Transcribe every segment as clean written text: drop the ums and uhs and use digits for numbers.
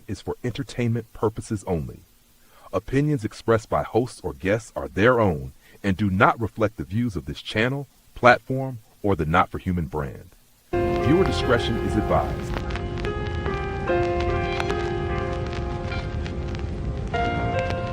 Is for entertainment purposes only. Opinions expressed by hosts or guests are their own and do not reflect the views of this channel, platform, or the Not for Human brand. Viewer discretion is advised.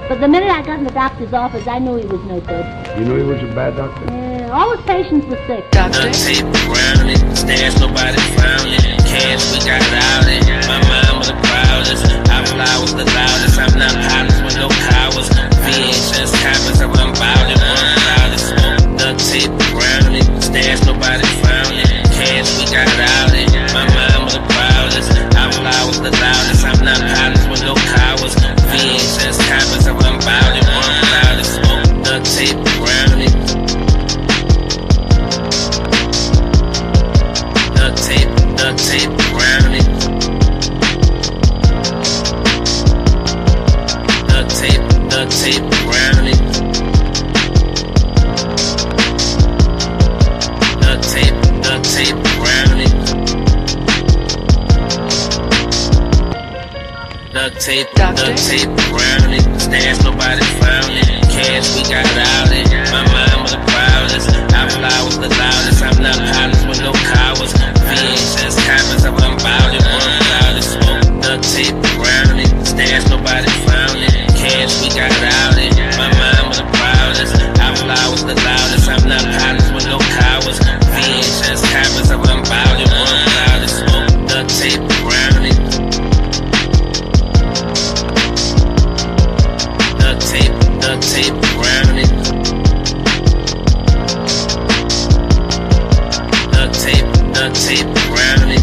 But the minute I got in the doctor's office, I knew he was no good. You knew he was a bad doctor? Yeah, all his patients were sick. Doctor? Tape around it, stash nobody found it. Cash, we got it out it. My mind was the proudest. I fly with the loudest. I'm not pilots with no cowards. VHS copies of unbounded, one loudest. Duct tape around it, stash nobody found it. Cash, we got it out it. My mind was the proudest. I fly with the loudest. I'm not pilots with no cowards. VHS copies of unbounded, one loudest. Duct tape around it. Duct tape around it. Duct tape around it. Duct tape around it. Duct tape around it. Stash nobody found it. Cash, we got it out it. My mind was the proudest. I fly with the loudest. I'm not pilots with no cowards. VHS copies of unbounded, one loudest. Duct tape around it. Stash nobody found it. Cash, we got it out it. My mind was the proudest. I fly with the loudest. I'm not pilots with no cowards. VHS copies of unbounded, one loudest. Duct tape around it. Duct tape around it. Duct tape around it.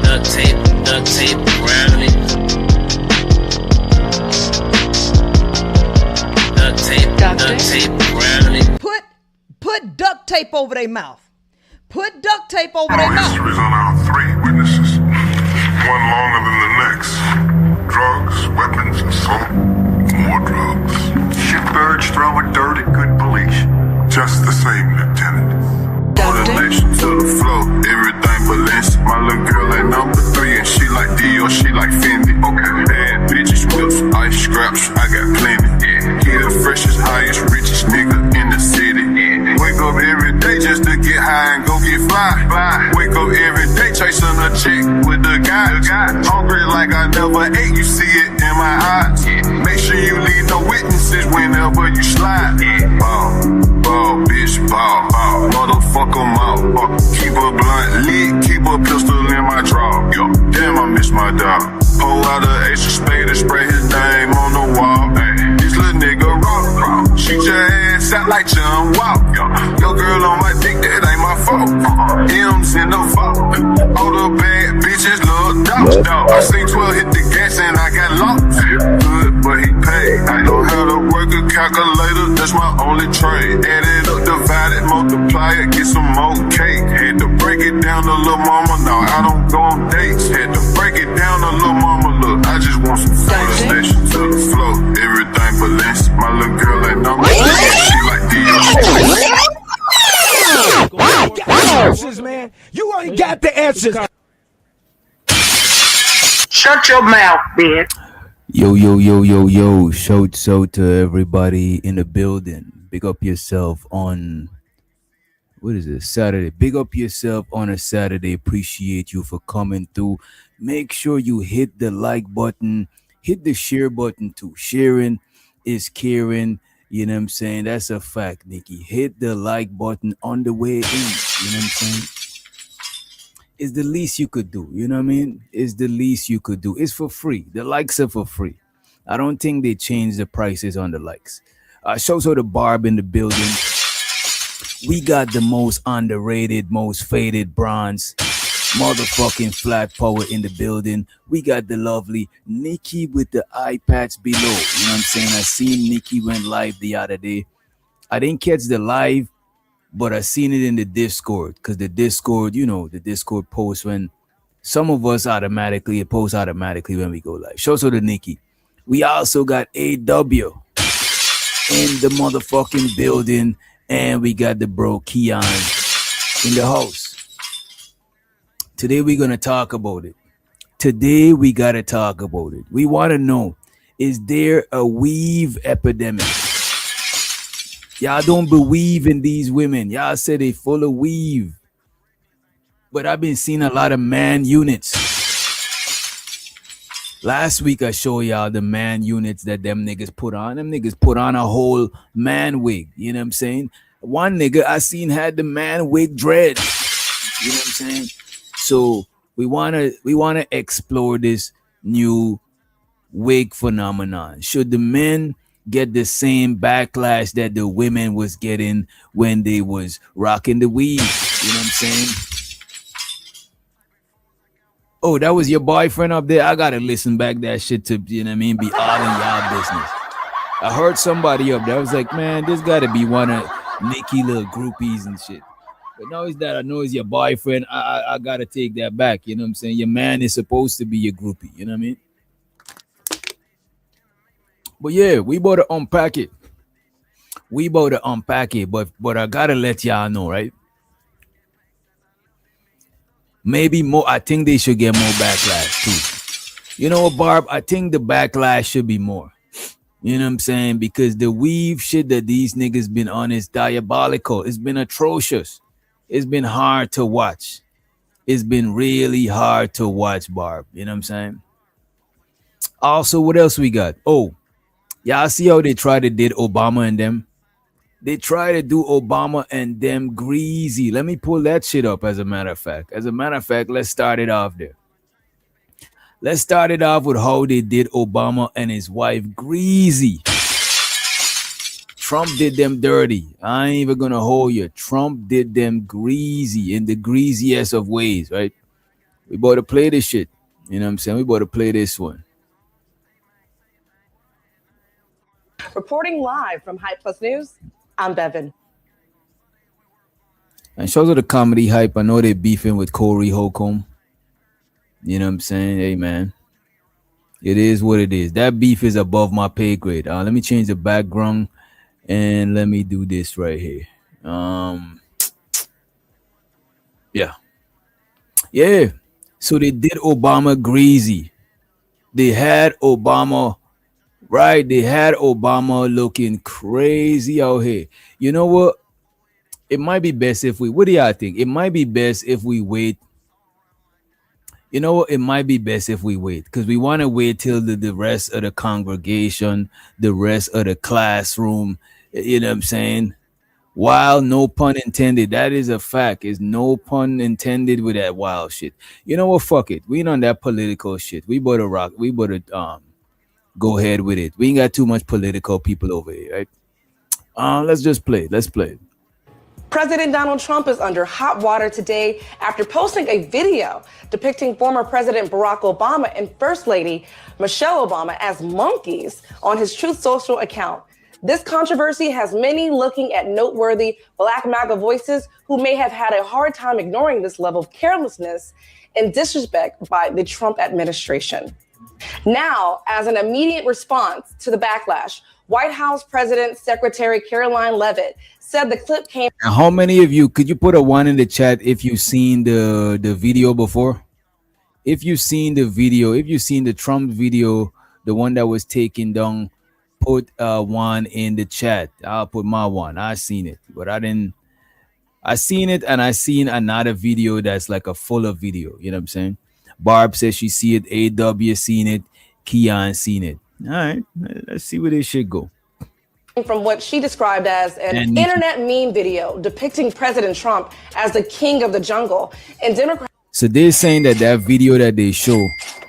Duct tape around it. Duct tape around it. Put duct tape over their mouth. Put duct tape over their mouth. History's on our 3 witnesses. One longer than the next. Drugs, weapons, assault, more drugs. Shitbirds throwing dirt at good police. Just the same, Lieutenant. Motivation to the floor, everything balance. My little girl at number 3 and she like Dior, she like Fendi. Okay, bad bitches, whips, ice scraps, I got plenty. He the freshest, highest, richest nigga in the city. Wake up every day just to get high and go get fly. Wake up every day chasing a chick with the guy. Hungry like I never Keep a blunt lit, keep a pistol in my drawer. Damn, I miss my dog. Pull out a ace of spade and spray his name on the wall. This little nigga raw. Shoot your ass out like John Wall. Your girl on my dick, that ain't my fault. M's in the fault. All the bad bitches love dogs. I seen 12 hit the gas and I got lost. Good, but he paid. I know how to work a calculator, that's my only trade. Add it up, divide it, multiply it, get some more cake. Had to break it down to little mama, now I don't go on dates. Had to break it down to little mama, look, I just want some photo station to the floor. Everything but less, my little girl ain't no she like answers, man. You ain't got the answers. Shut your mouth, bitch. Yo. Shout out to everybody in the building. Big up yourself on, what is it, Saturday. Big up yourself on a Saturday. Appreciate you for coming through. Make sure you hit the like button. Hit the share button too. Sharing is caring. You know what I'm saying? That's a fact, Nikki. Hit the like button on the way in. You know what I'm saying? It's the least you could do. You know what I mean? It's the least you could do. It's for free. The likes are for free. I don't think they change the prices on the likes. Shows out the Barb in the building. We got the most underrated, most faded bronze motherfucking flat power in the building. We got the lovely Nikki with the eye patch below. You know what I'm saying? I seen Nikki went live the other day. I didn't catch the live, but I seen it in the Discord, because the Discord, you know, the Discord posts when some of us it posts automatically when we go live. Shows to the Nikki. We also got AW in the motherfucking building, and we got the bro Keon in the house. Today we're gonna talk about it. Today we gotta talk about it. We want to know, is there a weave epidemic? Y'all don't believe in these women. Y'all say they full of weave. But I've been seeing a lot of man units. Last week I showed y'all the man units that them niggas put on. Them niggas put on a whole man wig. You know what I'm saying? One nigga I seen had the man wig dread. You know what I'm saying? So we wanna explore this new wig phenomenon. Should the men get the same backlash that the women was getting when they was rocking the weave? You know what I'm saying? Oh, that was your boyfriend up there? I gotta listen back that shit to, you know what I mean, be all in y'all business. I heard somebody up there. I was like, man, this gotta be one of Nikki little groupies and shit. But now it's that I know it's your boyfriend. I gotta take that back. You know what I'm saying? Your man is supposed to be your groupie. You know what I mean? But yeah, we about to unpack it. But I gotta let y'all know, right? Maybe more. I think they should get more backlash too. You know what, Barb? I think the backlash should be more. You know what I'm saying? Because the weave shit that these niggas been on is diabolical. It's been atrocious. It's been hard to watch. It's been really hard to watch, Barb. You know what I'm saying? Also, what else we got? Oh, y'all see how they try to did Obama and them? They try to do Obama and them greasy. Let me pull that shit up, as a matter of fact. Let's start it off there. Let's start it off with how they did Obama and his wife greasy. Trump did them dirty. I ain't even gonna hold you. Trump did them greasy in the greasiest of ways, right? We about to play this shit. You know what I'm saying? We about to play this one. Reporting live from Hype Plus News, I'm Bevan. And shows of the comedy hype. I know they're beefing with Corey Holcomb. You know what I'm saying? Hey, man. It is what it is. That beef is above my pay grade. Let me change the background and let me do this right here. Yeah. So they did Obama greasy. They had Obama, right? They had Obama looking crazy out here. You know what? It might be best if what do y'all think? It might be best if we wait. You know what? It might be best if we wait, because we want to wait till the rest of the congregation, the rest of the classroom, you know what I'm saying? Wild, no pun intended. That is a fact. Is no pun intended with that wild shit. You know what? Fuck it. We ain't on that political shit. We better rock. We better go ahead with it. We ain't got too much political people over here, right? Let's just play. Let's play. President Donald Trump is under hot water today after posting a video depicting former President Barack Obama and First Lady Michelle Obama as monkeys on his Truth Social account. This controversy has many looking at noteworthy Black MAGA voices who may have had a hard time ignoring this level of carelessness and disrespect by the Trump administration. Now, as an immediate response to the backlash, White House President Secretary Caroline Leavitt said the clip came. How many of you could you put a one in the chat if you've seen the video before? If you've seen the video, if you've seen the Trump video, the one that was taken down, put one in the chat. I'll put my one. I seen it, but I seen it, and I seen another video that's like a fuller video. You know what I'm saying? Barb says she see it. AW seen it. Keon seen it. All right, let's see where this shit go. From what she described as an internet meme video depicting President Trump as the king of the jungle, and Democrats. So they're saying that video that they show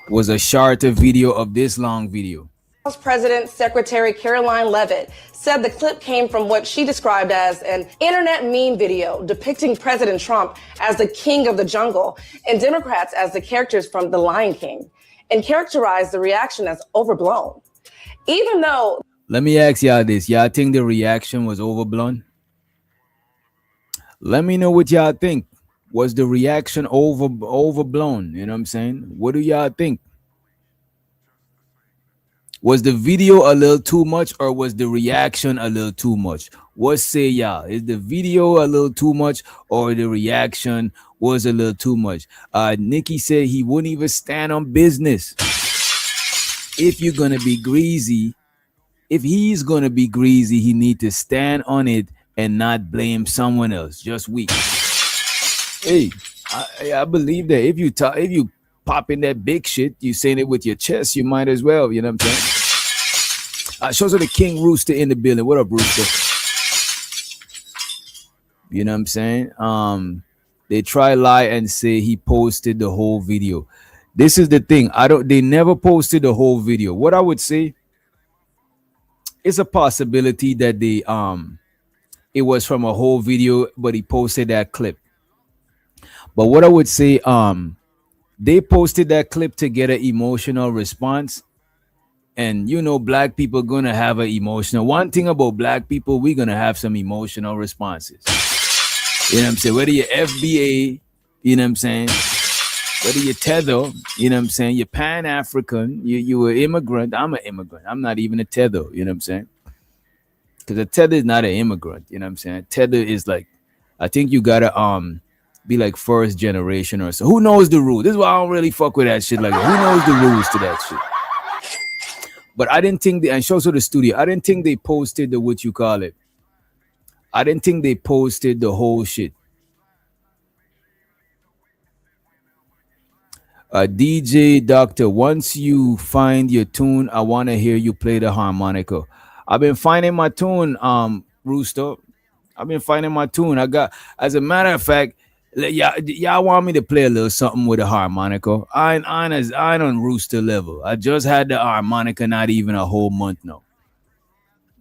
was a shorter video of this long video. House President Secretary Caroline Leavitt said the clip came from what she described as an internet meme video depicting President Trump as the king of the jungle and Democrats as the characters from The Lion King, and characterized the reaction as overblown. Even though... Let me ask y'all this. Y'all think the reaction was overblown? Let me know what y'all think. Was the reaction overblown? You know what I'm saying? What do y'all think? Was the video a little too much, or was the reaction a little too much? What say y'all? Is the video a little too much, or the reaction was a little too much? Nikki said he wouldn't even stand on business. If you're gonna be greasy, if he's gonna be greasy, he need to stand on it and not blame someone else. Just weak. Hey, I believe that if you pop in that big shit, you saying it with your chest, you might as well. You know what I'm saying? Shows the King Rooster in the building. What up, Rooster? You know what I'm saying? They try lie and say he posted the whole video. This is the thing. They never posted the whole video. What I would say, it's a possibility that it was from a whole video, but he posted that clip. But what I would say, they posted that clip to get an emotional response. And you know, Black people gonna have an emotional. One thing about Black people, we're gonna have some emotional responses. You know what I'm saying? Whether you're FBA, you know what I'm saying? Whether you're tether, you know what I'm saying? You're Pan-African, you an immigrant. I'm an immigrant. I'm not even a tether, you know what I'm saying? Because a tether is not an immigrant, you know what I'm saying? A tether is like, I think you gotta be like first generation or so. Who knows the rules? This is why I don't really fuck with that shit. Like, who knows the rules to that shit? But I didn't think and shows to the studio. I didn't think they posted the what you call it. I didn't think they posted the whole shit. DJ Doctor, once you find your tune, I want to hear you play the harmonica. I've been finding my tune, Rooster. I've been finding my tune. As a matter of fact, y'all want me to play a little something with a harmonica. I on Rooster level. I just had the harmonica not even a whole month now.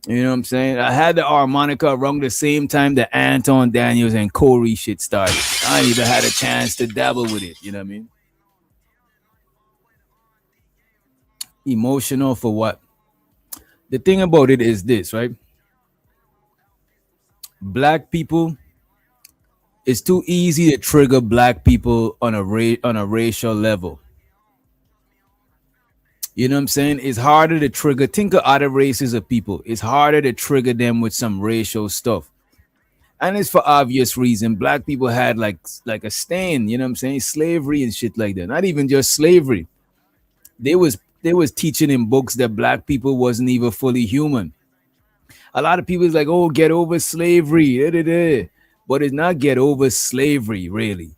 You know what I'm saying? I had the harmonica around the same time that Anton Daniels and Corey shit started. I ain't even had a chance to dabble with it. You know what I mean? Emotional for what? The thing about it is this, right? Black people, it's too easy to trigger Black people on a racial level. You know what I'm saying? It's harder to trigger. Think of other races of people. It's harder to trigger them with some racial stuff. And it's for obvious reason. Black people had like a stain, you know what I'm saying? Slavery and shit like that. Not even just slavery. They was teaching in books that Black people wasn't even fully human. A lot of people is like, oh, get over slavery. But it's not get over slavery, really.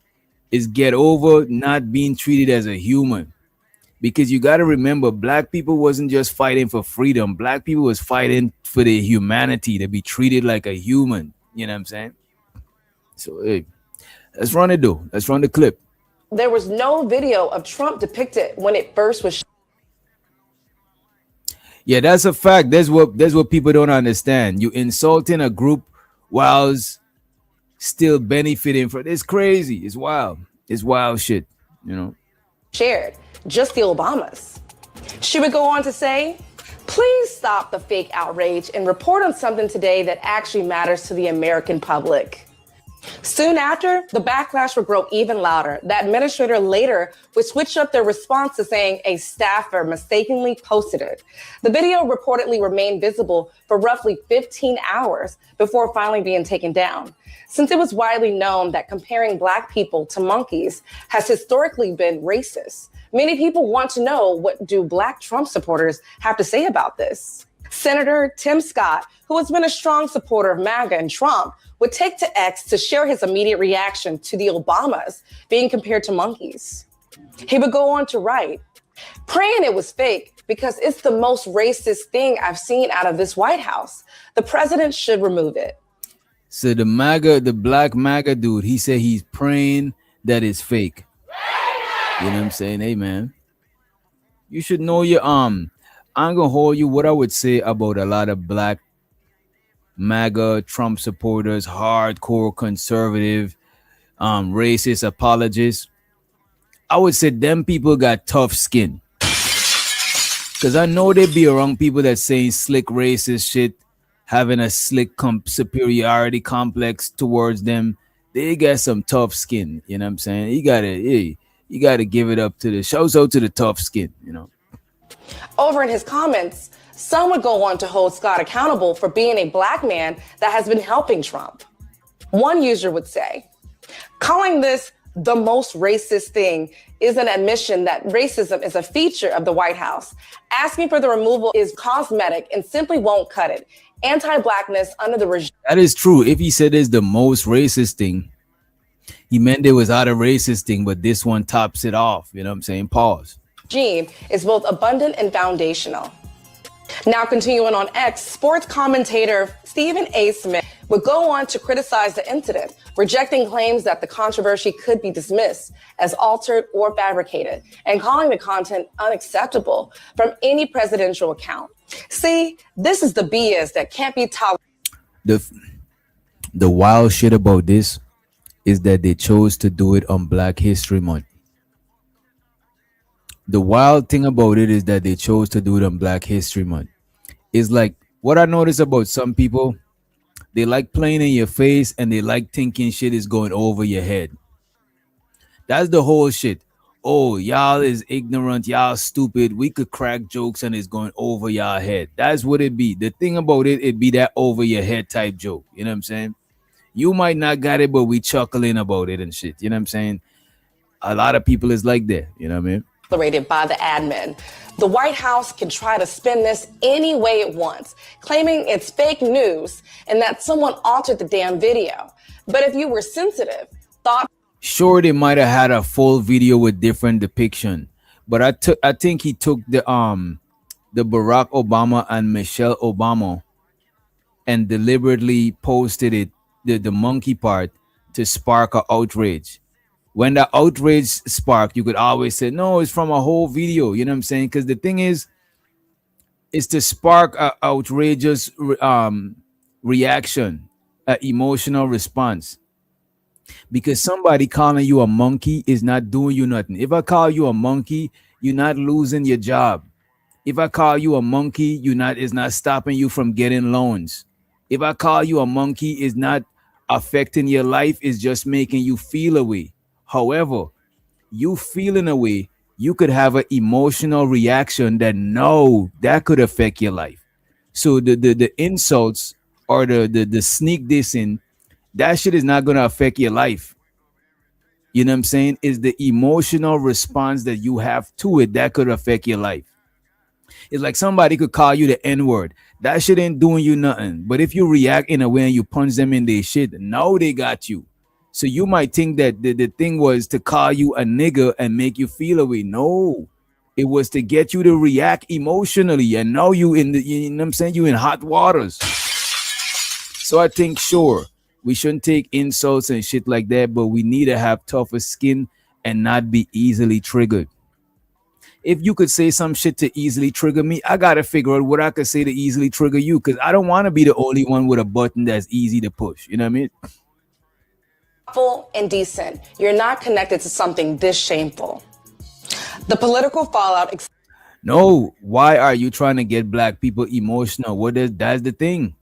It's get over not being treated as a human. Because you got to remember, Black people wasn't just fighting for freedom. Black people was fighting for their humanity, to be treated like a human. You know what I'm saying? So hey, let's run it though. Let's run the clip. There was no video of Trump depicted when it first was. Yeah, that's a fact. That's what people don't understand. You insulting a group whilst still benefiting from it's crazy. It's wild. It's wild shit, you know. Shared, just the Obamas. She would go on to say, please stop the fake outrage and report on something today that actually matters to the American public. Soon after, the backlash would grow even louder. The administrator later would switch up their response to saying a staffer mistakenly posted it. The video reportedly remained visible for roughly 15 hours before finally being taken down. Since it was widely known that comparing Black people to monkeys has historically been racist, many people want to know, what do Black Trump supporters have to say about this? Senator Tim Scott, who has been a strong supporter of MAGA and Trump, would take to X to share his immediate reaction to the Obamas being compared to monkeys. He would go on to write, praying it was fake because it's the most racist thing I've seen out of this White House. The president should remove it. So the black MAGA dude, he said he's praying that it's fake. You know what I'm saying? Hey man, you should know your I'm gonna hold you. What I would say about a lot of black MAGA Trump supporters, hardcore conservative, racist apologists, I would say them people got tough skin. Cause I know they be around people that saying slick racist shit, having a slick superiority complex towards them. They got some tough skin. You know what I'm saying? You gotta give it up to the shouts out to the tough skin, you know. Over in his comments, some would go on to hold Scott accountable for being a Black man that has been helping Trump. One user would say, calling this the most racist thing is an admission that racism is a feature of the White House. Asking for the removal is cosmetic and simply won't cut it. Anti-Blackness under the regime. That is true. If he said it's the most racist thing, he meant there was other racist thing, but this one tops it off. You know what I'm saying? Pause. Regime is both abundant and foundational. Now continuing on X, sports commentator Stephen A. Smith would go on to criticize the incident, rejecting claims that the controversy could be dismissed as altered or fabricated, and calling the content unacceptable from any presidential account. See, this is the BS that can't be tolerated. The wild shit about this is that they chose to do it on Black History Month. The wild thing about it is that they chose to do it on Black History Month. It's like what I notice about some people, they like playing in your face and they like thinking shit is going over your head. That's the whole shit. Oh, y'all is ignorant, y'all stupid. We could crack jokes and it's going over y'all head. That's what it be. The thing about it be that over your head type joke. You know what I'm saying? You might not got it, but we chuckling about it and shit. You know what I'm saying? A lot of people is like that. You know what I mean? Tolerated by the admin. The White House can try to spin this any way it wants, claiming it's fake news and that someone altered the damn video. But if you were sensitive, thought. Sure, they might have had a full video with different depiction, but I think he took the Barack Obama and Michelle Obama and deliberately posted it, the monkey part, to spark an outrage. When the outrage sparked, you could always say, no, it's from a whole video. You know what I'm saying? Because the thing is to spark an outrageous reaction, an emotional response. Because somebody calling you a monkey is not doing you nothing. If I call you a monkey, you're not losing your job. If I call you a monkey, it's not stopping you from getting loans. If I call you a monkey, it's not affecting your life. It's just making you feel a way. However, you feeling a way, you could have an emotional reaction that could affect your life. So the insults or the sneak dissing, that shit is not going to affect your life. You know what I'm saying? It's the emotional response that you have to it that could affect your life. It's like somebody could call you the N-word. That shit ain't doing you nothing. But if you react in a way and you punch them in their shit, now they got you. So you might think that the thing was to call you a nigger and make you feel a way. No, it was to get you to react emotionally. And now you know what I'm saying? You in hot waters. So I think, sure, We shouldn't take insults and shit like that, but we need to have tougher skin and not be easily triggered. If you could say some shit to easily trigger me, I gotta figure out what I could say to easily trigger you, because I don't want to be the only one with a button that's easy to push. You know what I mean? And decent. You're not connected to something this shameful. The political fallout. No, why are you trying to get black people emotional? That's the thing.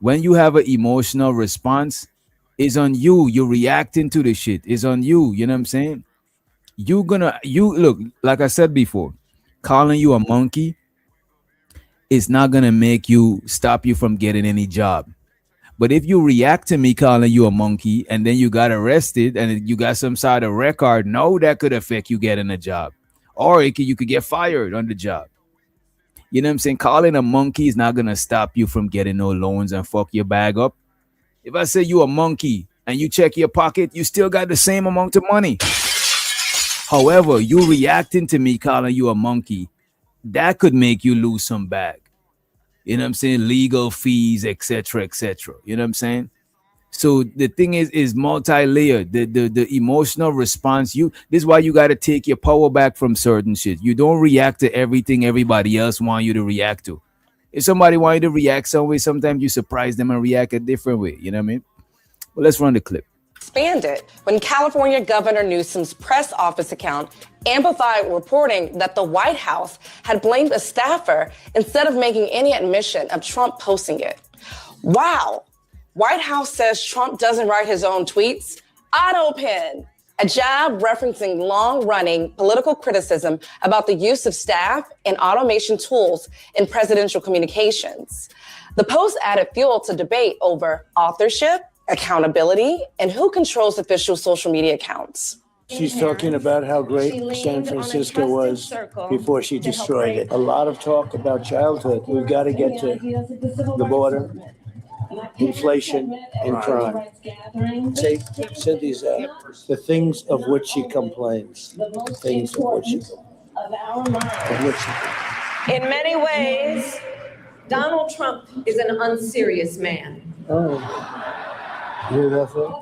When you have an emotional response, it's on you. You're reacting to the shit. It's on you. You know what I'm saying? You look, like I said before, calling you a monkey is not gonna make you stop you from getting any job. But if you react to me calling you a monkey and then you got arrested and you got some sort of record, no, that could affect you getting a job. Or you could get fired on the job. You know what I'm saying? Calling a monkey is not going to stop you from getting no loans and fuck your bag up. If I say you a monkey and you check your pocket, you still got the same amount of money. However, you reacting to me calling you a monkey, that could make you lose some bag. You know what I'm saying? Legal fees, etc., etc. You know what I'm saying? So the thing is multi-layered. The emotional response. This is why you got to take your power back from certain shit. You don't react to everything everybody else want you to react to. If somebody want you to react some way, sometimes you surprise them and react a different way. You know what I mean? Well, let's run the clip. Expanded when California Governor Newsom's press office account amplified reporting that the White House had blamed a staffer instead of making any admission of Trump posting it. Wow. White House says Trump doesn't write his own tweets. AutoPen, a jab referencing long-running political criticism about the use of staff and automation tools in presidential communications. The post added fuel to debate over authorship, accountability, and who controls official social media accounts. She's talking about how great San Francisco was before she destroyed it. A lot of talk about childhood. We've got to get to the border, inflation, and crime. Say these out. The things of which she complains. Things of which she complains. In many ways, Donald Trump is an unserious man. Oh. You hear that thing?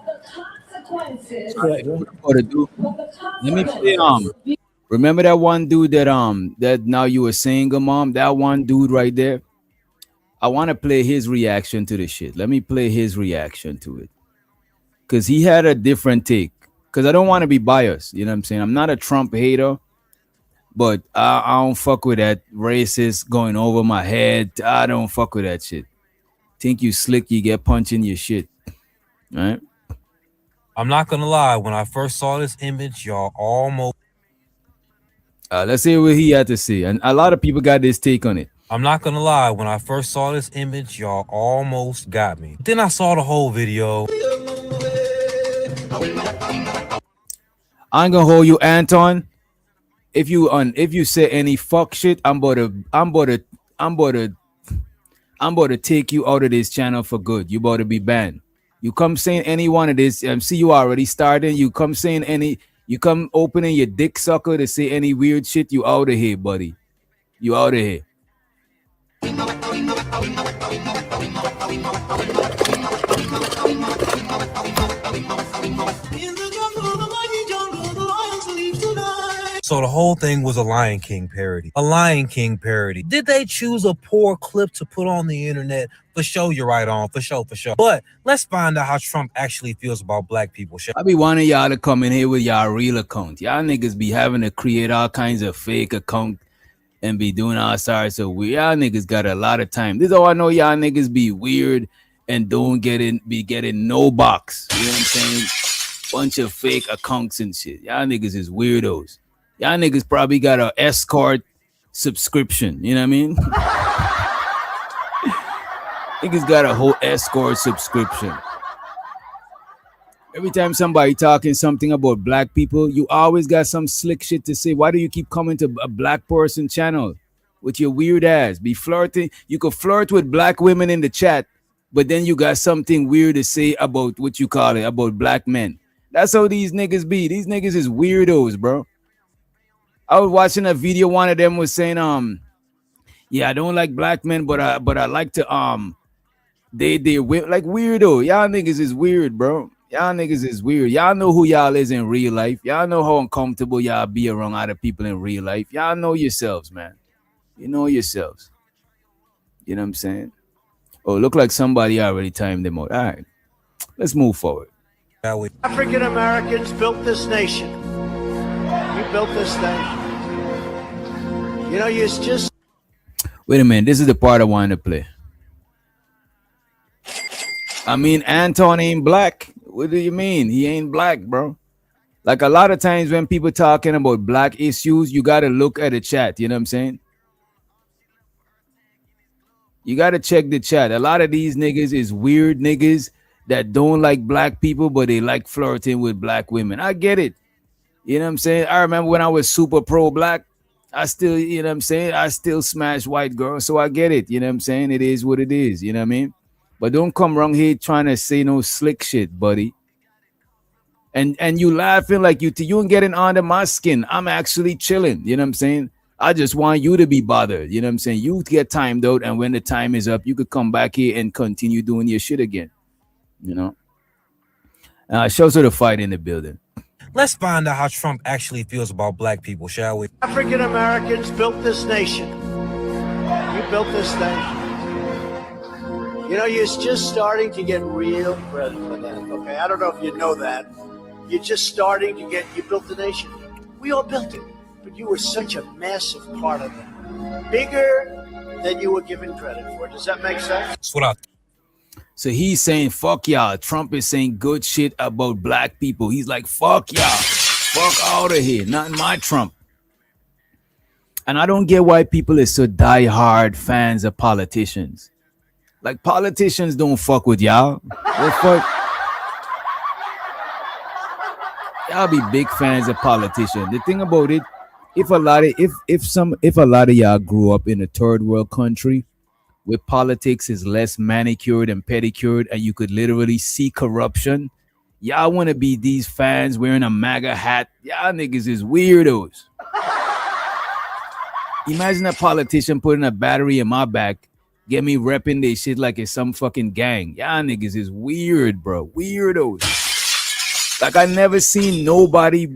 Let me play remember that one dude that now you were saying, Mom, that one dude right there? I want to play his reaction to the shit. Let me play his reaction to it. Because he had a different take. Because I don't want to be biased. You know what I'm saying? I'm not a Trump hater. But I don't fuck with that racist going over my head. I don't fuck with that shit. Think you slick, you get punched in your shit. All right? I'm not going to lie. When I first saw this image, y'all almost... let's see what he had to say. And a lot of people got this take on it. I'm not going to lie. When I first saw this image, y'all almost got me. Then I saw the whole video. I ain't going to hold you, Anton. If you say any fuck shit, I'm about to take you out of this channel for good. You about to be banned. You come saying any one of this, see you already starting. You come opening your dick sucker to say any weird shit, you out of here, buddy. You out of here. So the whole thing was a Lion King parody. A Lion King parody. Did they choose a poor clip to put on the internet? For sure, you're right on. For sure. But let's find out how Trump actually feels about black people. I be wanting y'all to come in here with y'all real account. Y'all niggas be having to create all kinds of fake account and be doing all sorts of weird. Y'all niggas got a lot of time. This is all I know. Y'all niggas be weird and don't be getting no box. You know what I'm saying? Bunch of fake accounts and shit. Y'all niggas is weirdos. Y'all niggas probably got an escort subscription. You know what I mean? Niggas got a whole escort subscription. Every time somebody talking something about black people, you always got some slick shit to say. Why do you keep coming to a black person channel with your weird ass? Be flirting. You could flirt with black women in the chat, but then you got something weird to say about what you call it, about black men. That's how these niggas be. These niggas is weirdos, bro. I was watching a video. One of them was saying, yeah, I don't like black men, but I like to They like weirdo. Y'all niggas is weird, bro. Y'all niggas is weird. Y'all know who y'all is in real life. Y'all know how uncomfortable y'all be around other people in real life. Y'all know yourselves, man. You know yourselves. You know what I'm saying? Oh, look like somebody already timed them out. All right, let's move forward. African Americans built this nation. You built this nation. You know, you just. Wait a minute. This is the part I wanted to play. I mean, Anton ain't black. What do you mean? He ain't black, bro. Like a lot of times when people talking about black issues, you got to look at the chat. You know what I'm saying? You got to check the chat. A lot of these niggas is weird niggas that don't like black people, but they like flirting with black women. I get it. You know what I'm saying? I remember when I was super pro black, I still, you know what I'm saying? I still smash white girls. So I get it. You know what I'm saying? It is what it is. You know what I mean? But don't come around here trying to say no slick shit, buddy. And you laughing like you ain't getting under my skin. I'm actually chilling. You know what I'm saying? I just want you to be bothered. You know what I'm saying? You get timed out, and when the time is up, you could come back here and continue doing your shit again. You know? Shows her the fight in the building. Let's find out how Trump actually feels about black people, shall we? African Americans built this nation. You built this nation. You know, you're just starting to get real credit for that, okay? I don't know if you know that. You're just starting to you built the nation. We all built it, but you were such a massive part of it. Bigger than you were given credit for. Does that make sense? That's what I. So he's saying, fuck y'all. Trump is saying good shit about black people. He's like, fuck y'all. Fuck out of here. Not my Trump. And I don't get why people are so diehard fans of politicians. Like, politicians don't fuck with y'all. They fuck. Y'all be big fans of politicians. The thing about it, if a lot of y'all grew up in a third world country where politics is less manicured and pedicured and you could literally see corruption, y'all want to be these fans wearing a MAGA hat. Y'all niggas is weirdos. Imagine a politician putting a battery in my back, get me repping this shit like it's some fucking gang. Y'all niggas is weird, bro. Weirdos. Like I never seen nobody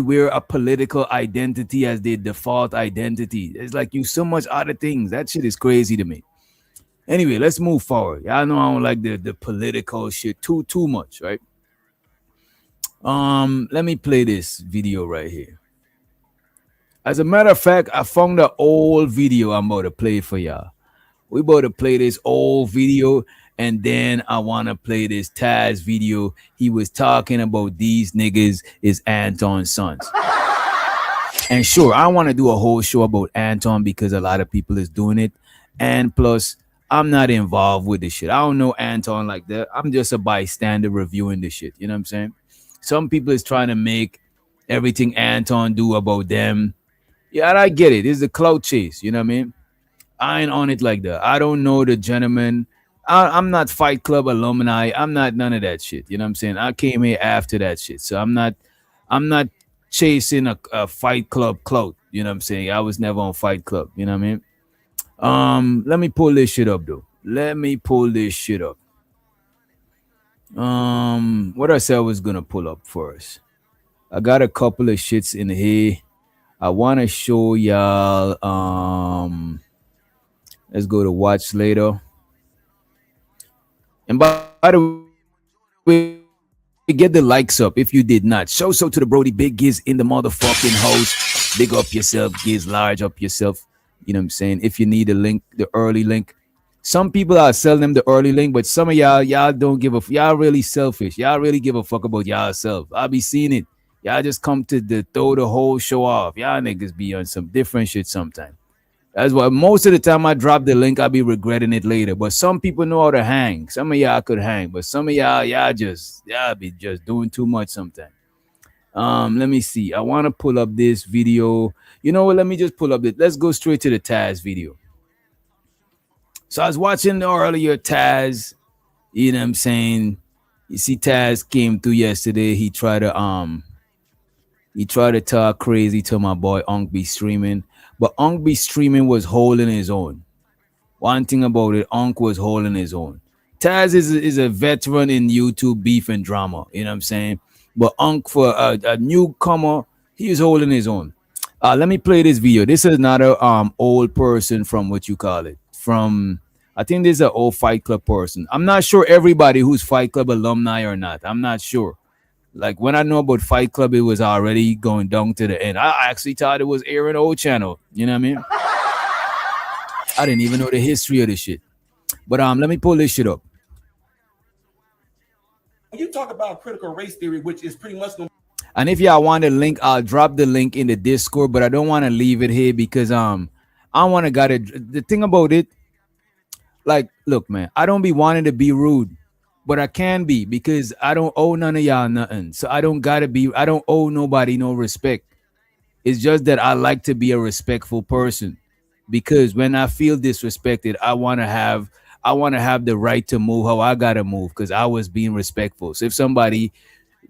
wear a political identity as their default identity. It's like you so much other things. That shit is crazy to me. Anyway, let's move forward. Y'all know I don't like the political shit too much, right? Let me play this video right here. As a matter of fact, I found an old video I'm about to play for y'all. We about to play this old video, and then I want to play this Taz video. He was talking about these niggas is Anton's sons. And sure, I want to do a whole show about Anton because a lot of people is doing it. And plus, I'm not involved with this shit. I don't know Anton like that. I'm just a bystander reviewing this shit. You know what I'm saying? Some people is trying to make everything Anton do about them. Yeah, I get it. It's a clout chase. You know what I mean? I ain't on it like that. I don't know the gentleman. I'm not Fight Club alumni. I'm not none of that shit. You know what I'm saying? I came here after that shit. So I'm not chasing a Fight Club clout. You know what I'm saying? I was never on Fight Club. You know what I mean? Let me pull this shit up though. What I said I was gonna pull up for us. I got a couple of shits in here. I wanna show y'all let's go to watch later. And by the way, get the likes up if you did not. Show so to the Brody Big Giz in the motherfucking house. Big up yourself, Giz, large up yourself. You know what I'm saying? If you need a link, the early link. Some people are selling them the early link, but some of y'all don't give y'all really selfish. Y'all really give a fuck about y'allself. I'll be seeing it. Y'all just come to throw the whole show off. Y'all niggas be on some different shit sometimes. That's why most of the time I drop the link, I'll be regretting it later. But some people know how to hang. Some of y'all could hang, but some of y'all be just doing too much sometimes. Let me see. I want to pull up this video. You know what? Let me just pull up this. Let's go straight to the Taz video. So I was watching the earlier Taz. You know what I'm saying? You see, Taz came through yesterday. He tried to He tried to talk crazy to my boy Unk be streaming, but Unk be streaming was holding his own. One thing about it, Unk was holding his own. Taz is a veteran in YouTube beef and drama, you know what I'm saying? But Unk, for a newcomer, he is holding his own. Let me play this video. This is not a old person from what you call it. From I think this is an old Fight Club person. I'm not sure everybody who's Fight Club alumni or not. I'm not sure. Like when I know about Fight Club, it was already going down to the end. I actually thought it was Aaron O channel. You know what I mean? I didn't even know the history of this shit. But let me pull this shit up. You talk about critical race theory, which is pretty much. And if y'all want the link, I'll drop the link in the Discord. But I don't want to leave it here because I want to got it. The thing about it, like, look, man, I don't be wanting to be rude, but I can be because I don't owe none of y'all nothing. So I don't gotta be. I don't owe nobody no respect. It's just that I like to be a respectful person because when I feel disrespected, I want to have the right to move how I gotta move because I was being respectful. So if somebody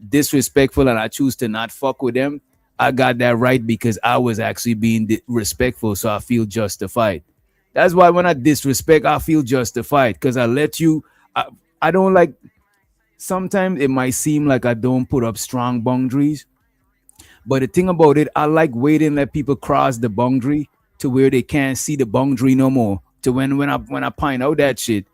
disrespectful and I choose to not fuck with them, I got that right because I was actually being respectful, so I feel justified. That's why when I disrespect, I feel justified because I let you. I don't like. Sometimes it might seem like I don't put up strong boundaries, but the thing about it, I like waiting and let people cross the boundary to where they can't see the boundary no more. To when I point out that shit,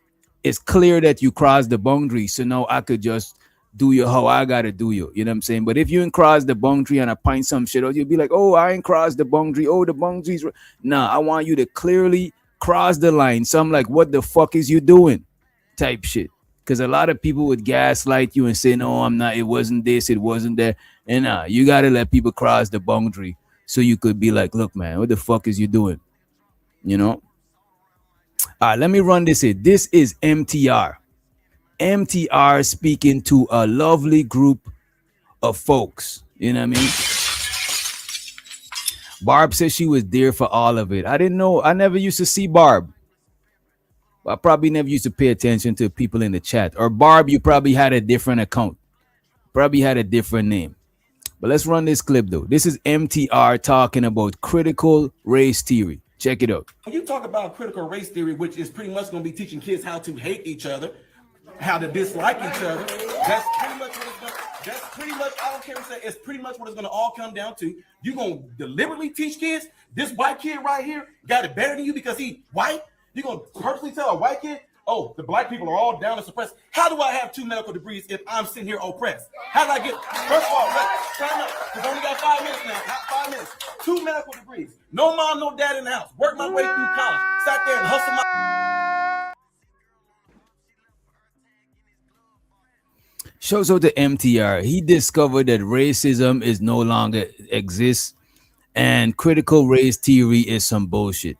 it's clear that you crossed the boundary. So now I could just do you how I gotta do you. You know what I'm saying? But if you ain't cross the boundary and I point some shit out, you'll be like, oh, I ain't crossed the boundary. Oh, the boundary's nah, I want you to clearly cross the line. So I'm like, what the fuck is you doing? Type shit. Because a lot of people would gaslight you and say, no, I'm not, it wasn't this, it wasn't that. And you gotta let people cross the boundary so you could be like, look, man, what the fuck is you doing? You know? All right, let me run this in. This is MTR. MTR speaking to a lovely group of folks. You know what I mean? Barb said she was there for all of it. I didn't know. I never used to see Barb. I probably never used to pay attention to people in the chat. Or Barb, you probably had a different account. Probably had a different name. But let's run this clip though. This is MTR talking about critical race theory. Check it out. When you talk about critical race theory, which is pretty much going to be teaching kids how to hate each other, how to dislike each other, that's pretty much what it's going to. That's pretty much, I don't care what you say, it's pretty much what it's going to all come down to. You're going to deliberately teach kids, this white kid right here got it better than you because he white? You're going to purposely tell a white kid, oh, the black people are all down and suppressed. How do I have 2 medical degrees if I'm sitting here oppressed? How did I get, first of all, time up, because I only got 5 minutes now, not 5 minutes. 2 medical degrees. No mom, no dad in the house. Worked my way through college. Sat there and hustled my... Shows out to MTR. He discovered that racism is no longer exists and critical race theory is some bullshit.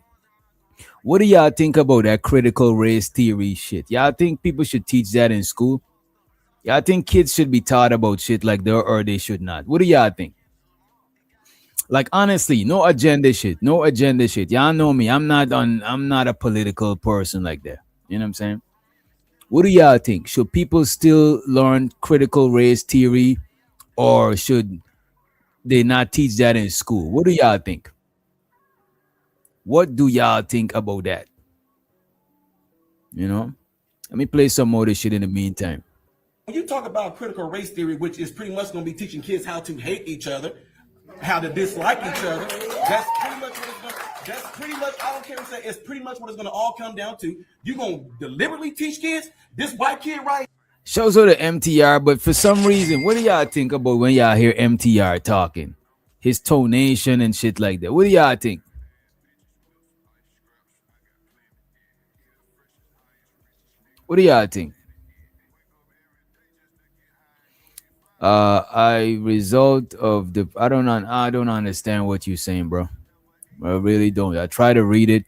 What do y'all think about that critical race theory shit? Y'all think people should teach that in school? Y'all think kids should be taught about shit like that or they should not? What do y'all think? Like honestly, no agenda shit. No agenda shit. Y'all know me. I'm not a political person like that. You know what I'm saying? What do y'all think? Should people still learn critical race theory or should they not teach that in school? What do y'all think? What do y'all think about that? You know? Let me play some more of this shit in the meantime. When you talk about critical race theory, which is pretty much going to be teaching kids how to hate each other, how to dislike each other, that's pretty much what it's going to, that's pretty much, I don't care what you say, it's pretty much what it's going to all come down to. You're going to deliberately teach kids, this white kid right. Shows her the MTR, but for some reason, what do y'all think about when y'all hear MTR talking? His tonation and shit like that. What do y'all think? What do y'all think? I result of the I don't understand what you're saying, bro. I really don't. I try to read it.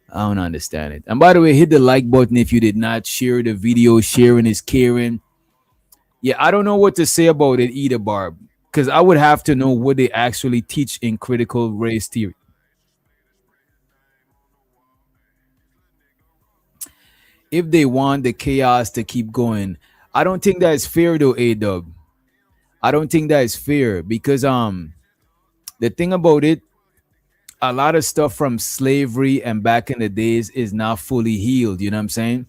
I don't understand it. And by the way, hit the like button if you did not share the video. Sharing is caring. Yeah, I don't know what to say about it either, Barb, because I would have to know what they actually teach in critical race theory. If they want the chaos to keep going, I don't think that's fair though, A-Dub. I don't think that is fair because the thing about it, a lot of stuff from slavery and back in the days is not fully healed. You know what I'm saying?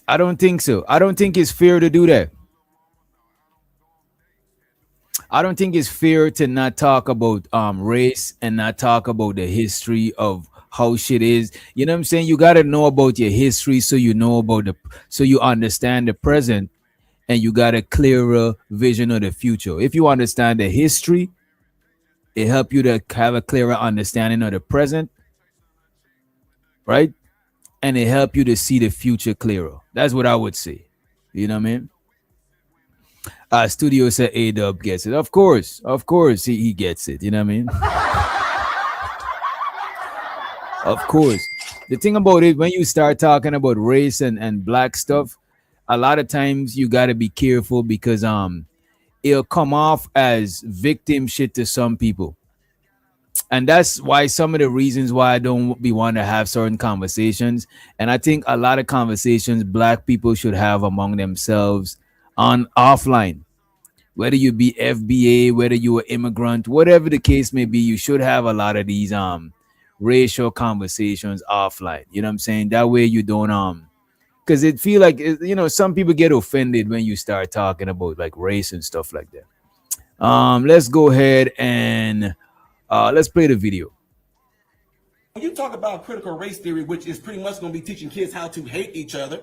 I don't think so. I don't think it's fair to do that. I don't think it's fair to not talk about race and not talk about the history of how shit is. You know what I'm saying? You got to know about your history so you know about so you understand the present and you got a clearer vision of the future. If you understand the history, it help you to have a clearer understanding of the present, right? And it help you to see the future clearer. That's what I would say. You know what I mean? Studio said A-Dub gets it. Of course, he gets it. You know what I mean? Of course. The thing about it, when you start talking about race and black stuff, a lot of times you got to be careful because it'll come off as victim shit to some people. And that's why some of the reasons why I don't be want to have certain conversations. And I think a lot of conversations black people should have among themselves on offline. Whether you be FBA, whether you are immigrant, whatever the case may be, you should have a lot of these racial conversations offline. You know what I'm saying? That way you don't because it feel like some people get offended when you start talking about like race and stuff like that. Let's go ahead and let's play the video. When you talk about critical race theory, which is pretty much going to be teaching kids how to hate each other,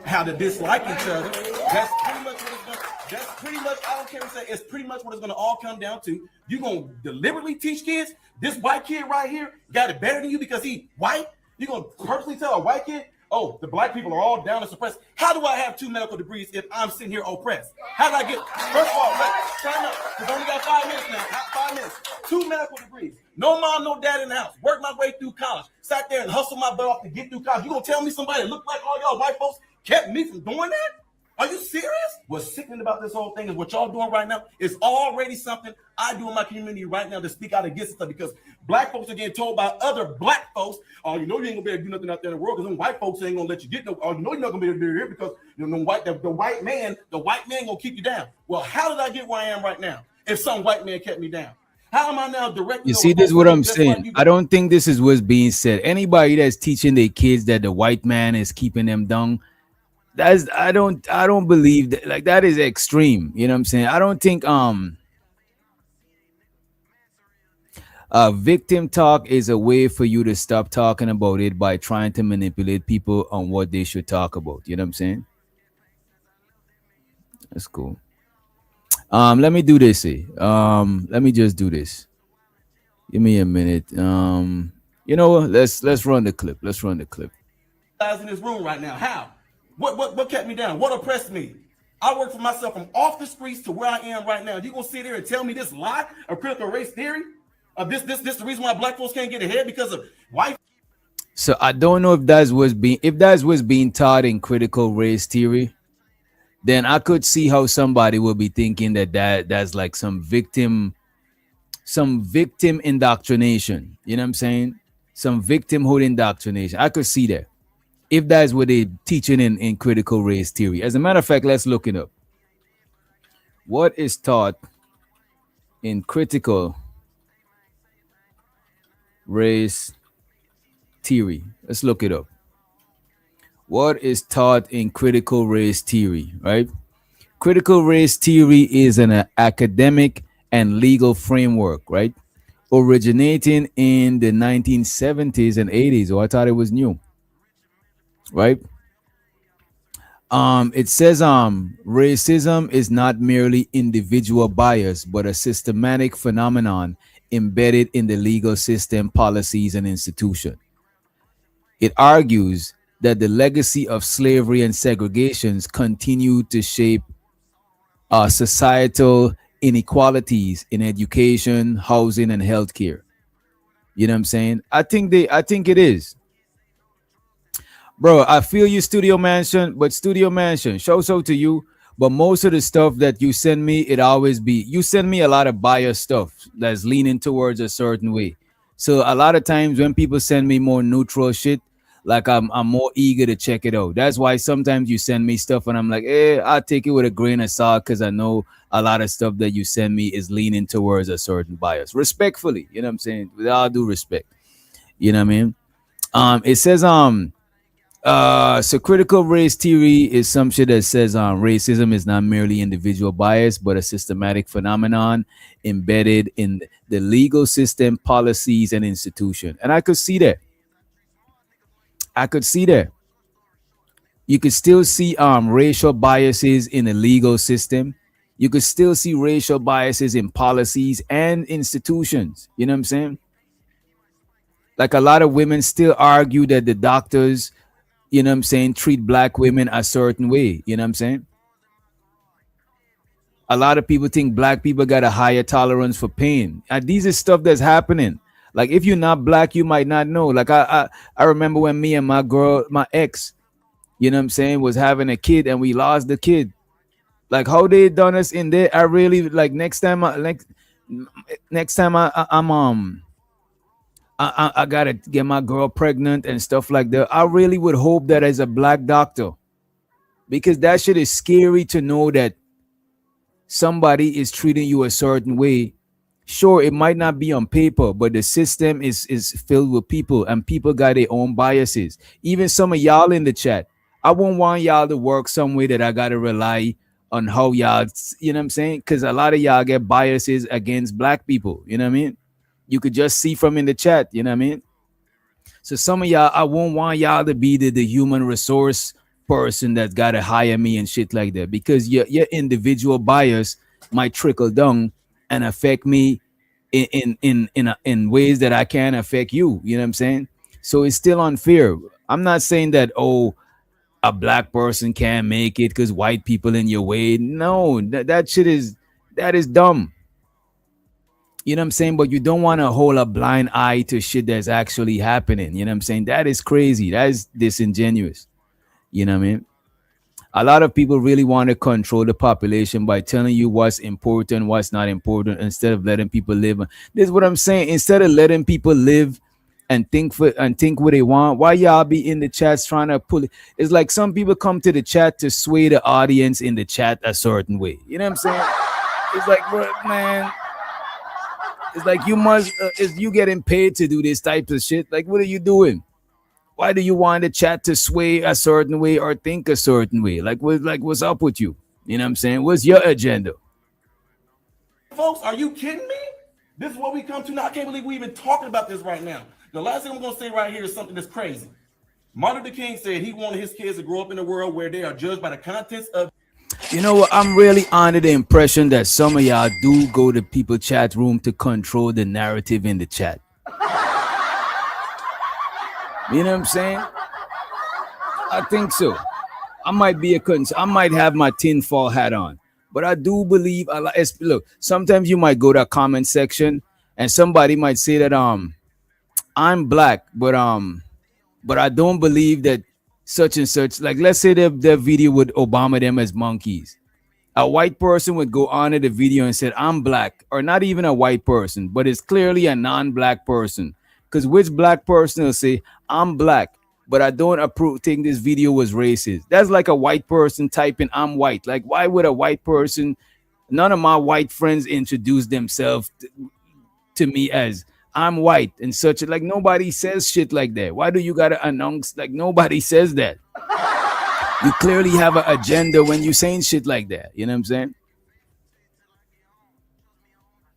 how to dislike each other, that's pretty much what it's going to. That's pretty much, I don't care what you say, it's pretty much what it's going to all come down to. You're going to deliberately teach kids, this white kid right here got it better than you because he white? You're going to purposely tell a white kid, oh, the black people are all down and suppressed. How do I have 2 medical degrees if I'm sitting here oppressed? How did I get, first of all, time up, because I only got 5 minutes now, 5 minutes. 2 medical degrees, no mom, no dad in the house, worked my way through college, sat there and hustled my butt off to get through college. You going to tell me somebody that looked like all y'all white folks kept me from doing that? Are you serious? What's sickening about this whole thing is what y'all doing right now is already something I do in my community right now to speak out against stuff because black folks are getting told by other black folks, oh, you know you ain't gonna be able to do nothing out there in the world because them white folks ain't gonna let you get no, oh, you know you're not gonna be able to do it here because the white man gonna keep you down. Well, how did I get where I am right now if some white man kept me down? How am I now directing? You see, this is what I'm saying. I don't think this is what's being said. Anybody that's teaching their kids that the white man is keeping them down, I don't believe that. Like, that is extreme. You know what I'm saying? I don't think victim talk is a way for you to stop talking about it by trying to manipulate people on what they should talk about. You know what I'm saying? That's cool. Let me do this. Let me just do this. Give me a minute. You know what? Let's run the clip. Let's run the clip. In this room right now. How? What kept me down? What oppressed me? I work for myself from off the streets to where I am right now. You gonna sit here and tell me this lie of critical race theory? This the reason why black folks can't get ahead because of white. So I don't know if that's what's being taught in critical race theory. Then I could see how somebody will be thinking that's like some victim indoctrination. You know what I'm saying? Some victimhood indoctrination. I could see that. If that's what they're teaching in critical race theory. As a matter of fact, let's look it up. What is taught in critical race theory? Let's look it up. What is taught in critical race theory, right? Critical race theory is an academic and legal framework, right? Originating in the 1970s and 80s. Oh, I thought it was new. Right? It says racism is not merely individual bias, but a systematic phenomenon embedded in the legal system, policies, and institution. It argues that the legacy of slavery and segregations continue to shape societal inequalities in education, housing, and healthcare. You know what I'm saying? I think it is. Bro, I feel you, Studio Mansion, but Studio Mansion, shouts out to you. But most of the stuff that you send me, you send me a lot of biased stuff that's leaning towards a certain way. So a lot of times when people send me more neutral shit, Like I'm more eager to check it out. That's why sometimes you send me stuff and I'm like, I'll take it with a grain of salt because I know a lot of stuff that you send me is leaning towards a certain bias. Respectfully, you know what I'm saying? With all due respect. You know what I mean? It says so critical race theory is some shit that says racism is not merely individual bias, but a systematic phenomenon embedded in the legal system, policies, and institution. And I could see that. I could see that. You could still see racial biases in the legal system. You could still see racial biases in policies and institutions. You know what I'm saying? Like a lot of women still argue that the doctors, you know what I'm saying, treat black women a certain way. You know what I'm saying? A lot of people think black people got a higher tolerance for pain. And these is stuff that's happening. Like if you're not black, you might not know. Like I remember when me and my girl, my ex, you know what I'm saying, was having a kid and we lost the kid. Like how they done us in there. I really like next time I gotta get my girl pregnant and stuff like that. I really would hope that as a black doctor, because that shit is scary to know that somebody is treating you a certain way. Sure, it might not be on paper, but the system is filled with people and people got their own biases. Even some of y'all in the chat, I won't want y'all to work some way that I gotta rely on how y'all, you know what I'm saying? Because a lot of y'all get biases against black people, you know what I mean? You could just see from in the chat, you know what I mean? So some of y'all, I won't want y'all to be the human resource person that's got to hire me and shit like that, because your individual bias might trickle down and affect me in ways that I can't affect you. You know what I'm saying? So it's still unfair. I'm not saying that, oh, a black person can't make it because white people in your way. No, that shit is dumb. You know what I'm saying? But you don't want to hold a blind eye to shit that's actually happening. You know what I'm saying? That is crazy. That is disingenuous. You know what I mean? A lot of people really want to control the population by telling you what's important, what's not important, instead of letting people live. This is what I'm saying. Instead of letting people live and think what they want, why y'all be in the chats trying to pull it? It's like some people come to the chat to sway the audience in the chat a certain way. You know what I'm saying? It's like, bro, man. It's like you must, is you getting paid to do this type of shit? Like, what are you doing? Why do you want the chat to sway a certain way or think a certain way? Like, what's up with you? You know what I'm saying? What's your agenda? Folks, are you kidding me? This is what we come to now. I can't believe we even talking about this right now. The last thing I'm going to say right here is something that's crazy. Martin Luther King said he wanted his kids to grow up in a world where they are judged by the contents of. You know what? I'm really under the impression that some of y'all do go to people chat room to control the narrative in the chat. You know what I'm saying? I think so. I might be I might have my tinfoil hat on, but I do believe look, sometimes you might go to a comment section and somebody might say that I'm black, but I don't believe that such and such. Like, let's say their video would Obama them as monkeys. A white person would go on to the video and said, I'm black, or not even a white person, but it's clearly a non-black person. Because which black person will say, I'm black, but I don't think this video was racist? That's like a white person typing, I'm white. Like, why would a white person, none of my white friends introduce themselves to me as I'm white and such. Like, nobody says shit like that. Why do you gotta announce? Like, nobody says that. You clearly have an agenda when you saying shit like that. You know what I'm saying?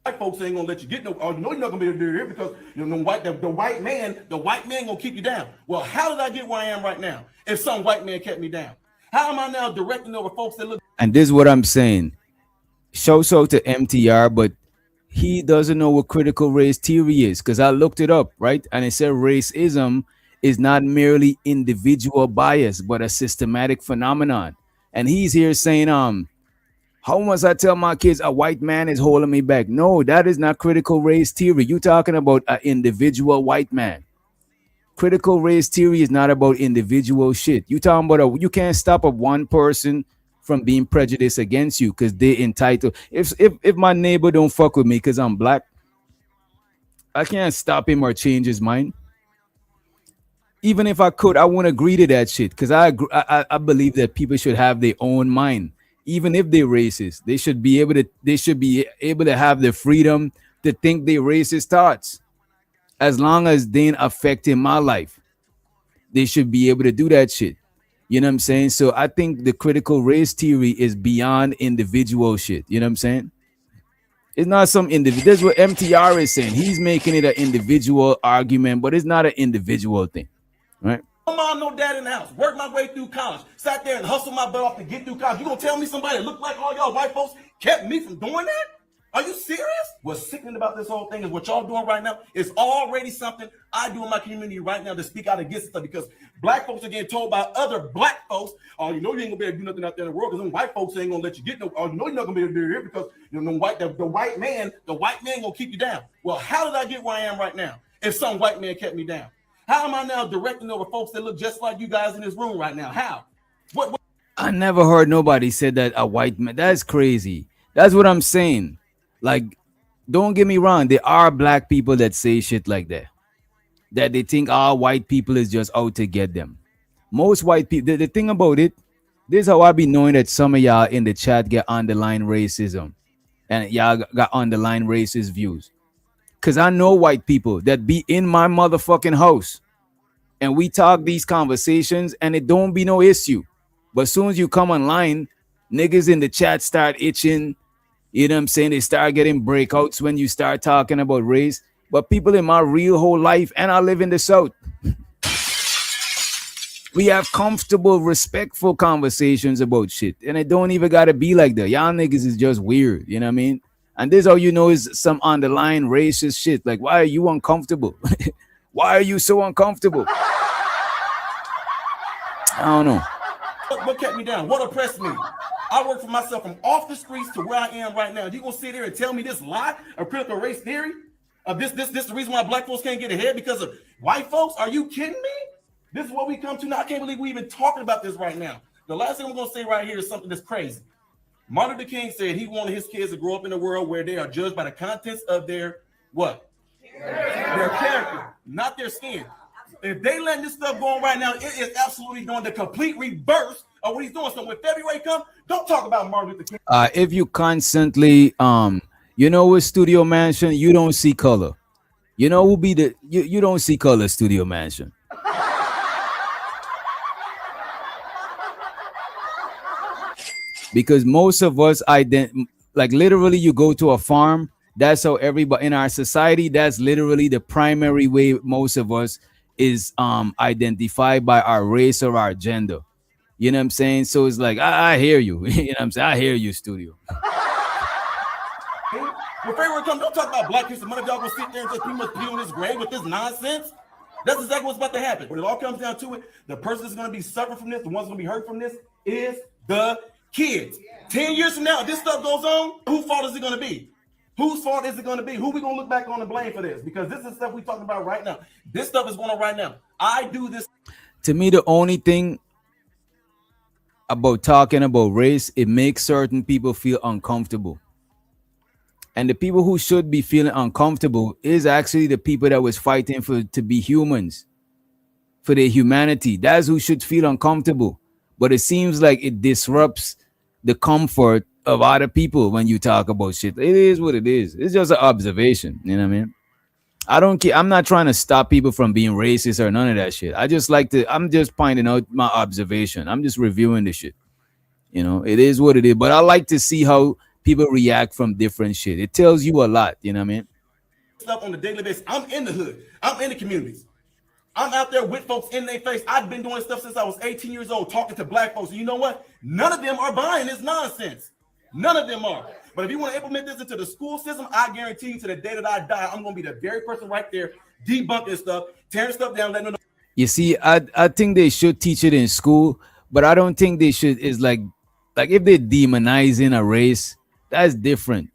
White folks ain't gonna let you get no. Oh, you know you're not gonna be able to do it because you know the white man gonna keep you down. Well, how did I get where I am right now? If some white man kept me down, how am I now directing over folks that look? And this is what I'm saying. Shout out to MTR, but he doesn't know what critical race theory is, because I looked it up, right? And it said racism is not merely individual bias, but a systematic phenomenon. And he's here saying, how must I tell my kids a white man is holding me back? No, that is not critical race theory. You're talking about an individual white man. Critical race theory is not about individual shit. You talking about you can't stop a one person from being prejudiced against you because they entitled. If my neighbor don't fuck with me because I'm black, I can't stop him or change his mind. even if I could, I wouldn't agree to that shit because I believe that people should have their own mind, even if they're racist. They should be able to have the freedom to think their racist thoughts, as long as they ain't affecting my life. They should be able to do that shit. You know what I'm saying? So I think the critical race theory is beyond individual shit. You know what I'm saying? It's not some individual. That's what MTR is saying. He's making it an individual argument, but it's not an individual thing, right? No mom, no dad in the house. Worked my way through college. Sat there and hustled my butt off to get through college. You gonna tell me somebody that looked like all y'all white folks kept me from doing that? Are you serious? What's sickening about this whole thing is what y'all doing right now is already something I do in my community right now to speak out against stuff, because black folks are getting told by other black folks, oh, you know you ain't gonna be able to do nothing out there in the world because them white folks ain't gonna let you get no, oh, you know you're not gonna be able to do it here because you know the white man gonna keep you down. Well, how did I get where I am right now if some white man kept me down? How am I now directing over folks that look just like you guys in this room right now? How? What? I never heard nobody said that a white man. That's crazy. That's what I'm saying. Like, don't get me wrong. There are black people that say shit like that. That they think all white people is just out to get them. Most white people, the thing about it, this is how I be knowing that some of y'all in the chat get underlying racism. And y'all got underlying racist views. Because I know white people that be in my motherfucking house. And we talk these conversations and it don't be no issue. But as soon as you come online, niggas in the chat start itching. You know what I'm saying? They start getting breakouts when you start talking about race. But people in my real whole life, and I live in the South, we have comfortable, respectful conversations about shit. And it don't even gotta be like that. Y'all niggas is just weird. You know what I mean? And this all you know is some underlying racist shit. Like, why are you uncomfortable? Why are you so uncomfortable? I don't know. What kept me down? What oppressed me? I work for myself from off the streets to where I am right now. You gonna sit here and tell me this lie of critical race theory? Of this the reason why black folks can't get ahead because of white folks? Are you kidding me? This is what we come to now. I can't believe we even talking about this right now. The last thing I'm gonna say right here is something that's crazy. Martin Luther King said he wanted his kids to grow up in a world where they are judged by the contents of their what? Their character, not their skin. If they let this stuff go on right now, it is absolutely doing the complete reverse of what he's doing. So when February comes, don't talk about Martin Luther King. If you constantly you know, with Studio Mansion, you don't see color. You know who be the you don't see color, Studio Mansion. Because most of us like literally you go to a farm, that's how everybody in our society, that's literally the primary way most of us is identified by our race or our gender. You know what I'm saying? So it's like I hear you. You know what I'm saying? I hear you, Studio. When February comes, don't talk about Black History Month. Y'all gonna sit there and just pretty much be on this grave with this nonsense. That's exactly what's about to happen. When it all comes down to it, the person that's gonna be suffering from this, the one's gonna be hurt from this, is the kids. 10 years from now, if this stuff goes on, whose fault is it gonna be? Whose fault is it gonna be? Who we gonna look back on and blame for this? Because this is stuff we talking about right now. This stuff is going on right now. I do this. To me, the only thing about talking about race, it makes certain people feel uncomfortable. And the people who should be feeling uncomfortable is actually the people that was fighting to be humans, for their humanity. That's who should feel uncomfortable. But it seems like it disrupts the comfort of other people when you talk about shit. It is what it is. It's just an observation. You know what I mean? I don't care. I'm not trying to stop people from being racist or none of that shit. I'm just pointing out my observation. I'm just reviewing the shit. You know, it is what it is. But I like to see how people react from different shit. It tells you a lot. You know what I mean? Stuff on a daily basis. I'm in the hood. I'm in the communities. I'm out there with folks in their face. I've been doing stuff since I was 18 years old, talking to black folks. And you know what? None of them are buying this nonsense. None of them are. But if you want to implement this into the school system, I guarantee you to the day that I die, I'm going to be the very person right there debunking stuff, tearing stuff down, letting them know. You see, I think they should teach it in school, but I don't think they should. Is like if they're demonizing a race, that's different.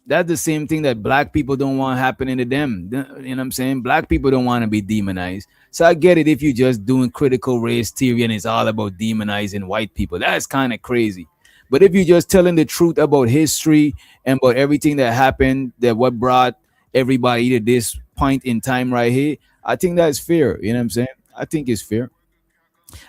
That's the same thing that black people don't want happening to them. You know what I'm saying? Black people don't want to be demonized. So I get it if you're just doing critical race theory and it's all about demonizing white people. That's kind of crazy. But if you're just telling the truth about history and about everything that happened, that what brought everybody to this point in time right here, I think that's fair. You know what I'm saying? I think it's fair.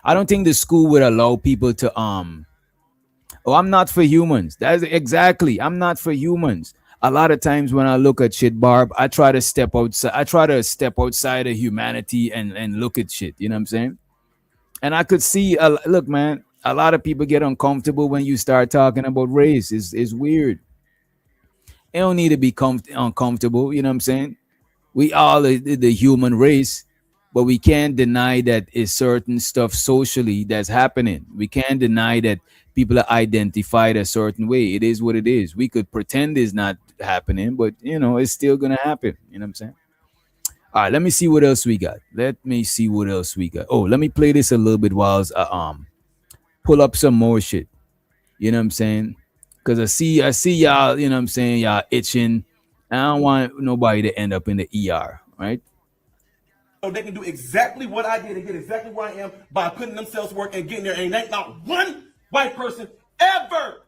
I don't think the school would allow people to oh, I'm not for humans. That's exactly. I'm not for humans. A lot of times when I look at shit, Barb, I try to step outside. I try to step outside of humanity and look at shit. You know what I'm saying? And I could see. Look, man, a lot of people get uncomfortable when you start talking about race. It's weird. It don't need to be uncomfortable. You know what I'm saying? We all are the human race, but we can't deny that it's certain stuff socially that's happening. We can't deny that people are identified a certain way. It is what it is. We could pretend it's not happening, but you know, it's still gonna happen. You know what I'm saying? All right, let me see what else we got. Let me see what else we got. Oh, let me play this a little bit while I pull up some more shit. You know what I'm saying? Because I see y'all, you know what I'm saying, y'all itching. I don't want nobody to end up in the ER, right? So they can do exactly what I did and get exactly where I am by putting themselves to work and getting there. And ain't not one white person ever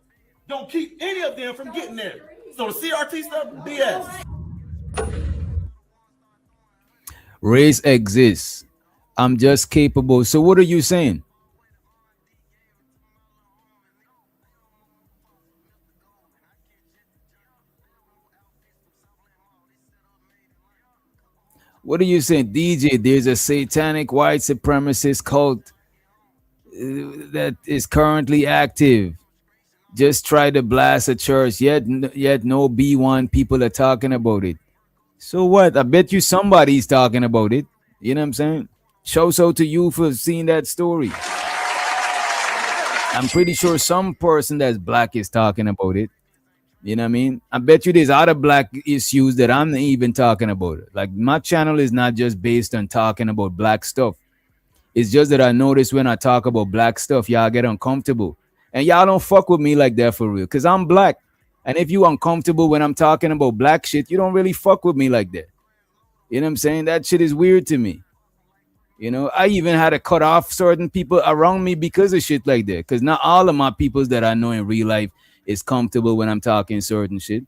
don't keep any of them from getting there. So the CRT stuff, BS. Race exists. I'm just capable. So what are you saying? What are you saying, DJ? There's a satanic white supremacist cult that is currently active. Just try to blast a church, yet no B1 people are talking about it. So what? I bet you somebody's talking about it. You know what I'm saying? Shout out to you for seeing that story. I'm pretty sure some person that's black is talking about it. You know what I mean? I bet you there's other black issues that I'm not even talking about. Like my channel is not just based on talking about black stuff. It's just that I notice when I talk about black stuff, y'all get uncomfortable. And y'all don't fuck with me like that for real. Cause I'm black. And if you uncomfortable when I'm talking about black shit, you don't really fuck with me like that. You know what I'm saying? That shit is weird to me. You know, I even had to cut off certain people around me because of shit like that. Because not all of my peoples that I know in real life is comfortable when I'm talking certain shit.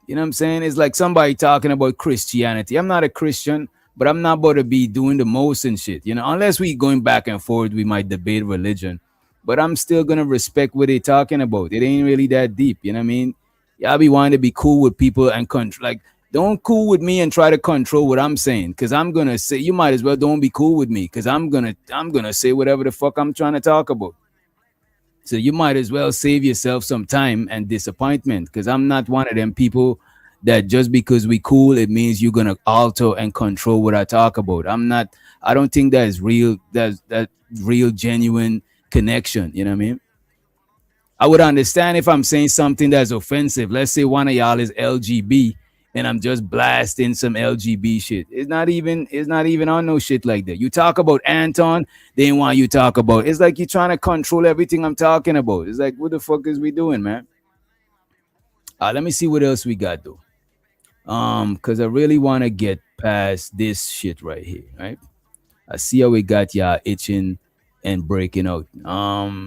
You know what I'm saying? It's like somebody talking about Christianity. I'm not a Christian, but I'm not about to be doing the most and shit. You know, unless we going back and forth, we might debate religion. But I'm still gonna respect what they talking about. It ain't really that deep. You know what I mean? Y'all be wanting to be cool with people and like don't cool with me and try to control what I'm saying. Cause I'm gonna say you might as well don't be cool with me. Cause I'm gonna say whatever the fuck I'm trying to talk about. So you might as well save yourself some time and disappointment because I'm not one of them people that just because we cool, it means you're going to alter and control what I talk about. I don't think that is real, that real genuine connection. You know what I mean? I would understand if I'm saying something that's offensive. Let's say one of y'all is LGB and I'm just blasting some LGB shit. It's not even on no shit like that. You talk about Anton, they ain't want you talk about. It's like you're trying to control everything I'm talking about. It's like, what the fuck is we doing, man? Let me see what else we got though. Because I really want to get past this shit right here, right? I see how we got y'all itching and breaking out. All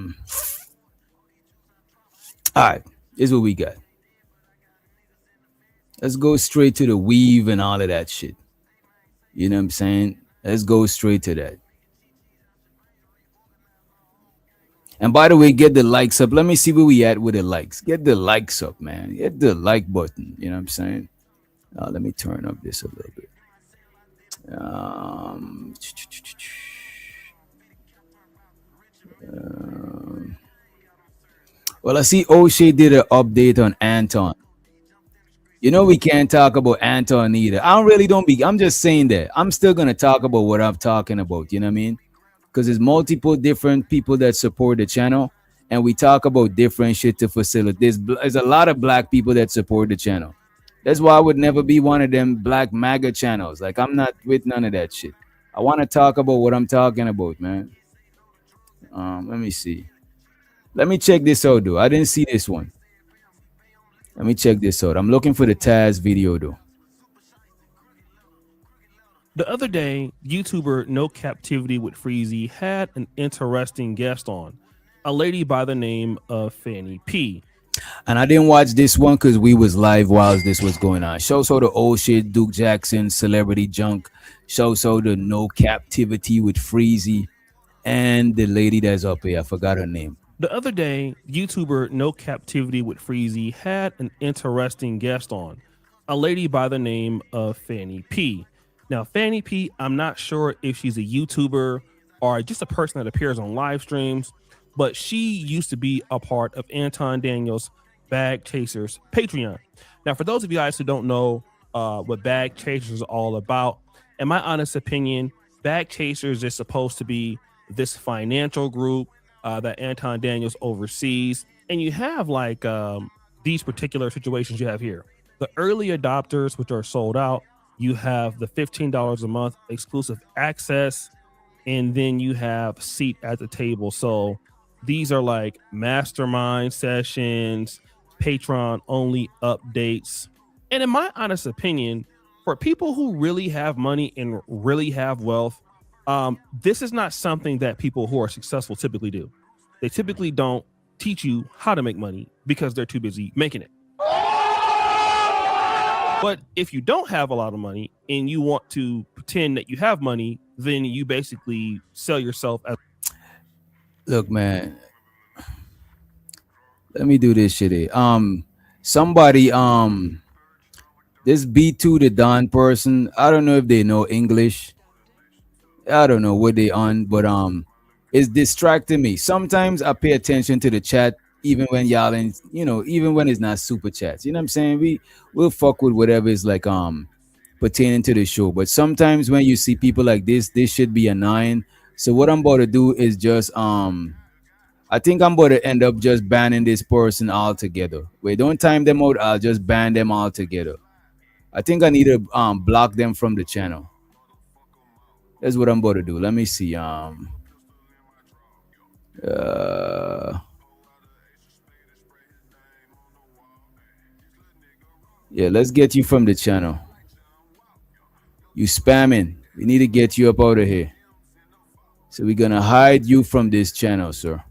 right, here's what we got. Let's go straight to the weave and all of that shit. You know what I'm saying? Let's go straight to that. And by the way, get the likes up. Let me see where we at with the likes. Get the likes up, man. Get the like button. You know what I'm saying? Let me turn up this a little bit. Well, I see O'Shea did an update on Anton. You know, we can't talk about Anton either. I'm just saying that. I'm still going to talk about what I'm talking about. You know what I mean? Because there's multiple different people that support the channel. And we talk about different shit to facilitate. There's a lot of black people that support the channel. That's why I would never be one of them black MAGA channels. Like, I'm not with none of that shit. I want to talk about what I'm talking about, man. Let me see. Let me check this out, though. I didn't see this one. Let me check this out. I'm looking for the Taz video, though. The other day, YouTuber No Captivity with Freezy had an interesting guest on, a lady by the name of Fanny P. And I didn't watch this one because we was live while this was going on. Show so the old shit, Duke Jackson, Celebrity Junk. Show so the No Captivity with Freezy. And the lady that's up here, I forgot her name. The other day, YouTuber No Captivity with Freezy had an interesting guest on, a lady by the name of Fanny P. Now, Fanny P, I'm not sure if she's a YouTuber or just a person that appears on live streams, but she used to be a part of Anton Daniels' Bag Chasers Patreon. Now, for those of you guys who don't know what Bag Chasers is all about, in my honest opinion, Bag Chasers is supposed to be this financial group that Anton Daniels oversees. And you have like these particular situations you have here. The early adopters, which are sold out. You have the $15 a month exclusive access. And then you have seat at the table. So these are like mastermind sessions, Patreon only updates. And in my honest opinion, for people who really have money and really have wealth, this is not something that people who are successful typically do. They typically don't teach you how to make money because they're too busy making it. But if you don't have a lot of money and you want to pretend that you have money, then you basically sell yourself as. Look, man. Let me do this shit here. Somebody, this B2 the Don person, I don't know if they know English. I don't know what they on, but it's distracting me. Sometimes I pay attention to the chat, even when y'all in, even when it's not super chats. You know what I'm saying? We'll fuck with whatever is like pertaining to the show. But sometimes when you see people like this should be annoying. So what I'm about to do is just I think I'm about to end up just banning this person altogether. Wait, don't time them out. I'll just ban them altogether. I think I need to block them from the channel. That's what I'm about to do. Let me see. Yeah, let's get you from the channel. You spamming. We need to get you up out of here. So we're gonna hide you from this channel, sir.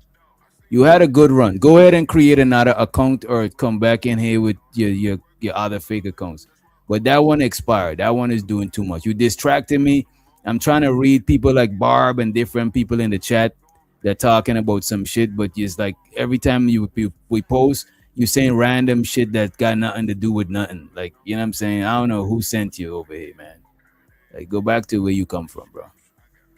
You had a good run. Go ahead and create another account or come back in here with your other fake accounts. But that one expired. That one is doing too much. You distracted me. I'm trying to read people like Barb and different people in the chat. They're talking about some shit, but it's like every time we post, you saying random shit that got nothing to do with nothing. Like, you know what I'm saying? I don't know who sent you over here, man. Like, go back to where you come from, bro.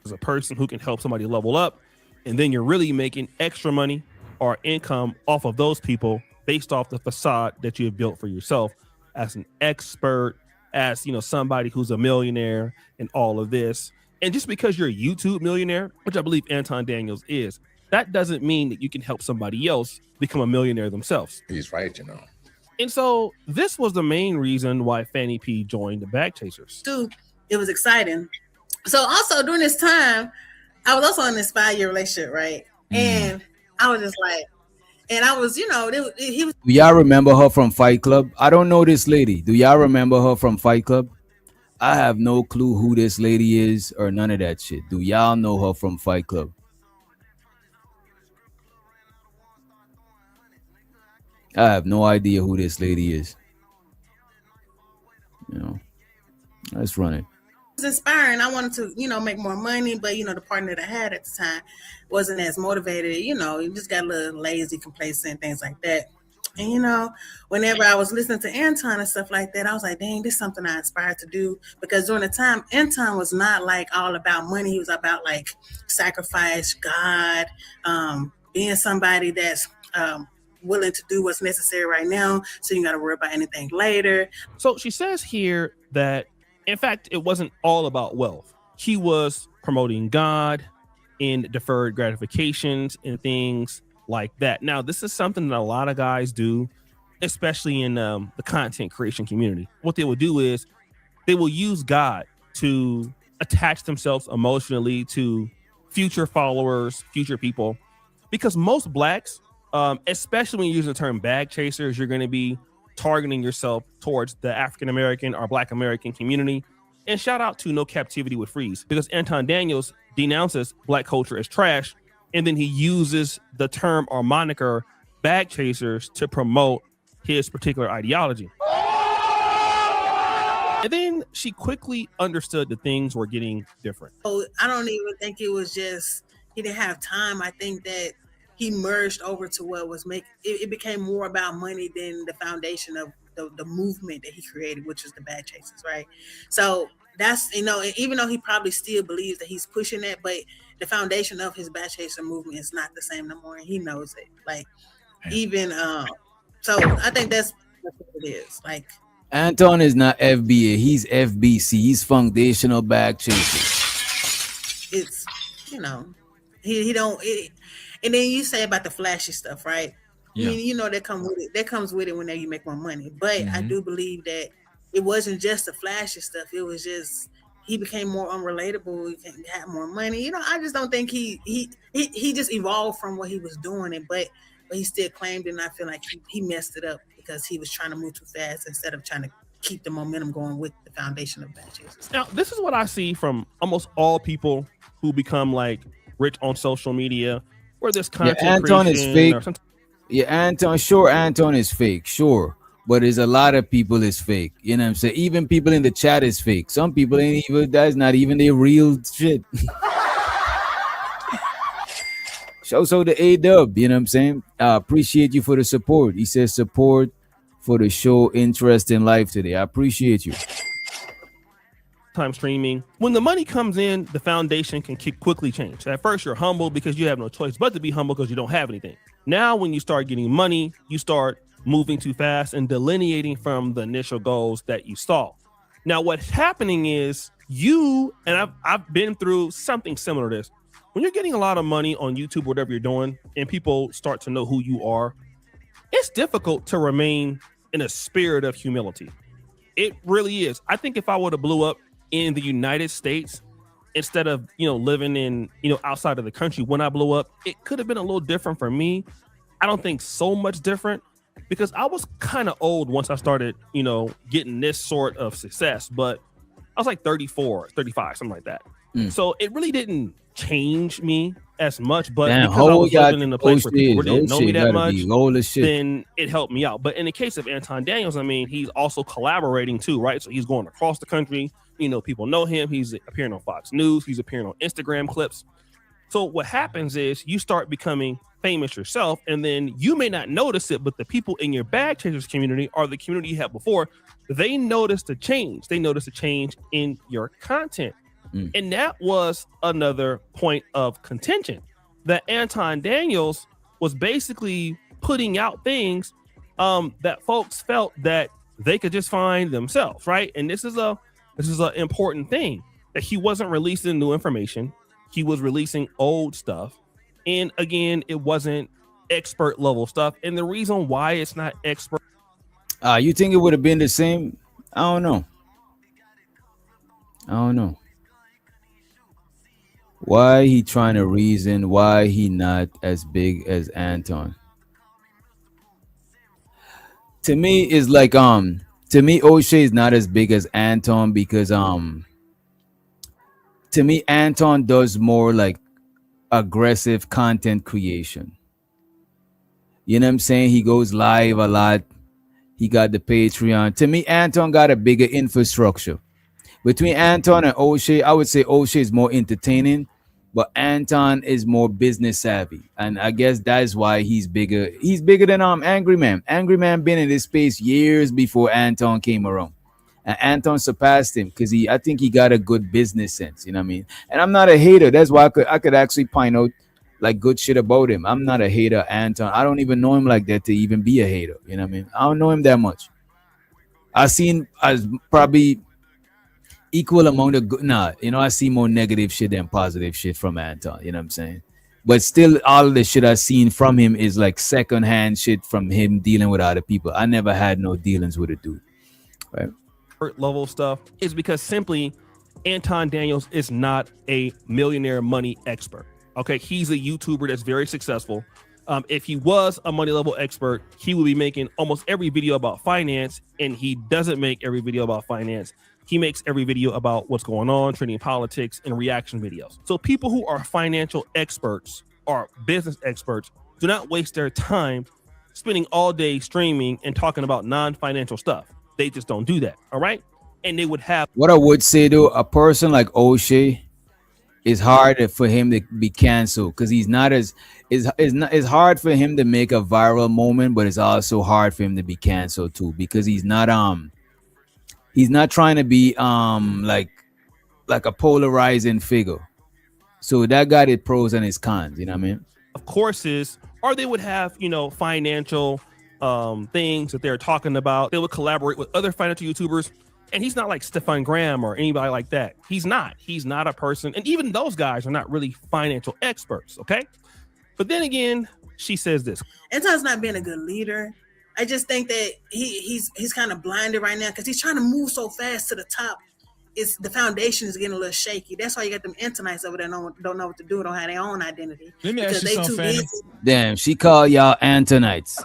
As a person who can help somebody level up, and then you're really making extra money or income off of those people based off the facade that you have built for yourself as an expert, as somebody who's a millionaire and all of this. And just because you're a YouTube millionaire, which I believe Anton Daniels is, that doesn't mean that you can help somebody else become a millionaire themselves. He's right, And so this was the main reason why Fanny P joined the Bag Chasers. Dude, it was exciting. So also during this time, I was also in this 5-year relationship, right? And I was just like, and I was, he was. Do y'all remember her from Fight Club? I don't know this lady. Do y'all remember her from Fight Club? I have no clue who this lady is or none of that shit. Do y'all know her from Fight Club? I have no idea who this lady is. Let's run it. It was inspiring. I wanted to, make more money, but the partner that I had at the time wasn't as motivated. You just got a little lazy, complacent, things like that. And whenever I was listening to Anton and stuff like that, I was like, dang, this is something I aspired to do. Because during the time, Anton was not like all about money. He was about like sacrifice, God, being somebody that's willing to do what's necessary right now, so you got to worry about anything later. So she says here that, in fact, it wasn't all about wealth. He was promoting God in deferred gratifications and things like that. Now, this is something that a lot of guys do, especially in the content creation community. What they will do is they will use God to attach themselves emotionally to future followers, future people, because most blacks, especially when you use the term bag chasers, you're going to be targeting yourself towards the African-American or Black American community. And shout out to No Captivity with Freeze, because Anton Daniels denounces Black culture as trash, and then he uses the term or moniker bag chasers to promote his particular ideology. And then she quickly understood that things were getting different. So I don't even think it was just he didn't have time. I think that he merged over to what was it became more about money than the foundation of the movement that he created, which is the bad chasers, right? So that's, even though he probably still believes that he's pushing that, but the foundation of his bad chaser movement is not the same no more, and he knows it. Like, even so I think that's what it is. Like, Anton is not FBA, he's FBC, he's foundational bag chaser. It's, he don't and then you say about the flashy stuff, right? Yeah. That comes with it whenever you make more money. But I do believe that it wasn't just the flashy stuff, it was just he became more unrelatable, he had more money. I just don't think he just evolved from what he was doing, but he still claimed it, and I feel like he messed it up because he was trying to move too fast instead of trying to keep the momentum going with the foundation of bad chasers. Now, this is what I see from almost all people who become like rich on social media, where this content Anton is fake. Anton is fake, sure. But there's a lot of people is fake. You know what I'm saying? Even people in the chat is fake. Some people ain't even, that's not even their real shit. So the A-Dub, you know what I'm saying? Appreciate you for the support. He says support for the show, interest in life today. I appreciate you. Time streaming. When the money comes in, the foundation can quickly change. At first, you're humble because you have no choice but to be humble because you don't have anything. Now, when you start getting money, you start moving too fast and delineating from the initial goals that you saw. Now, what's happening is I've been through something similar to this. When you're getting a lot of money on YouTube, whatever you're doing, and people start to know who you are, it's difficult to remain in a spirit of humility. It really is. I think if I would have blew up in the United States instead of, living in, outside of the country when I blew up, it could have been a little different for me. I don't think so much different because I was kind of old once I started, getting this sort of success, but I was like 34, 35, something like that. So it really didn't change me as much, but because I was living in a place where people didn't know me that much, then it helped me out. But in the case of Anton Daniels, he's also collaborating too, right? So he's going across the country. People know him. He's appearing on Fox News. He's appearing on Instagram clips. So what happens is you start becoming famous yourself, and then you may not notice it, but the people in your bag chasers community or the community you had before, they noticed a change. They noticed a change in your content. And that was another point of contention, that Anton Daniels was basically putting out things that folks felt that they could just find themselves, right? And this is an important thing, that he wasn't releasing new information. He was releasing old stuff. And again, it wasn't expert level stuff. And the reason why it's not expert. You think it would have been the same? I don't know. Why he trying to reason why he not as big as Anton? To me, is like to me, O'Shea is not as big as Anton because to me, Anton does more like aggressive content creation. You know what I'm saying? He goes live a lot. He got the Patreon. To me, Anton got a bigger infrastructure. Between Anton and O'Shea, I would say O'Shea is more entertaining, but Anton is more business savvy. And I guess that's why he's bigger. He's bigger than Angry Man. Angry Man been in this space years before Anton came around. And Anton surpassed him because I think he got a good business sense. You know what I mean? And I'm not a hater. That's why I could actually point out like good shit about him. I'm not a hater of Anton. I don't even know him like that to even be a hater. You know what I mean? I don't know him that much. I seen as probably equal amount of good. I see more negative shit than positive shit from Anton. You know what I'm saying? But still, all of the shit I've seen from him is like secondhand shit from him dealing with other people. I never had no dealings with a dude. Right? Level stuff is because simply Anton Daniels is not a millionaire money expert. Okay, he's a YouTuber that's very successful. If he was a money level expert, he would be making almost every video about finance, and he doesn't make every video about finance. He makes every video about what's going on, trending politics, and reaction videos. So people who are financial experts or business experts do not waste their time spending all day streaming and talking about non-financial stuff. They just don't do that. All right. And they would have. What I would say though, a person like O'Shea, it's hard for him to be canceled because he's not as it's hard for him to make a viral moment, but it's also hard for him to be canceled too because he's not trying to be like a polarizing figure. So that got its pros and its cons, you know what I mean? Of courses, or they would have, you know, financial things that they're talking about. They would collaborate with other financial YouTubers. And he's not like Stefan Graham or anybody like that. He's not a person. And even those guys are not really financial experts. Okay. But then again, she says this. Anton's not being a good leader. I just think that he's kind of blinded right now because he's trying to move so fast to the top. It's the foundation is getting a little shaky. That's why you got them Antonites over there don't know what to do, don't have their own identity. Let me ask you something, Fanny. Damn, she called y'all Antonites.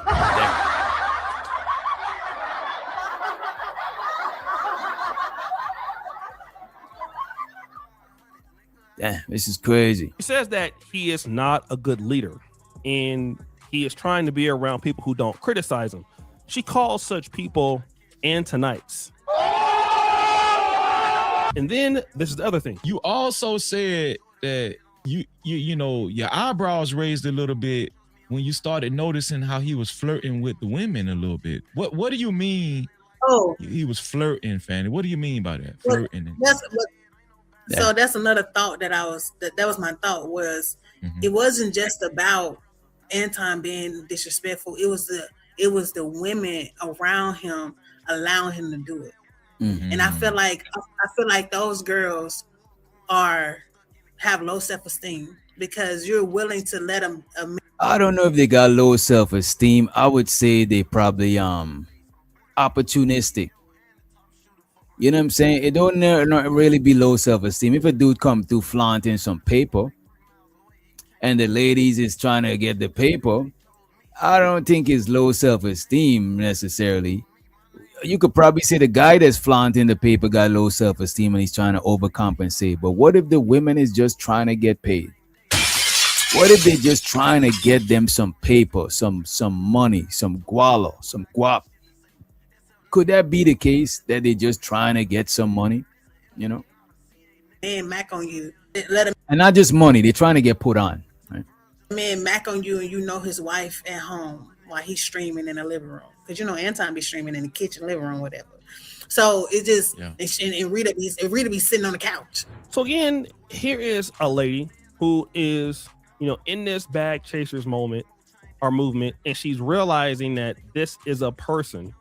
Damn, this is crazy. He says that he is not a good leader and he is trying to be around people who don't criticize him. She calls such people Antonites. And then this is the other thing. You also said that you know your eyebrows raised a little bit when you started noticing how he was flirting with the women a little bit. What do you mean? Oh, he was flirting, Fanny. What do you mean by that? Well, flirting. So that's another thought that that was my thought was it wasn't just about Anton being disrespectful. It was the women around him allowing him to do it. And I feel like those girls have low self-esteem because you're willing to let them. I don't know if they got low self-esteem. I would say they probably opportunistic. You know what I'm saying? It don't not really be low self-esteem. If a dude come through flaunting some paper and the ladies is trying to get the paper, I don't think it's low self-esteem necessarily. You could probably say the guy that's flaunting the paper got low self-esteem and he's trying to overcompensate. But what if the women is just trying to get paid? What if they're just trying to get them some paper, some money, some gualo, some guap? Could that be the case that they're just trying to get some money, you know? Man, Mac on you. Let him. And not just money, they're trying to get put on. Right? Man, Mac on you, and you know his wife at home while he's streaming in the living room. Because you know Anton be streaming in the kitchen, living room, whatever. So it just and Rita be sitting on the couch. So again, here is a lady who is, you know, in this bag chasers moment or movement, and she's realizing that this is a person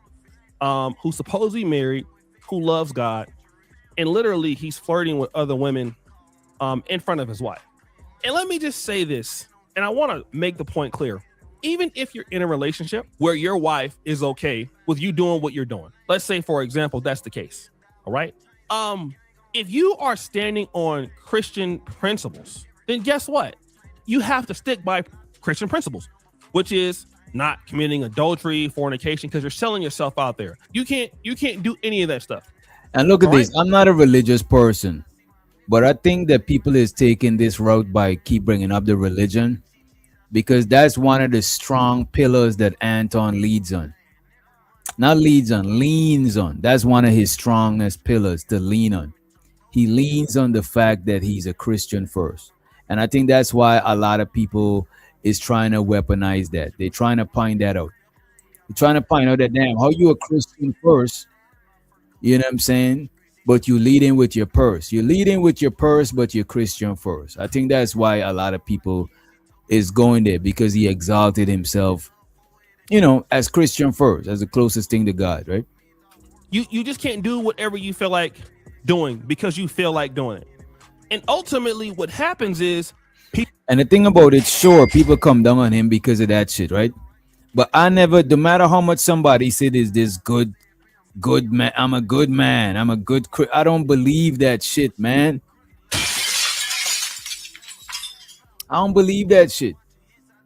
who's supposedly married, who loves God, and literally he's flirting with other women in front of his wife. And let me just say this, and I want to make the point clear. Even if you're in a relationship where your wife is okay with you doing what you're doing, let's say, for example, that's the case. All right. If you are standing on Christian principles, then guess what? You have to stick by Christian principles, which is not committing adultery, fornication, because you're selling yourself out there. You can't do any of that stuff. And look at this. I'm not a religious person, but I think that people is taking this route by keep bringing up the religion, because that's one of the strong pillars that Anton leads on. Not leads on, leans on. That's one of his strongest pillars to lean on. He leans on the fact that he's a Christian first. And I think that's why a lot of people is trying to weaponize that. They're trying to point that out. They're trying to point out that, damn, how you a Christian first, you know what I'm saying? But you lead in with your purse. You lead in with your purse, but you're Christian first. I think that's why a lot of people is going there, because he exalted himself, you know, as Christian first, as the closest thing to God, right? You just can't do whatever you feel like doing because you feel like doing it. And ultimately what happens is and the thing about it, sure, people come down on him because of that shit, right? But I never, no matter how much somebody said is this good man, I'm a good man, I don't believe that shit, man. I don't believe that shit.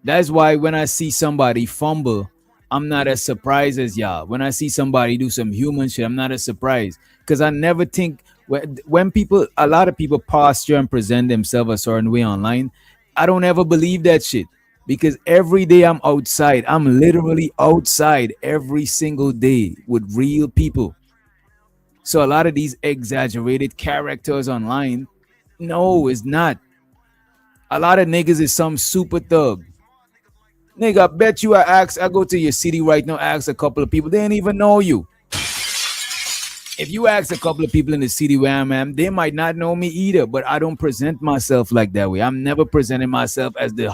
That's why when I see somebody fumble, I'm not as surprised as y'all. When I see somebody do some human shit, I'm not as surprised, because I never think when people, a lot of people posture and present themselves a certain way online, I don't ever believe that shit. because every day I'm outside. I'm literally outside every single day with real people. So a lot of these exaggerated characters online, no, it's not. A lot of niggas is some super thug. Nigga, I bet you I go to your city right now, ask a couple of people, they ain't even know you. If you ask a couple of people in the city where I'm at, they might not know me either, but I don't present myself like that way. I'm never presenting myself as the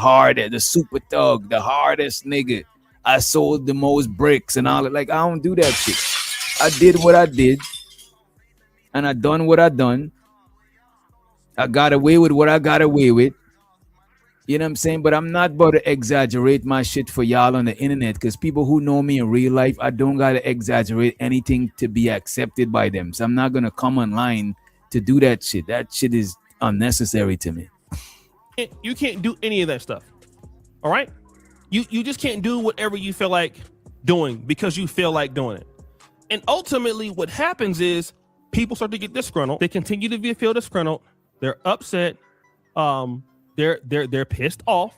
super thug, the hardest nigga. I sold the most bricks and all that. Like, I don't do that shit. I did what I did, and I done what I done. I got away with what I got away with. You know what I'm saying? But I'm not about to exaggerate my shit for y'all on the internet, because people who know me in real life, I don't got to exaggerate anything to be accepted by them. So I'm not going to come online to do that shit. That shit is unnecessary to me. You can't do any of that stuff. All right? You just can't do whatever you feel like doing because you feel like doing it. And ultimately what happens is people start to get disgruntled. They continue to feel disgruntled. They're upset. They're pissed off,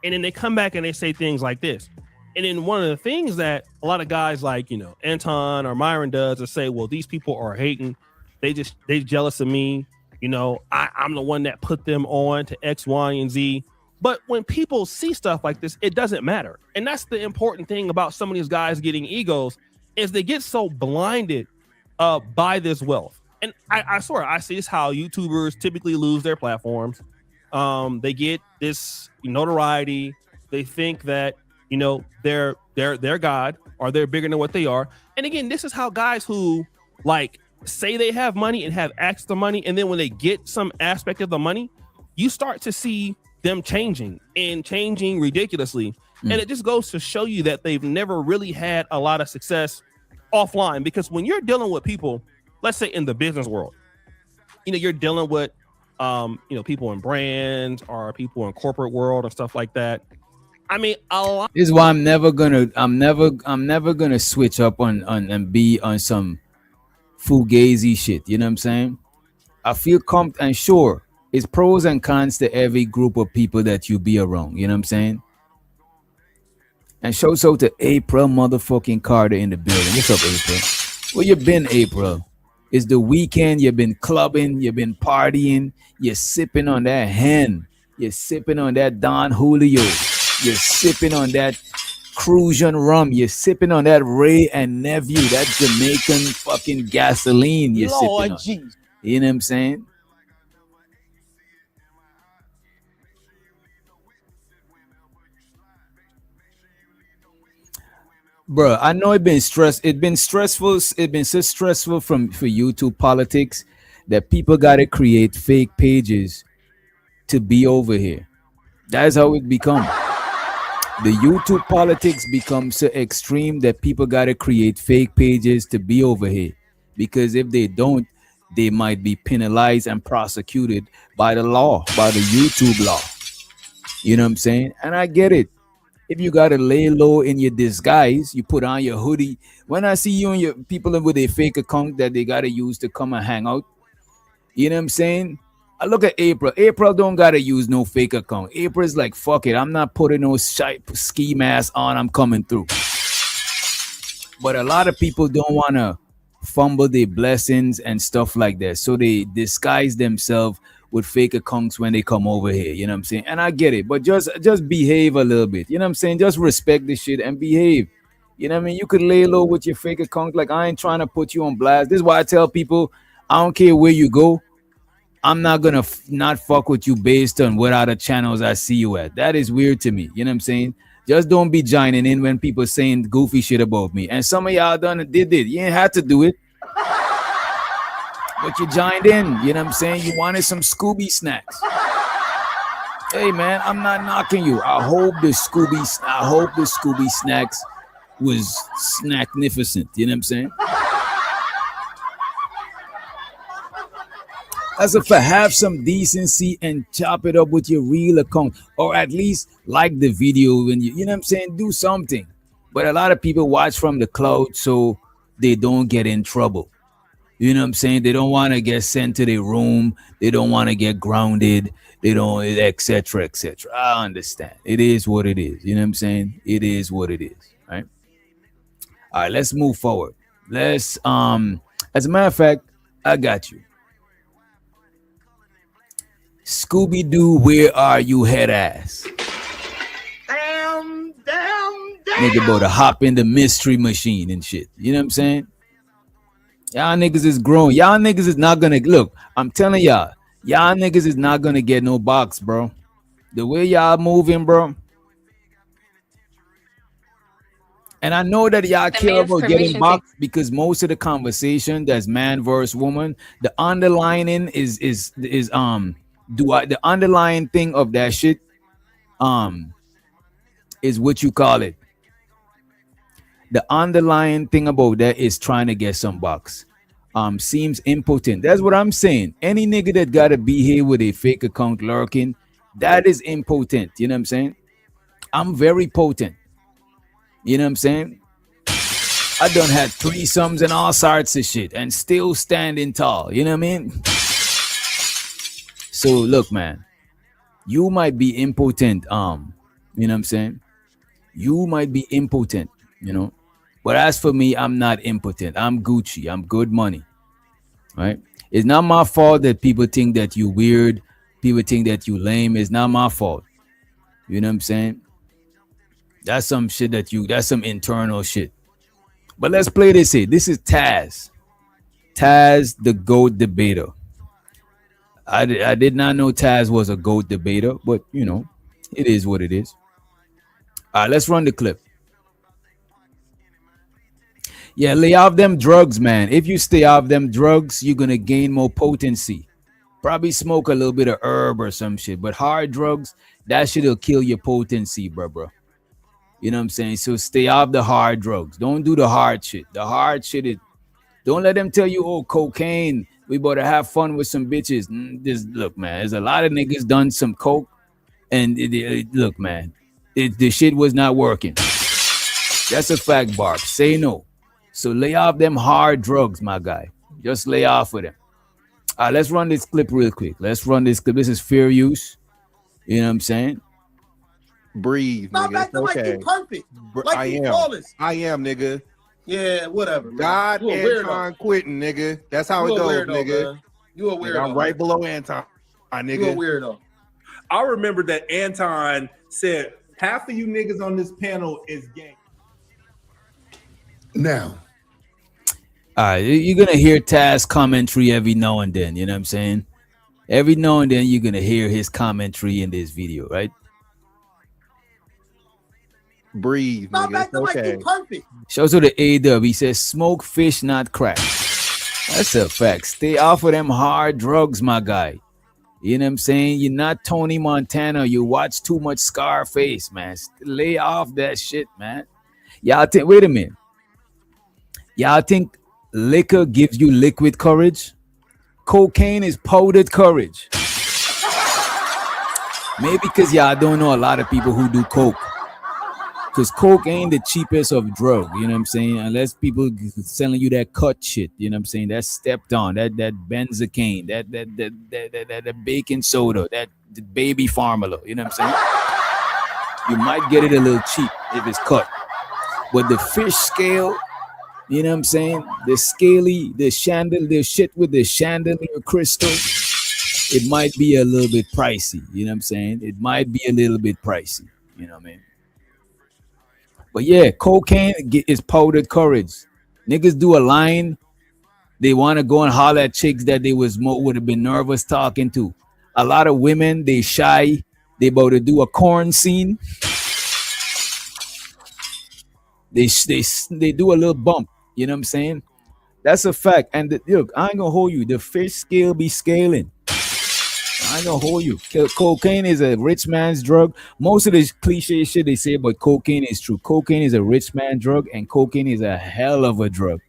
and then they come back and they say things like this. And then one of the things that a lot of guys like, Anton or Myron does is say, well, these people are hating. They jealous of me. I'm the one that put them on to X, Y, and Z. But when people see stuff like this, it doesn't matter. And that's the important thing about some of these guys getting egos, is they get so blinded by this wealth. And I swear, I see this how YouTubers typically lose their platforms. They get this notoriety. They think that they're God, or they're bigger than what they are. And again, this is how guys who say they have money and have access to money, and then when they get some aspect of the money, you start to see them changing ridiculously. And it just goes to show you that they've never really had a lot of success offline, because when you're dealing with people, let's say in the business world, you're dealing with people in brands or people in corporate world and stuff like that. I mean, a lot. This is why I'm never gonna switch up on and be on some fugazi shit. You know what I'm saying? I feel and sure, it's pros and cons to every group of people that you be around. You know what I'm saying? And shouts out to April motherfucking Carter in the building. What's up, April? Where you been, April? It's the weekend. You've been clubbing. You've been partying. You're sipping on that hen. You're sipping on that Don Julio. You're sipping on that Crucian rum. You're sipping on that Ray and Nephew, that Jamaican fucking gasoline. You're sipping on. Jesus. You know what I'm saying? Bro, I know it's been stressful. It's been so stressful for YouTube politics that people gotta create fake pages to be over here. That's how it become. The YouTube politics become so extreme that people gotta create fake pages to be over here. Because if they don't, they might be penalized and prosecuted by the law, by the YouTube law. You know what I'm saying? And I get it. If you gotta lay low in your disguise, you put on your hoodie. When I see you and your people with a fake account that they gotta use to come and hang out, you know what I'm saying? I look at April. April don't gotta use no fake account. April's like, fuck it, I'm not putting no ski mask on. I'm coming through. But a lot of people don't wanna fumble their blessings and stuff like that, so they disguise themselves with fake accounts when they come over here. You know what I'm saying? And I get it, but just behave a little bit. You know what I'm saying? Just respect this shit and behave. You know what I mean? You could lay low with your fake account. Like, I ain't trying to put you on blast. This is why I tell people, I don't care where you go, I'm not gonna not fuck with you based on what other channels I see you at. That is weird to me. You know what I'm saying? Just don't be joining in when people saying goofy shit about me. And some of y'all did it. You ain't had to do it. But you joined in, you know what I'm saying? You wanted some Scooby snacks. Hey man, I'm not knocking you. I hope the Scooby snacks was snacknificent. You know what I'm saying? As if have some decency and chop it up with your real account, or at least like the video when you know what I'm saying? Do something. But a lot of people watch from the cloud so they don't get in trouble. You know what I'm saying? They don't want to get sent to their room. They don't want to get grounded. They don't, etc., etc. I understand. It is what it is. You know what I'm saying? It is what it is. Right. All right. Let's move forward. Let's As a matter of fact, I got you. Scooby Doo, where are you, head ass? Damn. Nigga about to hop in the mystery machine and shit. You know what I'm saying? Y'all niggas is grown. Y'all niggas is not gonna look. I'm telling y'all niggas is not gonna get no box, bro. The way y'all moving, bro. And I know that y'all care about getting box because most of the conversation that's man versus woman, the underlining is the underlying thing of that shit is what you call it. The underlying thing about that is trying to get some bucks. Seems impotent. That's what I'm saying. Any nigga that gotta be here with a fake account lurking, that is impotent. You know what I'm saying? I'm very potent. You know what I'm saying? I done had threesomes and all sorts of shit and still standing tall. You know what I mean? So look, man, you might be impotent. You know what I'm saying? You might be impotent, you know. But as for me, I'm not impotent. I'm Gucci. I'm good money. Right? It's not my fault that people think that you weird. People think that you lame. It's not my fault. You know what I'm saying? That's some shit that's some internal shit. But let's play this here. This is Taz. Taz, the GOAT debater. I did not know Taz was a GOAT debater, but you know, it is what it is. All right, let's run the clip. Yeah, lay off them drugs, man. If you stay off them drugs, you're gonna gain more potency. Probably smoke a little bit of herb or some shit, but hard drugs, that shit'll kill your potency, bro. You know what I'm saying? So stay off the hard drugs. Don't do the hard shit. The hard shit is, don't let them tell you, oh, cocaine, we better have fun with some bitches. Just look, man, there's a lot of niggas done some coke, and look, man, the shit was not working. That's a fact, Barb. Say no. So lay off them hard drugs, my guy. Just lay off of them. All right, let's run this clip real quick. Let's run this clip. This is fair use. You know what I'm saying? Breathe, Stop nigga. acting like you perfect. Like you flawless. I am, nigga. Yeah, whatever. Man. God, Anton quitting, nigga. That's how it goes, nigga. Man. You a weirdo. Nigga, I'm right below Anton, nigga. You a weirdo. I remember that Anton said half of you niggas on this panel is gay. Now, you're gonna hear Taz commentary every now and then. You know what I'm saying? Every now and then you're gonna hear his commentary in this video, right? Breathe, Stop nigga. acting like you perfect. Shows to the A-Dub. He says, smoke fish, not crack. That's a fact. Stay off of them hard drugs, my guy. You know what I'm saying? You're not Tony Montana. You watch too much Scarface, man. Lay off that shit, man. Y'all think, wait a minute. Y'all think liquor gives you liquid courage? Cocaine is powdered courage. Maybe because y'all don't know a lot of people who do coke. Because coke ain't the cheapest of drug, you know what I'm saying? Unless people selling you that cut shit, you know what I'm saying? That stepped on, that benzocaine, that baking soda, that baby formula, you know what I'm saying? You might get it a little cheap if it's cut. But the fish scale, you know what I'm saying? The scaly, the shit with the chandelier crystal, it might be a little bit pricey, you know what I'm saying? It might be a little bit pricey, you know what I mean? But yeah, cocaine is powdered courage. Niggas do a line. They want to go and holler at chicks that they would have been nervous talking to. A lot of women, they shy. They about to do a corn scene. They do a little bump. You know what I'm saying? That's a fact. And look, I ain't gonna hold you. The fish scale be scaling. I ain't gonna hold you. Cocaine is a rich man's drug. Most of this cliche shit they say about cocaine is true. Cocaine is a rich man drug, and cocaine is a hell of a drug.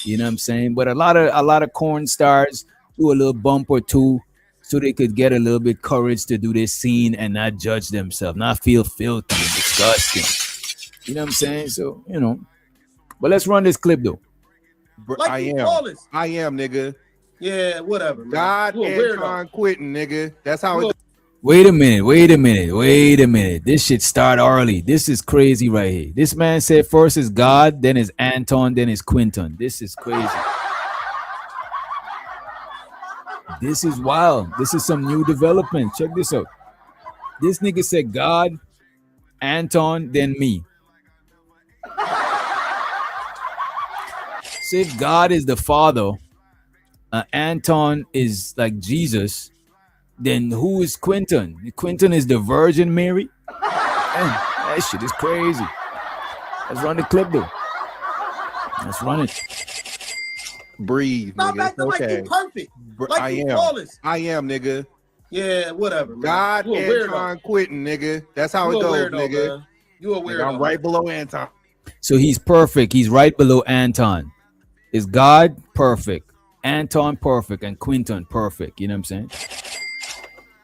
You know what I'm saying? But a lot of corn stars do a little bump or two so they could get a little bit courage to do this scene and not judge themselves, not feel filthy and disgusting. You know what I'm saying? So, you know. But let's run this clip though. Like I you am. flawless. I am, nigga. Yeah, whatever. Man. God You a Anton weirdo. quitting, nigga. That's how it. Wait a minute. This shit start early. This is crazy right here. This man said first is God, then is Anton, then is Quinton. This is crazy. This is wild. This is some new development. Check this out. This nigga said God, Anton, then me. So if God is the Father, Anton is like Jesus, then who is Quinton? Quinton is the Virgin Mary? Man, that shit is crazy. Let's run the clip, though. Let's run it. Breathe, Stop nigga. acting like you perfect. Like I you am. flawless. I am, nigga. Yeah, whatever. Man. God You a weirdo. Anton quitting, nigga. That's how You it a goes, weirdo, nigga. man. You a weirdo. I'm right below Anton. So he's perfect. He's right below Anton. Is God perfect? Anton perfect and Quinton perfect. You know what I'm saying?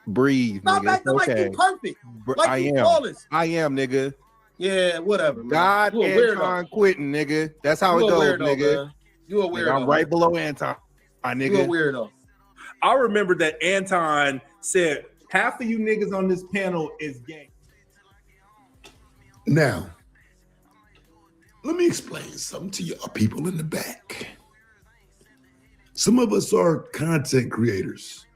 Breathe, Stop nigga. acting like you perfect. Like I you am. flawless. I am, nigga. Yeah, whatever. Man. God You a weirdo. Anton quitting, nigga. That's how You it a goes, weirdo, nigga. man. You a Nigga, weirdo. I'm right below Anton, my nigga. You a weirdo. I remember that Anton said half of you niggas on this panel is gay. Now, let me explain something to you people in the back. Some of us are content creators.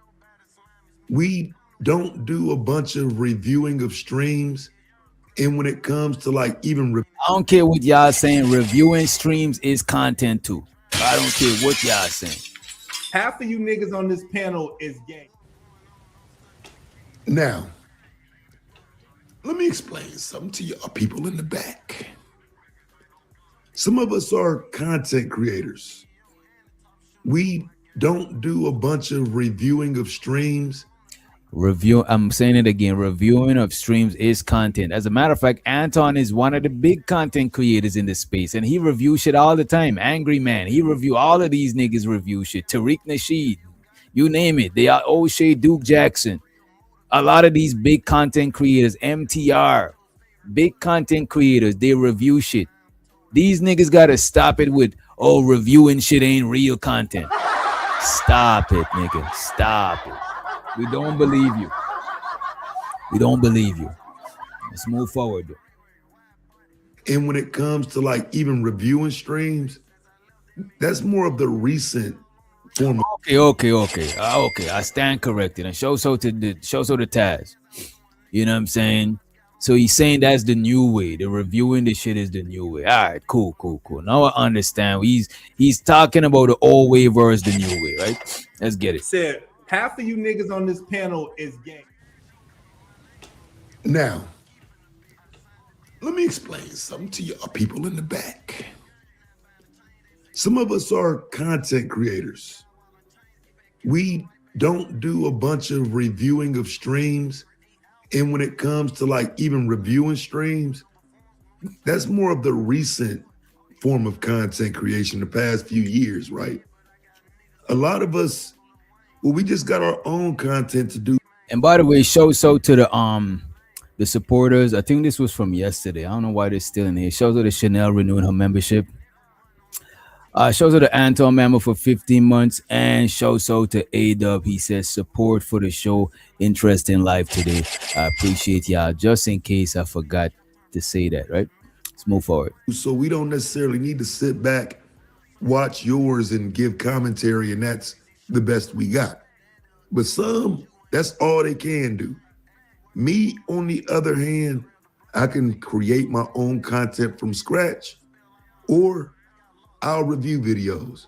We don't do a bunch of reviewing of streams. And when it comes to like even I don't care what y'all saying. Reviewing streams is content too. I don't care what y'all saying. Half of you niggas on this panel is gay. Now, let me explain something to you people in the back. Some of us are content creators. We don't do a bunch of reviewing of streams. I'm saying it again. Reviewing of streams is content. As a matter of fact, Anton is one of the big content creators in this space, and he reviews shit all the time. Angry Man, he review all of these niggas review shit. Tariq Nasheed, you name it. They are O'Shea, Duke Jackson. A lot of these big content creators, MTR, big content creators, they review shit. These niggas gotta stop it with, oh, reviewing shit ain't real content. Stop it, nigga. Stop it. We don't believe you. We don't believe you. Let's move forward. And when it comes to like even reviewing streams, that's more of the recent form. Okay. I stand corrected. And show so to Taz. You know what I'm saying? So he's saying that's the new way. The reviewing the shit is the new way. All right, cool. Now I understand. He's talking about the old way versus the new way, right? Let's get it. Said half of you niggas on this panel is gay. Now, let me explain something to you people in the back. Some of us are content creators. We don't do a bunch of reviewing of streams. And when it comes to like even reviewing streams, that's more of the recent form of content creation the past few years, right? A lot of us, well, we just got our own content to do. And by the way, show so to the supporters. I think this was from yesterday. I don't know why they're still in here. Shows her the Chanel renewing her membership. Shows her the Anton member for 15 months, and shows so to A-Dub. He says support for the show, interest in life today. I appreciate y'all. Just in case I forgot to say that, right? Let's move forward. So we don't necessarily need to sit back, watch yours and give commentary, and that's the best we got. But some, that's all they can do. Me, on the other hand, I can create my own content from scratch, or I'll review videos.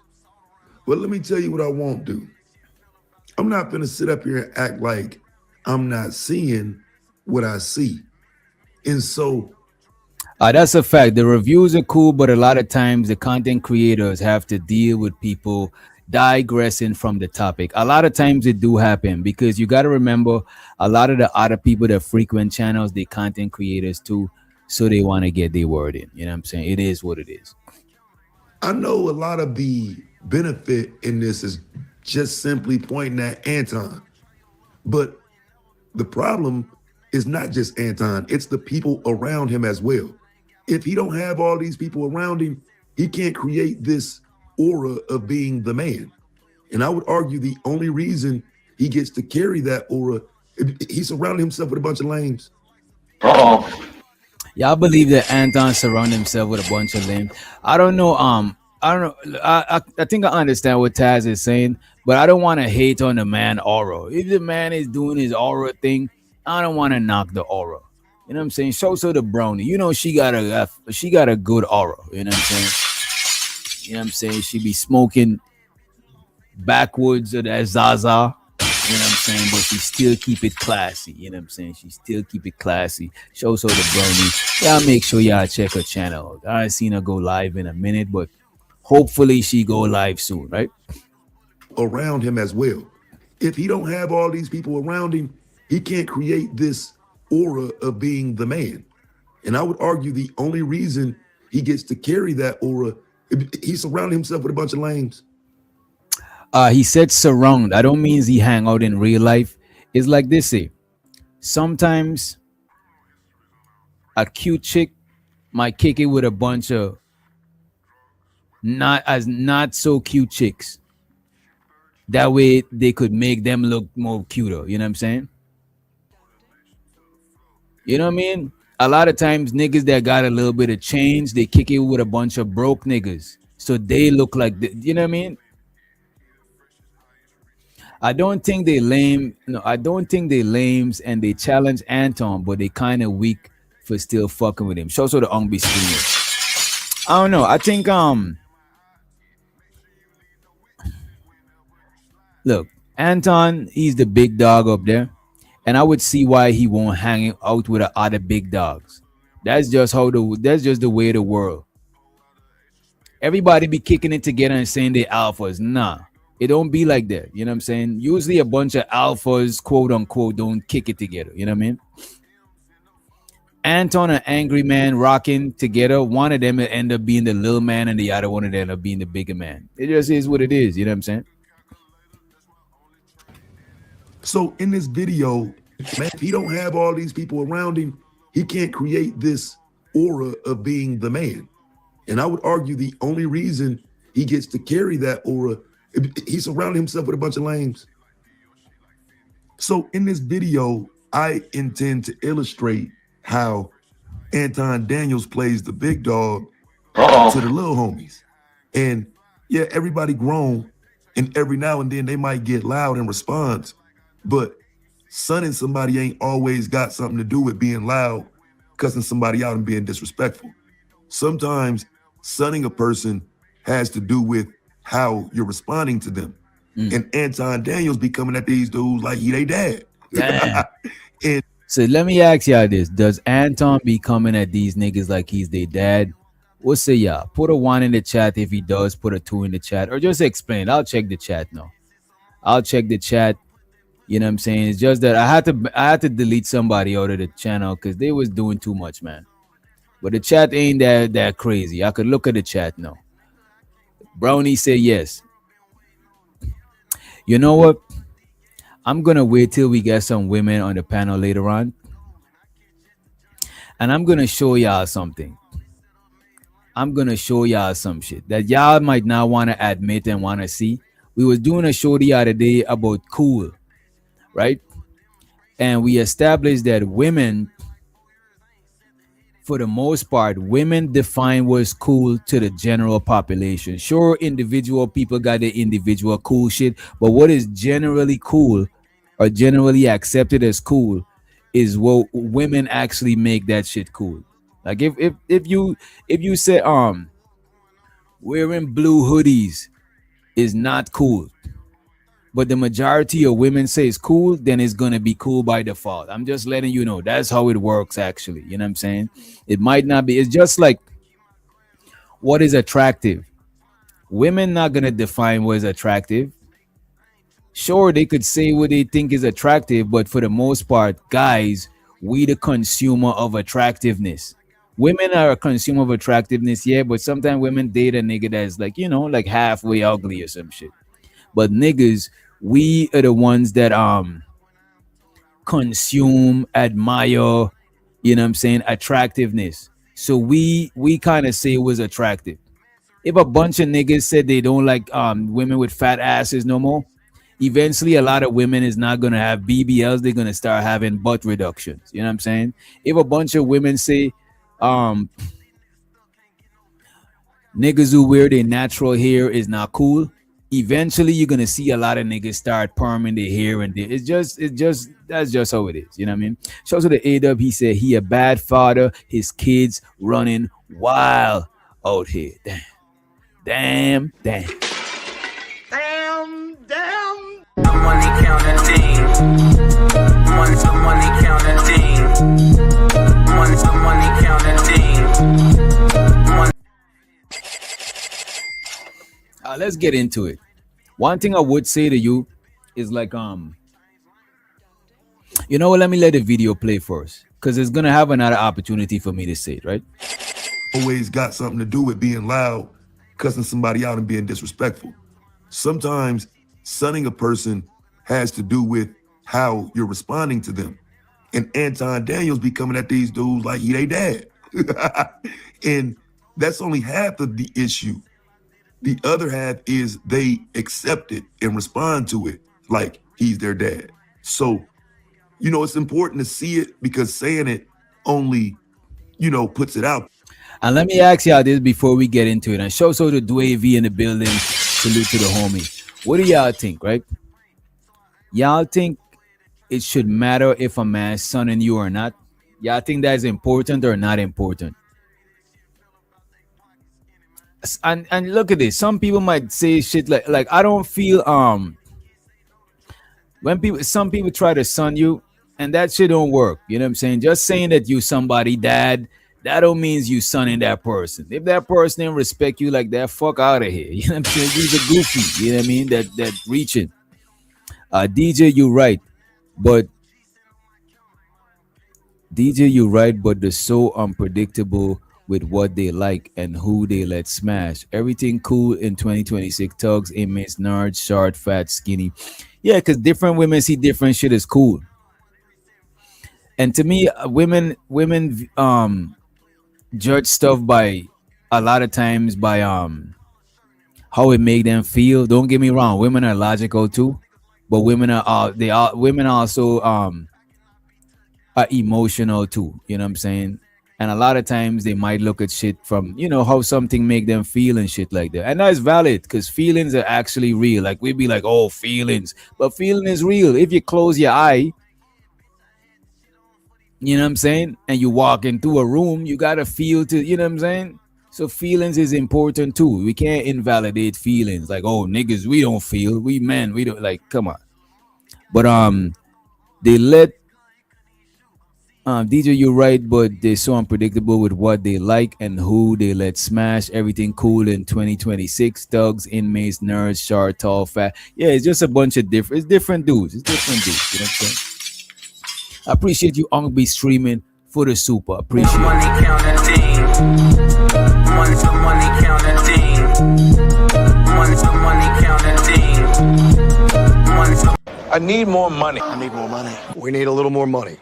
But let me tell you what I won't do. I'm not gonna sit up here and act like I'm not seeing what I see. And so that's a fact. The reviews are cool, but a lot of times the content creators have to deal with people digressing from the topic. A lot of times it do happen, because you got to remember a lot of the other people that frequent channels, they content creators too, so they want to get their word in. You know what I'm saying? It is what it is. I know a lot of the benefit in this is just simply pointing at Anton, but the problem is not just Anton, it's the people around him as well. If he don't have all these people around him, he can't create this aura of being the man. And I would argue the only reason he gets to carry that aura, he surrounded himself with a bunch of lames. Yeah, I believe that Anton surrounded himself with a bunch of lame. I don't know. I don't know. I think I understand what Taz is saying, but I don't want to hate on the man aura. If the man is doing his aura thing, I don't want to knock the aura. You know what I'm saying? So the brownie. You know she got a good aura. You know what I'm saying? You know what I'm saying? She be smoking backwoods of that Zaza. You know what I'm saying? But she still keep it classy. You know what I'm saying? She still keep it classy. Show so the brownie. Y'all make sure y'all check her channel. I ain't seen her go live in a minute, but hopefully she go live soon, right? Around him as well. If he don't have all these people around him, he can't create this aura of being the man. And I would argue the only reason he gets to carry that aura, he surrounded himself with a bunch of lames. He said surround. I don't mean he hang out in real life. It's like this, say. Sometimes a cute chick might kick it with a bunch of not so cute chicks. That way they could make them look more cuter. You know what I'm saying? You know what I mean? A lot of times niggas that got a little bit of change, they kick it with a bunch of broke niggas. So they look like, you know what I mean? I don't think they lame. No, I don't think they lames and they challenge Anton, but they kind of weak for still fucking with him. Show so the Ungby screamer. I don't know. I think look, Anton, he's the big dog up there, and I would see why he won't hang out with the other big dogs. That's just the way of the world. Everybody be kicking it together and saying they alphas. Nah. It don't be like that. You know what I'm saying? Usually a bunch of alphas, quote unquote, don't kick it together. You know what I mean? Anton and Angry Man rocking together. One of them will end up being the little man and the other one will end up being the bigger man. It just is what it is. You know what I'm saying? So in this video, man, if he don't have all these people around him, he can't create this aura of being the man. And I would argue the only reason he gets to carry that aura, he surrounded himself with a bunch of lames. So in this video, I intend to illustrate how Anton Daniels plays the big dog to the little homies. And yeah, everybody grown, and every now and then they might get loud in response, but sunning somebody ain't always got something to do with being loud, cussing somebody out and being disrespectful. Sometimes sunning a person has to do with how you're responding to them. And Anton Daniels be coming at these dudes like he they dad. And so let me ask y'all this. Does Anton be coming at these niggas like he's their dad? What say y'all? Put a 1 in the chat if he does, put a 2 in the chat, or just explain. I'll check the chat now. I'll check the chat. You know what I'm saying? It's just that I had to delete somebody out of the channel because they was doing too much, man. But the chat ain't that crazy. I could look at the chat now. Brownie said yes. You know what? I'm gonna wait till we get some women on the panel later on, and I'm gonna show y'all something. I'm gonna show y'all some shit that y'all might not want to admit and want to see. We was doing a show the other day about cool, right? And we established that women, for the most part, women define what's cool to the general population. Sure, individual people got their individual cool shit, but what is generally cool or generally accepted as cool is what women actually make that shit cool. Like if you say wearing blue hoodies is not cool, but the majority of women say it's cool, then it's gonna be cool by default. I'm just letting you know that's how it works actually. You know what I'm saying? It might not be. It's just like what is attractive. Women not gonna define what is attractive. Sure, they could say what they think is attractive, but for the most part, guys, we the consumer of attractiveness. Women are a consumer of attractiveness, yeah, but sometimes women date a nigga that's like, you know, like halfway ugly or some shit. But niggas, we are the ones that consume, admire, you know what I'm saying, attractiveness. So we kind of say it was attractive. If a bunch of niggas said they don't like women with fat asses no more, eventually a lot of women is not gonna have BBLs. They're gonna start having butt reductions. You know what I'm saying? If a bunch of women say niggas who wear their natural hair is not cool, eventually you're gonna see a lot of niggas start perming their hair, and it's just that's just how it is. You know what I mean? Shout out to the A-Dub. He said he a bad father. His kids running wild out here. Damn. Money counting thing. Money counting thing. Money counting thing. Let's get into it. One thing I would say to you is like you know what, let me let the video play first, because it's gonna have another opportunity for me to say it, right? Always got something to do with being loud, cussing somebody out, and being disrespectful. Sometimes sunning a person has to do with how you're responding to them. And Anton Daniels be coming at these dudes like he they dad. And that's only half of the issue. The other half is they accept it and respond to it like he's their dad. So, it's important to see it, because saying it only, puts it out. And let me ask y'all this before we get into it. And show so the Dwayne V in the building. Salute to the homie. What do y'all think, right? Y'all think it should matter if a man's sonning you or not? Y'all think that's important or not important? And look at this. Some people might say shit like I don't feel when some people try to son you, and that shit don't work. You know what I'm saying? Just saying that you somebody dad, that don't means you sonning that person. If that person didn't respect you like that, fuck out of here. You know what I'm saying? He's a goofy. You know what I mean? That reaching. DJ, you right, but they're so unpredictable with what they like and who they let smash. Everything cool in 2026. Tugs, inmates, nerds, short, fat, skinny. Yeah, because different women see different shit as cool. And to me, women judge stuff by a lot of times by how it make them feel. Don't get me wrong, women are logical too, but women also are emotional too. You know what I'm saying? And a lot of times they might look at shit from how something make them feel and shit like that. And that's valid, because feelings are actually real. Like we'd be like, oh, feelings, but feeling is real. If you close your eye, you know what I'm saying, and you walk into a room, you gotta feel to, you know what I'm saying? So feelings is important too. We can't invalidate feelings like, oh, niggas, we don't feel. We men, we don't, like, come on. But they let DJ, you're right, but they're so unpredictable with what they like and who they let smash. Everything cool in 2026. Thugs, inmates, nerds, short, tall, fat. Yeah, it's just a bunch of different dudes. It's different dudes. You know what I'm saying? I appreciate you, Ong, be streaming for the super. Appreciate it. Money counting thing. Money counting thing. Money counting thing. I need more money. I need more money. We need a little more money.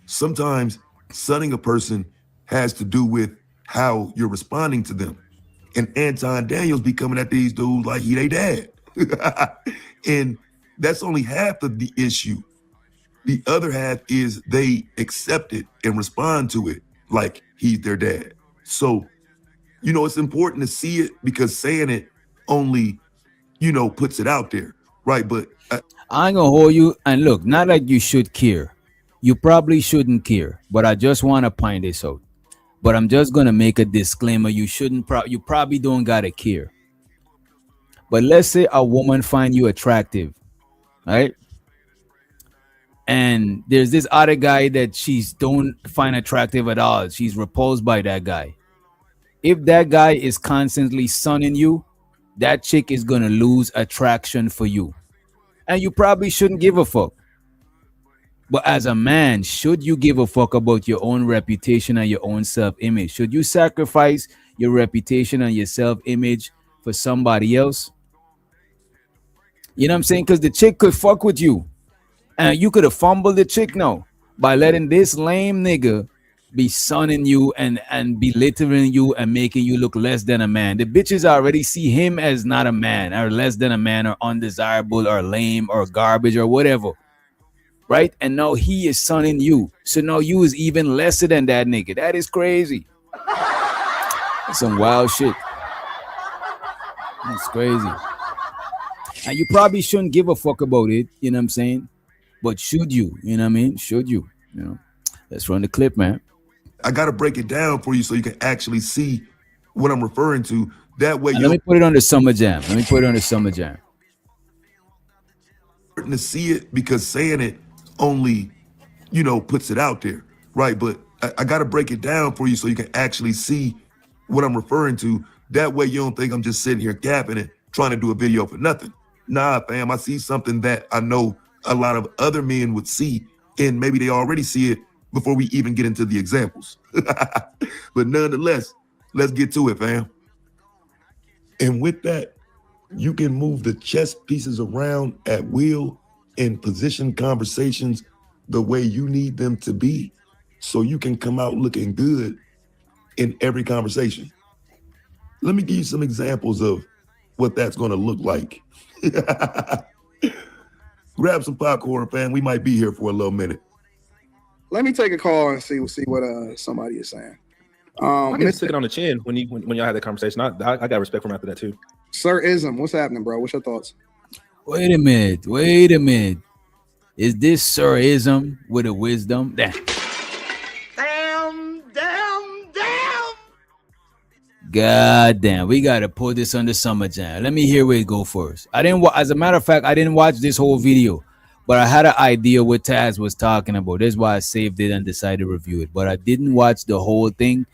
Sometimes sunning a person has to do with how you're responding to them. And Anton Daniels be coming at these dudes like he they dad. And that's only half of the issue. The other half is they accept it and respond to it like he's their dad. So, it's important to see it, because saying it only, puts it out there, right? But I ain't gonna hold you. And look, not like you should care. You probably shouldn't care, but I just want to point this out. But I'm just gonna make a disclaimer. You probably don't gotta care. But let's say a woman find you attractive, right? And there's this other guy that she's don't find attractive at all. She's repulsed by that guy. If that guy is constantly sunning you, that chick is gonna lose attraction for you. And you probably shouldn't give a fuck. But as a man, should you give a fuck about your own reputation and your own self-image? Should you sacrifice your reputation and your self-image for somebody else? You know what I'm saying? Because the chick could fuck with you. And you could have fumbled the chick now by letting this lame nigga be sunning you and belittling you and making you look less than a man. The bitches already see him as not a man or less than a man or undesirable or lame or garbage or whatever. Right? And now he is sunning you. So now you is even lesser than that nigga. That is crazy. That's some wild shit. That's crazy. And you probably shouldn't give a fuck about it, you know what I'm saying? But should you? You know what I mean? Should you? You know? Let's run the clip, man. I got to break it down for you so you can actually see what I'm referring to. That way, Let me put it on the Summer Jam. To see it, because saying it only, puts it out there, right? But I got to break it down for you so you can actually see what I'm referring to. That way, you don't think I'm just sitting here gapping it, trying to do a video for nothing. Nah, fam, I see something that I know a lot of other men would see, and maybe they already see it before we even get into the examples. But nonetheless, let's get to it, fam. And with that, you can move the chess pieces around at will and position conversations the way you need them to be so you can come out looking good in every conversation. Let me give you some examples of what that's going to look like. Grab some popcorn, fam. We might be here for a little minute. Let me take a call and see what somebody is saying. I can stick it on the chin when y'all had that conversation. I got respect for him after that too. Sir Ism, what's happening, bro? What's your thoughts? Wait a minute. Is this Sir Ism with a wisdom? Damn. God damn, we gotta put this on the Summer Jam. Let me hear where it go first. As a matter of fact, I didn't watch this whole video, but I had an idea what Taz was talking about. That's why I saved it and decided to review it. But I didn't watch the whole thing,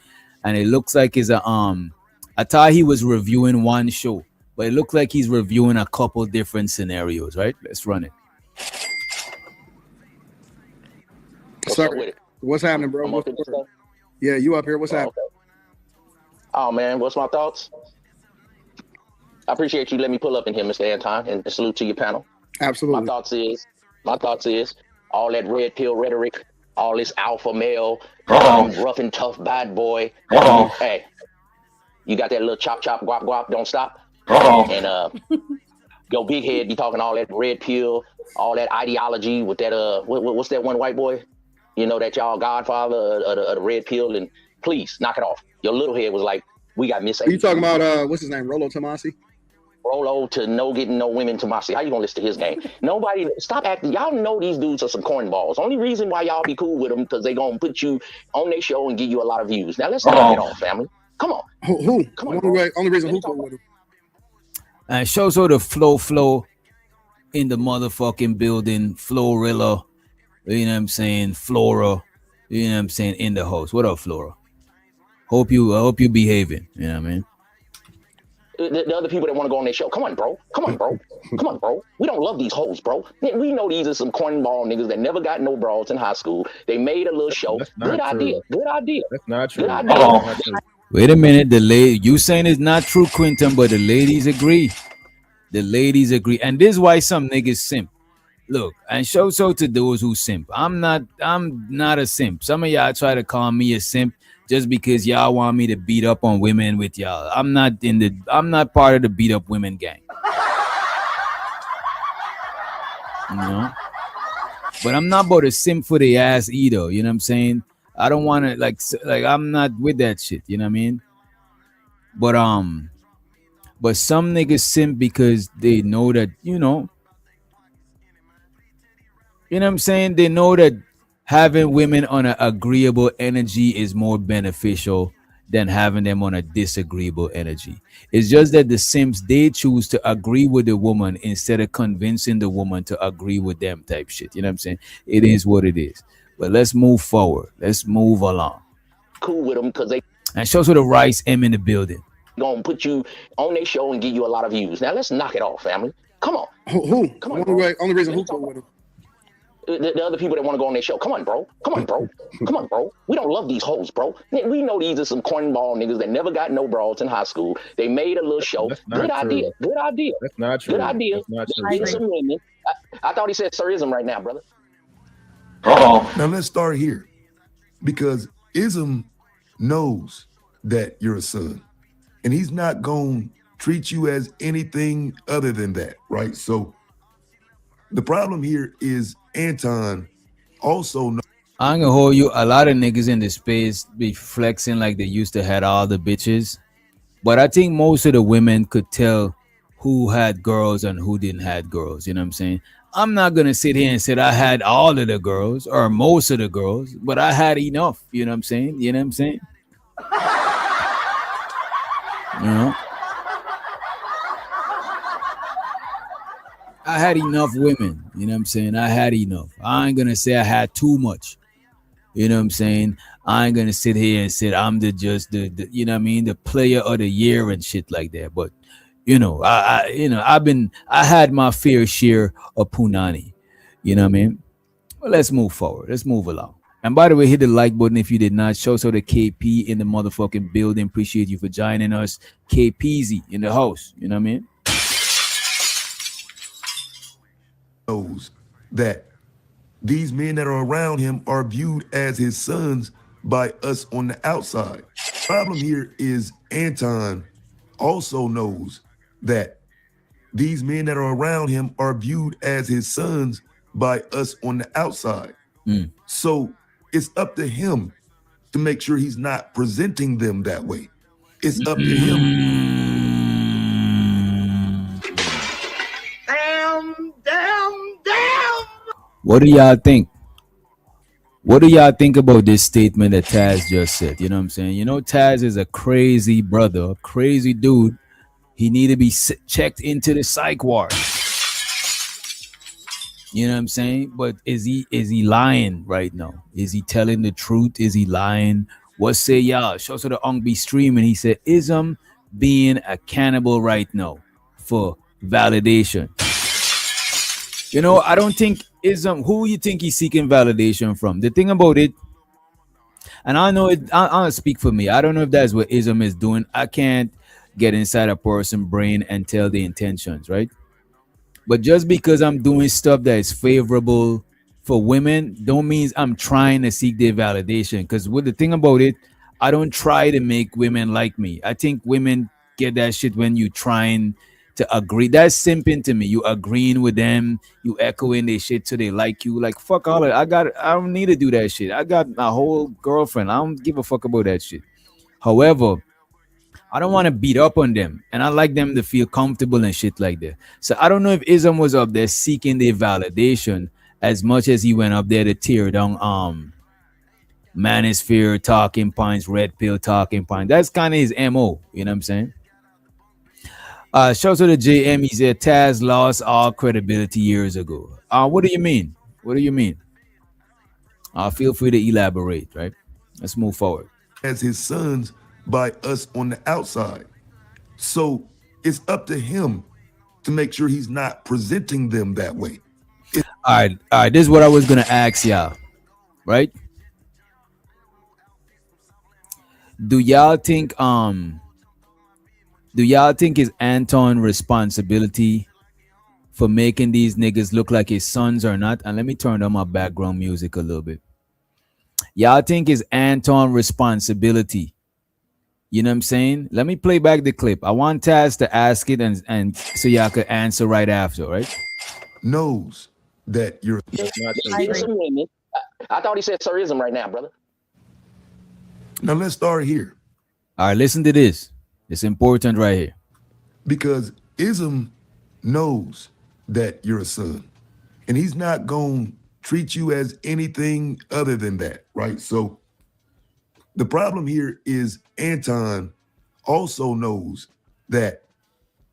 and it looks like it's I thought he was reviewing one show, but it looks like he's reviewing a couple different scenarios. Right? Let's run it. Sir, what's happening, bro? Yeah, you up here? What's happening? Okay. Oh man, what's my thoughts? I appreciate you letting me pull up in here, Mr. Anton, and salute to your panel. Absolutely. My thoughts is all that red pill rhetoric, all this alpha male, rough and tough bad boy. Hey, you got that little chop guap guap, don't stop. And your big head be talking all that red pill, all that ideology with that what's that one white boy? You know, that y'all godfather of the red pill, and please knock it off. Your little head was like, we got Miss. Are you talking about what's his name, Rollo Tomasi? Rollo to no getting no women Tomasi. How you gonna listen to his game? Nobody stop acting. Y'all know these dudes are some cornballs. Only reason why y'all be cool with them because they gonna put you on their show and give you a lot of views. Now let's knock it on, family. Come on. Who? Come on. Only reason who cool with him. And shows all the flow in the motherfucking building. Florilla, you know what I'm saying? Flora, you know what I'm saying? In the house. What up, Flora? Hope you behaving. You know what I mean? The other people that want to go on their show. Come on, bro. We don't love these hoes, bro. We know these are some cornball niggas that never got no bras in high school. They made a little show. Good idea. That's not true. Good idea. Wait a minute. You saying it's not true, Quinton, but the ladies agree. And this is why some niggas simp. Look, and show to those who simp. I'm not a simp. Some of y'all try to call me a simp just because y'all want me to beat up on women with y'all. I'm not part of the beat up women gang. You know? But I'm not about to simp for the ass either. You know what I'm saying? I don't want to like I'm not with that shit. You know what I mean? But some niggas simp because they know that, you know what I'm saying? They know that having women on an agreeable energy is more beneficial than having them on a disagreeable energy. It's just that the simps, they choose to agree with the woman instead of convincing the woman to agree with them type shit. You know what I'm saying? It is what it is. But let's move forward. Let's move along. Cool with them because they... And shows with the Rice M in the building. Gonna put you on their show and give you a lot of views. Now let's knock it off, family. Come on. Who? Come on, only reason who cool with them. The other people that want to go on their show. Come on, bro. We don't love these hoes, bro. We know these are some cornball niggas that never got no bras in high school. They made a little show. Good idea. That's not true. Good idea. That's not true. Some women. I thought he said sirism right now, brother. Now let's start here, because Ism knows that you're a son, and he's not going to treat you as anything other than that, right? So the problem here is Anton also knows. I ain't gonna hold you. A lot of niggas in the space be flexing like they used to had all the bitches, but I think most of the women could tell who had girls and who didn't had girls. You know what I'm saying? I'm not gonna sit here and say I had all of the girls or most of the girls, but I had enough. You know what I'm saying? You know what I'm saying? You know, I had enough women. You know what I'm saying? I had enough. I ain't gonna say I had too much. You know what I'm saying? I ain't gonna sit here and say I'm the you know what I mean, the player of the year and shit like that. But you know, I had my fair share of punani. You know what I mean? Well, let's move forward. Let's move along. And by the way, hit the like button if you did not. Show so the KP in the motherfucking building. Appreciate you for joining us. KPZ in the house. You know what I mean? Knows that these men that are around him are viewed as his sons by us on the outside. Problem here is Anton also knows that these men that are around him are viewed as his sons by us on the outside. So it's up to him to make sure he's not presenting them that way. It's up to him. What do y'all think? What do y'all think about this statement that Taz just said? You know what I'm saying? You know, Taz is a crazy brother, a crazy dude. He need to be checked into the psych ward. You know what I'm saying? But is he lying right now? Is he telling the truth? Is he lying? What say y'all? Show to the Ong be streaming. He said, Ism being a cannibal right now for validation. You know, I don't think Ism, who you think he's seeking validation from? The thing about it, and I know it, I'll speak for me. I don't know if that's what Ism is doing. I can't get inside a person's brain and tell the intentions, right? But just because I'm doing stuff that is favorable for women, don't mean I'm trying to seek their validation. Because with the thing about it, I don't try to make women like me. I think women get that shit when you trying to agree. That's simping to me. You agreeing with them, you echoing their shit so they like you. Like fuck all that. I don't need to do that shit. I got my whole girlfriend. I don't give a fuck about that shit. However, I don't want to beat up on them, and I like them to feel comfortable and shit like that. So I don't know if Ism was up there seeking their validation as much as he went up there to tear down Manosphere talking points, Red Pill talking points. That's kind of his MO. You know what I'm saying? Shout to the JM. He said Taz lost all credibility years ago. What do you mean? What do you mean? Feel free to elaborate. Right. Let's move forward. As his sons by us on the outside. So it's up to him to make sure he's not presenting them that way. All right. This is what I was gonna ask y'all, right? Do y'all think it's Anton responsibility for making these niggas look like his sons or not? And let me turn on my background music a little bit. Y'all think it's Anton responsibility? You know what I'm saying? Let me play back the clip. I want Taz to ask it and so y'all could answer right after, right? Knows that you're. I thought he said Sirism right now, brother. Now let's start here. All right, listen to this. It's important right here. Because Ism knows that you're a son, and he's not going to treat you as anything other than that, right? So the problem here is Anton also knows that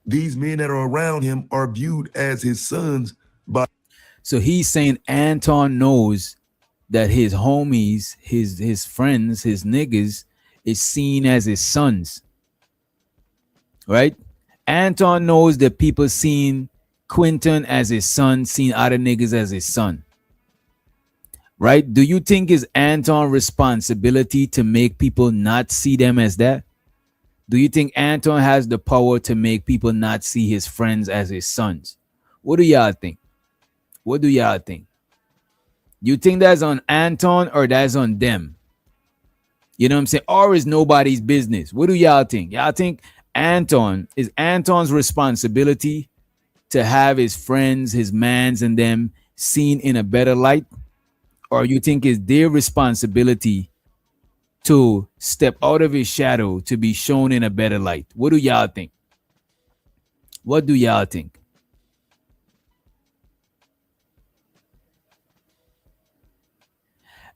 these men that are around him are viewed as his sons by. So he's saying Anton knows that his homies, his friends, his niggas is seen as his sons. Right? Anton knows that people seen Quinton as his son, seen other niggas as his son. Right? Do you think it's Anton's responsibility to make people not see them as that? Do you think Anton has the power to make people not see his friends as his sons? What do y'all think? What do y'all think? You think that's on Anton or that's on them? You know what I'm saying? Or is nobody's business? What do y'all think? Y'all think Anton's responsibility to have his friends, his mans, and them seen in a better light? Or you think it's their responsibility to step out of his shadow to be shown in a better light? What do y'all think? What do y'all think?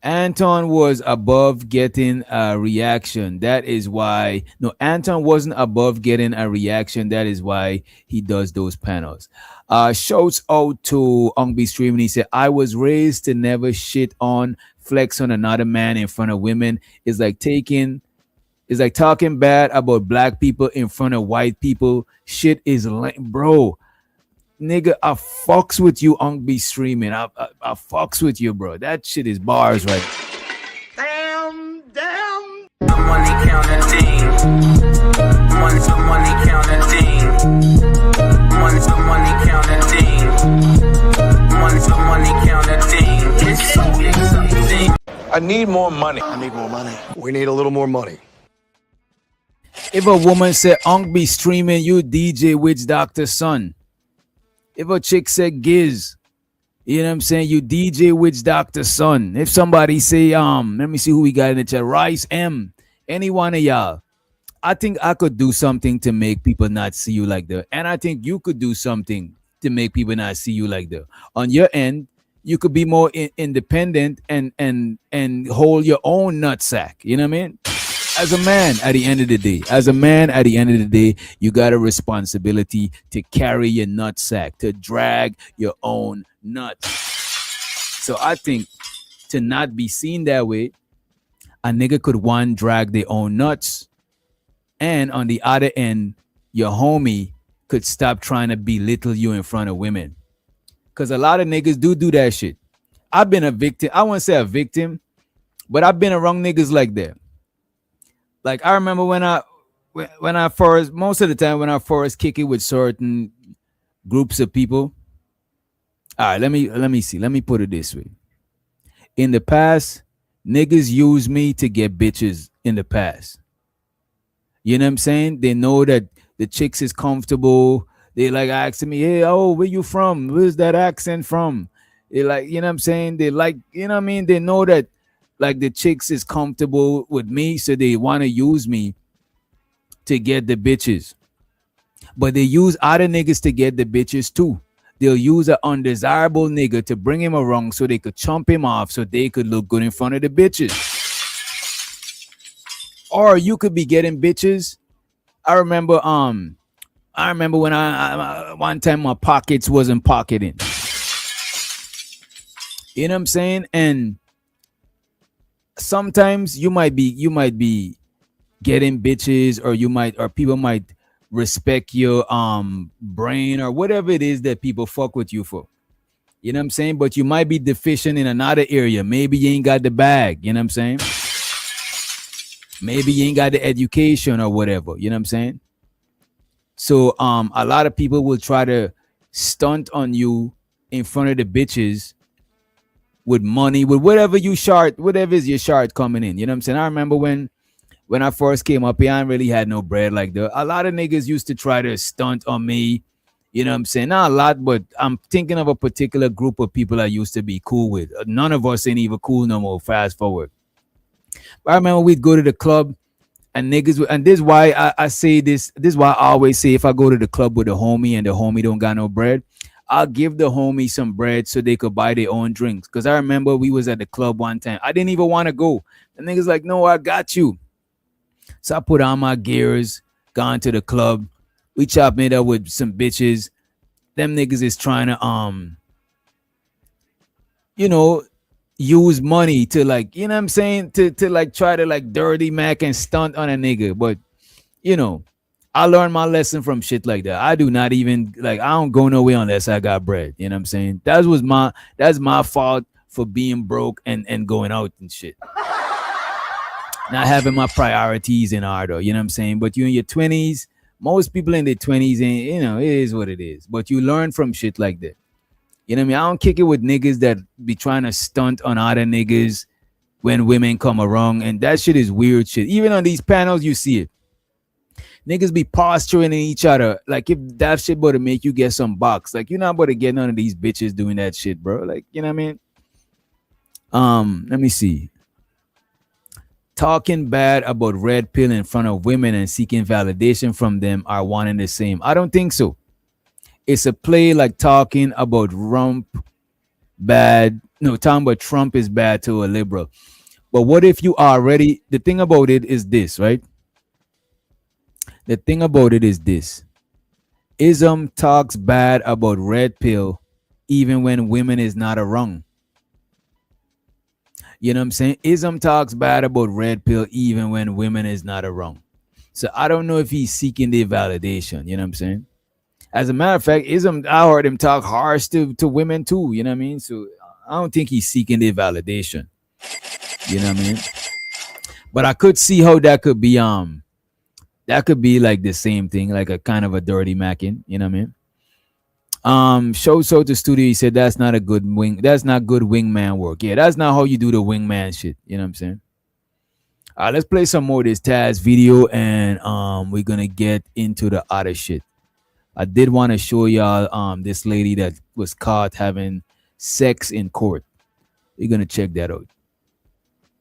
Anton was above getting a reaction. That is why, no, Anton wasn't above getting a reaction. That is why he does those panels. Shouts out to Ongby Streaming. He said, I was raised to never shit on, flex on another man in front of women. It's like talking bad about black people in front of white people. Shit is lame, bro. Nigga, I fucks with you, Ongby Streaming. I fucks with you, bro. That shit is bars, right? Damn. The money counter ding. Money counter ding. Money counter ding. Money counter ding. It's so exciting. I need more money. We need a little more money. If a woman said, Ongby Streaming, you DJ Witch Doctor son. If a chick said Giz, you know what I'm saying? You DJ Witch Doctor son. If somebody say, let me see who we got in the chat. Rice M. Any one of y'all. I think I could do something to make people not see you like that. And I think you could do something to make people not see you like that. On your end, you could be more independent and hold your own nutsack. You know what I mean? As a man, at the end of the day, you got a responsibility to carry your nutsack, to drag your own nuts. So I think to not be seen that way, a nigga could one, drag their own nuts, and on the other end, your homie could stop trying to belittle you in front of women. Because a lot of niggas do that shit. I've been a victim. I won't say a victim, but I've been around niggas like that. Like I remember when I first, most of the time when I first kick it with certain groups of people. All right, let me see. Let me put it this way. In the past, niggas use me to get bitches in the past. You know what I'm saying? They know that the chicks is comfortable. They like asking me, hey, oh, where you from? Where's that accent from? They like, you know what I'm saying? They like, you know what I mean? They know that like the chicks is comfortable with me, so they want to use me to get the bitches. But they use other niggas to get the bitches too. They'll use an undesirable nigga to bring him around so they could chump him off so they could look good in front of the bitches. Or you could be getting bitches. I remember when I one time my pockets wasn't pocketing. You know what I'm saying? And sometimes you might be getting bitches, or people might respect your brain or whatever it is that people fuck with you for. You know what I'm saying? But you might be deficient in another area. Maybe you ain't got the bag, you know what I'm saying? Maybe you ain't got the education or whatever, you know what I'm saying? So a lot of people will try to stunt on you in front of the bitches with money, with whatever is your short coming in. You know what I'm saying? I remember when I first came up here, I really had no bread like that. A lot of niggas used to try to stunt on me. You know what I'm saying? Not a lot, but I'm thinking of a particular group of people I used to be cool with. None of us ain't even cool no more, fast forward. But I remember we'd go to the club and niggas, and this is why I say this. This is why I always say if I go to the club with a homie and the homie don't got no bread, I'll give the homie some bread so they could buy their own drinks. Because I remember we was at the club one time. I didn't even want to go. The niggas like, no, I got you. So I put on my gears, gone to the club. We chopped it up with some bitches. Them niggas is trying to, use money to like, you know what I'm saying? To like try to like dirty Mac and stunt on a nigga. But, I learned my lesson from shit like that. I do not even I don't go nowhere unless I got bread. You know what I'm saying? That's my fault for being broke and going out and shit. Not having my priorities in order, you know what I'm saying? But you in your 20s, most people in their 20s, and it is what it is. But you learn from shit like that. You know what I mean? I don't kick it with niggas that be trying to stunt on other niggas when women come around, and that shit is weird shit. Even on these panels, you see it. Niggas be posturing in each other. Like, if that shit about to make you get some box, like, you're not about to get none of these bitches doing that shit, bro. Like, you know what I mean? Let me see. Talking bad about red pill in front of women and seeking validation from them are one and the same. I don't think so. It's a play like talking about talking about Trump is bad to a liberal. But what if you already, the thing about it is this, right? The thing about it is this. Ism talks bad about red pill even when women is not around. You know what I'm saying? Ism talks bad about red pill even when women is not around. So I don't know if he's seeking their validation. You know what I'm saying? As a matter of fact, Ism, I heard him talk harsh to women too. You know what I mean? So I don't think he's seeking their validation. You know what I mean? But I could see how that could be like the same thing, like a kind of a dirty macking. You know what I mean? Show so to studio, he said that's not good wingman work. Yeah, that's not how you do the wingman shit. You know what I'm saying? Let's play some more of this Taz video, and we're gonna get into the other shit. I did want to show y'all this lady that was caught having sex in court. We're gonna check that out.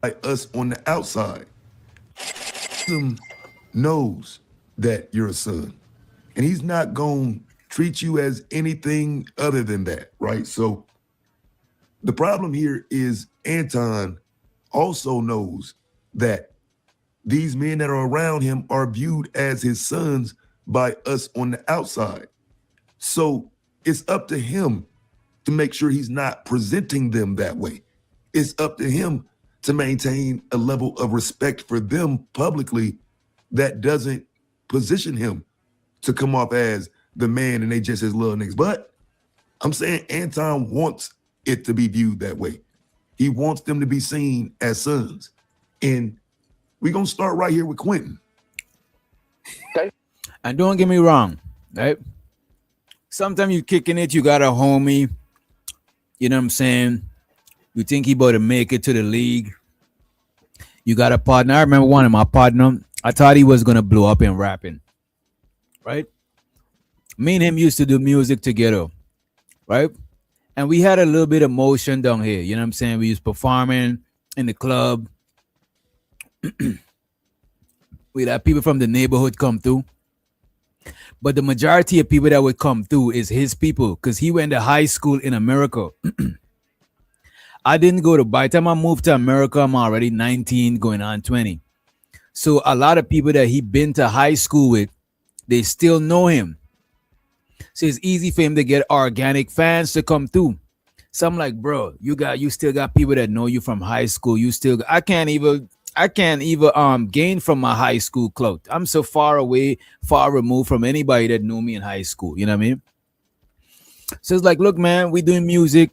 Like us on the outside, knows that you're a son, and he's not gonna treat you as anything other than that, right? So the problem here is Anton also knows that these men that are around him are viewed as his sons by us on the outside. So it's up to him to make sure he's not presenting them that way. It's up to him to maintain a level of respect for them publicly that doesn't position him to come off as the man and they just his little niggas. But I'm saying Anton wants it to be viewed that way. He wants them to be seen as sons. And we're going to start right here with Quentin. Okay. And don't get me wrong, right? Sometimes you kicking it, you got a homie, you know what I'm saying? You think he about to make it to the league. You got a partner. I remember one of my partner, I thought he was going to blow up in rapping, right? Me and him used to do music together, right? And we had a little bit of motion down here, you know what I'm saying? We used performing in the club. We'd have people from the neighborhood come through. But the majority of people that would come through is his people, because he went to high school in America. I didn't go to, by the time I moved to America, I'm already 19, going on 20. So a lot of people that he been to high school with, they still know him. So it's easy for him to get organic fans to come through. So I'm like, bro, you still got people that know you from high school. I can't even gain from my high school clout. I'm so far away, far removed from anybody that knew me in high school. You know what I mean? So it's like, look, man, we doing music.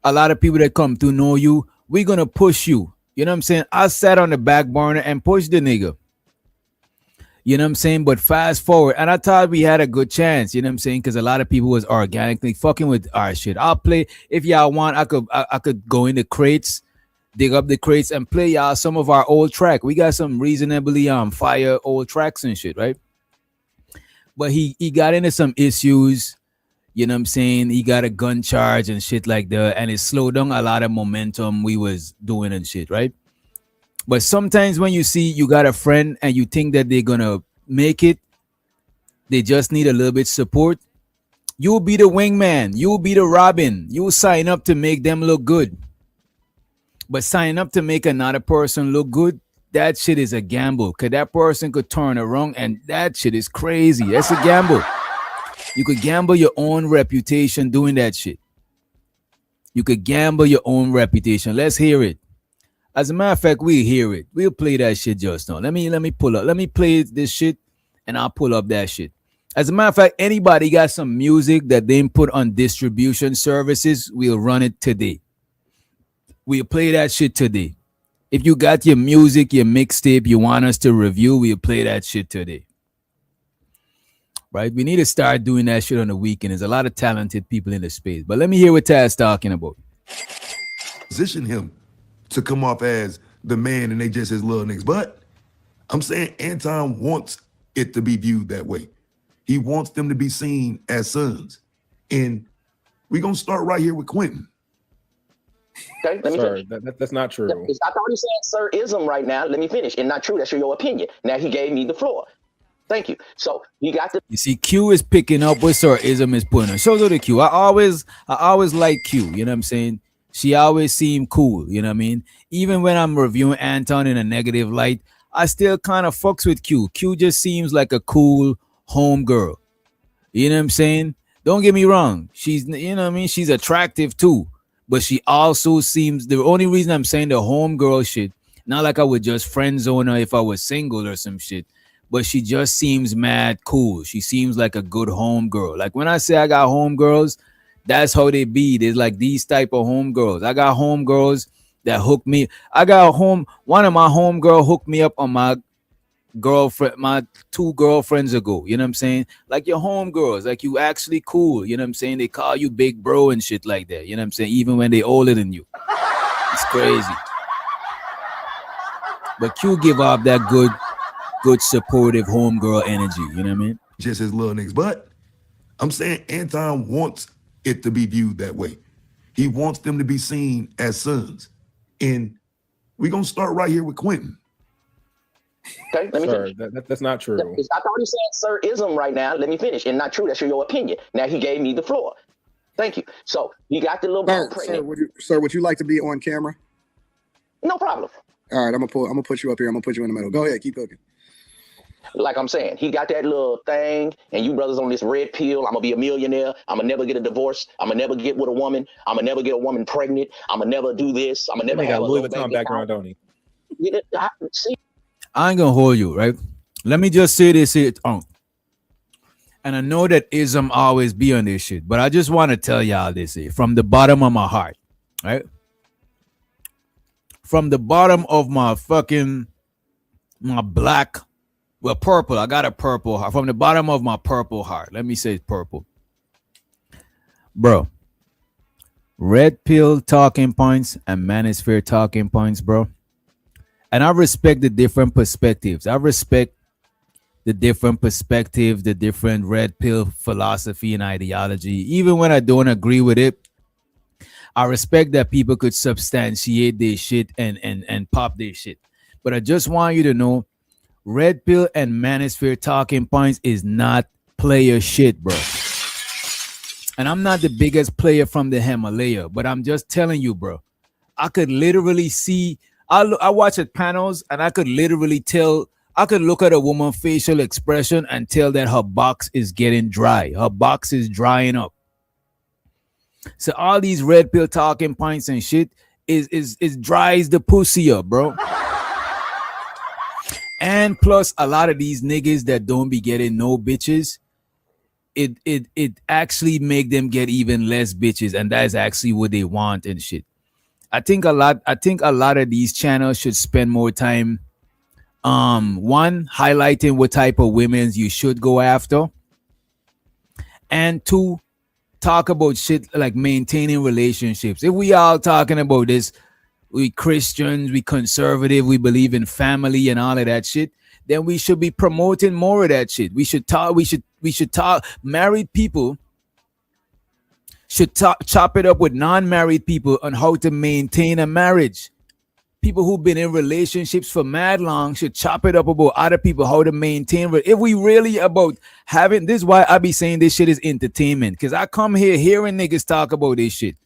A lot of people that come to know you, we're gonna push you. You know what I'm saying? I sat on the back burner and pushed the nigga. You know what I'm saying? But fast forward, and I thought we had a good chance, you know what I'm saying? Because a lot of people was organically fucking with our shit. I'll play, if y'all want, I could go in the crates, dig up the crates and play y'all some of our old track. We got some reasonably fire old tracks and shit, right? But he got into some issues, you know what I'm saying? He got a gun charge and shit like that, and it slowed down a lot of momentum we was doing and shit, right? But sometimes when you see you got a friend and you think that they're gonna make it, they just need a little bit support, you'll be the wingman, you'll be the Robin, you'll sign up to make them look good. But signing up to make another person look good, that shit is a gamble. Cause that person could turn around and that shit is crazy. That's a gamble. You could gamble your own reputation doing that shit. You could gamble your own reputation. Let's hear it. As a matter of fact, we hear it. We'll play that shit just now. Let me pull up. Let me play this shit and I'll pull up that shit. As a matter of fact, anybody got some music that they put on distribution services, we'll run it today. We'll play that shit today. If you got your music, your mixtape, you want us to review, we'll play that shit today. Right? We need to start doing that shit on the weekend. There's a lot of talented people in the space. But let me hear what Taz talking about. Position him to come off as the man and they just his little niggas. But I'm saying Anton wants it to be viewed that way. He wants them to be seen as sons. And we're going to start right here with Quentin. Okay, let me Sir, finish. that's not true. I thought he said sir-ism right now. Let me finish. And not true. That's your opinion. Now he gave me the floor. Thank you. So you got to. You see, Q is picking up what Sir Ism is putting on. Shows her the Q. I always like Q. You know what I'm saying? She always seemed cool. You know what I mean? Even when I'm reviewing Anton in a negative light, I still kind of fucks with Q. Q just seems like a cool home girl. You know what I'm saying? Don't get me wrong. She's, you know what I mean? She's attractive too. But she also seems, the only reason I'm saying the home girl shit, not like I would just friend zone her if I was single or some shit, but she just seems mad cool. She seems like a good home girl. Like when I say I got home girls, that's how they be. There's like these type of home girls. I got home girls that hook me. One of my home girl hooked me up on my girlfriend, my 2 girlfriends ago. You know what I'm saying? Like your home girls, like you actually cool. You know what I'm saying? They call you big bro and shit like that. You know what I'm saying? Even when they older than you. It's crazy. But Q give off that good supportive homegirl energy, you know what I mean? Just his little niggas. But I'm saying Anton wants it to be viewed that way. He wants them to be seen as sons. And we're going to start right here with Quentin. Okay, let me Sir, finish. that's not true. I thought he said sir-ism right now. Let me finish. And not true. That's your opinion. Now he gave me the floor. Thank you. So you got the little girl pregnant. Sir, would you like to be on camera? No problem. All right, I'm gonna put you up here. I'm gonna put you in the middle. Go ahead, keep cooking. Like I'm saying, he got that little thing, and you brothers on this red pill. I'm gonna be a millionaire. I'm gonna never get a divorce. I'm gonna never get with a woman. I'm gonna never get a woman pregnant. I'm gonna never do this. I'm gonna never have a Louis little Vuitton baby. background, don't he? See, I ain't gonna hold you, right? Let me just say this here. And I know that ism always be on this shit, but I just want to tell y'all this here from the bottom of my heart, right? From the bottom of my black, well, purple. I got a purple heart. From the bottom of my purple heart. Let me say purple. Bro. Red pill talking points and manosphere talking points, bro. And I respect the different perspectives. I respect the different perspectives, the different red pill philosophy and ideology. Even when I don't agree with it, I respect that people could substantiate their shit and pop their shit. But I just want you to know, red pill and manosphere talking points is not player shit, bro. And I'm not the biggest player from the Himalaya, but I'm just telling you, bro. I could literally see, I watch at panels and I could literally tell, I could look at a woman's facial expression and tell that her box is getting dry. Her box is drying up. So all these red pill talking points and shit is dries the pussy up, bro. And plus a lot of these niggas that don't be getting no bitches, it actually make them get even less bitches, and that is actually what they want and shit. I think a lot of these channels should spend more time one, highlighting what type of women you should go after, and 2, talk about shit like maintaining relationships. If we all talking about this, we Christians, we conservative, we believe in family and all of that shit, then we should be promoting more of that shit. We should talk married people should chop it up with non-married people on how to maintain a marriage. People who've been in relationships for mad long should chop it up about other people, how to maintain. If we really about having, this is why I be saying this shit is entertainment. Because I come here hearing niggas talk about this shit.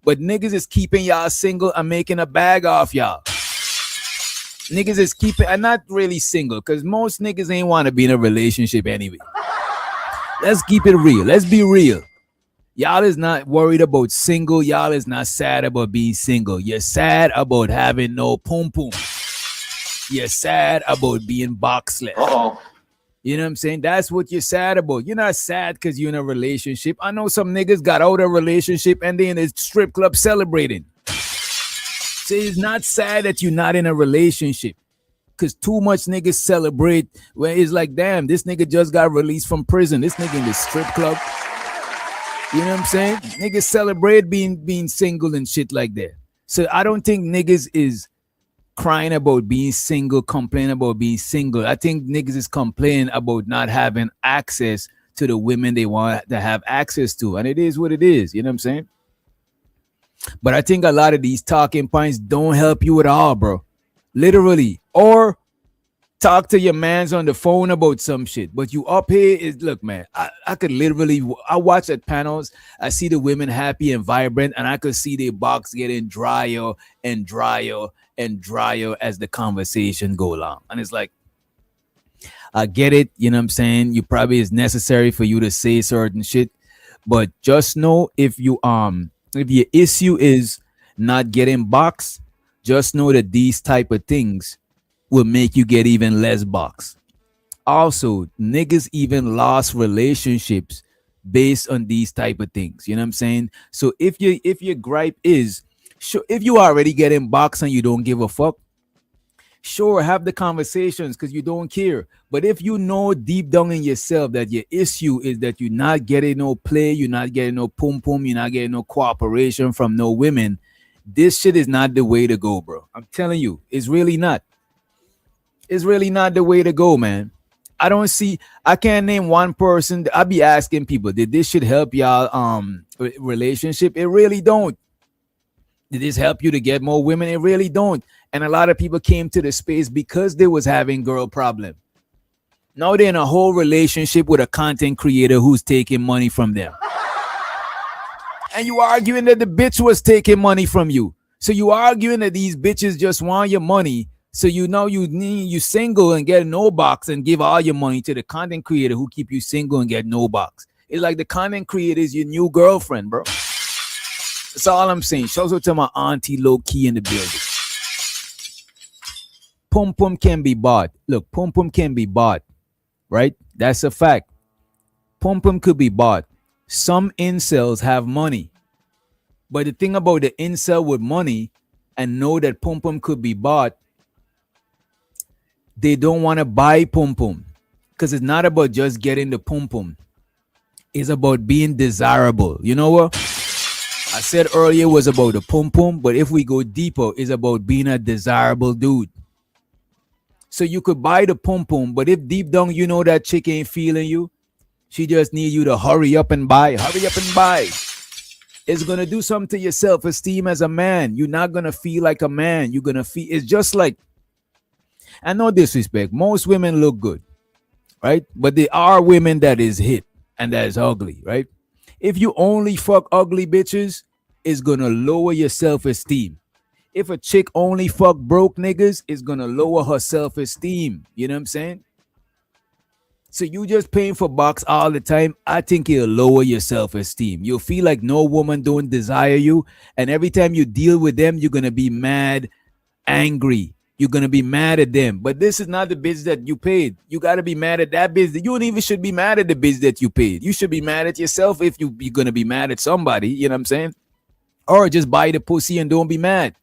But niggas is keeping y'all single and making a bag off y'all. Niggas is keeping, and not really single, because most niggas ain't want to be in a relationship anyway. Let's keep it real. Let's be real. Y'all is not worried about single. Y'all is not sad about being single. You're sad about having no pum pum. You're sad about being boxless. You know what I'm saying? That's what you're sad about. You're not sad because you're in a relationship. I know some niggas got out of a relationship and they in a strip club celebrating. So it's not sad that you're not in a relationship. Because too much niggas celebrate where it's like, damn, this nigga just got released from prison. This nigga in the strip club. You know what I'm saying? Niggas celebrate being single and shit like that. So I don't think niggas is crying about being single, complaining about being single. I think niggas is complaining about not having access to the women they want to have access to. And it is what it is. You know what I'm saying? But I think a lot of these talking points don't help you at all, bro. Literally. Or talk to your mans on the phone about some shit. But you up here is, look, man, I could literally, I watch at panels, I see the women happy and vibrant, and I could see their box getting drier and drier and drier as the conversation go along. And it's like, I get it, you know what I'm saying? You probably is necessary for you to say certain shit, but just know if your issue is not getting box, just know that these type of things will make you get even less box. Also, niggas even lost relationships based on these type of things. You know what I'm saying? So if your gripe is, sure, if you already getting box and you don't give a fuck, sure, have the conversations because you don't care. But if you know deep down in yourself that your issue is that you're not getting no play, you're not getting no pum pum, you're not getting no cooperation from no women, this shit is not the way to go, bro. I'm telling you, it's really not. It's really not the way to go, man. I can't name one person. I be asking people, did this shit help y'all relationship? It really don't. Did this help you to get more women? It really don't. And a lot of people came to the space because they was having girl problem. Now they're in a whole relationship with a content creator who's taking money from them. And you arguing that the bitch was taking money from you. So you arguing that these bitches just want your money. So you know you single and get no box and give all your money to the content creator who keep you single and get no box. It's like the content creator is your new girlfriend, bro. That's all I'm saying. Shout out to my auntie low key in the building. Pum pum can be bought. Look, pum pum can be bought, right? That's a fact. Pum pum could be bought. Some incels have money. But the thing about the incel with money and know that pum pum could be bought, they don't want to buy pum pum because it's not about just getting the pum pum. It's about being desirable. You know what? I said earlier it was about the pum pum, but if we go deeper, it's about being a desirable dude. So you could buy the pum pum, but if deep down you know that chick ain't feeling you, she just need you to hurry up and buy. Hurry up and buy. It's gonna do something to your self-esteem as a man. You're not gonna feel like a man. You're gonna feel. It's just like, and no disrespect, most women look good, right? But there are women that is hit and that is ugly, right? If you only fuck ugly bitches, it's gonna lower your self-esteem. If a chick only fuck broke niggas, it's gonna lower her self-esteem. You know what I'm saying? So you just paying for box all the time, I think it'll lower your self-esteem. You'll feel like no woman don't desire you, and every time you deal with them, you're gonna be mad, angry. You're gonna be mad at them. But this is not the bitch that you paid. You gotta be mad at that bitch. You don't even should be mad at the bitch that you paid. You should be mad at yourself if you're gonna be mad at somebody. You know what I'm saying? Or just buy the pussy and don't be mad.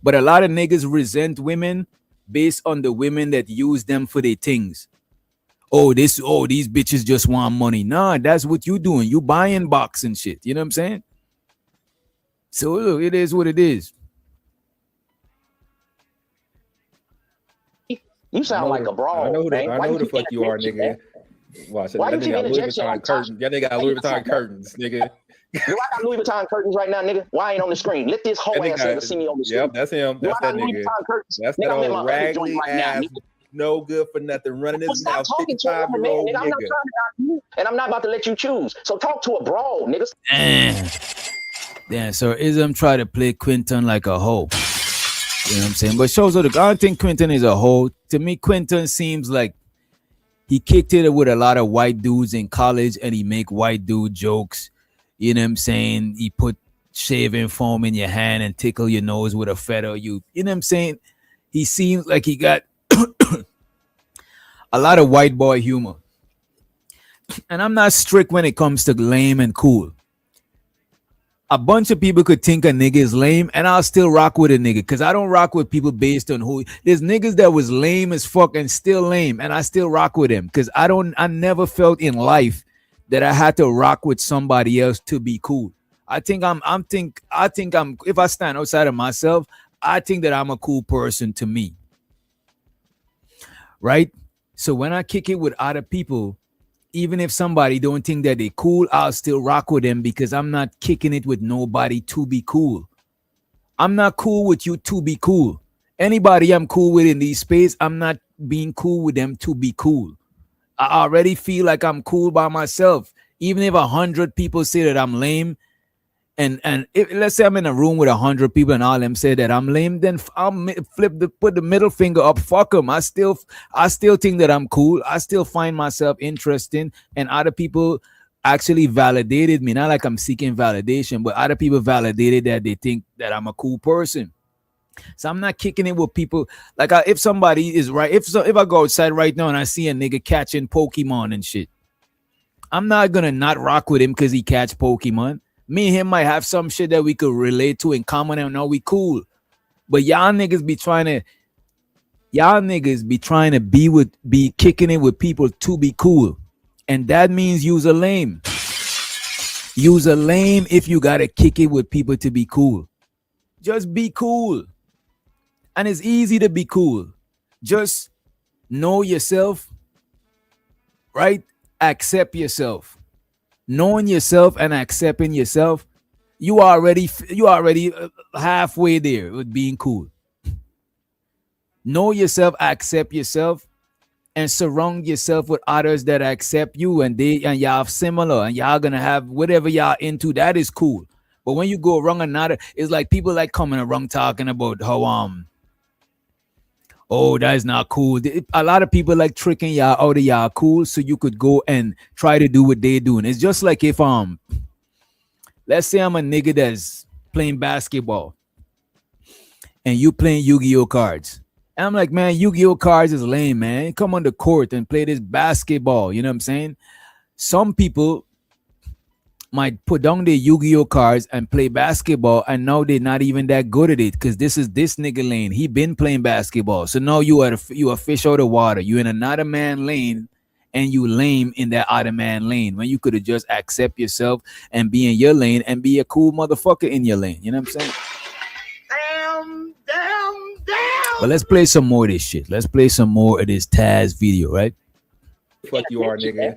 But a lot of niggas resent women based on the women that use them for their things. These bitches just want money. Nah, that's what you doing. You buying box and shit. You know what I'm saying? So look, it is what it is. You sound like a brawl. I know who the fuck you are, interjecting, nigga. Watch it. Why That you keep nigga got Louis interjecting? Vuitton curtains. That nigga got Louis Vuitton curtains, nigga. Do I got Louis Vuitton curtains right now, nigga? Why ain't on the screen? Let this whole ass nigga see me on the screen. Yep, that's him. That's that nigga. That's that old raggedy ass, no good for nothing, running his mouth. Stop talking to a woman, man, nigga. I'm not trying to knock you, and I'm not about to let you choose. So talk to a brawl, niggas. Damn, so Ism try to play Quinton like a hoe. You know what I'm saying? But shows I don't think Quinton is a hoe. To me, Quinton seems like he kicked it with a lot of white dudes in college and he make white dude jokes. You know what I'm saying? He put shaving foam in your hand and tickle your nose with a feather. You know what I'm saying? He seems like he got a lot of white boy humor. And I'm not strict when it comes to lame and cool. A bunch of people could think a nigga is lame and I'll still rock with a nigga because I don't rock with people based on who. There's niggas that was lame as fuck and still lame and I still rock with them because I never felt in life that I had to rock with somebody else to be cool. I think I'm if I stand outside of myself, I think that I'm a cool person to me. Right? So when I kick it with other people, even if somebody don't think that they cool, I'll still rock with them because I'm not kicking it with nobody to be cool. I'm not cool with you to be cool. Anybody I'm cool with in these space, I'm not being cool with them to be cool. I already feel like I'm cool by myself. Even if 100 people say that I'm lame, and if, let's say I'm in a room with 100 people and all them say that I'm lame, then I'll put the middle finger up. Fuck them. I still think that I'm cool. I still find myself interesting, and other people actually validated me. Not like I'm seeking validation, but other people validated that they think that I'm a cool person. So I'm not kicking it with people. Like if somebody is right, if I go outside right now and I see a nigga catching Pokemon and shit, I'm not gonna not rock with him because he catch Pokemon. Me and him might have some shit that we could relate to in common and know we cool. But y'all niggas be trying to be kicking it with people to be cool. And that means use a lame. Use a lame if you gotta kick it with people to be cool. Just be cool. And it's easy to be cool. Just know yourself, right? Accept yourself. Knowing yourself and accepting yourself, you already halfway there with being cool. Know yourself, accept yourself, and surround yourself with others that accept you and y'all similar and y'all gonna have whatever y'all into. That is cool. But when you go wrong another, it's like people like coming around talking about how oh, that is not cool. A lot of people like tricking y'all out of y'all cool so you could go and try to do what they're doing. It's just like if let's say I'm a nigga that's playing basketball and you playing Yu-Gi-Oh cards. And I'm like, man, Yu-Gi-Oh cards is lame, man. Come on the court and play this basketball. You know what I'm saying? Some people might put down their Yu-Gi-Oh cards and play basketball, and now they're not even that good at it because this is this nigga lane. He been playing basketball, so now you are a fish out of water. You in another man lane, and you lame in that other man lane when you could have just accept yourself and be in your lane and be a cool motherfucker in your lane. You know what I'm saying? Damn. But let's play some more of this shit. Let's play some more of this Taz video, right? Fuck you are, nigga.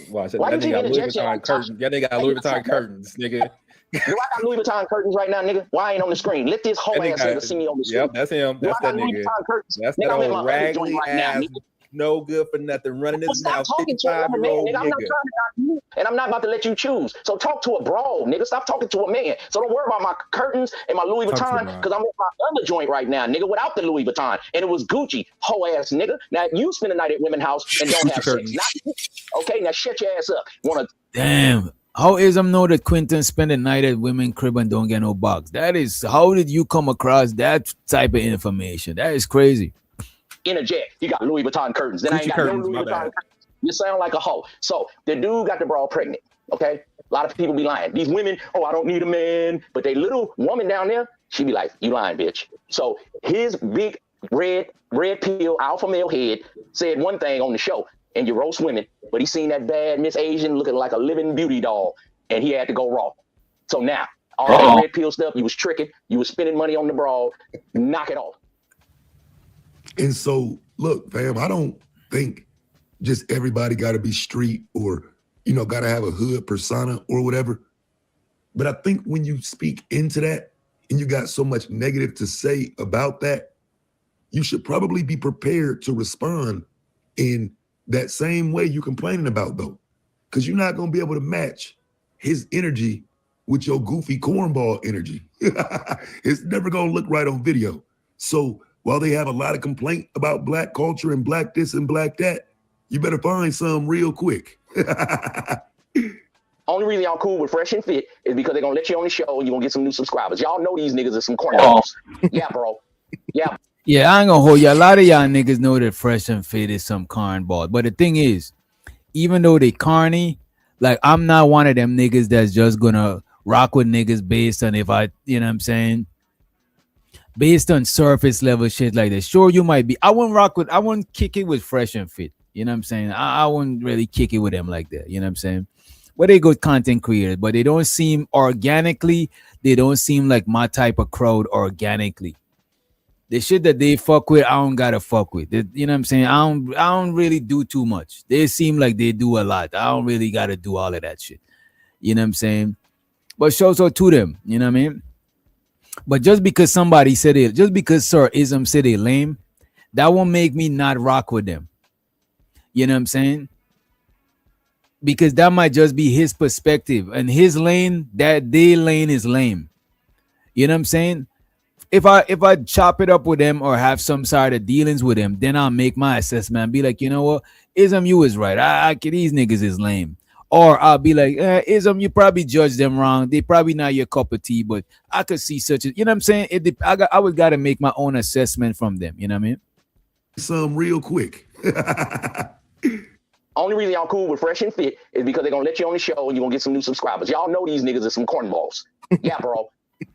Watch that nigga got Louis Vuitton curtains. That nigga got Louis Vuitton curtains, nigga. Do I got Louis Vuitton curtains right now, nigga? Why ain't on the screen? Let this whole ass nigga see me on the screen. Yep, that's him. That's that nigga. That's that old raggedy ass, no good for nothing, running his mouth. Stop talking to a man, nigga. I'm not trying to knock you, and I'm not about to let you choose. So talk to a bro, nigga. Stop talking to a man. So don't worry about my curtains and my Louis Vuitton, because I'm with my other joint right now, nigga, without the Louis Vuitton, and it was Gucci, hoe ass nigga. Now you spend the night at women's house and don't have sex. Not you. Okay, now shut your ass up. Damn. How is know that Quentin spend the night at women crib and don't get no box? That is, how did you come across that type of information? That is crazy. Interject. You got Louis Vuitton curtains. Then I ain't got no Louis Vuitton curtains. You sound like a hoe. So the dude got the broad pregnant. Okay, a lot of people be lying. These women, oh, I don't need a man, but they little woman down there, she be like, you lying, bitch. So his big red pill alpha male head said one thing on the show, and you roast women, but he seen that bad Miss Asian looking like a living beauty doll, and he had to go raw. So now all that red pill stuff, you was tricking, you was spending money on the broad, knock it off. And so, look, fam, I don't think just everybody got to be street or, got to have a hood persona or whatever. But I think when you speak into that and you got so much negative to say about that, you should probably be prepared to respond in that same way you're complaining about, though. Because you're not going to be able to match his energy with your goofy cornball energy. It's never going to look right on video. So, while they have a lot of complaint about black culture and black this and black that, you better find some real quick. Only reason y'all cool with Fresh and Fit is because they're going to let you on the show and you're going to get some new subscribers. Y'all know these niggas are some cornballs. Yeah, bro. Yeah. Yeah, I ain't gonna hold you. A lot of y'all niggas know that Fresh and Fit is some cornball. But the thing is, even though they corny, like I'm not one of them niggas that's just gonna rock with niggas based on if I, you know what I'm saying? Based on surface level shit like that. Sure, you might be. I wouldn't kick it with Fresh and Fit. You know what I'm saying? I wouldn't really kick it with them like that. You know what I'm saying? Well, they good content creators, but they don't seem organically. They don't seem like my type of crowd organically. The shit that they fuck with, I don't gotta fuck with. You know what I'm saying? I don't really do too much. They seem like they do a lot. I don't really gotta do all of that shit. You know what I'm saying? But shows out to them. You know what I mean? But just because somebody said it, just because Sir Ism said they lame, that won't make me not rock with them. You know what I'm saying? Because that might just be his perspective, and his lane, that their lane is lame. You know what I'm saying? If I chop it up with them or have some sort of dealings with them, then I'll make my assessment and be like, you know what, Ism, you is right. These niggas is lame. Or I'll be like, Ism, you probably judge them wrong. They probably not your cup of tea, but I could see such a, you know what I'm saying? I would gotta make my own assessment from them. You know what I mean? Some real quick. Only reason y'all cool with Fresh and Fit is because they're gonna let you on the show and you're gonna get some new subscribers. Y'all know these niggas are some cornballs. Yeah, bro.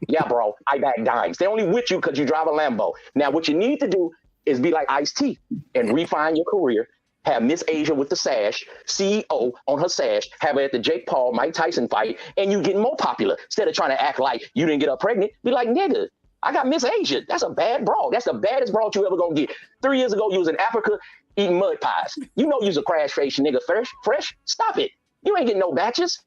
Yeah, bro. I back dimes. They only with you because you drive a Lambo. Now, what you need to do is be like Ice-T and refine your career. Have Miss Asia with the sash, CEO on her sash, have her at the Jake Paul, Mike Tyson fight, and you get more popular. Instead of trying to act like you didn't get her pregnant, be like, nigga, I got Miss Asia. That's a bad broad. That's the baddest broad you ever gonna get. 3 years ago, you was in Africa eating mud pies. You know you's a crash face nigga. Fresh. Stop it. You ain't getting no batches.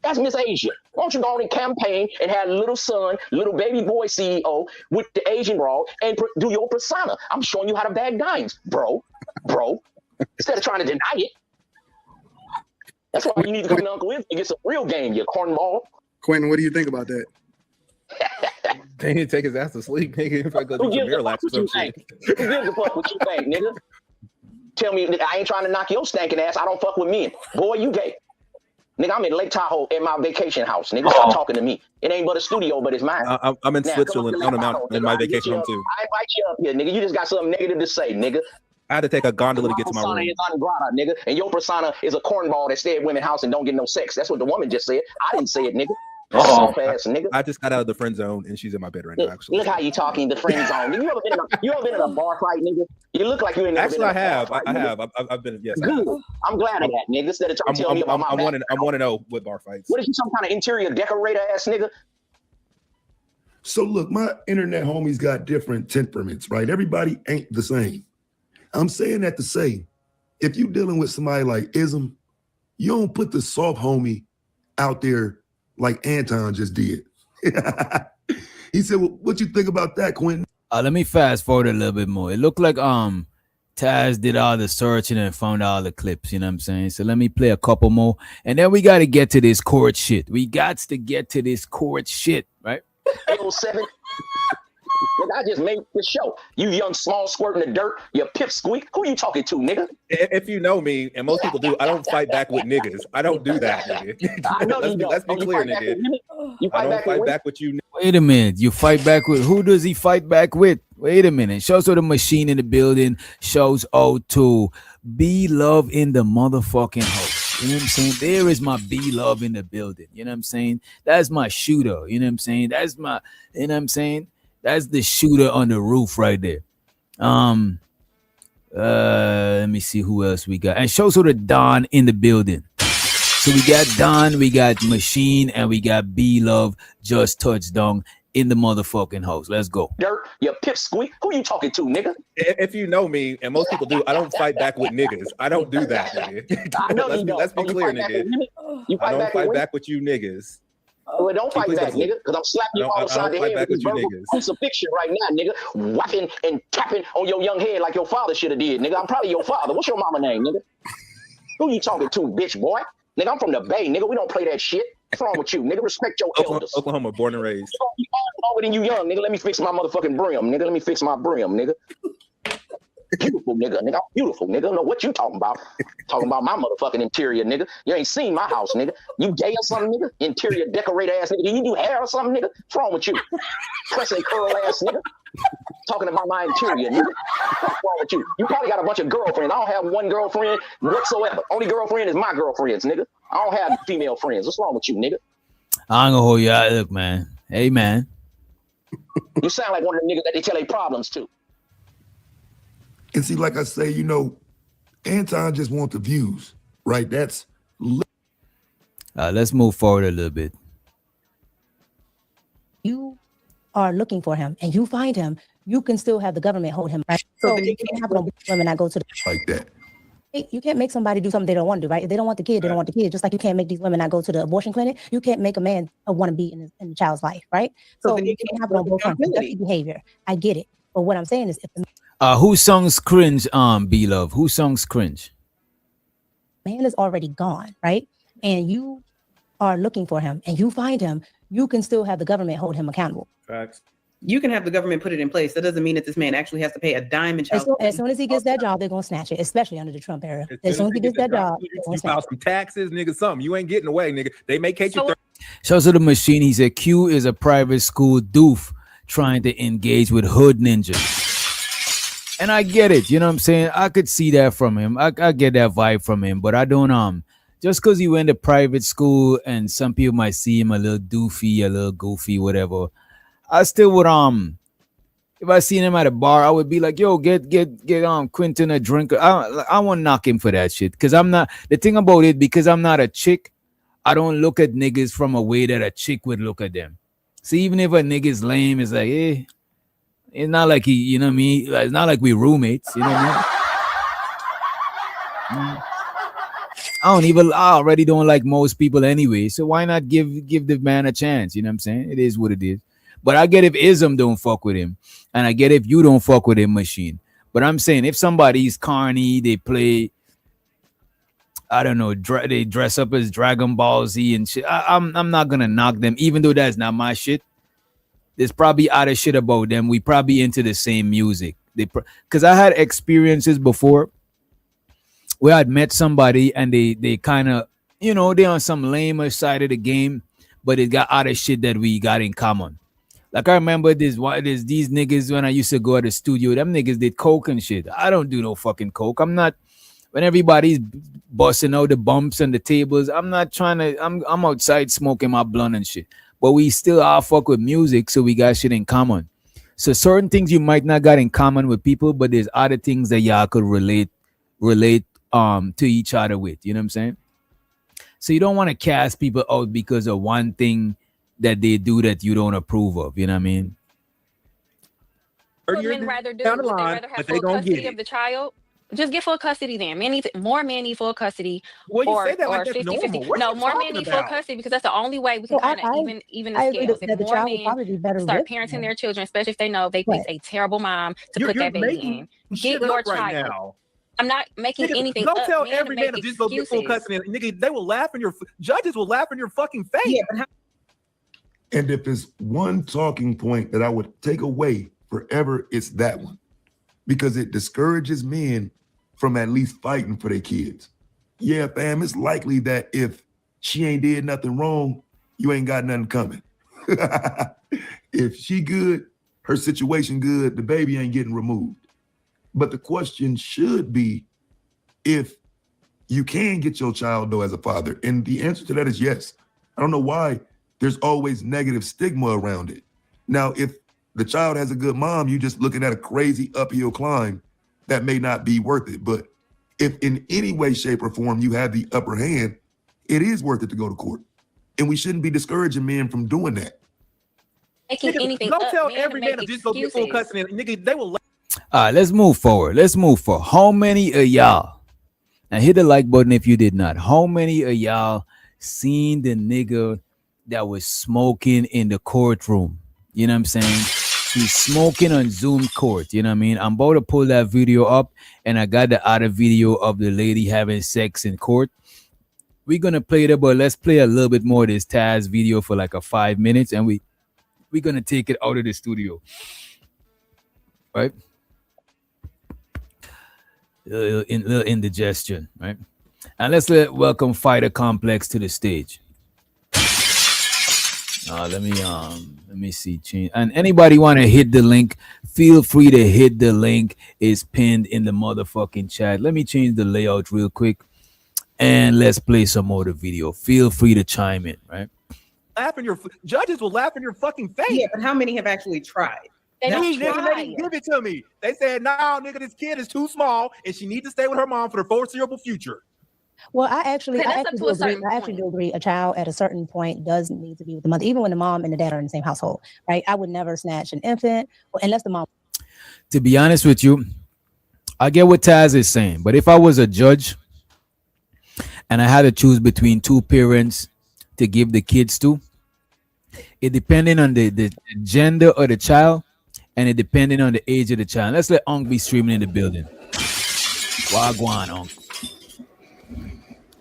That's Miss Asia. Why don't you go on and campaign and have little son, little baby boy CEO with the Asian broad and do your persona? I'm showing you how to bag dimes, bro. Instead of trying to deny it. That's why you need to come to Uncle Wigs and get some real game, you cornball. Quentin, what do you think about that? They need to take his ass to sleep, nigga. If I go Who do some gives a Miralax fuck or what some you shit. think? Who gives a fuck what you think, nigga? Tell me, I ain't trying to knock your stinking ass. I don't fuck with men. Boy, you gay. Nigga, I'm in Lake Tahoe at my vacation house. Nigga, stop talking to me. It ain't but a studio, but it's mine. I'm in Now, Switzerland on a mountain in my vacation home too. I invite you up here, nigga. You just got something negative to say, nigga. I had to take a gondola to get to my persona room. is ungrata, nigga, and your persona is a cornball that stay at women's house and don't get no sex. That's what the woman just said. I didn't say it, nigga. Soft ass nigga. I just got out of the friend zone and she's in my bed right now. Actually, Look how you talking the friend zone. Nigga, you ever been in a bar fight, nigga? You look like you ain't never actually been I in a have. bar fight, I have. I've been. Yes. Good. I'm glad of that, nigga. Instead of trying to tell me about my I want to know what bar fights. What is you, some kind of interior decorator ass nigga? So look, my internet homies got different temperaments, right? Everybody ain't the same. I'm saying that to say, if you dealing with somebody like Ism, you don't put the soft homie out there like Anton just did. He said, well, what you think about that, Quentin? Let me fast forward a little bit more. It looked like Taz did all the searching and found all the clips, you know what I'm saying? So let me play a couple more, and then we got to get to this court shit. We got to get to this court shit, right? 807. I just made the show. You young small squirt in the dirt, you pipsqueak. Who you talking to, nigga? If you know me, and most people do, I don't fight back with niggas. I don't do that, nigga. I know you don't. Let's be clear, nigga. I don't fight back with you. Wait a minute. You fight back with who? Does he fight back with? Wait a minute. Shows to the machine in the building. Shows out to B Love in the motherfucking house. You know what I'm saying? There is my B Love in the building. You know what I'm saying? That's my shooter. You know what I'm saying? That's my, you know what I'm saying? That's the shooter on the roof right there. Let me see who else we got. And shows to the Don in the building. So we got Don, we got Machine, and we got B Love just touched down in the motherfucking house. Let's go. Dirt, you pipsqueak. Who you talking to, nigga? If you know me, and most people do, I don't fight back with niggas. I don't do that, nigga. I know you don't. Let's be clear, nigga. I don't fight back with you niggas. Well, don't fight back, nigga, because I'm slapping you all upside the head with this verbal crucifixion right now, nigga. Whacking and tapping on your young head like your father should have did, nigga. I'm probably your father. What's your mama name, nigga? Who you talking to, bitch boy? Nigga, I'm from the Bay, nigga. We don't play that shit. What's wrong with you, nigga? Respect your elders. Oklahoma, born and raised. You older than you young, nigga. Let me fix my motherfucking brim, nigga. Let me fix my brim, nigga. Beautiful, nigga. Nigga, I'm beautiful, nigga. I don't know what you talking about. Talking about my motherfucking interior, nigga. You ain't seen my house, nigga. You gay or something, nigga? Interior decorator ass nigga. You do hair or something, nigga? What's wrong with you? Press a curl ass nigga. Talking about my interior, nigga. What's wrong with you? You probably got a bunch of girlfriends. I don't have one girlfriend whatsoever. Only girlfriend is my girlfriends, nigga. I don't have female friends. What's wrong with you, nigga? I ain't gonna hold you out. Look, man. Hey, man. You sound like one of the niggas that they tell their problems to. And see, like I say, you know, Anton just want the views, right? That's Let's move forward a little bit. You are looking for him and you find him, you can still have the government hold him, right? So you can't have women that go to the like that. You can't make somebody do something they don't want to do, right? If they don't want the kid, they don't want the kid. Just like you can't make these women not go to the abortion clinic. You can't make a man want to be in the child's life, right? So you can't have it on both fronts. That's behavior. I get it. But what I'm saying is, if the Who songs cringe? B-Love. Who songs cringe? man is already gone, right? And you are looking for him and you find him, you can still have the government hold him accountable. Facts. You can have the government put it in place. That doesn't mean that this man actually has to pay a dime in child. As soon as he gets that job, they're gonna snatch it, especially under the Trump era. As soon as he gets that job, you file some taxes, nigga. Something you ain't getting away, nigga. They may catch you. Shouts to the machine. He said Q is a private school doof trying to engage with hood ninjas. And I get it. You know what I'm saying? I could see that from him. I get that vibe from him. But I don't just because he went to private school and some people might see him a little doofy, a little goofy, whatever. I still would if I seen him at a bar, I would be like, yo, get Quentin a drink. I won't knock him for that shit. Because I'm not the thing about it, because I'm not a chick, I don't look at niggas from a way that a chick would look at them. So even if a nigga's lame, it's like, it's not like he, you know what I mean? It's not like we roommates, you know what I mean? I already don't like most people anyway. So why not give the man a chance? You know what I'm saying? It is what it is. But I get if Ism don't fuck with him. And I get if you don't fuck with him, Machine. But I'm saying if somebody's carny, they play, I don't know, they dress up as Dragon Ball Z and shit. I'm not going to knock them, even though that's not my shit. There's probably other shit about them. We probably into the same music. Because I had experiences before where I'd met somebody and they kind of, you know, they on some lamer side of the game, but it got other shit that we got in common. Like I remember there's these niggas when I used to go to the studio, them niggas did coke and shit. I don't do no fucking coke. I'm not, when everybody's busting out the bumps and the tables, I'm not trying to, I'm outside smoking my blunt and shit. But we still all fuck with music, so we got shit in common. So certain things you might not got in common with people, but there's other things that y'all could relate to each other with. You know what I'm saying? So you don't want to cast people out because of one thing that they do that you don't approve of. You know what I mean? What would men rather do? Would they rather have full custody of the child? Just get full custody then. More men need full custody. Well, you say that like that's 50-50. No, more men need full custody because that's the only way we can kind of even the scales. If more men start parenting their children, especially if they know they picked a terrible mom to put that baby in. Get your child. Now. I'm not making anything. Don't tell every man to just go get full custody. Nigga, they will laugh in your judges will laugh in your fucking face. Yeah, and if there's one talking point that I would take away forever, it's that one. Because it discourages men from at least fighting for their kids. Yeah, fam, it's likely that if she ain't did nothing wrong, you ain't got nothing coming. If she good, her situation good, the baby ain't getting removed. But the question should be if you can get your child though as a father. And the answer to that is yes. I don't know why there's always negative stigma around it. Now, if the child has a good mom, you just looking at a crazy uphill climb that may not be worth it. But if in any way, shape, or form you have the upper hand, it is worth it to go to court. And we shouldn't be discouraging men from doing that. Making anything don't tell every man to just go get full custody. Nigga, they will. Let's move forward. How many of y'all, and hit the like button if you did not, how many of y'all seen the nigga that was smoking in the courtroom? You know what I'm saying? He's smoking on Zoom court. You know what I mean? I'm about to pull that video up, and I got the other video of the lady having sex in court. We're going to play it, but let's play a little bit more of this Taz video for like a 5 minutes, and we're going to take it out of the studio. Right? Little indigestion, right? And let's welcome Fighter Complex to the stage. Let me see. Change. And anybody want to hit the link, feel free to hit the link. It's pinned in the motherfucking chat. Let me change the layout real quick, and let's play some more of the video. Feel free to chime in, right? Judges will laugh in your fucking face. Yeah, but how many have actually tried? They didn't give it to me. They said, "No, nigga, this kid is too small, and she needs to stay with her mom for the foreseeable future." Well, I actually Okay, that's up to a do agree. certain I actually point. do agree. A child at a certain point does need to be with the mother, even when the mom and the dad are in the same household, right? I would never snatch an infant unless the mom. To be honest with you, I get what Taz is saying, but if I was a judge and I had to choose between two parents to give the kids to, it depending on the gender of the child and it depending on the age of the child. Let's let Ong be streaming in the building. Wagwan, Ong.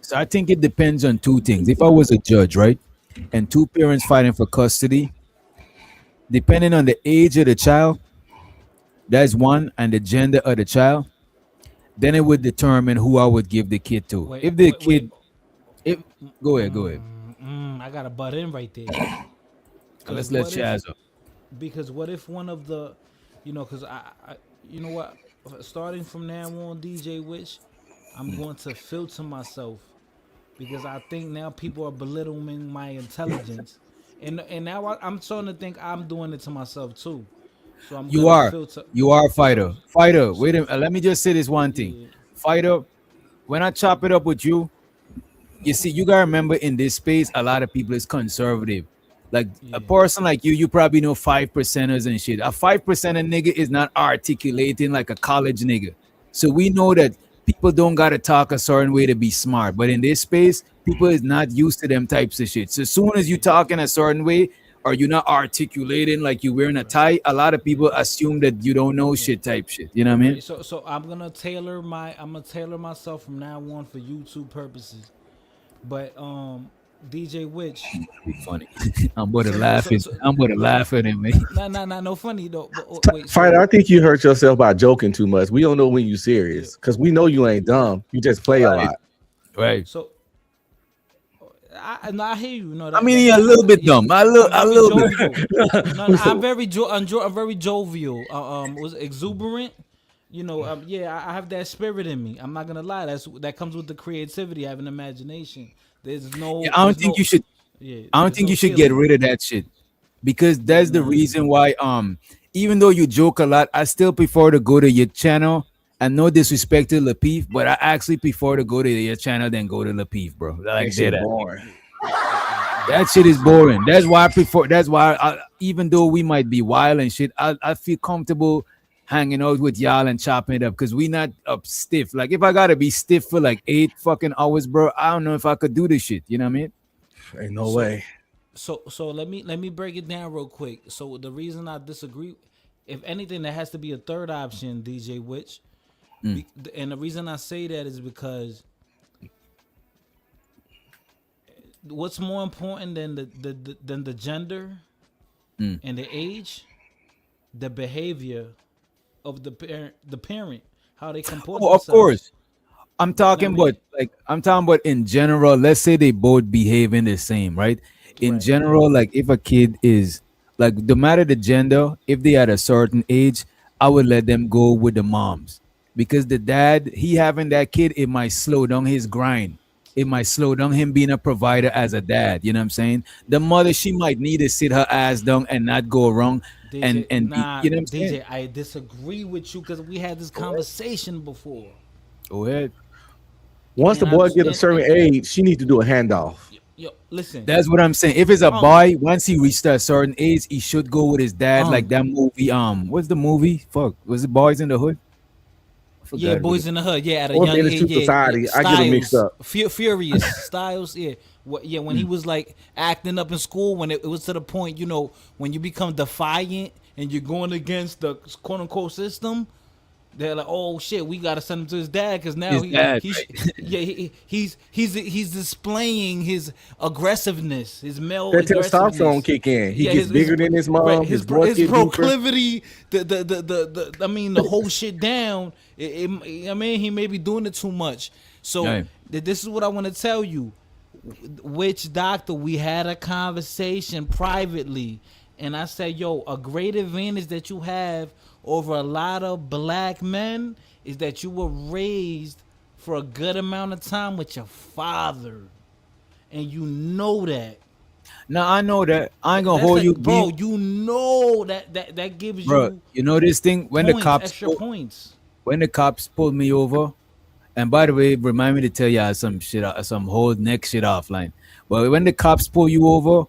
So I think it depends on two things. If I was a judge, right, and two parents fighting for custody, depending on the age of the child, that's one, and the gender of the child, then it would determine who I would give the kid to. Wait, If the wait, kid, wait. go ahead. I gotta butt in right there. Let's let Chaz up. Because what if one of the, because I, you know what, starting from now on, DJ Witch, I'm going to filter myself because I think now people are belittling my intelligence, and now I'm starting to think I'm doing it to myself too. So I'm You gonna are, filter. fighter. Wait a minute. Let me just say this one thing, fighter. When I chop it up with you, you see, you gotta remember in this space, a lot of people is conservative. Like a person like you probably know 5%ers and shit. A 5% nigga is not articulating like a college nigga. So we know that people don't gotta talk a certain way to be smart. But in this space, people is not used to them types of shit. So as soon as you talk in a certain way or you're not articulating like you wearing a tie, a lot of people assume that you don't know shit type shit. You know what I mean? So I'm gonna tailor myself from now on for YouTube purposes. But DJ Witch, be funny. I'm going to laugh at him, man. No funny though. Wait, Fighter, I think you hurt yourself by joking too much. We don't know when you serious because we know you ain't dumb. You just play a lot. Right. So I hear you. No, I mean, a little bit dumb. A little bit. I'm very jovial. Was exuberant. I have that spirit in me. I'm not gonna lie. That comes with the creativity, having imagination. There's no. I don't think you should. I don't think you should get rid of that shit because that's the reason why. Even though you joke a lot, I still prefer to go to your channel. And no disrespect to Lapeef, but I actually prefer to go to your channel than go to Lapeef, bro. Like that. Boring. That shit is boring. That's why I prefer. That's why even though we might be wild and shit, I feel comfortable hanging out with y'all and chopping it up because we not up stiff. Like if I gotta be stiff for like 8 fucking hours, bro, I don't know if I could do this shit. You know what I mean? Ain't no way. So let me break it down real quick. So the reason I disagree, if anything, there has to be a third option, DJ Witch. And the reason I say that is because what's more important than the gender and the age, the behavior of the parent, how they comport themselves. Of course. I'm talking about in general. Let's say they both behaving the same, right? In general, like if a kid is like no matter the gender, if they at a certain age, I would let them go with the moms. Because the dad, he having that kid, it might slow down his grind. It might slow down him being a provider as a dad. You know what I'm saying? The mother, she might need to sit her ass down and not go wrong. You know what I'm saying? DJ, I disagree with you because we had this conversation before. Go ahead. Once the boy get a certain age, she needs to do a handoff. Yo, listen. That's what I'm saying. If it's a boy, once he reached a certain age, he should go with his dad. Like that movie. What's the movie? Fuck. Was it Boys in the Hood? Yeah, Boys in the Hood. Yeah, at a or young age. Society. Styles, I get them mixed up. Furious Styles. Yeah, when he was like acting up in school, when it was to the point, when you become defiant and you're going against the quote unquote system, they're like, oh shit, we gotta send him to his dad because now he's displaying his aggressiveness, his male aggressiveness. That testosterone kick in. He gets bigger than his mom. His proclivity, the whole shit down. He may be doing it too much. So this is what I want to tell you. Which doctor? We had a conversation privately, and I said, a great advantage that you have over a lot of black men is that you were raised for a good amount of time with your father, and you know that. Now I know that. I ain't gonna hold you, bro. You know that gives bro, you. You know this thing when points, the cops extra points. When the cops pulled me over, And by the way, remind me to tell you some shit, some whole next shit offline. But when the cops pull you over,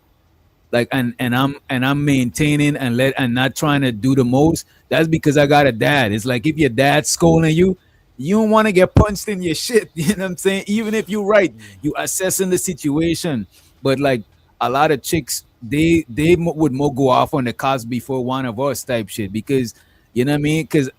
like and I'm maintaining and not trying to do the most, that's because I got a dad. It's like if your dad's scolding you, you don't want to get punched in your shit. You know what I'm saying? Even if you're right, you assessing the situation. But like a lot of chicks, they would more go off on the cops before one of us type shit, because you know what I mean? Because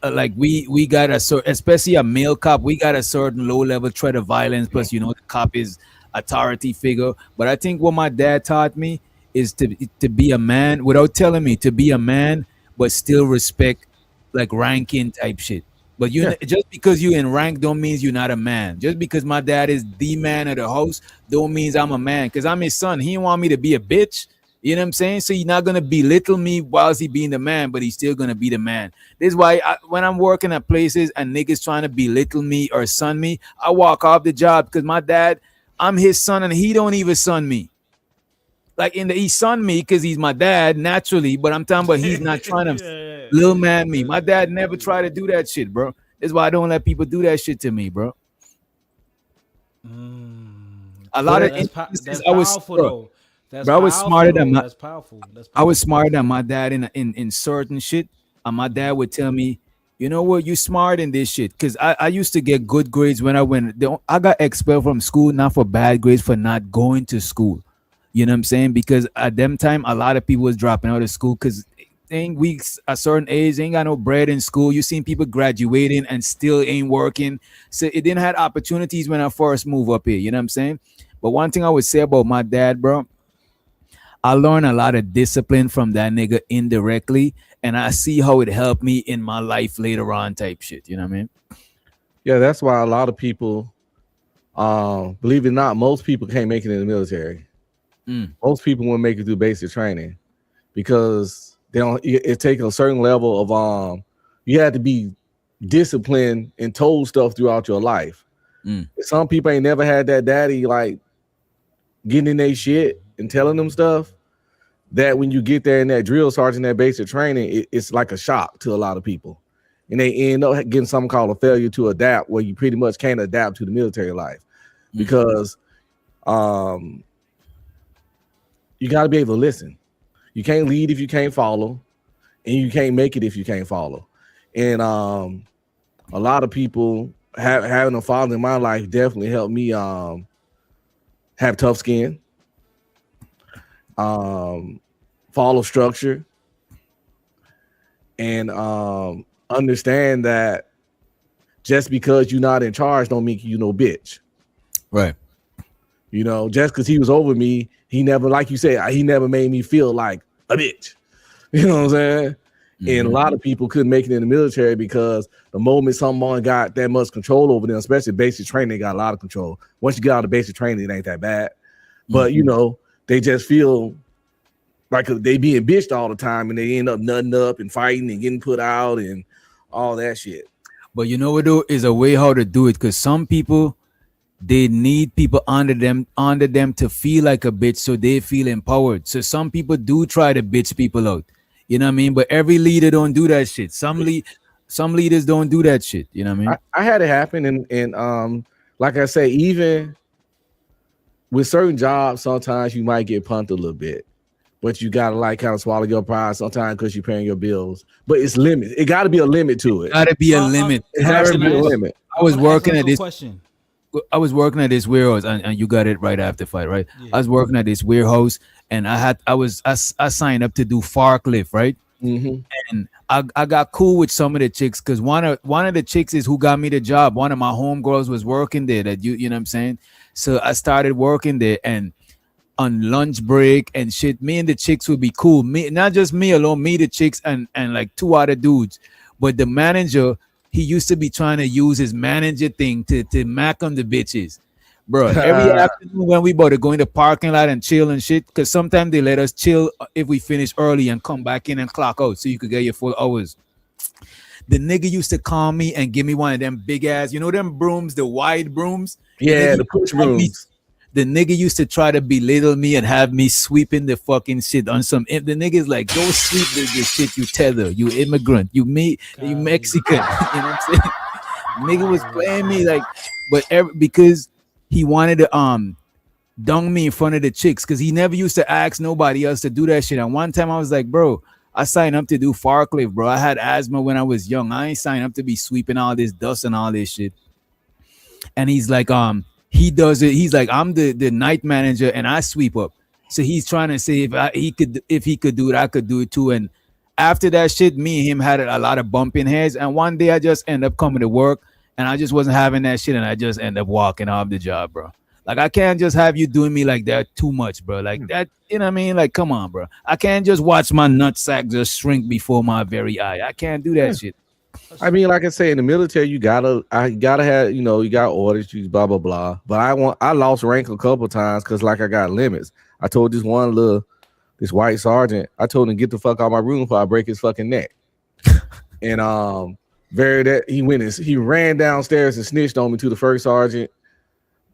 like we got a certain, especially a male cop, we got a certain low level threat of violence. Plus, you know, the cop is authority figure. But I think what my dad taught me is to be a man without telling me to be a man, but still respect like ranking type shit. But just because you in rank don't mean you're not a man. Just because my dad is the man of the house don't mean I'm a man. Because I'm his son. He don't want me to be a bitch. You know what I'm saying? So he's not going to belittle me whilst he being the man, but he's still going to be the man. This is why when I'm working at places and niggas trying to belittle me or son me, I walk off the job, because my dad, I'm his son and he don't even son me. Like he son me because he's my dad naturally, but I'm talking about he's not trying to little man me. My dad never tried to do that shit, bro. That's why I don't let people do that shit to me, bro. A lot of instances I was powerful. Bro, I was smarter than my. That's powerful. I was smarter than my dad in certain shit, and my dad would tell me, "You know what? You smart in this shit." Because I used to get good grades when I went. I got expelled from school, not for bad grades, for not going to school. You know what I'm saying? Because at them time, a lot of people was dropping out of school because ain't weeks a certain age, ain't got no bread in school. You seen people graduating and still ain't working. So it didn't have opportunities when I first moved up here. You know what I'm saying? But one thing I would say about my dad, bro, I learned a lot of discipline from that nigga indirectly, and I see how it helped me in my life later on type shit. You know what I mean? Yeah, that's why a lot of people, believe it or not, most people can't make it in the military. Most people won't make it through basic training because they don't. It takes a certain level of you have to be disciplined and told stuff throughout your life. Some people ain't never had that daddy like getting in their shit and telling them stuff. That when you get there in that drill sergeant, that basic training, it's like a shock to a lot of people, and they end up getting something called a failure to adapt, where you pretty much can't adapt to the military life because you got to be able to listen. You can't lead if you can't follow, and you can't make it if you can't follow. And a lot of people having a father in my life definitely helped me have tough skin, follow structure, and understand that just because you're not in charge don't make you no bitch. Right. You know, just because he was over me, he never, like you said, he never made me feel like a bitch. You know what I'm saying? And a lot of people couldn't make it in the military because the moment someone got that much control over them, especially basic training, they got a lot of control. Once you get out of basic training, it ain't that bad. But, you know, they just feel like they being bitched all the time, and they end up nutting up and fighting and getting put out and all that shit. But you know what, though, is a way how to do it, because some people, they need people under them to feel like a bitch so they feel empowered. So some people do try to bitch people out. You know what I mean? But every leader don't do that shit. Some leaders don't do that shit. You know what I mean? I had it happen, and like I say, even with certain jobs, sometimes you might get punked a little bit, but you gotta like kind of swallow your pride sometimes because you're paying your bills. But it's limit. It got to be a limit to it. Got to be a limit. It has to be a limit. I was working at this warehouse, and you got it right after fight, right? Yeah. I was working at this warehouse, and I signed up to do forklift, right? And I got cool with some of the chicks because one of the chicks is who got me the job. One of my homegirls was working there. That you know what I'm saying? So I started working there, and on lunch break and shit, me and the chicks would be cool. Me, not just me alone, me, the chicks, and like two other dudes. But the manager, he used to be trying to use his manager thing to mack on the bitches. Bro, every afternoon when we about to go in the parking lot and chill and shit, because sometimes they let us chill if we finish early and come back in and clock out so you could get your full hours. The nigga used to call me and give me one of them big ass, you know them brooms, the wide brooms? Yeah, the push brooms. The nigga used to try to belittle me and have me sweeping the fucking shit on some. The nigga's like, go sweep the shit, you tether, you immigrant, you Mexican. You know what I'm saying? Nigga was playing me like, but because he wanted to dunk me in front of the chicks, because he never used to ask nobody else to do that shit. And one time I was like, bro, I signed up to do forklift, bro. I had asthma when I was young. I ain't signed up to be sweeping all this dust and all this shit. And he's like, he does it. He's like, I'm the night manager and I sweep up. So he's trying to say if he could do it, I could do it too. And after that shit, me and him had a lot of bumping heads. And one day I just end up coming to work and I just wasn't having that shit. And I just end up walking off the job, bro. Like, I can't just have you doing me like that too much, bro. Like that, you know what I mean? Like, come on, bro. I can't just watch my nutsack just shrink before my very eye. I can't do that shit. I mean, like I say, in the military, I gotta have, you got orders, you blah blah blah. But I lost rank a couple times because like I got limits. I told this white sergeant, I told him get the fuck out of my room before I break his fucking neck. And he ran downstairs and snitched on me to the first sergeant.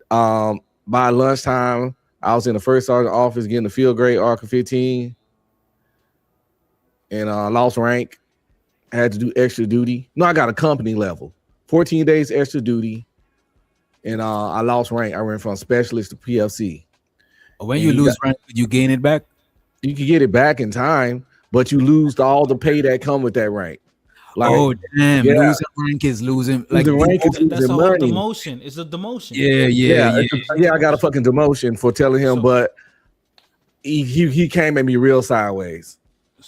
By lunchtime, I was in the first sergeant office getting the field grade ARCA 15, and lost rank. I had to do extra duty. No, I got a company level, 14 days extra duty, and I lost rank. I went from specialist to PFC. When you lose rank, did you gain it back? You can get it back in time, but you lose all the pay that come with that rank. Like, oh damn! Yeah. Losing rank is losing. Like the rank is that's losing a money. Demotion. It's a demotion. Yeah. I got a fucking demotion for telling him, but he came at me real sideways,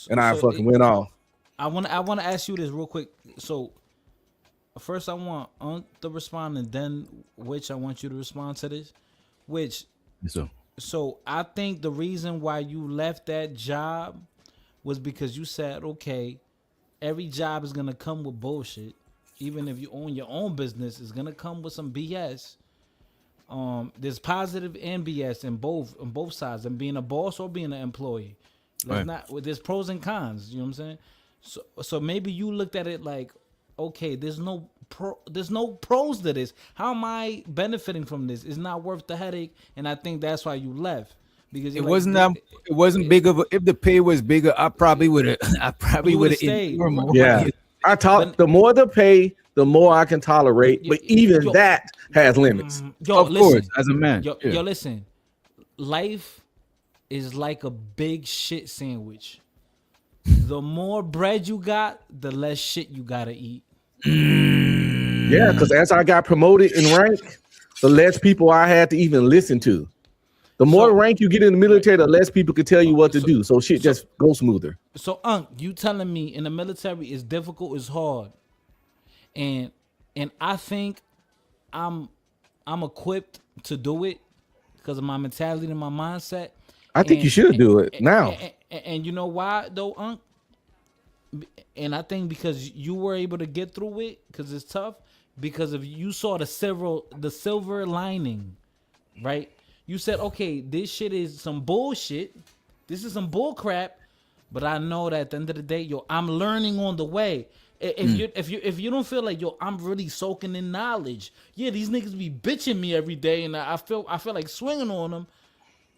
and I fucking went off. I want to ask you this real quick. So first, I want to respond, and then which I want you to respond to this. Which so I think the reason why you left that job was because you said, okay, every job is gonna come with bullshit. Even if you own your own business, it's gonna come with some BS. There's positive and BS in both sides, and being a boss or being an employee. There's pros and cons. You know what I'm saying? So maybe you looked at it like, okay, there's no pros to this. How am I benefiting from this? It's not worth the headache, and I think that's why you left. Because it wasn't big of a. If the pay was bigger, I probably would have. stayed. Yeah, the more the pay, the more I can tolerate. But even that has limits. Of course, as a man. Yo, listen. Life is like a big shit sandwich. The more bread you got, the less shit you gotta eat. Yeah, because as I got promoted in rank, the less people I had to even listen to. The more rank you get in the military, the less people can tell you what to do. So shit just go smoother. So, you telling me in the military is difficult, it's hard, and I think I'm equipped to do it because of my mentality and my mindset. I think you should do it now. And you know why though, And I think because you were able to get through it, because it's tough, because if you saw the silver lining, right? You said, okay, this shit is some bullshit. This is some bull crap, but I know that at the end of the day, I'm learning on the way. If you don't feel like I'm really soaking in knowledge. Yeah, these niggas be bitching me every day, and I feel like swinging on them.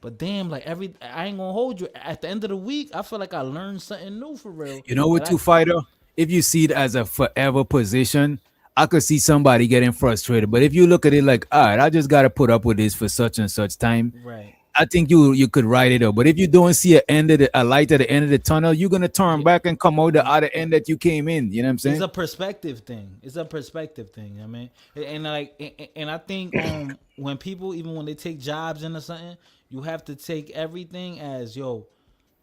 But damn, like I ain't gonna hold you. At the end of the week, I feel like I learned something new for real. You know what, fighter? If you see it as a forever position, I could see somebody getting frustrated. But if you look at it like, all right, I just gotta put up with this for such and such time. Right. I think you could write it up. But if you don't see a light at the end of the tunnel, you're gonna turn back and come out the other end that you came in. You know what I'm saying? It's a perspective thing. I mean, and I think when people, even when they take jobs into something, you have to take everything as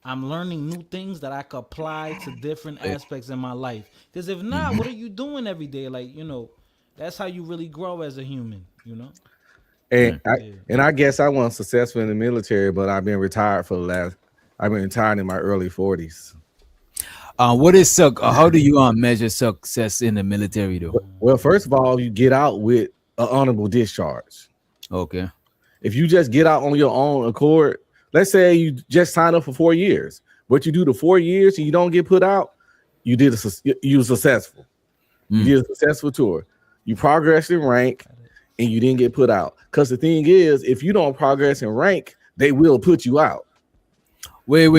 I'm learning new things that I could apply to different aspects in my life. Because if not, what are you doing every day? Like, that's how you really grow as a human, And I guess I wasn't successful in the military, but I've been retired I've been retired in my early 40s. What is how do you measure success in the military though? Well, first of all, you get out with an honorable discharge. Okay. If you just get out on your own accord, let's say you just sign up for 4 years, but you do the 4 years and you don't get put out, you were successful. You did a successful tour. You progressed in rank and you didn't get put out. Because the thing is, if you don't progress in rank, they will put you out. Wait.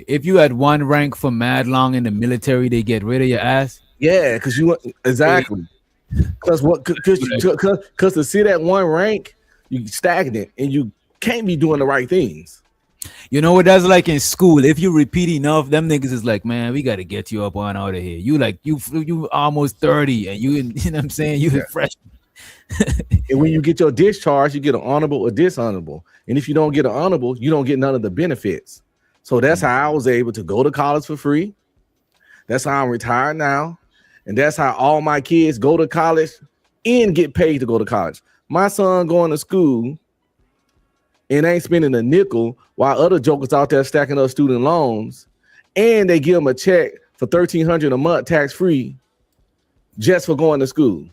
If you had one rank for mad long in the military, they get rid of your ass? Yeah, because exactly. Because to sit at one rank, you stagnant and you can't be doing the right things. You know what that's like in school? If you repeat enough, them niggas is like, man, we got to get you up on out of here. You almost 30 and you know what I'm saying? You fresh. And when you get your discharge, you get an honorable or dishonorable. And if you don't get an honorable, you don't get none of the benefits. So that's how I was able to go to college for free. That's how I'm retired now. And that's how all my kids go to college and get paid to go to college. My son going to school and ain't spending a nickel while other jokers out there stacking up student loans, and they give him a check for $1,300 a month tax-free just for going to school.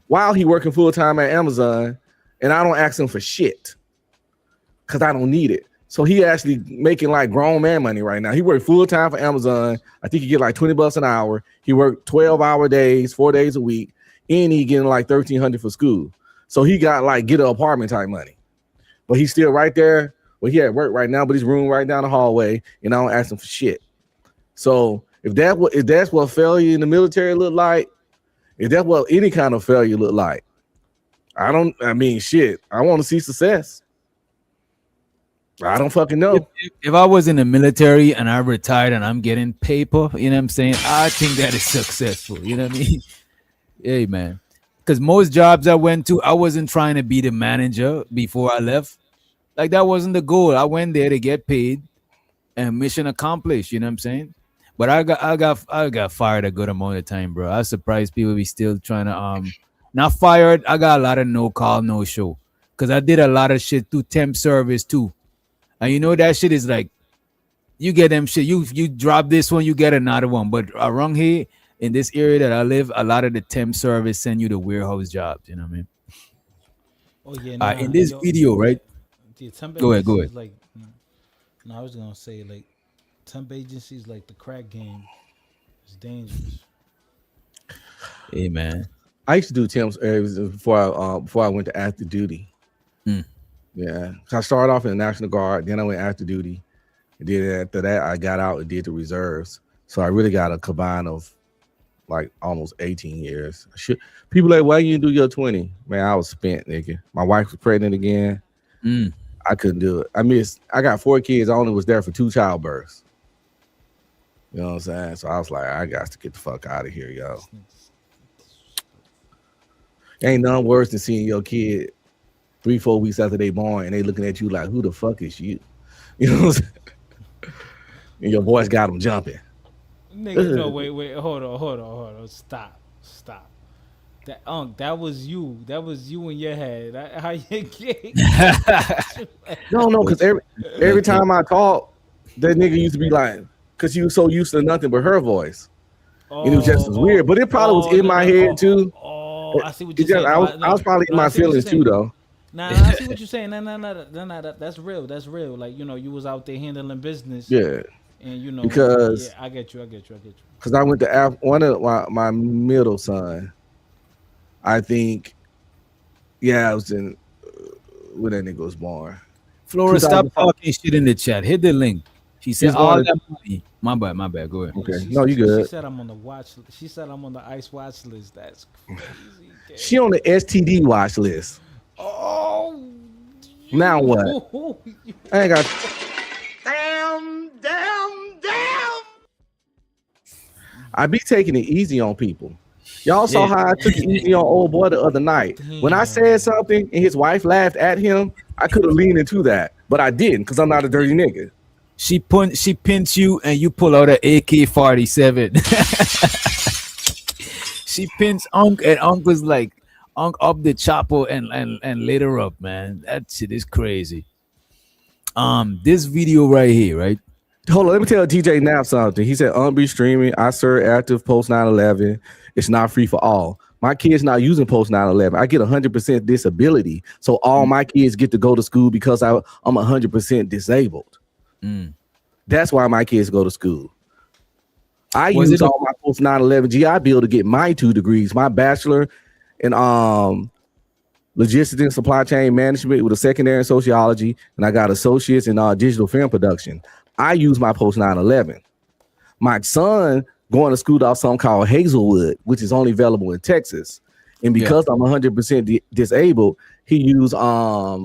While he working full-time at Amazon, and I don't ask him for shit because I don't need it. So he actually making like grown man money right now. He worked full-time for Amazon. I think he get like $20 an hour. He worked 12-hour days, 4 days a week, and he getting like $1,300 for school. So he got like get an apartment type money. But he's still right there. Well, he at work right now, but his room right down the hallway, and I don't ask him for shit. So if that's what failure in the military look like, if that's what any kind of failure look like, I want to see success. I don't fucking know. If I was in the military and I retired and I'm getting paper, you know what I'm saying? I think that is successful. You know what I mean? Hey, man. Because most jobs I went to, I wasn't trying to be the manager before I left. Like, that wasn't the goal. I went there to get paid and mission accomplished. You know what I'm saying? But I got fired a good amount of time, bro. I was surprised people be still trying to not fired. I got a lot of no call, no show. Because I did a lot of shit through temp service too. And you know that shit is like, you get them shit. You drop this one, you get another one. But around here, in this area that I live, a lot of the temp service send you the warehouse jobs. You know what I mean? Oh yeah. In this video, right? Go ahead. Like, no, I was gonna say like, temp agencies like the crack game. It's dangerous. Hey man, I used to do temps before I went to active duty. Yeah, so I started off in the National Guard, then I went active duty, and then after that I got out and did the reserves. So I really got a combine of like almost 18 years. People like, why you didn't do your 20? Man, I was spent, nigga. My wife was pregnant again. I couldn't do it. I got 4 kids. I only was there for 2 childbirths. You know what I'm saying? So I was like, I got to get the fuck out of here, yo. Ain't none worse than seeing your kid 3-4 weeks after they born and they looking at you like, who the fuck is you? You know what I'm saying? And your voice got them jumping. Nigga, no, wait, hold on. Stop. That was you. That was you in your head. How you get? No, because every time I talk, that nigga used to be like, because you was so used to nothing but her voice. And it was just as weird. But it probably was in my head too. I see what you're saying. I was probably in my feelings too, though. Nah, I see what you're saying. No, that's real. That's real. Like, you know, you was out there handling business. Yeah. And you know, because I get you. Because I went to one of my middle son. I think, I was in when that nigga was born. Flora, stop talking shit in the chat. Hit the link. She said all that money. My bad. Go ahead. Okay, no, you good. She said I'm on the watch. She said I'm on the ICE watch list. That's crazy. She on the STD watch list. Oh. Now what? I ain't got. Damn. I be taking it easy on people. Y'all saw how I took it easy on old boy the other night. When I said something and his wife laughed at him, I could have leaned into that, but I didn't because I'm not a dirty nigga. She pins you and you pull out an AK-47. She pins Unc and Unc was like, Unc up the chopper and lit her up, man. That shit is crazy. This video right here, right? Hold on, let me tell DJ Knapp something. He said, be streaming. I serve active post 9/11. It's not free for all. My kids not using post 9/11. I get 100% disability. So all my kids get to go to school because I'm 100% disabled. That's why my kids go to school. I use all my post 9/11 GI Bill to get my 2 degrees, my bachelor in logistics and supply chain management with a secondary in sociology, and I got associates in digital film production. I use my post 9/11. My son going to school out something called Hazelwood, which is only available in Texas. And because I'm 100% disabled, he used I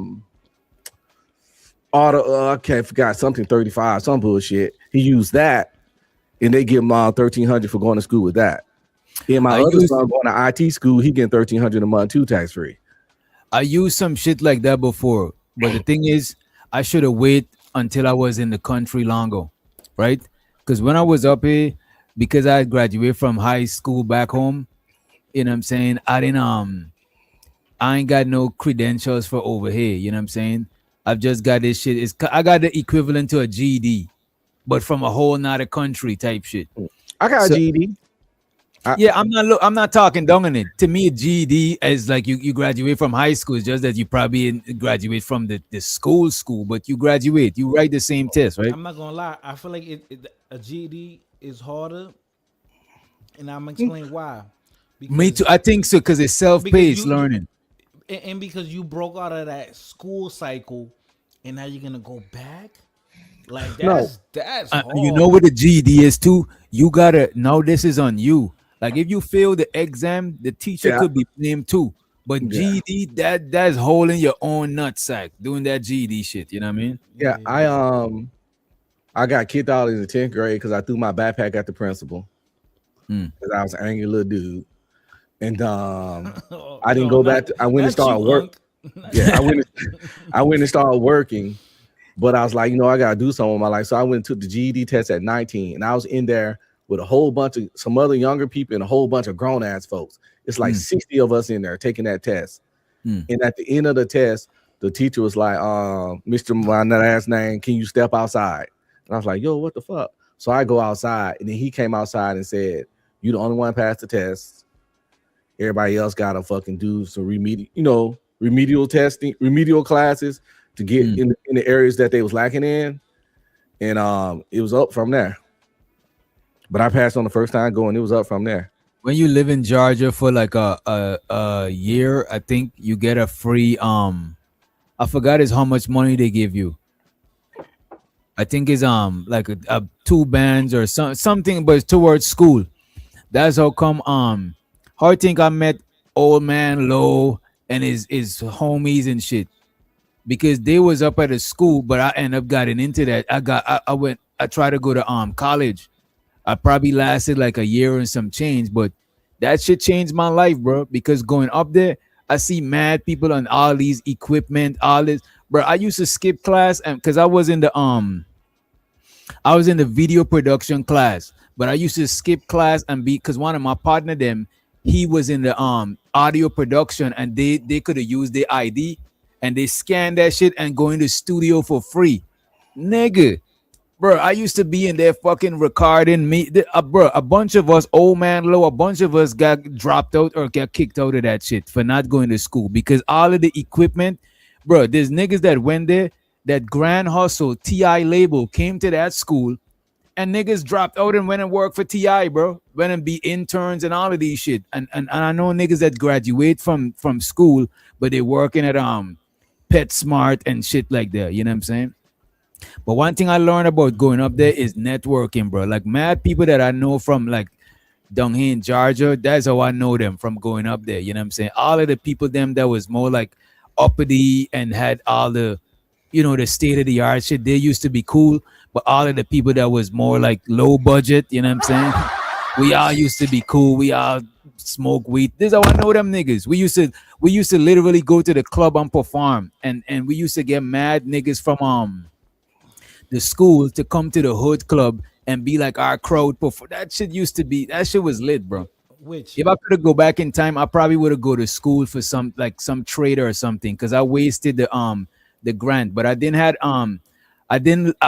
can't forgot something 35, some bullshit. He used that, and they give him $1,300 for going to school with that. And my other son going to IT school, he getting $1,300 a month too, tax free. I used some shit like that before, but the thing is, I should have waited until I was in the country longer, right? Because when I was up here, because I graduated from high school back home, you know what I'm saying? I ain't got no credentials for over here, you know what I'm saying? I've just got this shit. I got the equivalent to a GED, but from a whole nother country type shit. I got a GED. I'm not talking down on it. To me, a GED is like you graduate from high school. It's just that you probably graduate from the school, but you graduate. You write the same test, right? I'm not gonna lie. I feel like a GED is harder, and I'm gonna explain why. Me too. I think so because it's self-paced learning. And because you broke out of that school cycle, and now you're gonna go back. Like that's hard. You know what the GED is too? You gotta now. This is on you. Like if you fail the exam, the teacher could be blamed too. But GED, that's holding your own nutsack doing that GED shit. You know what I mean? Yeah, I got kicked out in the 10th grade because I threw my backpack at the principal because I was an angry little dude. And I didn't go back. I went and started work. Yeah, I went and started working, but I was like, I gotta do something with my life. So I went and took the GED test at 19, and I was in there with a whole bunch of some other younger people and a whole bunch of grown ass folks. It's like 60 of us in there taking that test. And at the end of the test, the teacher was like, Mr. My last name, can you step outside? And I was like, yo, what the fuck? So I go outside, and then he came outside and said, you the only one passed the test. Everybody else gotta fucking do some remedial testing, remedial classes to get in the areas that they was lacking in. And it was up from there. But I passed on the first time going, it was up from there. When you live in Georgia for like a year, I think you get a free I forgot is how much money they give you. I think it's like a 2 bands or something, but it's towards school. That's how come how I think I met old man Low and his homies and shit, because they was up at a school, but I ended up getting into that. I tried to go to college. I probably lasted like a year and some change, but that shit changed my life, bro. Because going up there, I see mad people on all these equipment, all this, bro. I used to skip class and because I was in the video production class, but I used to skip class and because one of my partner he was in the audio production, and they could have used their ID and they scanned that shit and go in the studio for free, nigga. Bro, I used to be in there fucking recording me, bro. A bunch of us, old man Low, a bunch of us got dropped out or got kicked out of that shit for not going to school because all of the equipment, bro. There's niggas that went there. That Grand Hustle TI label came to that school, and niggas dropped out and went and worked for TI, bro. Went and be interns and all of these shit. And I know niggas that graduate from school, but they working at PetSmart and shit like that. You know what I'm saying? But one thing I learned about going up there is networking, bro. Like mad people that I know from like down here in Georgia, that's how I know them from going up there. You know what I'm saying? All of the people that was more like uppity and had all the, the state of the art shit, they used to be cool. But all of the people that was more like low budget, you know what I'm saying? We all used to be cool. We all smoke weed. This is how I know them niggas. We used to literally go to the club and perform, and we used to get mad niggas from the school to come to the hood club and be like our crowd perform. That shit was lit, bro. If I could go back in time, I probably would have go to school for some trade or something, because I wasted the grant. But I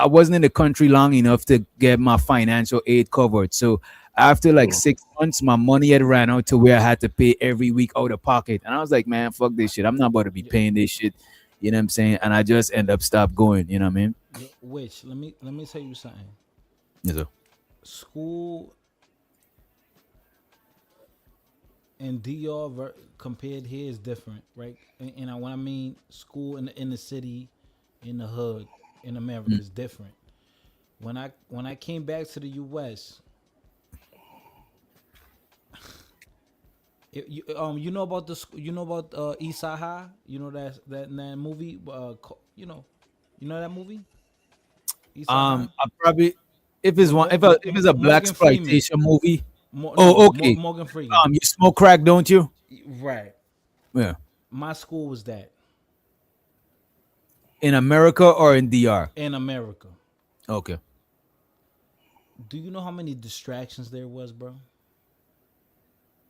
wasn't in the country long enough to get my financial aid covered. So after like 6 months, my money had ran out to where I had to pay every week out of pocket. And I was like, man, fuck this shit. I'm not about to be paying this shit. You know what I'm saying? And I just end up stop going. You know what I mean? Which let me tell you something. Yes, sir. School and DR compared here is different, right? And when I mean school in the city, in the hood, in America is different. When I came back to the US, You know about you know about Eastside High? You know that movie? You know that movie? Eastside High? I probably if it's one if it's a black Morgan Freeman. exploitation movie. No, Okay. Morgan Freeman. You smoke crack, don't you? Right. Yeah. My school was that. In America or in DR? In America. Okay. Do you know how many distractions there was, bro?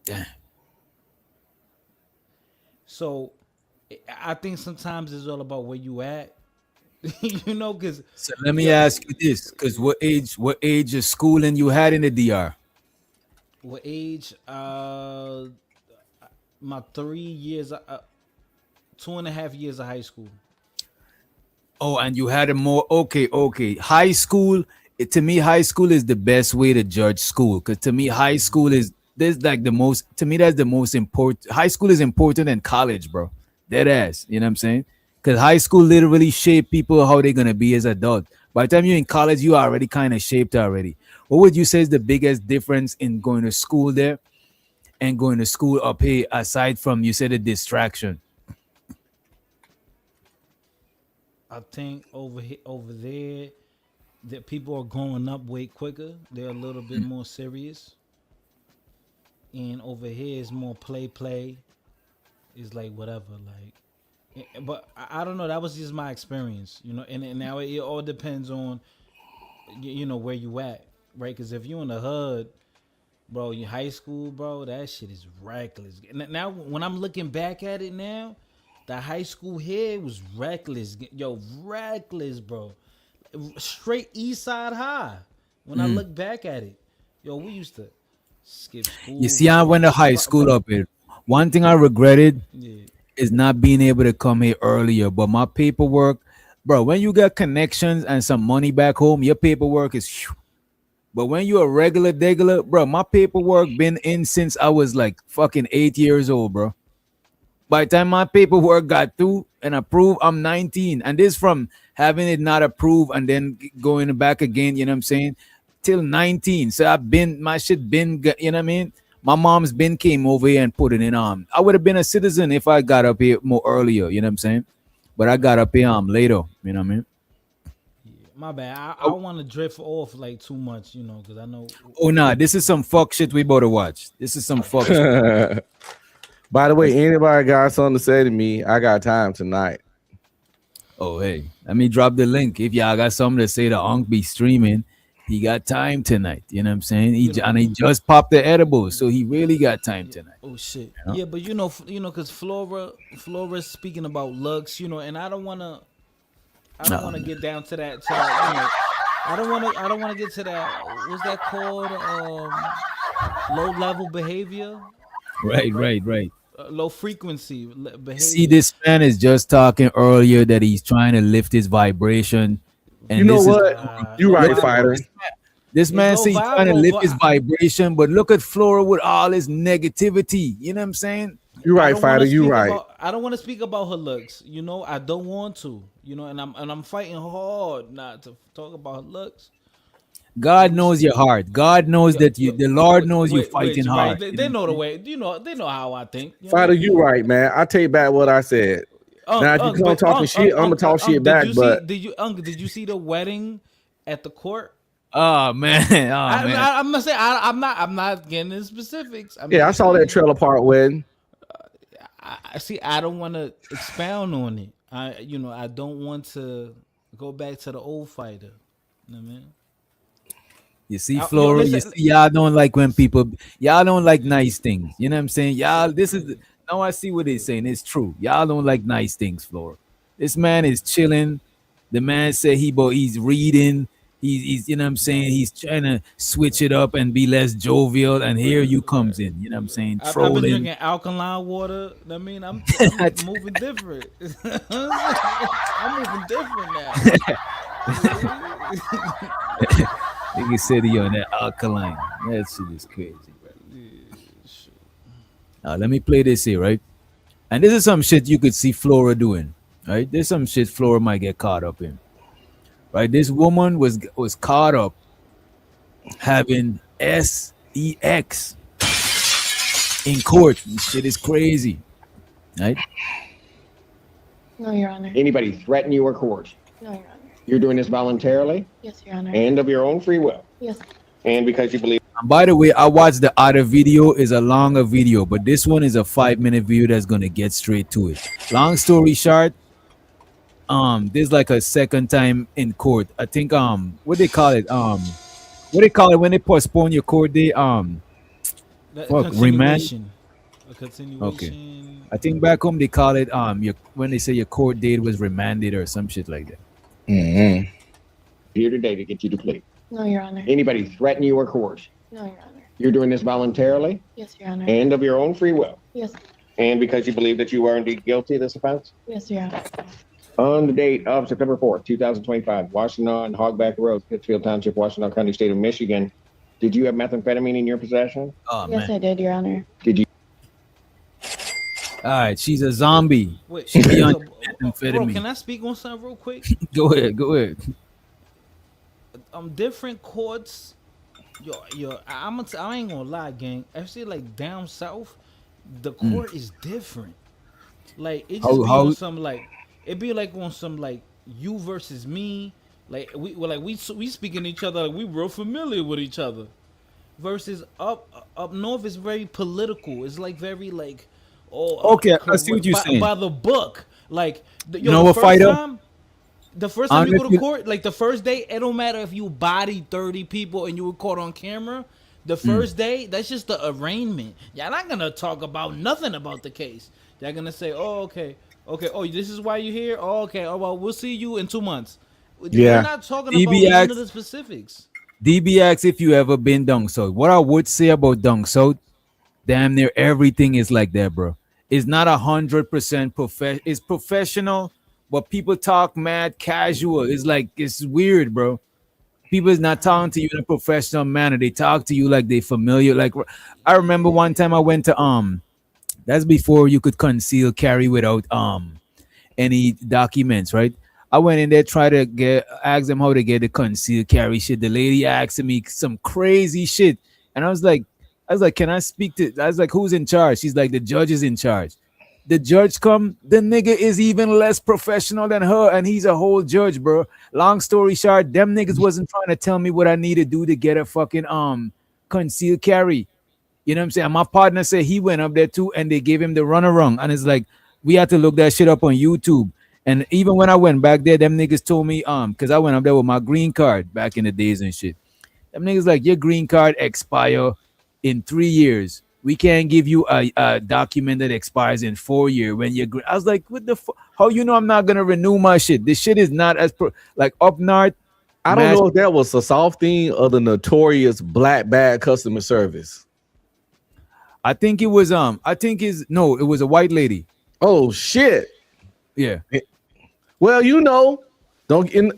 Damn. So, I think sometimes it's all about where you at. You know, because. So let me ask you this: because what age of schooling you had in the DR? What age? My 3 years, 2.5 years of high school. Oh, and you had a more okay. High school. To me, high school is the best way to judge school. Because to me, high school is that's like the most. To me, that's the most important. High school is important than college, bro. Dead ass. You know what I'm saying? Because high school literally shape people how they're gonna be as adults. By the time you're in college, you are already kind of shaped already. What would you say is the biggest difference in going to school there and going to school up here, aside from you said a distraction? I think over there, that people are growing up way quicker. They're a little bit more serious. And over here is more play. It's like whatever, like. But I don't know. That was just my experience, you know. And now it all depends on, you know, where you at, right? Because if you in the hood, bro, in high school, bro, that shit is reckless. Now when I'm looking back at it now, the high school here was reckless. Yo, reckless, bro. Straight East Side High. When I look back at it, yo, we used to skip school. You see, I went to high school up here. One thing I regretted is not being able to come here earlier. But my paperwork, bro, when you got connections and some money back home, your paperwork is. But when you're a regular, bro, my paperwork been in since I was like fucking 8 years old, bro. By the time my paperwork got through and approved, I'm 19. And this from having it not approved and then going back again, you know what I'm saying? Till 19. So my shit been, you know what I mean? My mom's been came over here and put it in. I would have been a citizen if I got up here more earlier, you know what I'm saying? But I got up here later, you know what I mean? My bad. I don't want to drift off like too much, you know, because I know. Oh, nah, this is some fuck shit we about to watch. This is some fuck shit. By the way, anybody got something to say to me, I got time tonight. Oh, hey, let me drop the link. If y'all got something to say to Unc be streaming, he got time tonight. You know what I'm saying? He just popped the edibles, so he really got time tonight. Oh shit. You know? Yeah, but you know, because Flora's speaking about looks, you know, and I don't want to get down to that. You know, I don't want to get to that. What's that called? Low level behavior. Right. Low frequency behavior. See, this man is just talking earlier that he's trying to lift his vibration. And you know what? You right, fighter. This man says he's trying to lift his vibration, but look at Flora with all his negativity. You know what I'm saying? You're right, fighter. You right. I don't want to speak about her looks. You know, I don't want to. You know, and I'm fighting hard not to talk about her looks. God knows your heart. God knows that the Lord knows you're fighting hard. Right. They know the way. You know, they know how I think. Fighter, you right, man. I take back what I said. Now, if you come talking shit, I'm gonna talk shit back. But did you see the wedding at the court? Oh man, I'm gonna say I'm not getting into specifics. I saw that trailer park wedding. I see. I don't want to expound on it. I don't want to go back to the old fighter. You know what I mean? You see, Flora, y'all don't like when y'all don't like nice things. You know what I'm saying? Y'all, now I see what he's saying. It's true. Y'all don't like nice things, Flora. This man is chilling. The man said he's reading. He's you know what I'm saying? He's trying to switch it up and be less jovial. And here you comes in. You know what I'm saying? Trolling. I've been drinking alkaline water. I mean, I'm moving different. I'm moving different now. Nigga said he on that alkaline. That shit is crazy, bro. Now let me play this here, right? And this is some shit you could see Flora doing, right? There's some shit Flora might get caught up in, right? This woman was caught up having S3x in court. This shit is crazy, right? No, Your Honor. Anybody threaten you or coerce? No, Your Honor. You're doing this voluntarily Yes, Your Honor. and of your own free will. Yes. And because you believe. And by the way, I watched the other video, is a longer video, but this one is a 5-minute video that's gonna get straight to it. Long story short, there's like a second time in court. I think what they call it? What they call it when they postpone your court day? Remand. A continuation. Okay. I think back home they call it when they say your court date was remanded or some shit like that. Mm-hmm. Here today to get you to plea. No, Your Honor. Anybody threaten you or coerce? No, Your Honor. You're doing this voluntarily Yes, Your Honor. and of your own free will. Yes. And because you believe that you are indeed guilty of this offense? Yes, Your Honor. On the date of September 4th, 2025, Washington, Hogback Road, Pittsfield Township, Washington County, State of Michigan. Did you have methamphetamine in your possession? Oh, yes, man. I did, Your Honor. Did you? All right, she's a zombie. Wait, She be on bro, methamphetamine. can I speak on something real quick? Go ahead. Different courts. I ain't gonna lie, gang. Actually, like down south, the court is different. Like it just be on some like it be like on some like you versus me. Like we speaking to each other like we real familiar with each other. Versus up north is very political. It's like very like okay, I see what you're saying. By the book. Like you know what fighter? The first time you go to court, like the first day, it don't matter if you bodied 30 people and you were caught on camera. The first day, that's just the arraignment. Y'all not gonna talk about nothing about the case. They're gonna say, "Oh, okay. Oh, this is why you're here. Oh, okay. Oh, well, we'll see you in 2 months." Yeah. We're not talking about none of the specifics. DB asks if you ever been down south. What I would say about down south, damn near everything is like that, bro. It's not 100% It's professional. But people talk mad casual. It's like it's weird, bro. People is not talking to you in a professional manner. They talk to you like they familiar. Like I remember one time I went to that's before you could conceal carry without any documents, right? I went in there try to ask them how to get the concealed carry shit. The lady asked me some crazy shit, and I was like, can I speak to? I was like, who's in charge? She's like, the judge is in charge. The judge come, the nigga is even less professional than her, and he's a whole judge, bro. Long story short, them niggas wasn't trying to tell me what I need to do to get a fucking concealed carry. You know what I'm saying? My partner said he went up there too, and they gave him the runaround. And it's like we had to look that shit up on YouTube. And even when I went back there, them niggas told me because I went up there with my green card back in the days and shit. Them niggas like your green card expire in 3 years. We can't give you a document that expires in 4 years when you're. I was like, what the fuck? How you know I'm not gonna renew my shit? This shit is not as like up north. I don't know if that was a soft thing or the notorious black bad customer service. I think it was it was a white lady. Oh shit. Yeah. Well, you know, bro, in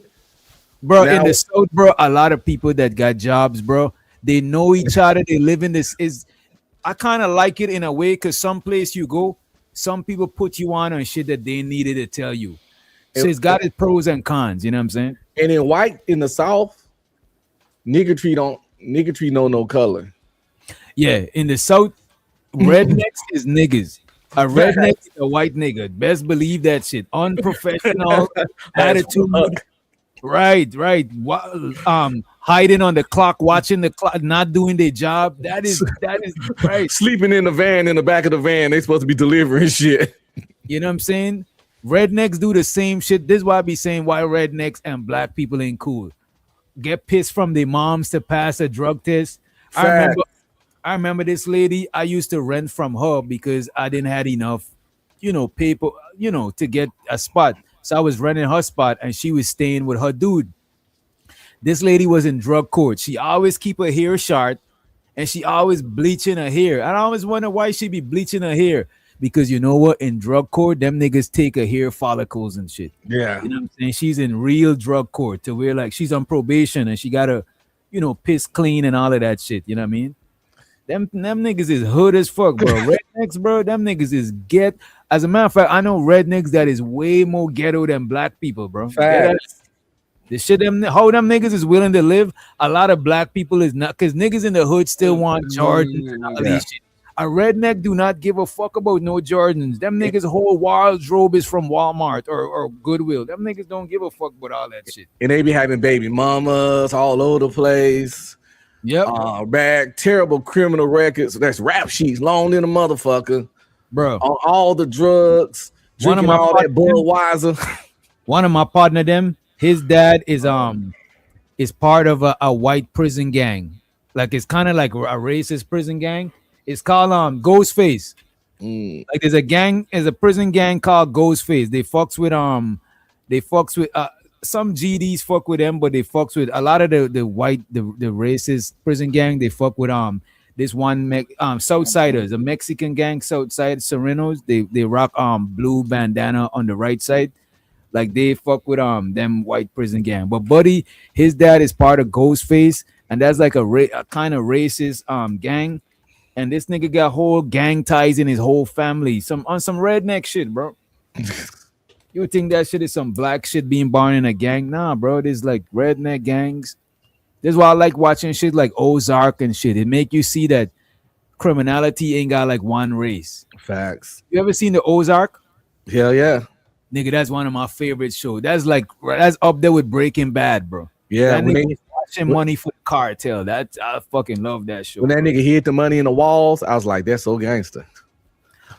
the South, bro, a lot of people that got jobs, bro, they know each other. They live in this. I kind of like it in a way because some place you go, some people put you on shit that they needed to tell you. So it's got its pros and cons. You know what I'm saying? And in the South, niggatry know no color. Yeah, in the South, rednecks is niggas. A redneck is a white nigga. Best believe that shit. Unprofessional attitude. Right. Hiding on the clock, watching the clock, not doing their job. That is right. Sleeping in the van, in the back of the van. They supposed to be delivering shit. You know what I'm saying? Rednecks do the same shit. This is why I be saying why rednecks and black people ain't cool. Get pissed from their moms to pass a drug test. I remember this lady. I used to rent from her because I didn't have enough, paper, to get a spot. So I was renting her spot and she was staying with her dude. This lady was in drug court. She always keep her hair short and she always bleaching her hair. And I always wonder why she be bleaching her hair. Because you know what? In drug court, them niggas take her hair follicles and shit. Yeah. You know what I'm saying? She's in real drug court to where like she's on probation and she gotta, piss clean and all of that shit. You know what I mean? Them niggas is hood as fuck, bro. Rednecks, bro. Them niggas is As a matter of fact, I know rednecks that is way more ghetto than black people, bro. The shit how them niggas is willing to live. A lot of black people is not, because niggas in the hood still want Jordans and all these shit. A redneck do not give a fuck about no Jordans. Them niggas' whole wardrobe is from Walmart or Goodwill. Them niggas don't give a fuck about all that shit. And they be having baby mamas all over the place. Yep. Bag terrible criminal records. That's rap sheets, long in a motherfucker, bro. On all the drugs. One of Drinking my all that Budweiser. One of my partner, them, his dad is part of a white prison gang. Like it's kind of like a racist prison gang. It's called Ghostface. Like there's a prison gang called Ghostface. They fucks with some GDs fuck with them, but they fucks with a lot of the white the racist prison gang. They fuck with this one Southsiders, a Mexican gang, Southside Serenos. They rock blue bandana on the right side. Like they fuck with them white prison gang. But Buddy, his dad is part of Ghostface, and that's like a kind of racist gang. And this nigga got whole gang ties in his whole family. Some redneck shit, bro. You would think that shit is some black shit being born in a gang? Nah, bro. There's like redneck gangs. This is why I like watching shit like Ozark and shit. It make you see that criminality ain't got like one race. Facts. You ever seen the Ozark? Hell yeah. Nigga, that's one of my favorite shows. That's up there with Breaking Bad, bro. Yeah, that nigga watching money for the cartel. I fucking love that show. When that nigga hid the money in the walls, I was like, that's so gangster.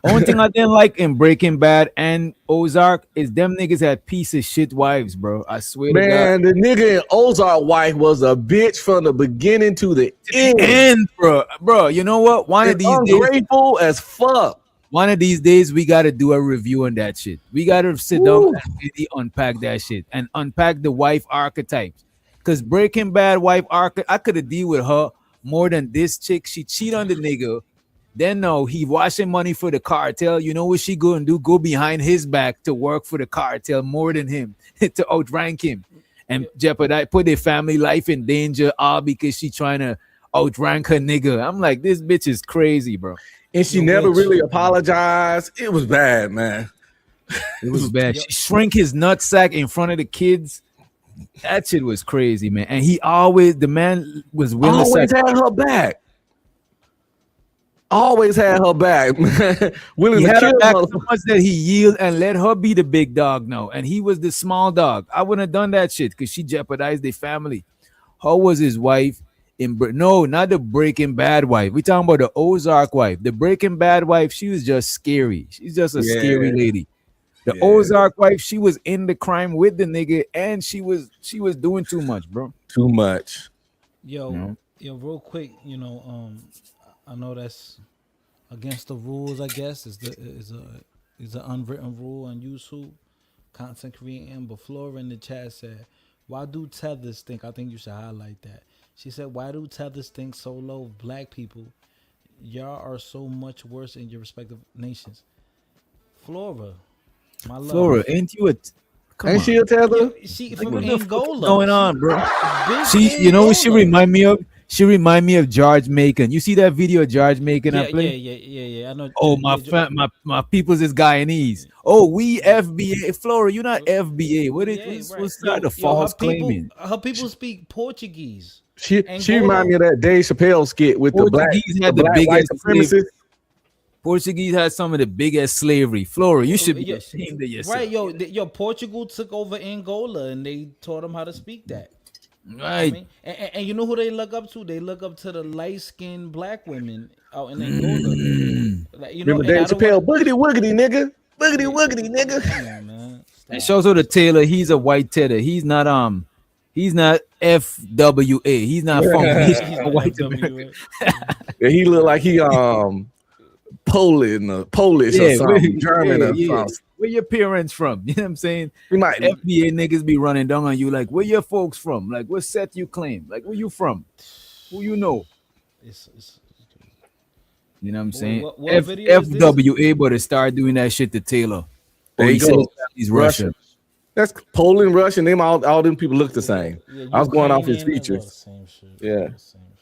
Only thing I didn't like in Breaking Bad and Ozark is them niggas had piece of shit wives, bro. I swear to God. Man, the nigga in Ozark wife was a bitch from the beginning to the end, bro. Bro, you know what? One of these days, ungrateful as fuck. One of these days, we got to do a review on that shit. We got to sit down and really unpack that shit and unpack the wife archetypes. Because Breaking Bad wife archetype, I could have deal with her more than this chick. She cheat on the nigga. Then no, he washing money for the cartel. You know what she go and do? Go behind his back to work for the cartel more than him to outrank him and jeopardize, put their family life in danger, all because she trying to outrank her nigga. I'm like, this bitch is crazy, bro. And she never really apologized. It was bad, man. It was bad. She shrank his nutsack in front of the kids. That shit was crazy, man. And the man was willing always had her back. Always had her back, man. Willing he to had her kill back her. so much that he yielded and let her be the big dog now. And he was the small dog. I wouldn't have done that shit because she jeopardized their family. Her was his wife. No, not the Breaking Bad wife. We talking about the Ozark wife. The Breaking Bad wife, she was just scary. She's just a scary lady. The Ozark wife, she was in the crime with the nigga, and she was doing too much, bro. Too much. Yo, real quick, I know that's against the rules. I guess is an unwritten rule on YouTube, content creating. But Flora in the chat said, "Why do tethers think?" I think you should highlight that. She said, "Why do tethers think so low of black people? Y'all are so much worse in your respective nations." Flora, my love. Flora, ain't you ain't she a tether? She from Angola. What's going on, bro? She, you know what she remind me of? She remind me of George Macon. You see that video of George Macon I play? Yeah. I know. Oh, my people's is Guyanese. Oh, we FBA. Flora, you're not FBA. What's that? The false claiming. Her people speak Portuguese. She remind me of that Dave Chappelle skit with Portuguese the black white supremacists. Portuguese had some of the biggest slavery. Flora, you should be ashamed of yourself. Right, yo, Portugal took over Angola and they taught them how to speak that. Right. You know what I mean? And you know who they look up to? They look up to the light-skinned black women out in Angola. Like, Remember Dave Chappelle? Boogity woogity, nigga. Boogity woogity, nigga. Come on, man. And shows her the Taylor. He's a white tether. He's not FWA. He's not from he's a white American. Yeah, he look like he Polish or something, German or something. Where your parents from? You know what I'm saying? We might FBA niggas be running down on you like, where your folks from? Like, what set you claim? Like, where you from? Who you know? You know what I'm saying? What FWA, but it started doing that shit to Taylor. There you go. He's Russian. That's Poland, Russian. Them all them people look the same. Yeah, I was going off his features. Yeah.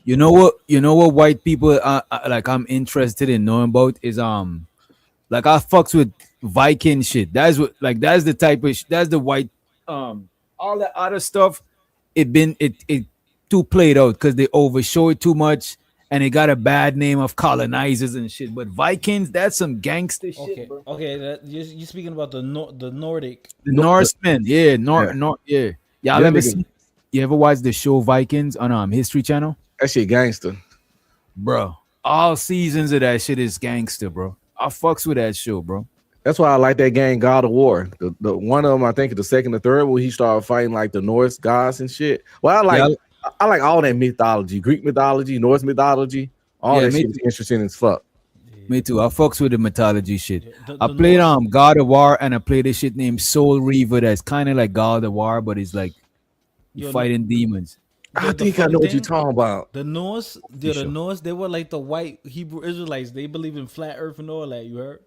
You know what white people like I'm interested in knowing about is like I fucks with Viking shit. That's the type of that's the white all that other stuff it too played out because they overshow it too much and it got a bad name of colonizers and shit. But Vikings, that's some gangster shit, bro. Okay, you're speaking about the Nordic, the Norsemen, yeah, yeah. Y'all ever seen? You ever watch the show Vikings on History Channel? That shit gangster, bro. All seasons of that shit is gangster, bro. I fucks with that show, bro. That's why I like that game God of War. The one of them, I think the second or third, where he started fighting like the Norse gods and shit. Well, I like all that mythology, Greek mythology, Norse mythology. All that shit is interesting as fuck. Me too. I fucks with the mythology shit. I played God of War, and I played this shit named Soul Reaver that's kind of like God of War, but it's like you fighting demons. I think I know what you're talking about. The Norse, the Norse, they were like the white Hebrew Israelites. They believe in flat earth and all that. You heard?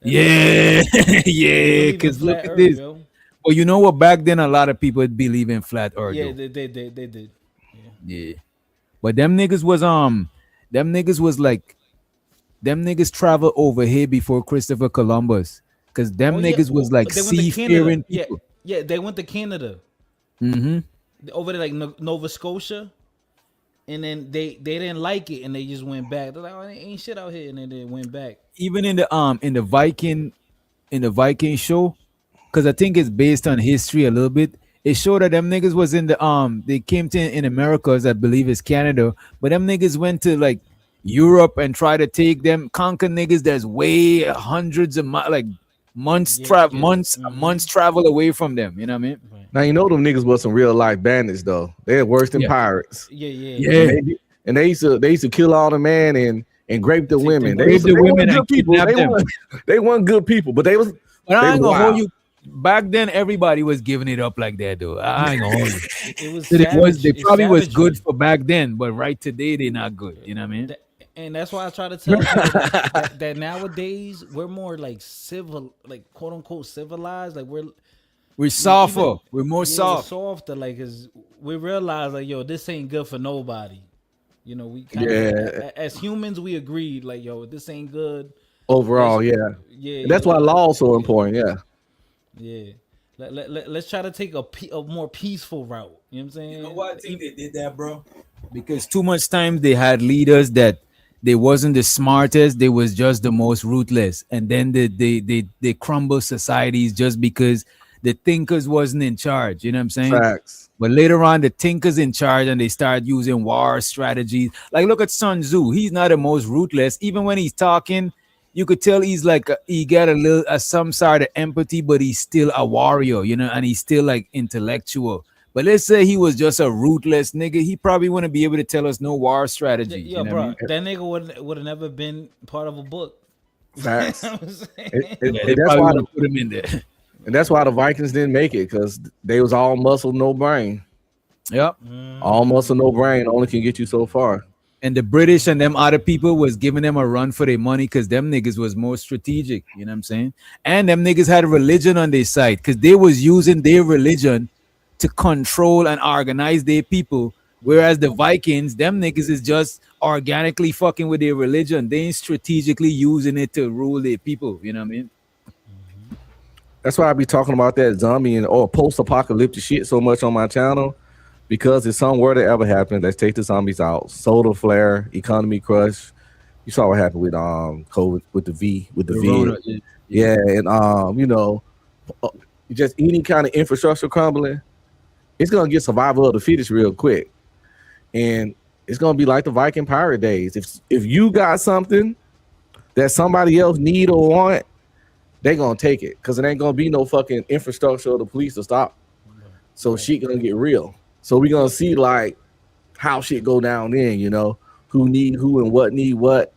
Yeah, yeah. Because look at this. Yo. Well, you know what? Back then, a lot of people believe in flat earth. Yeah, they did. Yeah. But them niggas traveled over here before Christopher Columbus. Because them niggas was like seafaring people. Yeah, they went to Canada. Mm-hmm. Over there, like Nova Scotia, and then they didn't like it, and they just went back. They're like, "Oh, there ain't shit out here," and then they went back. Even in the Viking show, because I think it's based on history a little bit. It showed that them niggas was in they came to in Americas, I believe it's Canada, but them niggas went to like Europe and try to conquer niggas that's way hundreds of months travel away from them. You know what I mean? Now you know them niggas was some real life bandits though. They're worse than pirates. Yeah. And they used to kill all the man and rape the women. They weren't people. They weren't good people, but they was. But I ain't gonna hold you. Back then, everybody was giving it up like that, though. I ain't gonna hold you. They probably was good for back then, but right today they're not good. You know what I mean? And that's why I try to tell you that nowadays we're more like civil, like quote unquote civilized. Like we're softer. We're more soft. Softer, like, cause we realize like, yo, this ain't good for nobody. You know, we as humans we agreed like, yo, this ain't good overall. And that's why law is so important. Let's try to take a more peaceful route. You know what I'm saying? You know what? I think they did that, bro. Because too much time they had leaders that they wasn't the smartest, they was just the most ruthless, and then they crumble societies just because the thinkers wasn't in charge. You know what I'm saying? Facts. But later on, the thinkers in charge, and they start using war strategies. Like look at Sun Tzu. He's not the most ruthless. Even when he's talking, you could tell he's like he got a little some sort of empathy, but he's still a warrior, you know, and he's still like intellectual. But let's say he was just a ruthless nigga, he probably wouldn't be able to tell us no war strategy. Yeah, you know bro, what I mean? that nigga would have never been part of a book. Facts. They that's why put him in there. And that's why the Vikings didn't make it, because they was all muscle, no brain. Yep. All muscle, no brain only can get you so far. And the British and them other people was giving them a run for their money because them niggas was more strategic. You know what I'm saying? And them niggas had religion on their side because they was using their religion to control and organize their people. Whereas the Vikings, them niggas is just organically fucking with their religion. They ain't strategically using it to rule their people. You know what I mean? That's why I be talking about that zombie and post-apocalyptic shit so much on my channel, because it's somewhere that ever happened. Let's take the zombies out. Solar flare, economy crush. You saw what happened with COVID with the V. Yeah, and you know, just any kind of infrastructure crumbling, it's gonna get survival of the fittest real quick, and it's gonna be like the Viking pirate days. If you got something that somebody else need or want, they gonna take it, because it ain't gonna be no fucking infrastructure or the police to stop. So shit gonna get real. So we gonna see like how shit go down then, you know, who need who and what need what,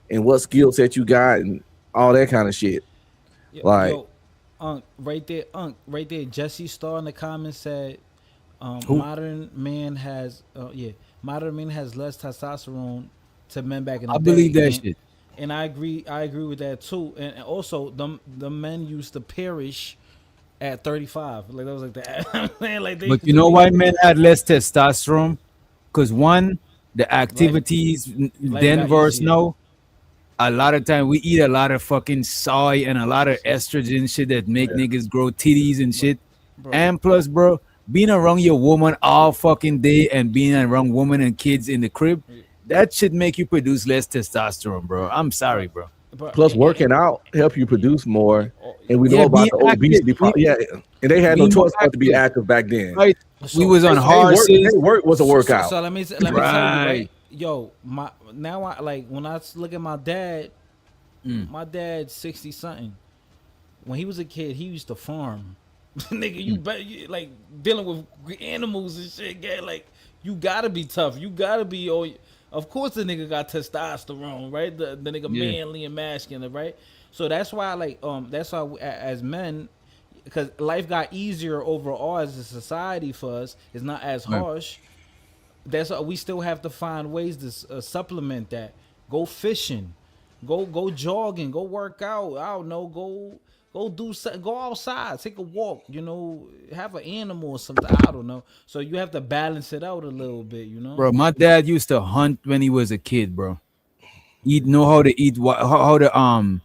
and what skill set you got and all that kind of shit. Right there, Jesse Starr in the comments said, modern man has less testosterone to men back in the day. I believe that shit. And I agree with that too. And also the men used to perish at 35. Like that was like that. But you know why men had less testosterone? Because one, the activities then versus now, a lot of time we eat a lot of fucking soy and a lot of estrogen shit that make niggas grow titties and shit. Bro. And plus, bro, being around your woman all fucking day and being around women and kids in the crib, that should make you produce less testosterone, bro. I'm sorry, bro. Plus, working out help you produce more, and we know Yeah, about being the obesity problem. Yeah, and they had no being more choice but to be active back then. Right. We was on horses. They work was a workout. So let me tell you, right? Yo, now I like when I look at my dad. My dad's 60 something. When he was a kid, he used to farm. Nigga, you better like dealing with animals and shit. Yeah, like you gotta be tough. You gotta be. Of course, the nigga got testosterone, right? The nigga manly and masculine, right? So that's why, that's why as men, because life got easier overall as a society for us. It's not as harsh. That's why we still have to find ways to supplement that. Go fishing, go jogging, go work out. I don't know, go do something. Go outside, take a walk. You know, have an animal or something. I don't know. So you have to balance it out a little bit. You know, bro. My dad used to hunt when he was a kid, bro. He'd know how to eat, how to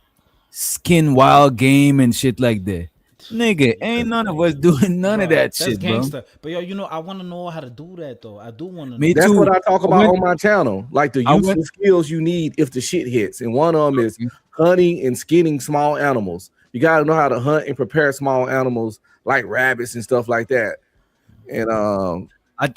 skin wild game and shit like that. Nigga, ain't none of us doing none of that shit, gangster. bro. But yo, you know, I want to know how to do that though. I do want to. Me That's too. what I talk about on my channel, like the useful skills you need if the shit hits. And one of them is hunting and skinning small animals. You got to know how to hunt and prepare small animals like rabbits and stuff like that. And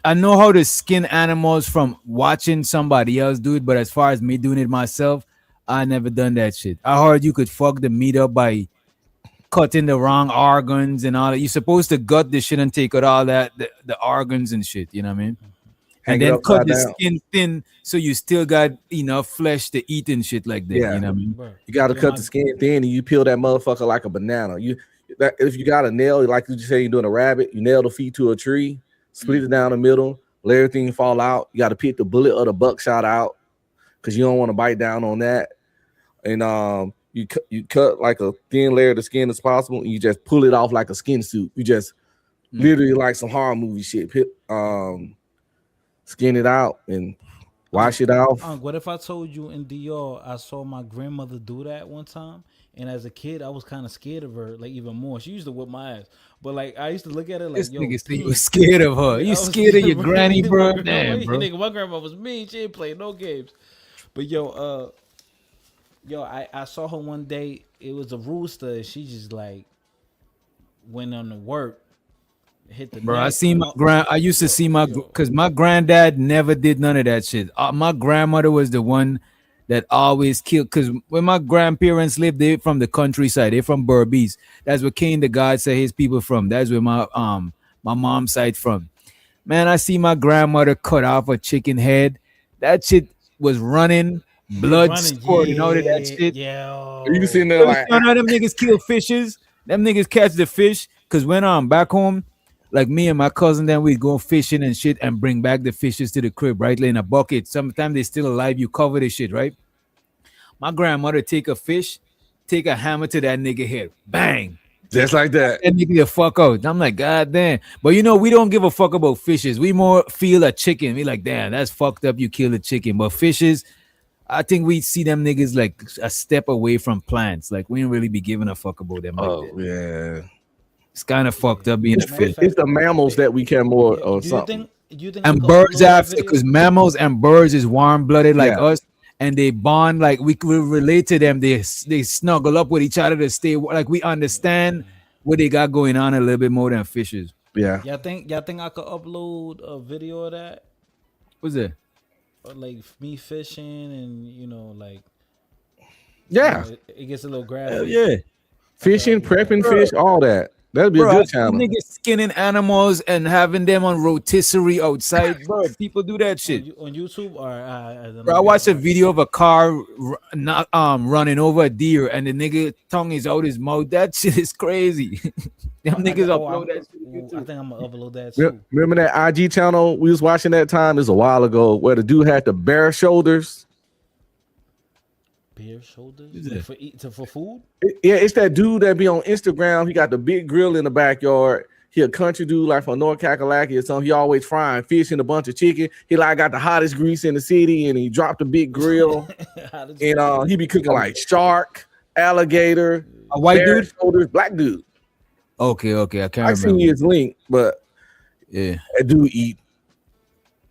I know how to skin animals from watching somebody else do it, but as far as me doing it myself, I never done that shit. I heard you could fuck the meat up by cutting the wrong organs and all that. You're supposed to gut the shit and take out all that the organs and shit. You know what I mean? And then cut the skin thin so you still got enough flesh to eat and shit like that. Yeah. You know what I mean? You got to cut the skin thin and you peel that motherfucker like a banana. If you got a nail, like you say you're doing a rabbit, you nail the feet to a tree, split it down the middle, let everything fall out. You got to pick the bullet or the buckshot out because you don't want to bite down on that. And you cut like a thin layer of the skin as possible, and you just pull it off like a skin suit. You just literally like some horror movie shit. Skin it out and wash it off. What if I told you in DR I saw my grandmother do that one time, and as a kid I was kind of scared of her, like even more. She used to whip my ass, but like I used to look at her like, this nigga say you was scared of her. You scared of your granny, bro? Damn, bro. Nigga, my grandma was mean. She ain't play no games. But yo, I saw her one day. It was a rooster. And she just like went on to work, hit the. Bro, neck. I see my I used to see because my granddad never did none of that shit. My grandmother was the one that always killed. Because when my grandparents lived, they from the countryside. They're from Berbice. That's where Cain the God said his people from. That's where my mom's side from. Man, I see my grandmother cut off a chicken head. That shit was running. Blood squirting out of that shit. Yeah. You sitting there like, them niggas kill fishes. Them niggas catch the fish. Cause when I'm back home, like me and my cousin, then we go fishing and shit and bring back the fishes to the crib, right? Like in a bucket. Sometimes they still alive. You cover the shit, right? My grandmother take a fish, take a hammer to that nigga head, bang, just like that. And nigga the fuck out. I'm like, God damn. But you know, we don't give a fuck about fishes. We more feel a chicken. We like, damn, that's fucked up. You kill a chicken, but fishes. I think we see them niggas like a step away from plants. Like we don't really be giving a fuck about them. Like that. Yeah, it's kind of fucked up being a fish. It's the mammals that we care more or something. And birds have because mammals and birds is warm blooded like us, and they bond like we relate to them. They snuggle up with each other to stay like we understand what they got going on a little bit more than fishes. Yeah. Y'all think I could upload a video of that? What's that? Like me fishing and like it gets a little graphic. Yeah, fishing, prepping fish, all that. That'd be a good channel. Niggas skinning animals and having them on rotisserie outside, bro. People do that shit on YouTube. Or bro, I watched a video of a car running over a deer and the nigga tongue is out his mouth. That shit is crazy. Them niggas upload that shit. I think I'm gonna upload that too. Remember that IG channel we was watching that time? It was a while ago where the dude had the bare shoulders. Bare shoulders for food? It's that dude that be on Instagram. He got the big grill in the backyard. He a country dude like from North Kakalaki or something. He always frying fish and a bunch of chicken. He like got the hottest grease in the city, and he dropped a big grill. And he be cooking like shark, alligator, a white dude, shoulders, black dude. Okay, I can't remember. I seen his link, but yeah, that dude eat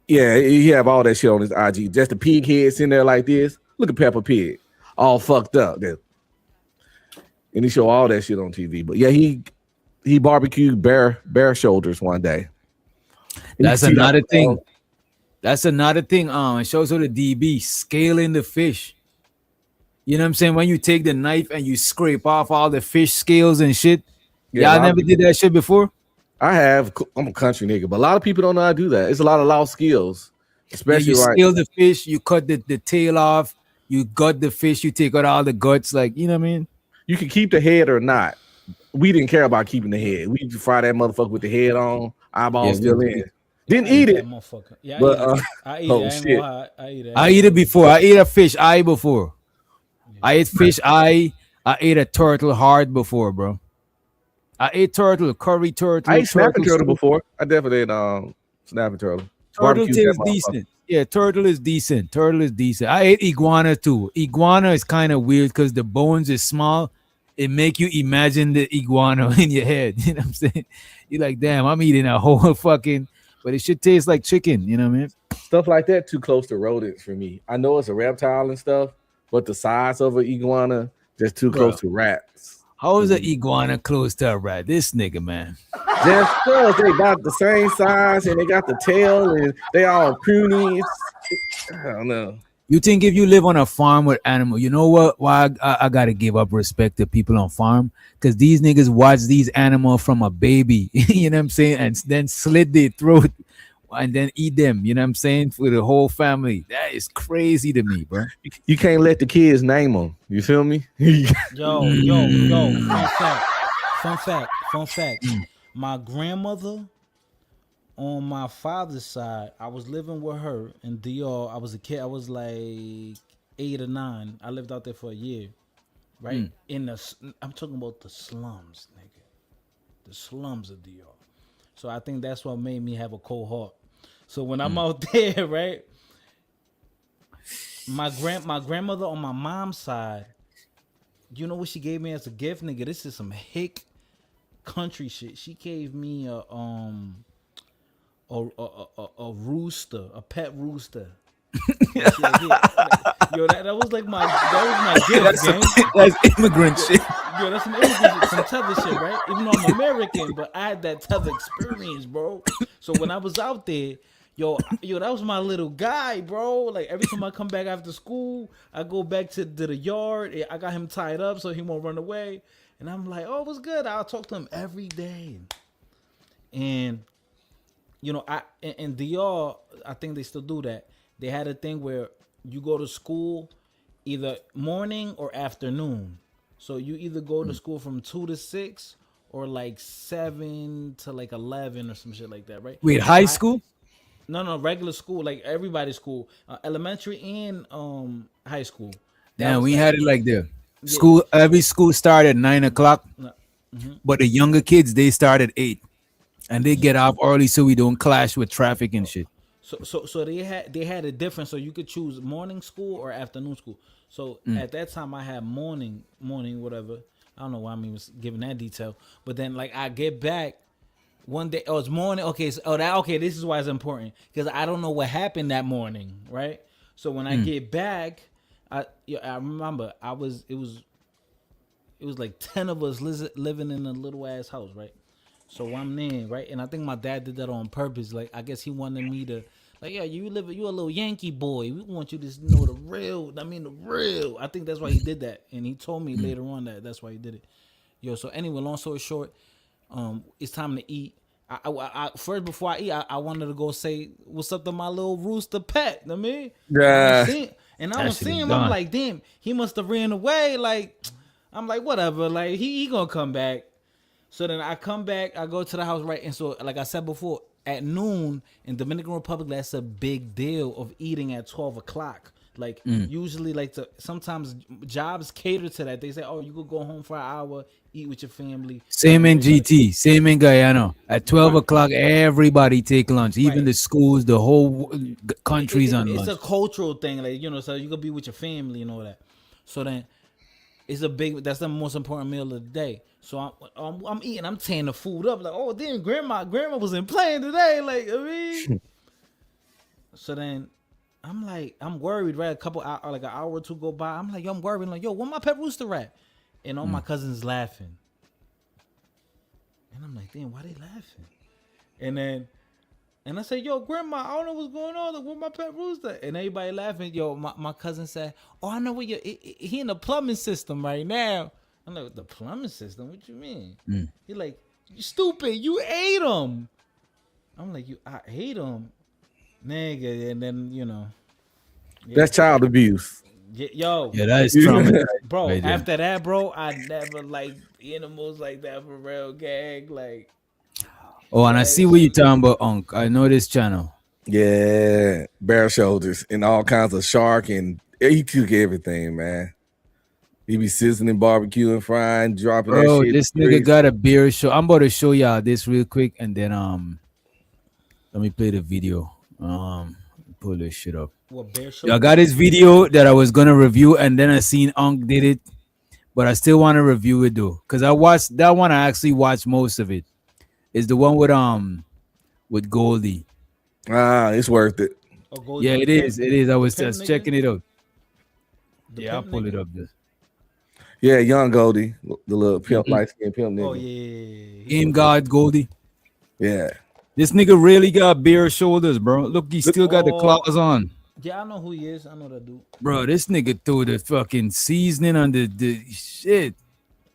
Yeah, he have all that shit on his IG. Just the pig heads in there like this. Look at Peppa Pig, all fucked up. There. And he show all that shit on TV. But yeah, he barbecued bear shoulders one day. That's another thing. That's another thing. It shows how the DB scaling the fish. You know what I'm saying? When you take the knife and you scrape off all the fish scales and shit. Yeah, y'all never did that shit before? I have. I'm a country nigga, but a lot of people don't know how to do that. It's a lot of lost skills. Especially you scale the fish, you cut the tail off, you gut the fish, you take out all the guts, like, you know what I mean? You can keep the head or not. We didn't care about keeping the head. We just fry that motherfucker with the head on, eyeballs still in. Didn't eat it. Yeah, but I eat it. Shit. I eat it before. I ate a fish eye before. I ate fish eye. I ate a turtle heart before, bro. I ate turtle, curry turtle. I ate snapping turtle before. I definitely ate snapping turtle. Turtle tastes decent. Yeah, turtle is decent. Turtle is decent. I ate iguana too. Iguana is kind of weird because the bones is small. It make you imagine the iguana in your head. You know what I'm saying? You're like, damn, I'm eating a whole fucking, but it should taste like chicken. You know what I mean? Stuff like that too close to rodents for me. I know it's a reptile and stuff, but the size of an iguana just too close to rats. How is an iguana close to a rat? This nigga, man. Just because they got the same size and they got the tail and they all pruny. I don't know. You think if you live on a farm with animals, you know what? Why I gotta give up respect to people on farm? Because these niggas watch these animals from a baby, you know what I'm saying, and then slit their throat and then eat them, you know what I'm saying, for the whole family. That is crazy to me, bro. You can't let the kids name them. You feel me? Yo. Fun fact. My grandmother on my father's side, I was living with her in DR. I was a kid. I was like 8 or 9. I lived out there for a year, right? I'm talking about the slums, nigga. The slums of DR. So I think that's what made me have a cold heart. So when I'm out there, right? My grandmother on my mom's side, you know what she gave me as a gift, nigga? This is some hick country shit. She gave me a rooster, a pet rooster. Yo, that was like my gift, gang. That's immigrant shit. Yo, that's some immigrant shit, some tether shit, right? Even though I'm American, but I had that tether experience, bro. So when I was out there, yo, that was my little guy, bro. Like every time I come back after school, I go back to the yard. I got him tied up so he won't run away. And I'm like, oh, what's good? I'll talk to him every day. And you know, in DR, I think they still do that. They had a thing where you go to school either morning or afternoon. So you either go to school from 2 to 6 or like 7 to like 11 or some shit like that, right? Wait, high school? No, regular school, like everybody's school, elementary and high school. Damn, we had it like that. School, every school started at 9 o'clock, but the younger kids, they start at 8. And they get off early so we don't clash with traffic and shit. So they had a difference. So you could choose morning school or afternoon school. So at that time I had morning, whatever. I don't know why I'm even giving that detail. But then like I get back one day. Oh, it's morning. Okay. So, this is why it's important because I don't know what happened that morning, right? So when I get back, I remember it was like 10 of us living in a little ass house, right? So I'm there, right? And I think my dad did that on purpose. Like, I guess he wanted me to, like, yeah, you a little Yankee boy. We want you to know the real. I think that's why he did that. And he told me later on that's why he did it. Yo, so anyway, long story short, it's time to eat. I first, before I eat, I wanted to go say what's up to my little rooster pet. I mean, yeah. And I was seeing him. I'm like, damn, he must have ran away. Like, I'm like, whatever. Like, he gonna come back. So then I come back, I go to the house, right? And so, like I said before, at noon in Dominican Republic, that's a big deal of eating at 12 o'clock. Like, usually, like, sometimes jobs cater to that. They say, oh, you could go home for an hour, eat with your family. Same in GT, same in Guyana. At 12 o'clock, everybody take lunch. Even the schools, the whole country's on lunch. It's a cultural thing, like, you know, so you could be with your family and all that. So then, that's the most important meal of the day. So I'm eating, I'm tearing the food up like, oh damn, grandma wasn't playing today. Like, I mean, So then I'm like, I'm worried, right? A couple hours, like an hour or two go by. I'm like, yo, I'm worried. I'm like, yo, where my pet rooster at? And all my cousins laughing. And I'm like, damn, why they laughing? And I say, yo, grandma, I don't know what's going on. Like, where my pet rooster? And everybody laughing. Yo, my cousin said, oh, I know where he in the plumbing system right now. I'm like, the plumbing system? What you mean? He like, you stupid, you ate him. I'm like, I ate him. Nigga, and then, you know. Yeah. That's child abuse. Yo. Yeah, that is trauma. Bro, right after that, bro, I never liked animals like that for real, gang. Like. Oh, and I see what you're talking about, Unc. I know this channel. Yeah, bare shoulders and all kinds of shark, and he cook everything, man. He be sizzling, barbecuing, frying, dropping that shit. This nigga got a beer show. I'm about to show y'all this real quick, and then let me play the video. Pull this shit up. What, bear show? I got this video that I was gonna review, and then I seen Unc did it, but I still want to review it though, cause I watched that one. I actually watched most of it. It's the one with Goldie. It's worth it. Oh, yeah, it is. It is. I was just nigga? checking it out. The I'll pimp pull nigga? it up. Just. Yeah, young Goldie, the little pimp, light skin pimp nigga. Oh yeah. Game God Goldie. Yeah. This nigga really got bare shoulders, bro. Look, he still got the claws on. Yeah, I know who he is. I know that dude. Bro, this nigga threw the fucking seasoning on the shit.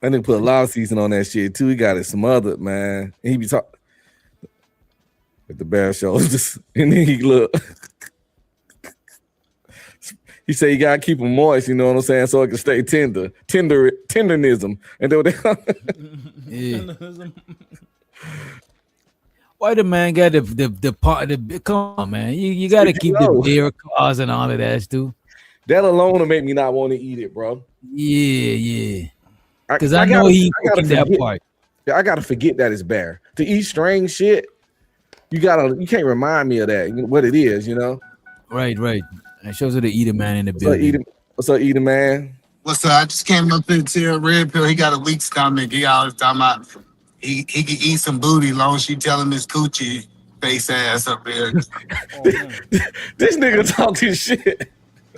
That nigga put a lot of seasoning on that shit too. He got it smothered, man. And he be talking with the bare shoulders, and then he look. He said you gotta keep them moist, you know what I'm saying, so it can stay tendernism, and yeah. Why the man got the part? Come on, man, you gotta keep the beer claws and all of that too. That alone will make me not want to eat it, bro. Yeah. Because I know he cooking that part. Yeah, I gotta forget that it's bear. To eat strange shit, you can't remind me of that. What it is, you know. Right. It shows you the Eater Man in the building. What's up, Eater Man? What's up? I just came up into a red pill. He got a weak stomach. He always talking about he can eat some booty as long as she tell him his coochie face ass up there. This nigga talking shit.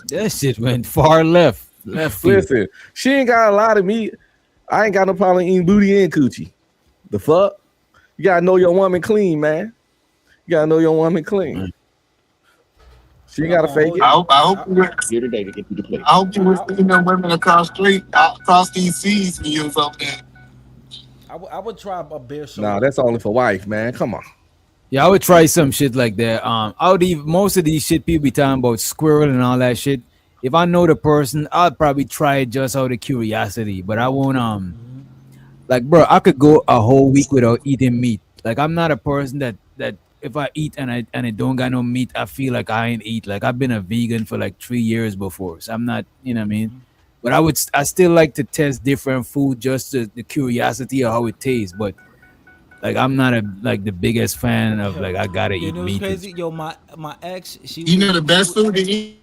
That shit went far left. Listen, she ain't got a lot of meat. I ain't got no problem eating booty and coochie. The fuck? You gotta know your woman clean, man. You gotta know your woman clean. She gotta fake it. I hope Here today to get you to play. I hope you were seeing them women across these seas when you was up there. I would try a bear show. Nah, that's only for wife, man. Come on. Yeah, I would try some shit like that. I would even most of these shit people be talking about squirrel and all that shit. If I know the person, I'd probably try it just out of curiosity. But I won't like, bro, I could go a whole week without eating meat. Like, I'm not a person that if I eat and I don't got no meat, I feel like I ain't eat. Like, I've been a vegan for like 3 years before, so I'm not, you know what I mean. But I still like to test different food just to the curiosity of how it tastes. But like, I'm not the biggest fan of like I gotta eat meat. Crazy. Yo, my ex, the best food to eat.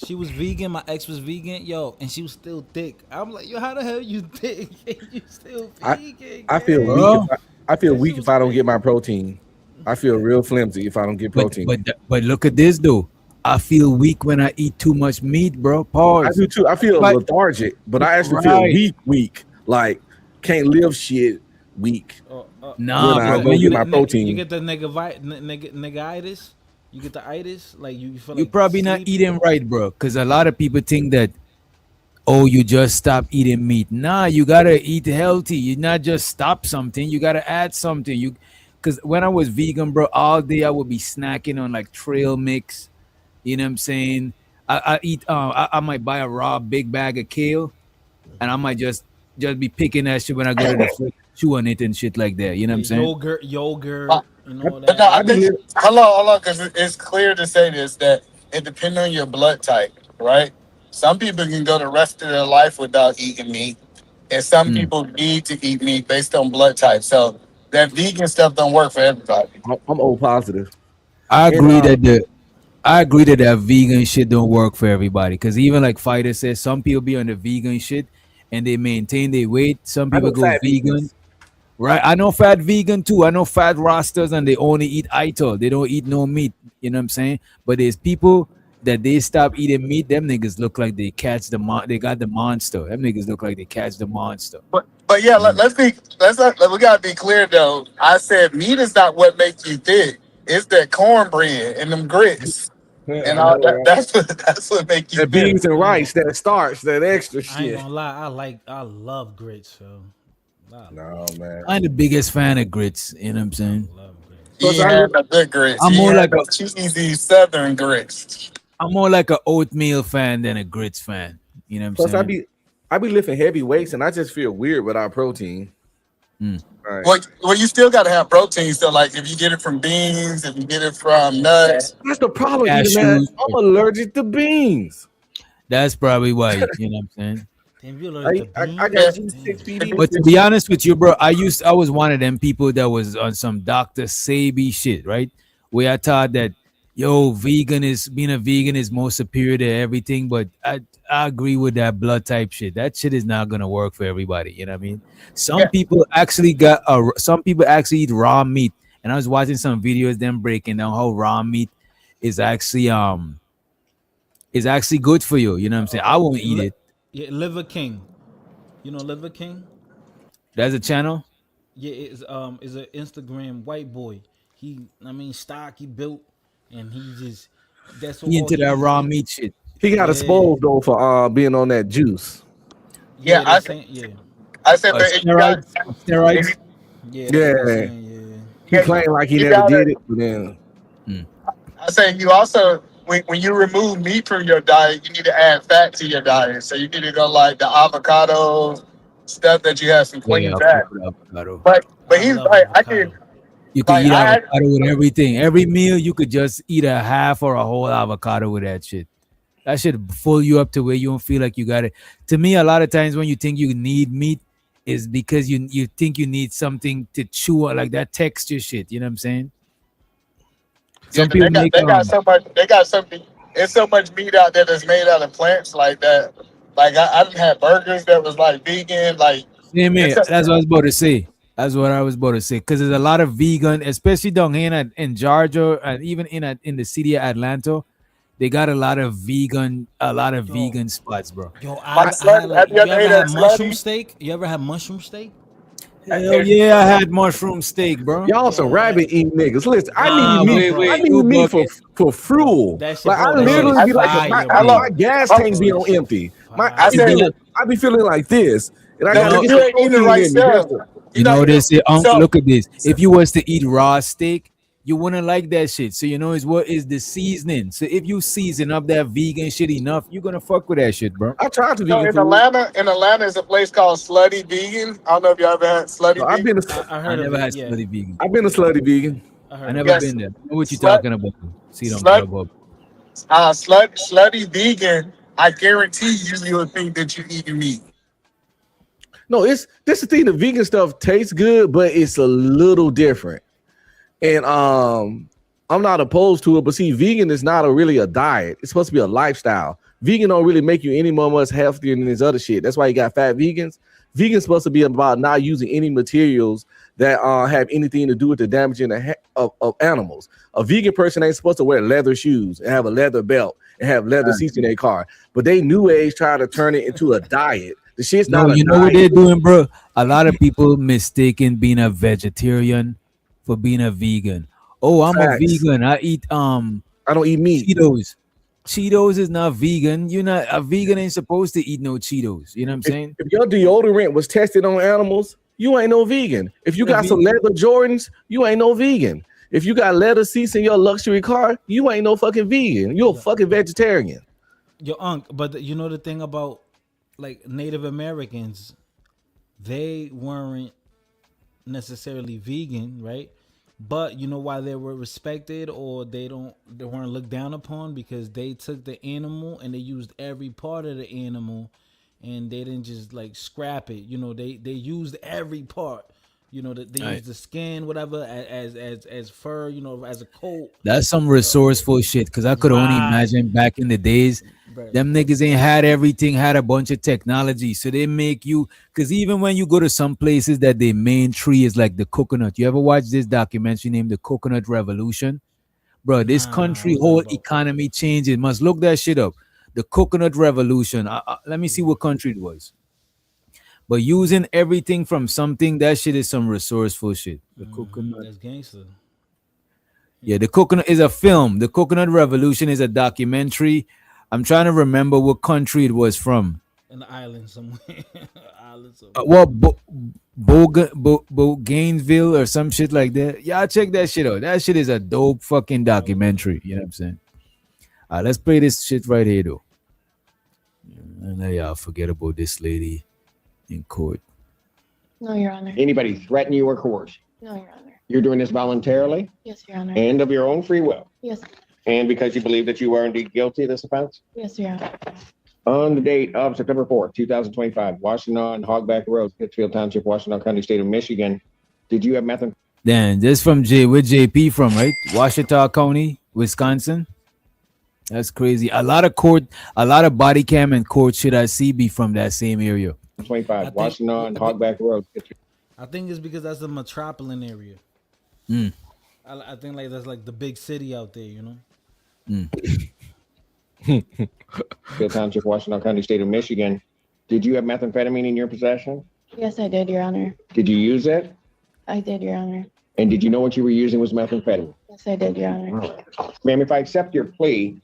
She was vegan. My ex was vegan, yo, and she was still thick. I'm like, yo, how the hell you thick? You still vegan? I feel weak. I feel weak if I don't get my protein. I feel real flimsy if I don't get protein. But look at this though. I feel weak when I eat too much meat, bro. Pause. I do too. I feel lethargic, but I actually feel weak. Like can't live shit weak. Nah, when I bro. don't get my protein. You get the nigga-itis. You get the itis, like you feel like you're probably not eating right, bro. Because a lot of people think that, oh, you just stop eating meat. Nah, you gotta eat healthy. You not just stop something. You gotta add something. Because when I was vegan, bro, all day I would be snacking on like trail mix. You know what I'm saying? I eat. I might buy a raw big bag of kale, and I might just be picking that shit when I go to the fridge, chew on it and shit like that. You know what I'm saying? Yogurt. And all But that. no, I think hold on, because it's clear to say this that it depends on your blood type, right? Some people can go the rest of their life without eating meat, and some people need to eat meat based on blood type. So that vegan stuff don't work for everybody. I'm O positive. I agree that vegan shit don't work for everybody. Because even like Fighter says, some people be on the vegan shit and they maintain their weight. Some people go vegan. Right, I know fat vegan too. I know fat rastas, and they only eat ital. They don't eat no meat. You know what I'm saying? But there's people that they stop eating meat. Them niggas look like they catch they got the monster. Them niggas look like they catch the monster. But yeah, we gotta be clear though. I said meat is not what makes you thick. It's that cornbread and them grits and all that. That's what makes you the thick. beans and rice, that starch, that extra I ain't shit. gonna lie, I love grits, so. No, man. I'm the biggest fan of grits. You know what I'm saying? He had the good grits. I'm He more had like the cheesy southern grits. I'm more like an oatmeal fan than a grits fan. You know what I'm Plus, saying? I be lifting heavy weights, and I just feel weird without protein. Right. Well, you still got to have protein. So, like, if you get it from beans, if you get it from nuts, That's the problem, Cashews. man. I'm allergic to beans. That's probably why. You know what I'm saying? I got G6PD. But to be honest with you, bro, I was one of them people that was on some Dr. Sabi shit, right? Where I thought that being a vegan is more superior to everything, but I agree with that blood type shit. That shit is not gonna work for everybody. You know what I mean? Some people actually eat raw meat, and I was watching some videos them breaking down how raw meat is actually good for you. You know what I'm saying? I won't eat it. Yeah, Liver King. You know Liver King? That's a channel? Yeah, it's an Instagram white boy. Stock he built, and that's He into that raw meat shit. He got exposed though for being on that juice. I said that if you got steroids. Yeah. He claimed like he never did it, but then I say you also when you remove meat from your diet, you need to add fat to your diet. So you need to go like the avocado stuff that you have some clean fat. But he's right. You can eat avocado with everything. Every meal you could just eat a half or a whole avocado with that shit. That should full you up to where you don't feel like you got it. To me, a lot of times when you think you need meat is because you think you need something to chew on, like that texture shit. You know what I'm saying? Some people they got something. There's so much meat out there that's made out of plants like that. Like I done had burgers that was like vegan, like same here. That's what I was about to say. That's what I was about to say. Because there's a lot of vegan, especially down here in Georgia and even in the city of Atlanta. They got a lot of vegan spots, bro. Yo, you ever had mushroom steak? You ever had mushroom steak? Hell yeah, I had mushroom steak, bro. Y'all some rabbit eating niggas. Listen, I need meat. I need meat for fuel. Like I literally be like, my gas tank be on empty. I be feeling like this, and I gotta get some protein in me. You know this, look at this. If you was to eat raw steak, you wouldn't like that shit. So you know what is the seasoning. So if you season up that vegan shit enough, you're gonna fuck with that shit, bro. I tried to in Atlanta is a place called Slutty Vegan. I don't know if y'all ever had Slutty Vegan. I never had Slutty Vegan. I've been a Slutty Vegan. I never been there. I know what you talking about. Slutty Vegan. I guarantee you would think that you eating meat. No, this the thing. The vegan stuff tastes good, but it's a little different. And I'm not opposed to it, but see, vegan is not really a diet. It's supposed to be a lifestyle. Vegan don't really make you any much healthier than this other shit. That's why you got fat vegans. Vegan's supposed to be about not using any materials that have anything to do with the damaging of animals. A vegan person ain't supposed to wear leather shoes and have a leather belt and have leather seats in their car. But they new age trying to turn it into a diet. The shit's not a you know diet. what they're doing, bro? A lot of people mistaken being a vegetarian for being a vegan. Oh, I'm a vegan. I don't eat meat. Cheetos is not vegan. You're not a vegan. Ain't supposed to eat no Cheetos. You know what I'm saying? If your deodorant was tested on animals, you ain't no vegan. If you got some leather Jordans, you ain't no vegan. If you got leather seats in your luxury car, you ain't no fucking vegan. You're a fucking vegetarian. Yo, but you know the thing about like Native Americans, they weren't necessarily vegan, right? But you know why they were respected, or they weren't looked down upon? Because they took the animal and they used every part of the animal, and they didn't just like scrap it. You know, they used every part. You know, they use the skin, whatever, as fur. You know, as a coat. That's some resourceful shit. Because I could only imagine back in the days, them niggas ain't had everything, had a bunch of technology. So they make you. Because even when you go to some places that the main tree is like the coconut. You ever watch this documentary named The Coconut Revolution? Bro, this country whole economy changes. Must look that shit up. The Coconut Revolution. Let me see what country it was. But using everything from something, that shit is some resourceful shit. The coconut. That's gangster. Yeah, The Coconut is a film. The Coconut Revolution is a documentary. I'm trying to remember what country it was from. In the island somewhere. Gainesville or some shit like that. Y'all check that shit out. That shit is a dope fucking documentary. You know what I'm saying? Let's play this shit right here, though. And let y'all forget about this lady in court. No, Your Honor. Anybody threaten you or coerce you? No, Your Honor. You're doing this voluntarily? Yes, Your Honor. And of your own free will? Yes. And because you believe that you are indeed guilty of this offense? Yes, Your Honor. On the date of September 4th, 2025, Washington, Hogback Road, Pittsfield Township, Washington County, State of Michigan, did you have methamphetamine? Then this from where JP from, right? Washita County, Wisconsin. That's crazy. A lot of body cam and court shit I see be from that same area. 25, Washington, Hogback Road. I think it's because that's the metropolitan area. I think like that's like the big city out there, you know. Pittsfield Township, Washington County, State of Michigan. Did you have methamphetamine in your possession? Yes, I did, Your Honor. Did you use it? I did, Your Honor. And did you know what you were using was methamphetamine? Yes, I did, Your Honor. Ma'am, if I accept your plea,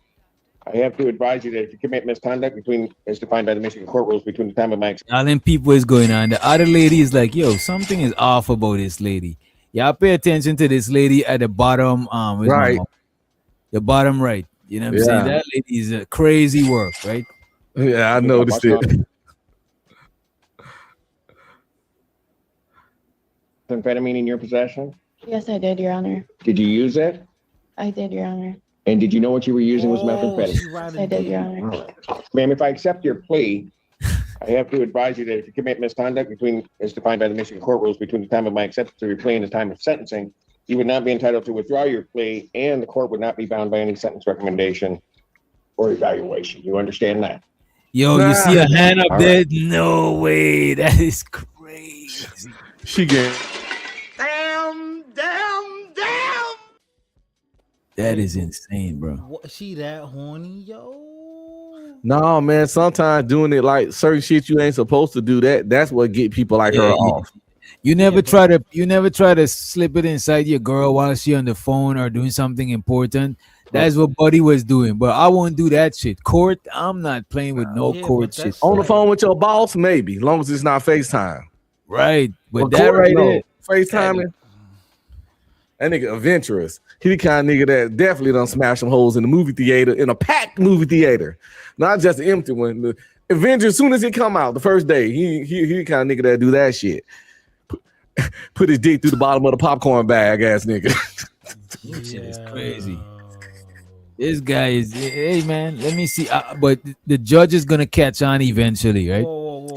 I have to advise you that if you commit misconduct as defined by the Michigan court rules between the time of my All them people is going on. The other lady is like, yo, something is off about this lady. Y'all pay attention to this lady at the bottom. Right. The bottom right. You know what I'm saying? That lady is a crazy work, right? Yeah, I noticed it. Methamphetamine in your possession? Yes, I did, Your Honor. Did you use it? I did, Your Honor. And did you know what you were using was methamphetamine? Yes, I did, Your Honor. Ma'am, if I accept your plea, I have to advise you that if you commit misconduct as defined by the Michigan court rules between the time of my acceptance of your plea and the time of sentencing, you would not be entitled to withdraw your plea, and the court would not be bound by any sentence recommendation or evaluation. You understand that? Yo, you see a hand up there? No way. That is crazy. She get. Damn. That is insane, bro. What, she that horny, yo? No, man. Sometimes doing it like certain shit you ain't supposed to do. That's what get people like her off. You never try to slip it inside your girl while she on the phone or doing something important. That's what Buddy was doing, but I won't do that shit. Court, I'm not playing with court shit. On the phone with your boss, maybe, as long as it's not FaceTime. Right, but that court, there, FaceTiming. That nigga adventurous. He the kind of nigga that definitely done smash some holes in the movie theater, in a packed movie theater, not just an empty one. The Avengers, as soon as it come out the first day, he the kind of nigga that do that shit. Put his dick through the bottom of the popcorn bag, ass nigga. This shit is crazy. This guy is, hey man, let me see. But the judge is gonna catch on eventually, right?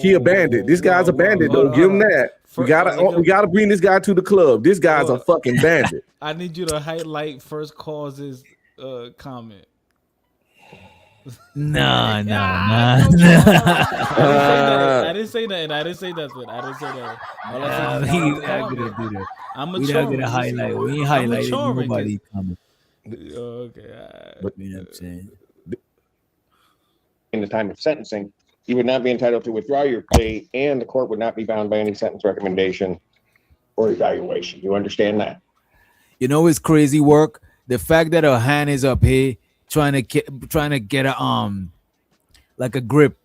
He a bandit. This guy's a bandit. Don't give him that. We gotta bring this guy to the club. This guy's a fucking bandit. I need you to highlight First Cause's comment. Nah. I didn't say that. I didn't say that. We not gonna do that. I'm we not gonna highlight. We ain't highlighting nobody comment. Okay. But you know what I'm saying? In the time of sentencing, you would not be entitled to withdraw your plea, and the court would not be bound by any sentence recommendation or evaluation. You understand that? You know, it's crazy work. The fact that her hand is up here, trying to get a like a grip.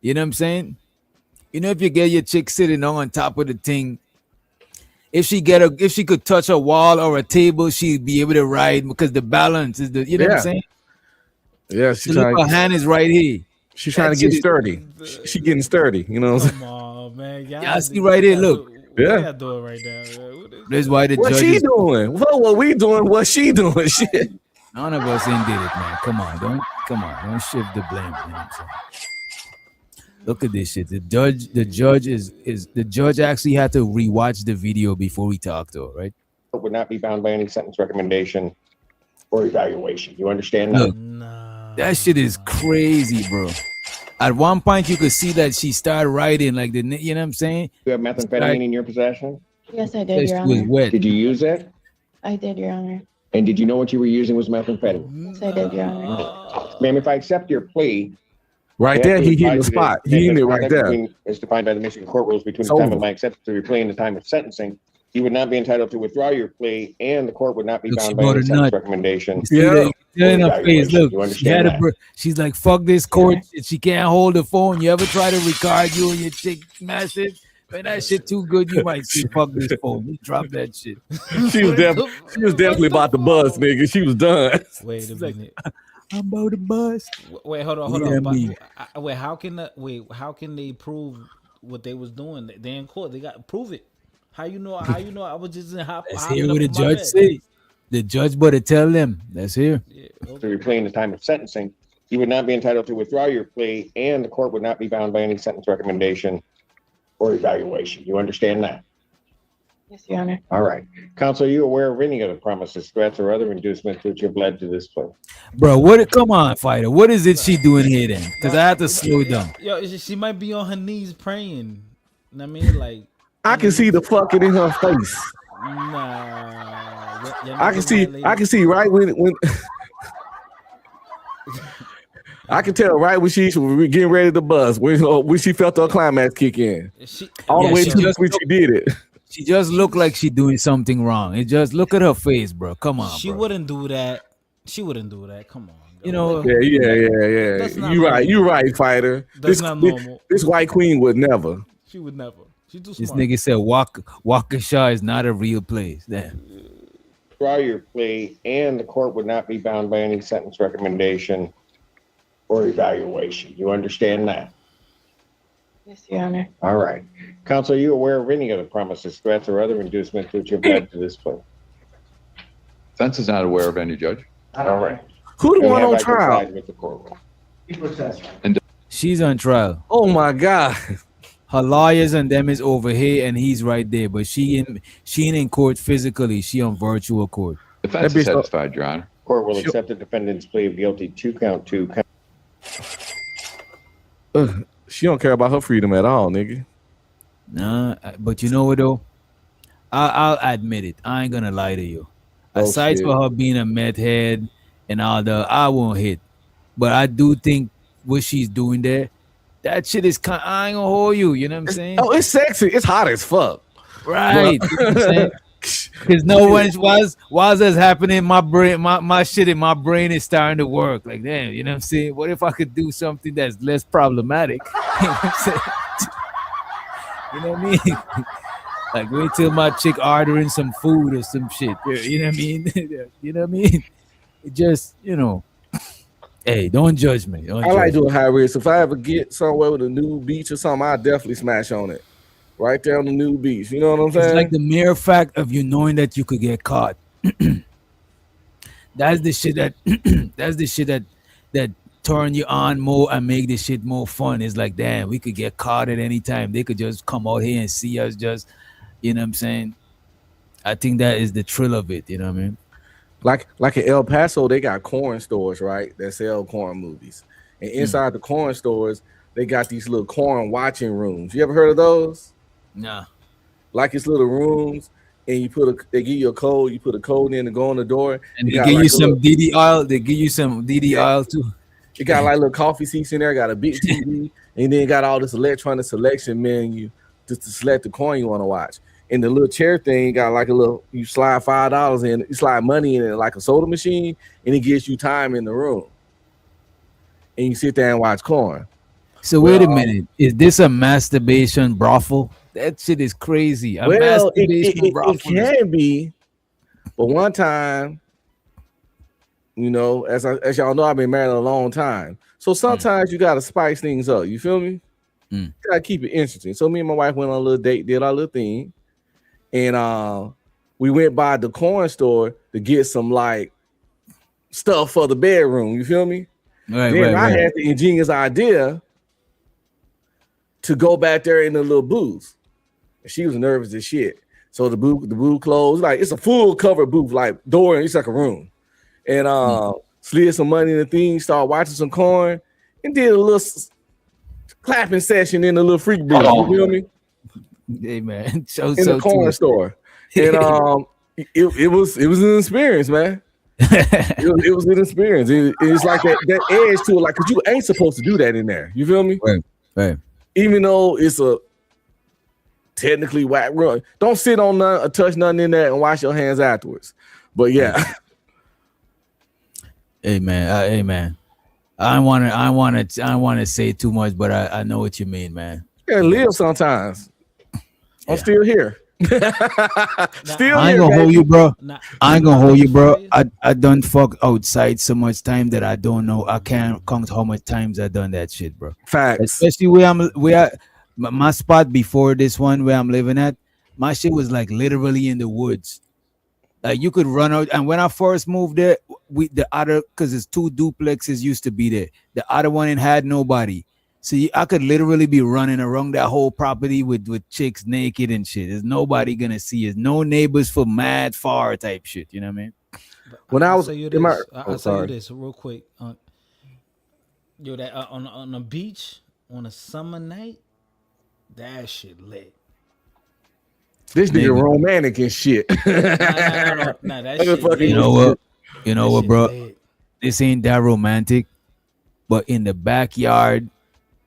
You know what I'm saying? You know, if you get your chick sitting on top of the thing, if she could touch a wall or a table, she'd be able to ride because the balance is the. You know what I'm saying? Yeah, her hand is right here. She's trying to get sturdy. She getting sturdy. You know what I'm saying? Come on, man. Yeah, I see right here. Look. Yeah. Do it right now. That's why the what she doing? What we doing? What she doing? Shit. None of us ain't did it, man. Come on, don't shift the blame. You know what I'm saying? Look at this shit. The judge actually had to rewatch the video before we talked to her, right? Would not be bound by any sentence recommendation or evaluation. You understand that? Look, that shit is crazy, bro. At one point, you could see that she started writing like you know what I'm saying? You have methamphetamine in your possession? Yes, I did, Your She was Honor. wet. Did you use it? I did, Your Honor. And did you know what you were using was methamphetamine? Yes, I did, Your Honor. Ma'am, if I accept your plea, Right there, he hit the spot. He hit it right there. As defined by the Michigan court rules between It's the time over. of my acceptance of your plea and the time of sentencing, you would not be entitled to withdraw your plea, and the court would not be Look, she bound by bought any a sentence nut. recommendation. Yeah, in her face. Look, You she understand had that? she's like, "Fuck this court." She can't hold the phone. You ever try to record you and your chick smash it? Man, that shit too good. You might say, "Fuck this phone." You drop that shit. She was definitely about to buzz, nigga. She was done. Wait a minute. I'm about to bust. Wait, hold on. Yeah, me. Wait, how can they prove what they was doing? They in court. They got to prove it. How you know? I was just in hop. Let's hear what the judge say. The judge better tell them. Let's hear. To your plea in the time of sentencing, you would not be entitled to withdraw your plea, and the court would not be bound by any sentence recommendation or evaluation. You understand that? Yes, Your Honor. All right. Counsel, are you aware of any other promises, threats, or other inducements which have led to this plea? Bro, come on, fighter. What is it she doing here then? Because I have to slow it down. Yo, she might be on her knees praying. You know what I mean? Like, I can see the fucking in her face. Nah. I can see right when I can tell right when she was getting ready to buzz, when she felt her climax kick in. All the way to when she did it. She just looked like she doing something wrong. It just look at her face, bro. Come on, She bro. wouldn't do that. She wouldn't do that. Come on. You know. Yeah. That's not You right, fighter. That's not normal. This white queen would never. She would never. She's too This smart. nigga said Waukesha is not a real place. Damn. Withdraw your plea, and the court would not be bound by any sentence recommendation or evaluation. You understand that? Yes, Your Honor. All right. Counsel, are you aware of any other promises, threats, or other inducements which have led to this plea? Defense is not aware of any, Judge. All right. Who the And one have on I trial? complied with the court rule? She's on trial. Oh my God. Her lawyers and them is over here, and he's right there. But she ain't in court physically. She on virtual court. Defense is satisfied, Your Honor. Court will accept the defendant's plea of guilty to count 2. She don't care about her freedom at all, nigga. Nah, but you know what though? I'll admit it. I ain't gonna lie to you. Aside shit. for her being a meth head and all the, I won't hit. But I do think what she's doing there, that shit is kind. I ain't gonna hold you. You know what I'm saying? Oh, it's sexy. It's hot as fuck. Right. Because no one while that's happening, my brain, my shit in my brain is starting to work. Like, damn, you know what I'm saying? What if I could do something that's less problematic? You know what I'm saying? You know what I mean? Like, wait till my chick ordering some food or some shit. You know what I mean? You know what I mean? It just, you know. Hey, don't judge me. I like doing high risk. If I ever get somewhere with a new beach or something, I definitely smash on it. Right there on the new beach. You know what I'm saying? It's like the mere fact of you knowing that you could get caught. That's the shit that turn you on more and make this shit more fun. It's like, damn, we could get caught at any time. They could just come out here and see us just, you know what I'm saying? I think that is the thrill of it, you know what I mean? Like in El Paso, they got corn stores, right? That sell corn movies. And inside the corn stores, they got these little corn watching rooms. You ever heard of those? Nah. Like it's little rooms, and they give you a code. You put a code in and go on the door. And they give you some DD oil. They give you some DD oil too. It got like little coffee seats in there. Got a big TV, and then got all this electronic selection menu just to select the coin you want to watch. And the little chair thing got like a little. You slide $5 in. You slide money in it like a soda machine, and it gives you time in the room. And you sit there and watch corn. So wait a minute. Is this a masturbation brothel? That shit is crazy. It can be, but one time, you know, as y'all know, I've been married a long time. So sometimes you gotta spice things up. You feel me? You gotta keep it interesting. So me and my wife went on a little date, did our little thing, and we went by the corn store to get some like stuff for the bedroom. You feel me? Right, then I right. had the ingenious idea to go back there in the little booth. And she was nervous as shit. So the booth closed. Like it's a full covered booth, like door, and it's like a room. And slid some money in the thing, started watching some corn, and did a little clapping session in the little freak booth. You feel me? Hey man, in the corn store. And it was an experience, man. it was an experience. It's like that edge to it, like, cause you ain't supposed to do that in there. You feel me? Right. Even though it's a technically whack run, don't sit on none or touch nothing in there and wash your hands afterwards. But yeah. Hey man. I don't want to say too much, but I know what you mean, man. Yeah, live sometimes. I'm still here. I ain't gonna hold you, bro. I done fuck outside so much time that I don't know. I can't count how much times I done that shit, bro. Facts. Especially where my spot before this one where I'm living at, my shit was like literally in the woods. Like you could run out. And when I first moved there, because it's 2 duplexes used to be there. The other one had nobody. So I could literally be running around that whole property with chicks naked and shit. There's nobody gonna see us. No neighbors for mad far type shit. You know what I mean? When I was, I'll tell you this real quick. That on the beach on a summer night, that shit lit. This nigga romantic and shit. Nah, that shit. You know what, bro? Lit. This ain't that romantic, but in the backyard.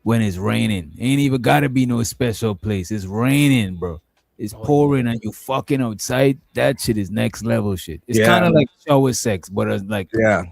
When it's raining, ain't even gotta be no special place. It's raining, bro. It's pouring and you fucking outside. That shit is next level shit. It's kind of like shower sex, but it's like yeah.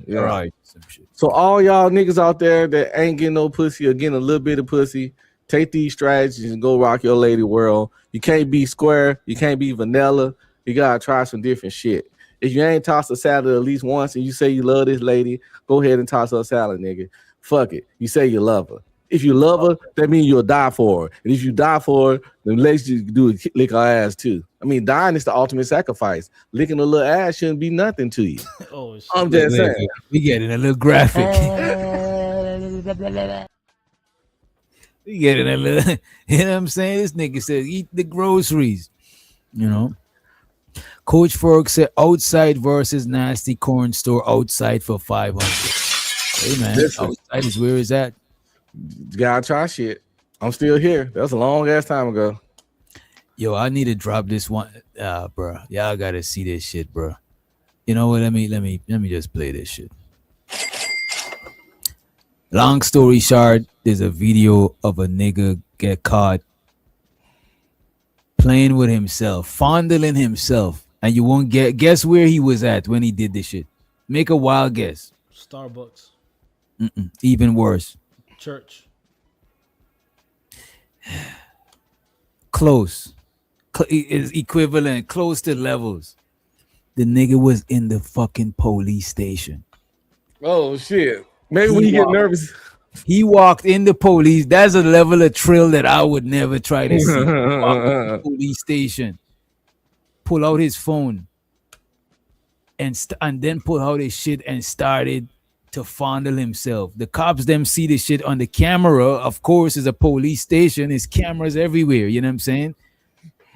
Right, some shit. So all y'all niggas out there that ain't getting no pussy or getting a little bit of pussy, take these strategies and go rock your lady world. You can't be square. You can't be vanilla. You gotta try some different shit. If you ain't tossed a salad at least once and you say you love this lady, go ahead and toss her a salad, nigga. Fuck it. You say you love her. If you love her, that means you'll die for her. And if you die for her, the least you can do is lick her ass too. I mean, dying is the ultimate sacrifice. Licking a little ass shouldn't be nothing to you. I'm just saying. We getting a little graphic. We getting a little, you know what I'm saying? This nigga said, eat the groceries. You know? Coach Ferg said, outside versus nasty corn store outside for 500. Hey, man. Outside is where is that? You gotta try shit. I'm still here. That was a long ass time ago. Yo, I need to drop this one, bro. Y'all gotta see this shit, bro. You know what? Let me just play this shit. Long story short, there's a video of a nigga get caught playing with himself, fondling himself, and you won't guess where he was at when he did this shit. Make a wild guess. Starbucks. Even worse. Church. Close. Is equivalent. Close to levels. The nigga was in the fucking police station. Oh shit. Maybe when he get nervous. He walked in the police. That's a level of thrill that I would never try to see. Walk in the police station. Pull out his phone. And then pull out his shit and started to fondle himself. The cops them see the shit on the camera. Of course, it's a police station. There's cameras everywhere. You know what I'm saying?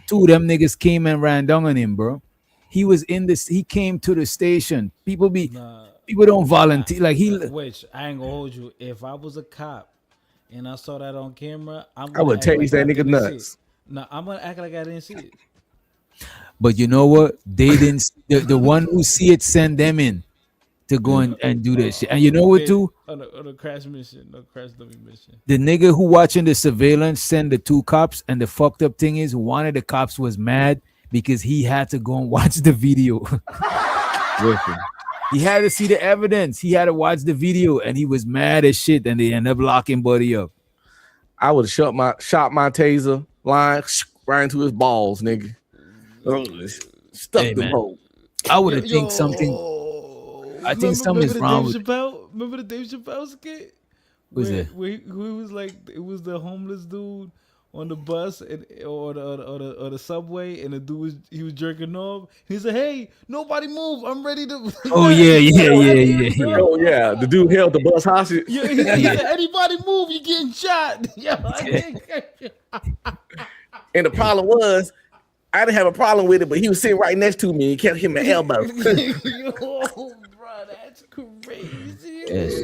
2 of them niggas came and ran down on him, bro. He was in this. He came to the station. People don't volunteer. Like Which I ain't gonna hold you. If I was a cop and I saw that on camera, I would tase that nigga nuts. No, I'm gonna act like I didn't see it. But you know what? They didn't. The one who see it send them in to go and do that shit. And you know what too? On a crash mission, no crash dummy mission. The nigga who watching the surveillance send the 2 cops, and the fucked up thing is one of the cops was mad because he had to go and watch the video. He had to see the evidence. He had to watch the video, and he was mad as shit. And they end up locking Buddy up. I would have shot my taser line right into his balls, nigga. Stuck the hole. I would have think something. I think something is wrong with Remember the Dave Chappelle skit? Who's that? Where he was like, it was the homeless dude on the bus or the subway, and the dude was jerking off. He said, "Hey, nobody move! I'm ready to." Oh yeah. Oh yeah, the dude held the bus hostage. Yeah, he said, "Anybody move, you getting shot." And the problem was, I didn't have a problem with it, but he was sitting right next to me. He kept hitting my elbow. Yo, bro, that's crazy. Yes.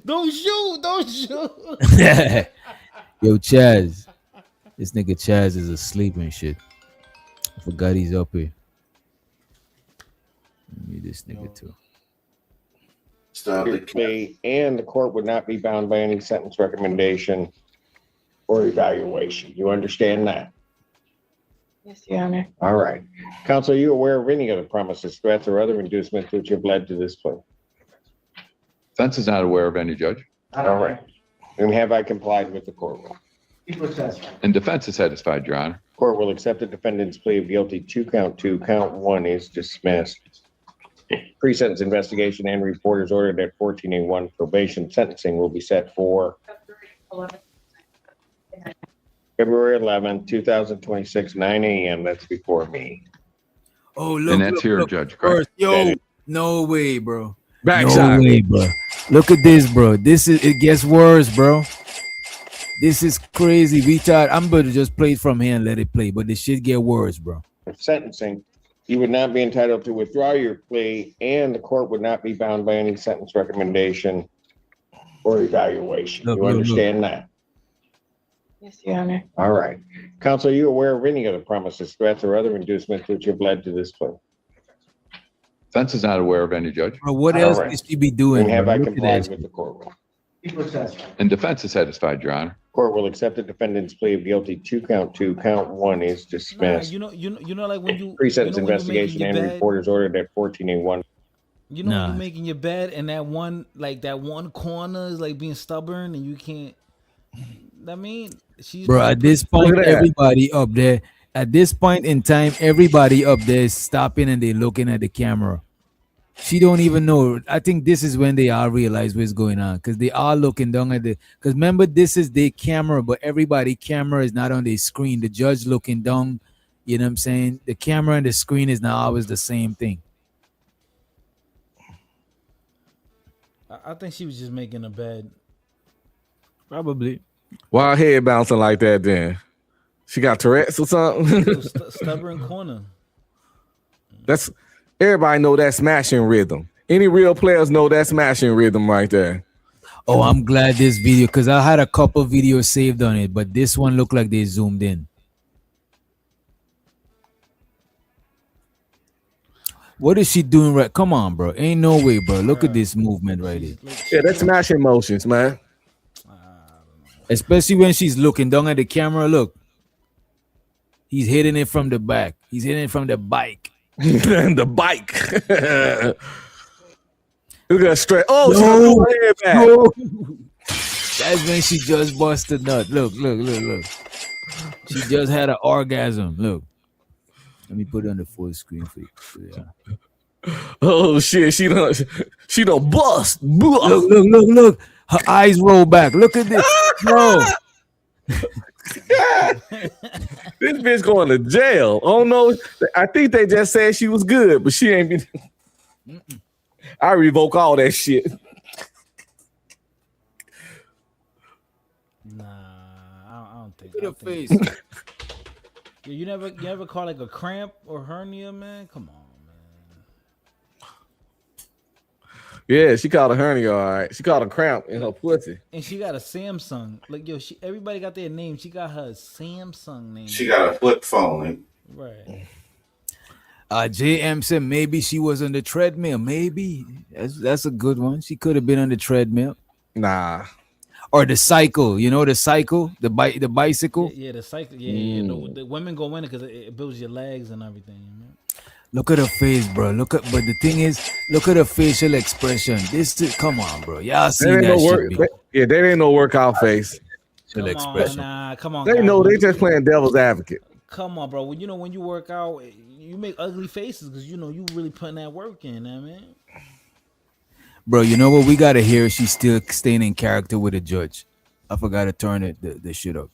Don't shoot. Yo, Chaz. This nigga Chaz is asleep and shit. I forgot he's up here. Let me this nigga too. And the court would not be bound by any sentence recommendation or evaluation. You understand that? Yes, Your Honor. All right. Counsel, are you aware of any other promises, threats, or other inducements which have led to this plea? Defense is not aware of any, Judge. All right. And have I complied with the court rule? And defense is satisfied, Your Honor. Court will accept the defendant's plea of guilty to count 2. Count 1 is dismissed. Pre-sentence investigation and report is ordered at 14A1. Probation sentencing will be set for February 11, 2026, 9 a.m. That's before me. Oh, look. And that's here, Judge. Correct. Yo, no way, bro. Backside. No way, bro. Look at this, bro. It gets worse, bro. This is crazy. I'm going to just play it from here and let it play, but the shit get worse, bro. Sentencing, you would not be entitled to withdraw your plea, and the court would not be bound by any sentence recommendation or evaluation. You understand that? Yes, Your Honor. All right. Counsel, are you aware of any other promises, threats, or other inducements which have led to this plea? Defense is not aware of any, Judge. Bro, what else could she be doing? And have bro? I Look at complied that with the court rule? And defense is satisfied, Your Honor. Court will accept the defendant's plea of guilty to count 2. Count 1 is dismissed. You know, like when you Pre-sentence when investigation and report is ordered at 14A1. You know, when you're making your bed, and that one corner is like being stubborn, and you can't. I mean, she's bro. At this point, everybody up there. At this point in time, everybody up there is stopping and they looking at the camera. She don't even know. I think this is when they all realize what's going on, because they are looking down at the. Because remember, this is their camera, but everybody camera is not on their screen. The judge looking down. You know what I'm saying? The camera and the screen is not always the same thing. I think she was just making a bed. Probably. Why her head bouncing like that then? She got Tourette's or something? Stubborn corner. That's everybody know that smashing rhythm. Any real players know that smashing rhythm right there. Oh, I'm glad this video, because I had a couple videos saved on it, but this one looked like they zoomed in. What is she doing right? Come on, bro. Ain't no way, bro. Look at this movement right here. Yeah, that's smashing motions, man. Especially when she's looking down at the camera. Look. He's hitting it from the back. He's hitting it from the bike. The bike. Look at that straight. Oh, no, she head back. No. That's when she just busted nut. Look. She just had an orgasm. Look. Let me put it on the full screen for you. Yeah. Oh shit, she don't bust. Look. Her eyes roll back. Look at this. No. This bitch going to jail. Oh no, I think they just said she was good, but she ain't been. I revoke all that shit. Nah, I don't think. Look at her face. You never caught like a cramp or hernia, man? Come on, man. Yeah, she caught a hernia, all right. She caught a cramp in her pussy. And she got a Samsung. Like, yo, everybody got their name. She got her Samsung name. She got a flip phone. Right. JM said maybe she was on the treadmill. Maybe. That's a good one. She could have been on the treadmill. Nah. Or the cycle. You know the cycle? The bicycle? Yeah, the cycle. Yeah. The women go in it because it builds your legs and everything. Man. Look at her face, bro. But the thing is, look at her facial expression. Come on, bro. Y'all see that shit. There ain't no workout face. Facial expression. Come on. They know they just playing devil's advocate. Come on, bro. When you work out, you make ugly faces because you really putting that work in, man. Bro, you know what? We gotta hear she's still staying in character with the judge. I forgot to turn the shit up.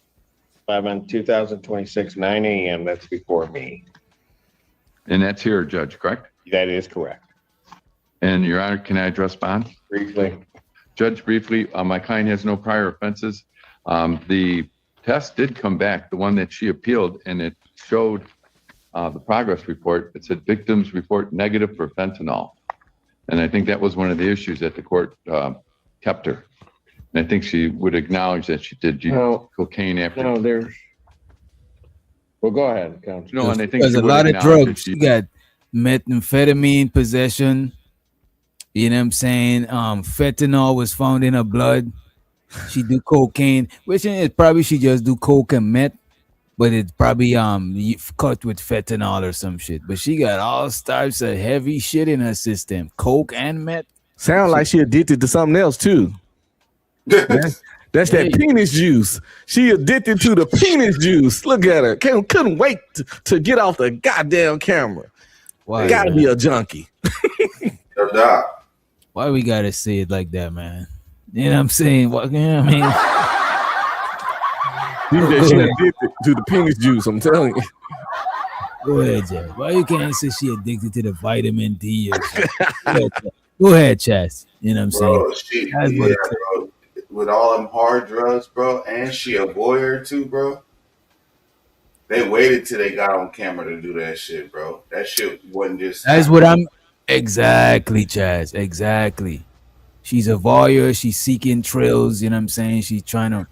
5/2026, 9 a.m. That's before me. And that's here, Judge, correct? That is correct. And Your Honor, can I address bond? Briefly. Judge, briefly, my client has no prior offenses. The test did come back, the one that she appealed, and it showed the progress report. It said victims report negative for fentanyl. And I think that was one of the issues that the court kept her. And I think she would acknowledge that she did cocaine after. No, there's. Well, go ahead, Counsel. No, and I think there's a lot of drugs. She got methamphetamine possession. You know what I'm saying? Fentanyl was found in her blood. She do cocaine, which is probably she just do coke and meth, but it's probably cut with fentanyl or some shit. But she got all types of heavy shit in her system, coke and meth. Sound like she addicted to something else too. That's that penis juice. She addicted to the penis juice. Look at her. Couldn't wait to get off the goddamn camera. Why? Gotta be a junkie. Why we gotta say it like that, man? You know what I'm saying? What, you know what I mean? She addicted to the penis juice, I'm telling you. Go ahead, Jazz. Why you can't say she addicted to the vitamin D? Go ahead, Chaz. You know what I'm saying? Bro. With all them hard drugs, bro, and she a voyeur too, bro. They waited till they got on camera to do that shit, bro. That shit wasn't just. That's what I'm. Exactly, Chaz. Exactly. She's a voyeur. She's seeking thrills. You know what I'm saying? She's trying to.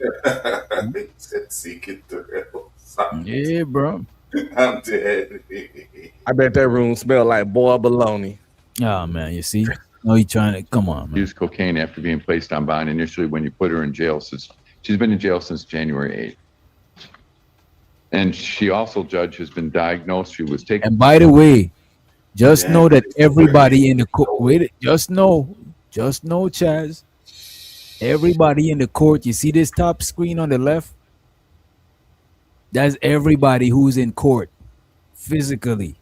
Seeking thrills. Yeah, bro. I'm dead. I bet that room smelled like boiled bologna. Oh man, you see? No, you trying to come on, man. Used cocaine after being placed on bond initially when you put her in jail. Since she's been in jail since January 8th. And she also, Judge, has been diagnosed. She was taken. And by the way, just know that everybody in the court, just know, Chaz, everybody in the court, you see this top screen on the left? That's everybody who's in court physically.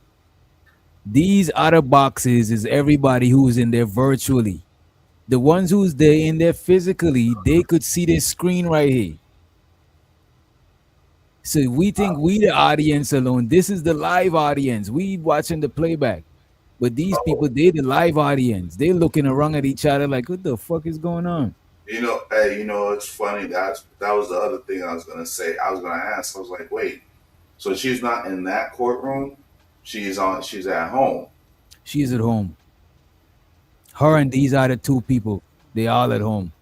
These other boxes is everybody who's in there virtually. The ones who's there in there physically, they could see this screen right here. So we think we the audience alone. This is the live audience. We watching the playback. But these people, they the live audience. They looking around at each other like, what the fuck is going on? You know, hey, it's funny. That was the other thing I was gonna say. I was gonna ask. I was like, wait, so she's not in that courtroom? She's at home. She's at home. Her and these other two people, they all at home.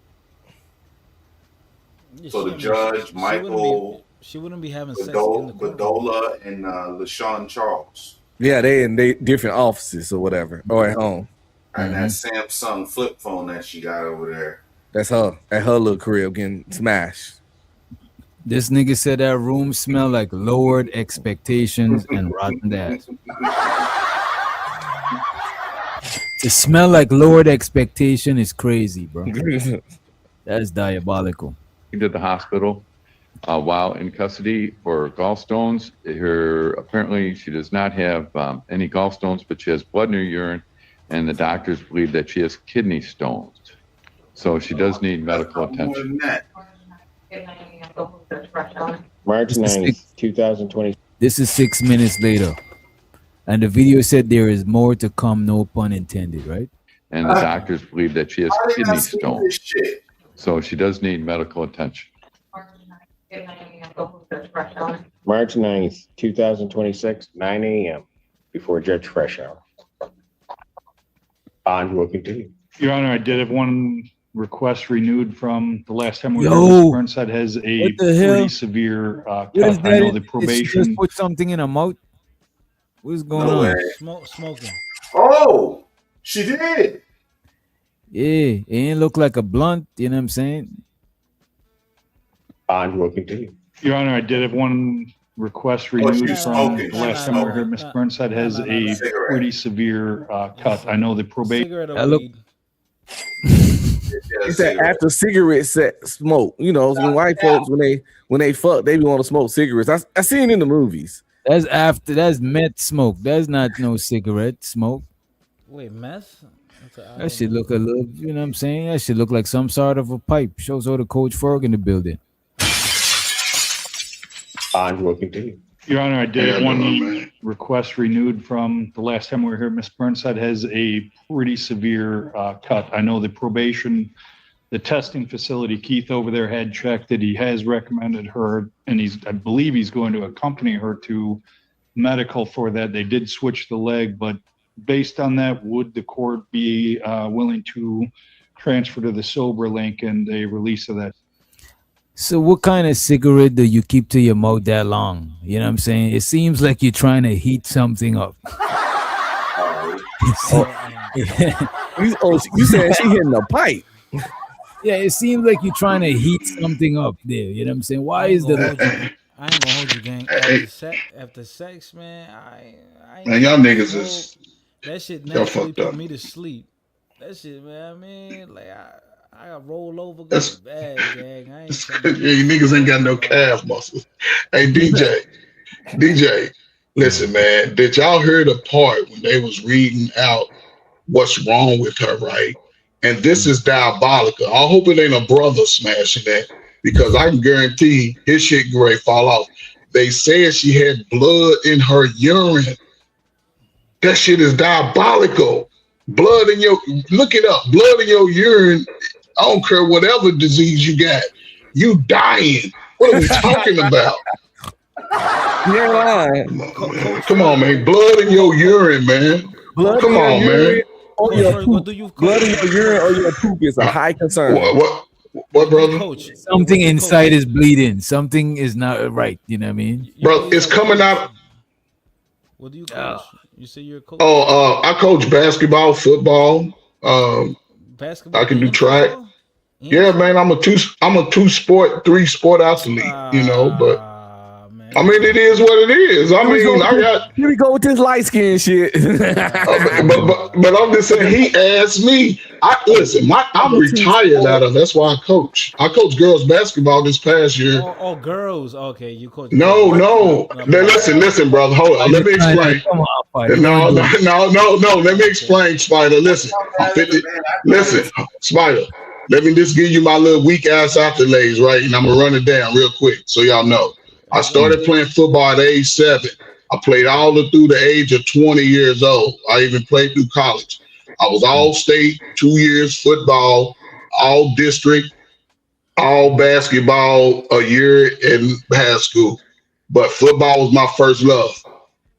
So the judge, Michael, she wouldn't be having sex in the courtroom. Badola and LaShawn Charles. Yeah, they in different offices or whatever, or at home. And that Samsung flip phone that she got over there. That's her at her little crib getting smashed. This nigga said that room smelled like lowered expectations and rotten ass. To smell like lowered expectation is crazy, bro. That's diabolical. To the hospital while in custody for gallstones. Apparently she does not have any gallstones, but she has blood in her urine, and the doctors believe that she has kidney stones. So she does need medical attention. March 9th, 2020. This is 6 minutes later. And the video said there is more to come, no pun intended, right? And the doctors believe that she has kidney stones. So she does need medical attention. March 9th, 2026, 9 a.m. before Judge Freshour. Bond will continue. Your Honor, I did have one request renewed from the last time we were Yo, Burnside has a what the hell? pretty severe cut. What is I know that? the Did she probation. just put something in her mouth? What's going on? Smoking. Oh, she did. Yeah, it ain't look like a blunt, you know what I'm saying? Bond will continue. Your Honor, I did have one request renewed she's from smoking. the last time we were here. Ms. Burnside has a pretty severe cut. I know the probation. That look, It's that after cigarette smoke. You know, when white folks when they fuck, they be want to smoke cigarettes. I seen it in the movies. that's meth smoke. That's not no cigarette smoke. Wait, meth? That should look a little, you know what I'm saying? That should look like some sort of a pipe. Shows all the Coach Ferg in the building. And will continue. Your Honor, I did have one request renewed from the last time we were here. Ms. Burnside has a pretty severe cut. I know the probation, the testing facility, Keith over there had checked that he has recommended her, and I believe he's going to accompany her to medical for that. They did switch the leg, but based on that, would the court be willing to transfer to the sober link and a release of that? So what kind of cigarette do you keep to your mouth that long? You know what I'm saying? It seems like you're trying to heat something up. You saying she hitting a pipe? Yeah, it seems like you're trying to heat something up there. You know what I'm saying? Why is the... I ain't gonna hold you, gang. After sex, man, I man, y'all niggas is... That shit naturally put me to sleep. That shit, man, I mean, like, I got roll over, go to bed, gang. I ain't you niggas ain't got no calf muscles. Hey, DJ, listen, man. Did y'all hear the part when they was reading out what's wrong with her, right? And this is diabolical. I hope it ain't a brother smashing that, because I can guarantee his shit get ready to fall off. They said she had blood in her urine. That shit is diabolical. Blood in your, look it up. Blood in your urine. I don't care whatever disease you got. You dying. What are we talking about? You're lying. Come on, man. Blood in your urine, man. Blood Come on, man. Or your poop. Blood in your urine or your poop is a high concern. What, brother? Something inside is bleeding. Something is not right. You know what I mean? Bro, it's coming out. What do you coach? You say you're a coach? Oh, I coach basketball, football. Basketball. I can do track. Yeah, man. I'm a three sport athlete. You know, but I mean, it is what it is. I mean, here we go with this light skin shit. but I'm just saying, he asked me. I'm retired out of. That's why I coach. I coach girls basketball this past year. Oh, girls. Okay, you coach. No. Listen, brother. Hold on. Let me explain. No. Let me explain, Spider. Listen, Spider. Let me just give you my little weak ass accolades, right? And I'm gonna run it down real quick so y'all know. I started playing football at age 7. I played all through the age of 20 years old. I even played through college. I was all state, 2 years football, all district, all basketball, a year in high school. But football was my first love.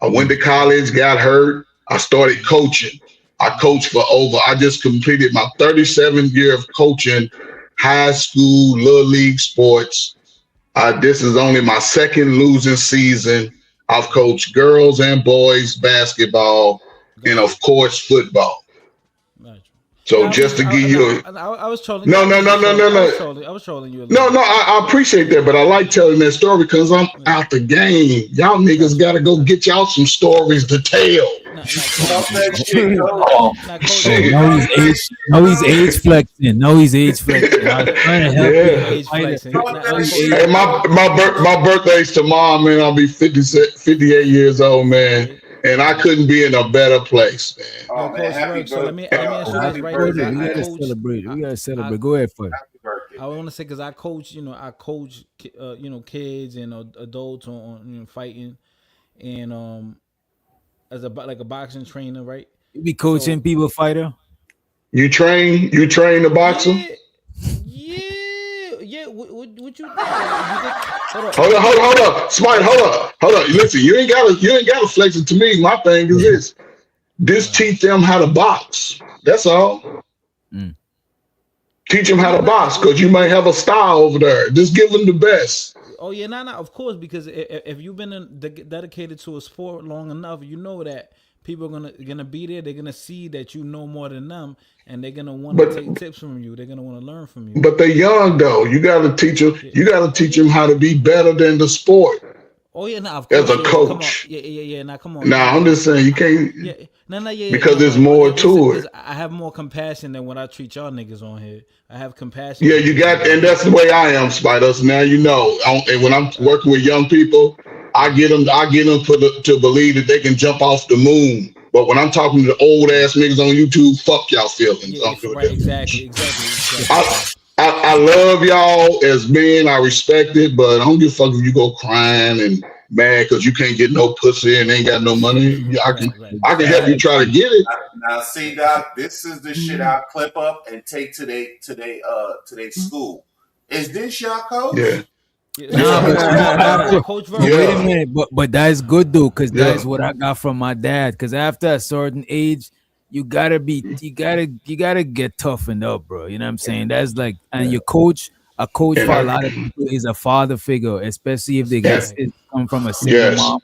I went to college, got hurt. I started coaching. I coached I just completed my 37th year of coaching high school, little league sports. This is only my second losing season. I've coached girls and boys basketball, and of course football. So just to give you I was trolling. No. I was trolling you. No, I appreciate that, but I like telling that story because I'm out the game. Y'all niggas got to go get y'all some stories to tell. No, he's age flexing. I was trying to help you. Hey, my birthday's tomorrow, man. I'll be 58 years old, man. And I couldn't be in a better place, man. Oh, man, so let me ask you this right now. We gotta celebrate. Go ahead, Fred. I want to say because I coach, kids and adults on fighting, and as a boxing trainer, right? You be coaching people, fighter. You train the boxer. Yeah. What you? Hold up, Smite. Hold up. Listen, you ain't gotta flex it to me. My thing is this: just teach them how to box. That's all. Teach them how to box because you might have a style over there. Just give them the best. Oh yeah, of course, because if you've been dedicated to a sport long enough, you know that people are gonna be there. They're gonna see that you know more than them, and they're gonna want to take tips from you. They're gonna want to learn from you. But they're young though. You gotta teach them. You gotta teach them how to be better than the sport. Oh yeah, of course. As a coach. Yeah. Now come on. Nah, I'm just saying you can't. Yeah. Because there's more to it. I have more compassion than when I treat y'all niggas on here. I have compassion. Yeah, you got, and that's the way I am, Spider. So now you know. And when I'm working with young people, I get them to believe that they can jump off the moon. But when I'm talking to the old ass niggas on YouTube, fuck y'all feelings. Yeah, right, exactly. I love y'all as men. I respect it, but I don't give a fuck if you go crying and mad because you can't get no pussy and ain't got no money. I can help you try to get it. Now, see, Doc, this is the shit I clip up and take to they school. Is this y'all coach? Yeah. Coach Wait a minute, but that's good though, because that's what I got from my dad. Because after a certain age, you gotta get toughened up, bro. You know what I'm saying? That's like, and your coach, a coach for a lot of people is a father figure, especially if they come from a single mom.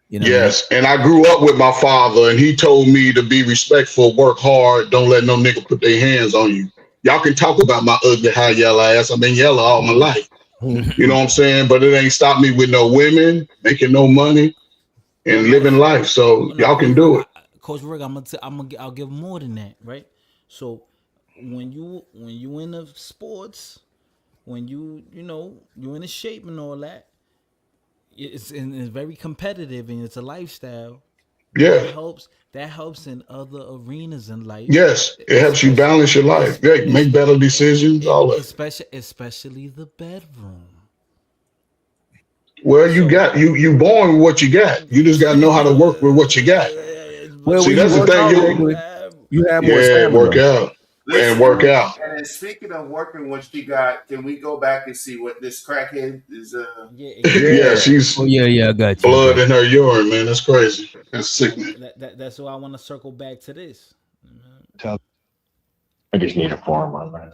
You know yes, and I grew up with my father, and he told me to be respectful, work hard, don't let no nigga put their hands on you. Y'all can talk about my ugly high yellow ass. I've been yellow all my life. You know what I'm saying? But it ain't stopped me with no women, making no money, and living life. So y'all can do it. Coach Rick, I'll give more than that, right? So when you in the sports, when you in the shape and all that, it's very competitive and it's a lifestyle. Yeah. That helps in other arenas in life. Yes, it helps you balance your life. Yeah, make better decisions, all that. Especially the bedroom. Well, you born with what you got. You just got to know how to work with what you got. Well, see, that's the thing. You have more stamina. Work out. And work out. And speaking of working, what she got, can we go back and see what this crackhead is? Yeah, she's I got you. Blood in her urine, man. That's crazy. That's sickening. That's why I want to circle back to this. I just need a form on that.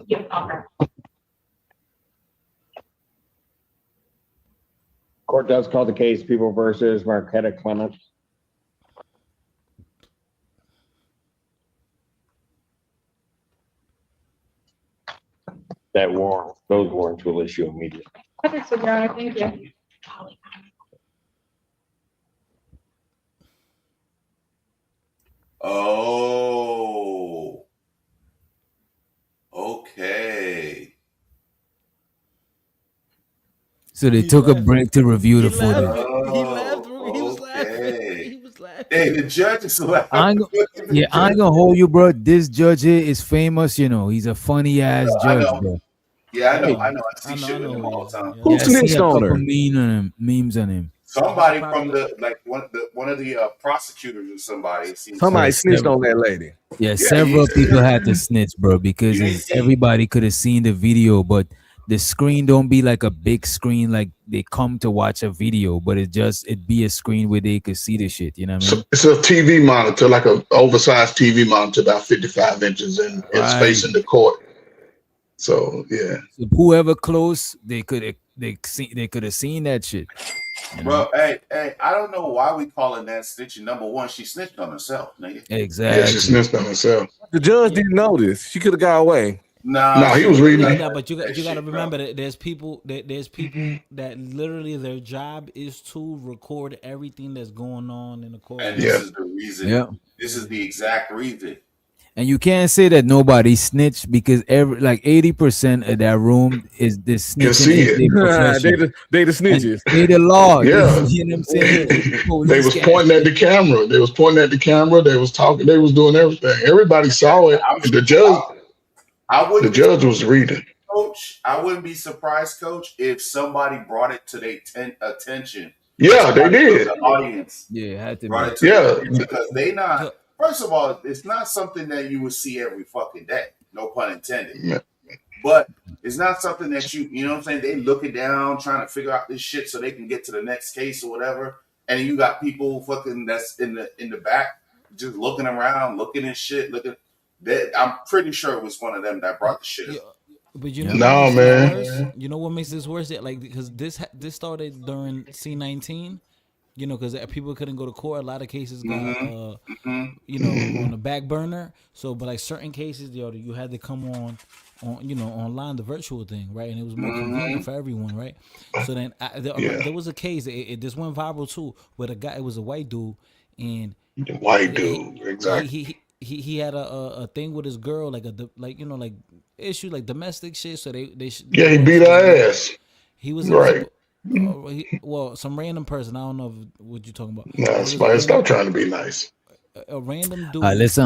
Court does call the case People versus Marquetta Clement. Those warrants will issue immediately. Okay, so Your Honor, thank you. Oh, okay. So they took a break to review the footage. He laughed. He was laughing. He was laughing. Hey, the judge is laughing. I ain't gonna hold you, bro. This judge here is famous. He's a funny ass judge, bro. Yeah, I know. I see shit with him all the time. Who snitched on her? Memes on him. Somebody from one of the prosecutors or somebody. Somebody snitched on that lady. Yeah, several people had to snitch, bro, because everybody could have seen the video, but the screen don't be like a big screen like they come to watch a video, but it'd be a screen where they could see the shit. You know what I mean? It's a TV monitor, like an oversized TV monitor, about 55 inches, and it's facing the court. So yeah. So whoever close, they could have seen that shit. Bro, hey, I don't know why we calling that snitching. Number one, she snitched on herself, nigga. Exactly. Yeah, she snitched on herself. The judge didn't know this. She could have got away. No, he was reading. No, but you got to remember that there's people that literally their job is to record everything that's going on in the court. And this is the reason. Yeah. This is the exact reason. And you can't say that nobody snitched because 80% of that room is this snitching. They the snitches. They the law. Yeah. You know what I'm saying? They was pointing at the camera. They was pointing at the camera. They was talking. They was doing everything. Everybody saw it. The judge was reading. Coach, I wouldn't be surprised, Coach, if somebody brought it to their attention. Yeah, they did. The audience. Yeah, it had to brought be. it to because they not. First of all, it's not something that you would see every fucking day. No pun intended. Yeah. But it's not something that you know what I'm saying? They looking down, trying to figure out this shit so they can get to the next case or whatever. And you got people fucking that's in the back just looking around, looking at shit, I'm pretty sure it was one of them that brought the shit up. But you know, man. You know what makes this worse? Like because this started during C-19. Because people couldn't go to court. A lot of cases got, on the back burner. So, but like certain cases, you had to come on online, the virtual thing, right? And it was more convenient for everyone, right? So then there was a case. This went viral too, where it was a white dude, and the white dude, exactly. He had a thing with his girl, like issue like domestic shit. So they he beat her ass. He was right. Some random person. I don't know what you're talking about. Nah, somebody stop trying to be nice. A random dude. Let's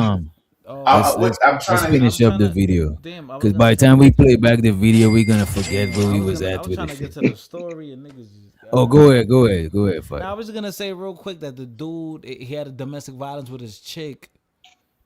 Let's finish up the video. Because by the time we play back the video, we're gonna forget where we was at with trying the to get shit. to the story and niggas. Oh, go ahead, fight. Now I was gonna say real quick that the dude he had a domestic violence with his chick,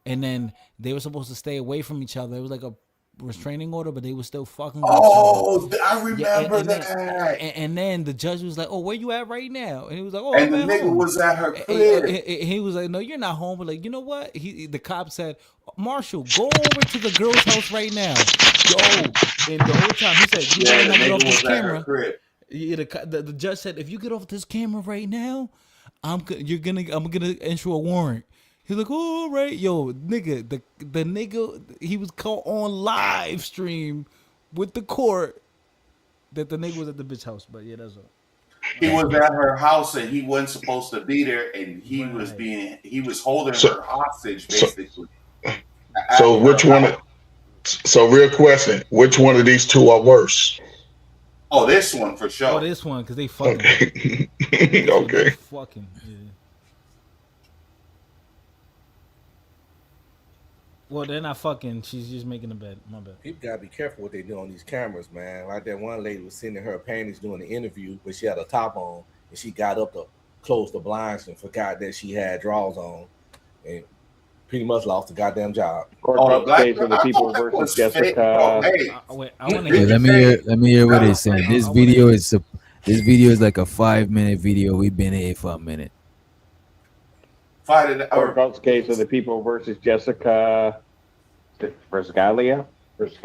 and then they were supposed to stay away from each other. It was like a restraining order, but they were still fucking with each other. Oh, I remember that. And then the judge was like, "Oh, where you at right now?" And he was like, "Oh, and I'm the at nigga home." was at her crib. And he was like, "No, you're not home." But like, you know what? The cop said, "Marshall, go over to the girl's house right now." Yo, and the whole time he said, "You better not get off this camera." Yeah, the judge said, "If you get off this camera right now, I'm gonna issue a warrant." He's like, "Oh, all right, yo, nigga." The nigga, he was caught on live stream with the court that the nigga was at the bitch house. But yeah, that's all. He was at her house and he wasn't supposed to be there, and he was holding her hostage basically. So which one? So real question: which one of these two are worse? Oh, this one for sure. Oh, this one because they fucking. Okay. Okay. Fucking. Yeah. Well, they're not fucking. She's just making the bed. My bad. People gotta be careful what they do on these cameras, man. Like that one lady was sitting in her panties doing the interview, but she had a top on, and she got up to close the blinds and forgot that she had drawers on, and pretty much lost the goddamn job. Court case for the people versus Jessica. Let me hear what they're saying. This video is like a 5-minute video. We've been here for a minute. Court case of the people versus Jessica Briscalia. Good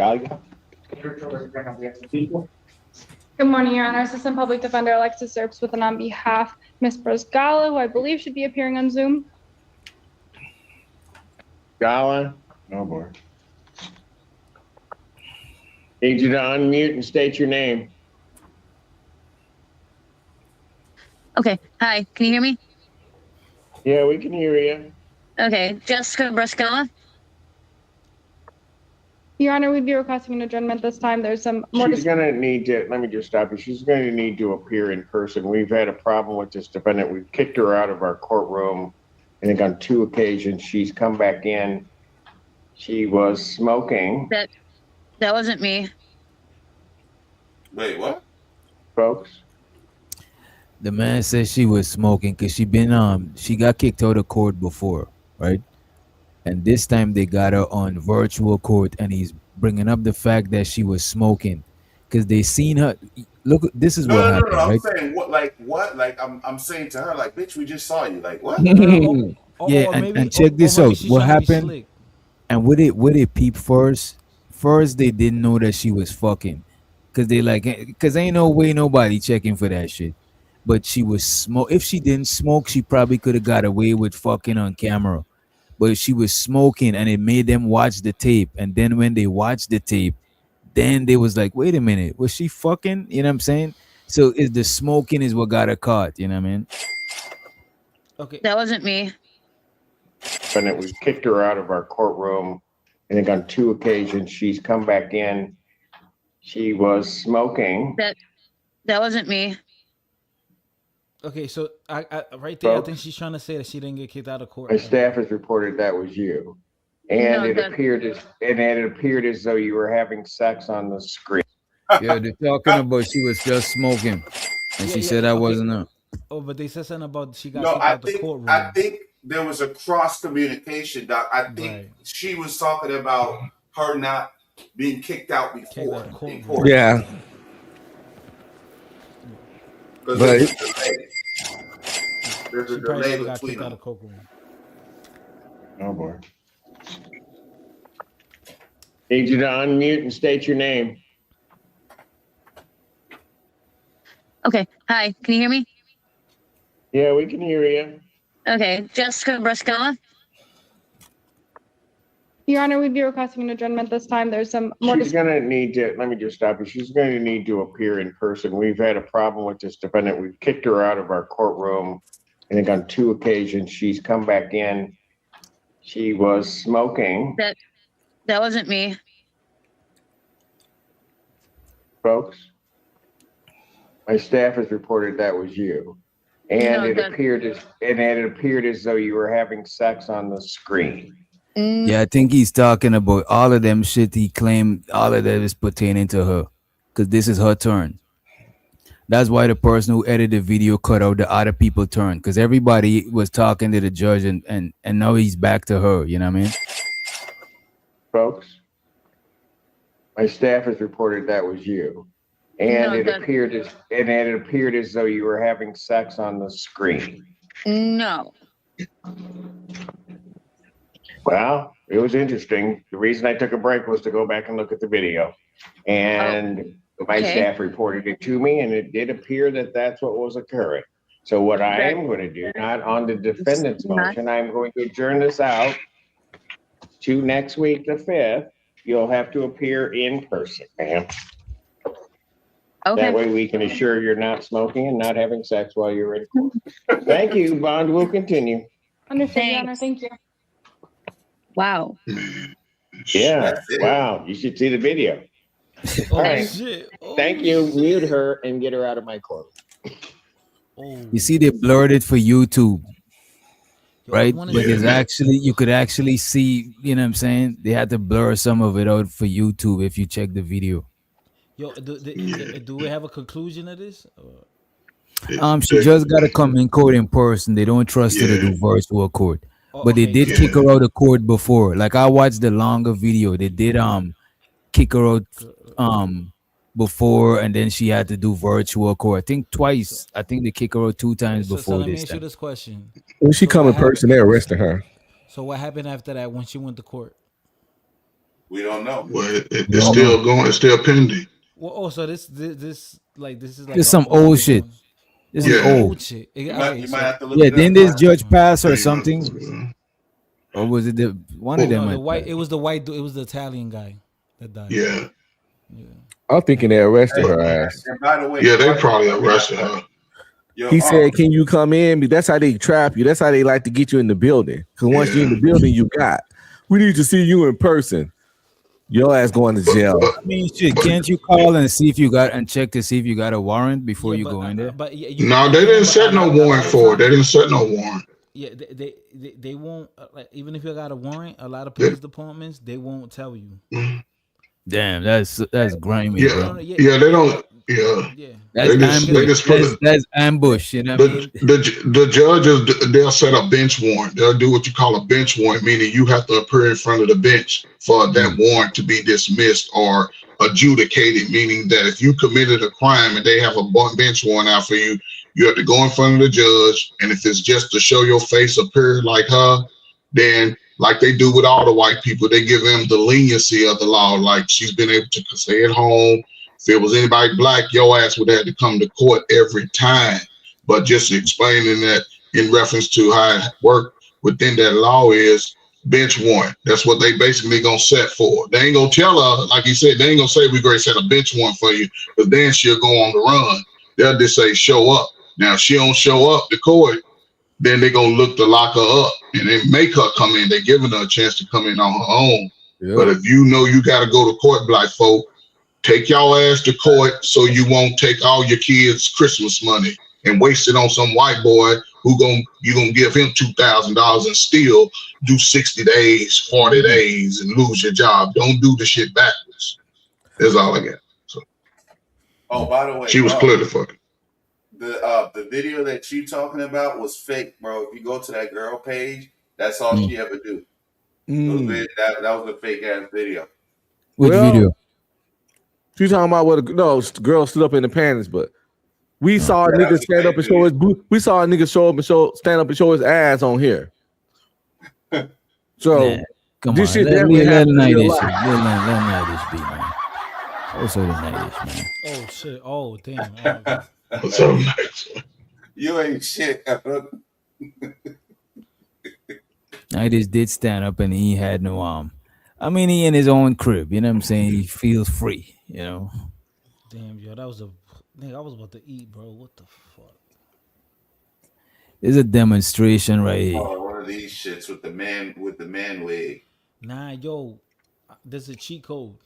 morning, Your Honor. Assistant Public Defender Alexis Earps with and on behalf Ms. Brisgala, who I believe should be appearing on Zoom. Gala? No boy. Need you to unmute and state your name. Okay. Hi. Can you hear me? Yeah, we can hear you. Okay. Jessica Brisgala. Your Honor, we'd be requesting an adjournment this time. There's some more. She's going to need to, let me just stop you. She's going to need to appear in person. We've had a problem with this defendant. We've kicked her out of our courtroom. I think on 2 occasions. She's come back in. She was smoking. That wasn't me. Wait, what? Folks? The man says she was smoking because she got kicked out of court before, right? And this time they got her on virtual court, and he's bringing up the fact that she was smoking because they seen her. Look, this is what happened. I'm right? saying what? Like I'm saying to her, like, bitch, we just saw you. Like what? Yeah, and check this out. What happened? And would it peep first? First, they didn't know that she was fucking, cause ain't no way nobody checking for that shit. But she was smoke. If she didn't smoke, she probably could have got away with fucking on camera. But she was smoking, and it made them watch the tape. And then when they watched the tape, then they was like, wait a minute, was she fucking? You know what I'm saying? So is the smoking is what got her caught? You know what I mean? Okay. That wasn't me. And we kicked her out of our courtroom. I think on 2 occasions she's come back in. She was smoking. That wasn't me. Okay, so I right there, I think she's trying to say that she didn't get kicked out of court. My staff has reported that was you, and it appeared as though you were having sex on the screen. Yeah, they're talking about she was just smoking, and she said that wasn't her. Oh, but they said something about she got kicked out the courtroom. I think there was a cross communication, Doc. I think she was talking about her not being kicked out before. Yeah. But there's a delay between them. Oh boy. Need you to unmute and state your name. Okay. Hi. Can you hear me? Yeah, we can hear you. Okay. Jessica Brisgala. Your Honor, we'd be requesting an adjournment this time. There's some more. She's going to need to, let me just stop you. She's going to need to appear in person. We've had a problem with this defendant. We've kicked her out of our courtroom. I think on 2 occasions she's come back in. She was smoking. That wasn't me. Folks, my staff has reported that was you, and it appeared as though you were having sex on the screen. Yeah, I think he's talking about all of them shit. He claimed all of that is pertaining to her, because this is her turn. That's why the person who edited the video cut out the other people turn, because everybody was talking to the judge, and now he's back to her. You know what I mean? Folks, my staff has reported that was you, and it appeared as though you were having sex on the screen. No. Well, it was interesting. The reason I took a break was to go back and look at the video, and my staff reported it to me, and it did appear that that's what was occurring. So what I am going to do, not on the defendant's motion, I'm going to adjourn this out to next week, the 5th. You'll have to appear in person, ma'am. Okay. That way we can assure you're not smoking and not having sex while you're in court. Thank you. Bond will continue. Understood, Your Honor. Thank you. Wow. Yeah. Wow. You should see the video. All right. Thank you. Mute her and get her out of my court. You see, they blurred it for YouTube, right? Because actually, you could actually see. You know what I'm saying? They had to blur some of it out for YouTube if you check the video. Yo, do we have a conclusion of this? She just got to come in court in person. They don't trust her to do virtual court. But they did kick her out of court before. Like, I watched the longer video. They did kick her out before, and then she had to do virtual court. I think twice. I think they kick her out 2 times before so let me this ask time. you this question. When she come in person, they're arresting her. So what happened after that when she went to court? We don't know. Well, it's still going. It's still pending. Well, so this is like It's some old shit. This is old shit. You might have to look Yeah, it up. didn't this judge pass or something? Or was it the one of them? No, it was the white dude. It was the Italian guy that died. Yeah. I'm thinking they arrested her ass. And by the way, Yeah, they probably arrested her. He said, "Can you come in?" That's how they trap you. That's how they like to get you in the building. Because once you're in the building, you got. We need to see you in person. Your ass going to jail. I mean, shit, can't you call and see if you got and check to see if you got a warrant before you go in there? But No, they didn't set no warrant for it. They didn't set no warrant. Yeah, they won't. Like, even if you got a warrant, a lot of police departments they won't tell you. Damn, that's grimy. Yeah, bro. yeah, they don't. Yeah, That's ambush. You know what I mean? The judges, they'll set a bench warrant. They'll do what you call a bench warrant, meaning you have to appear in front of the bench for that warrant to be dismissed or adjudicated, meaning that if you committed a crime and they have a bench warrant out for you, you have to go in front of the judge, and if it's just to show your face, appear like her, then like they do with all the white people, they give them the leniency of the law. Like, she's been able to stay at home. If it was anybody black, your ass would have to come to court every time. But just explaining that in reference to how it worked within that law is bench warrant. That's what they basically gonna set for. They ain't gonna tell her, like you said, they ain't gonna say we're gonna set a bench warrant for you, because then she'll go on the run. They'll just say show up. Now, if she don't show up to court, then they're gonna look to lock her up and then make her come in. They're giving her a chance to come in on her own. Yeah. But if you know you gotta go to court, black folk, take y'all ass to court so you won't take all your kids' Christmas money and waste it on some white boy who you gonna give him $2,000 and still do 60 days, 40 days and lose your job. Don't do the shit backwards. That's all I got. So, oh, by the way, she was clear to fuck it. The video that you talking about was fake, bro. If you go to that girl page, that's all she ever do. That was a fake ass video. Which video? She's talking about what the girl stood up in the panties, but we saw a nigga stand up and show his we saw a nigga stand up and show his ass on here. So man, come this on, shit let definitely happened me in real this life. shit. Let me this beat, man. What's up with this, man? Oh shit! Oh damn! What's up, nice? You ain't shit. I just did stand up and he had no arm. I mean, he in his own crib. You know what I'm saying? He feels free. You know. Damn, yo, that was a nigga. I was about to eat, bro. What the fuck? There's a demonstration right here. Oh, one of these shits with the man wig. Nah, yo, there's a cheat code.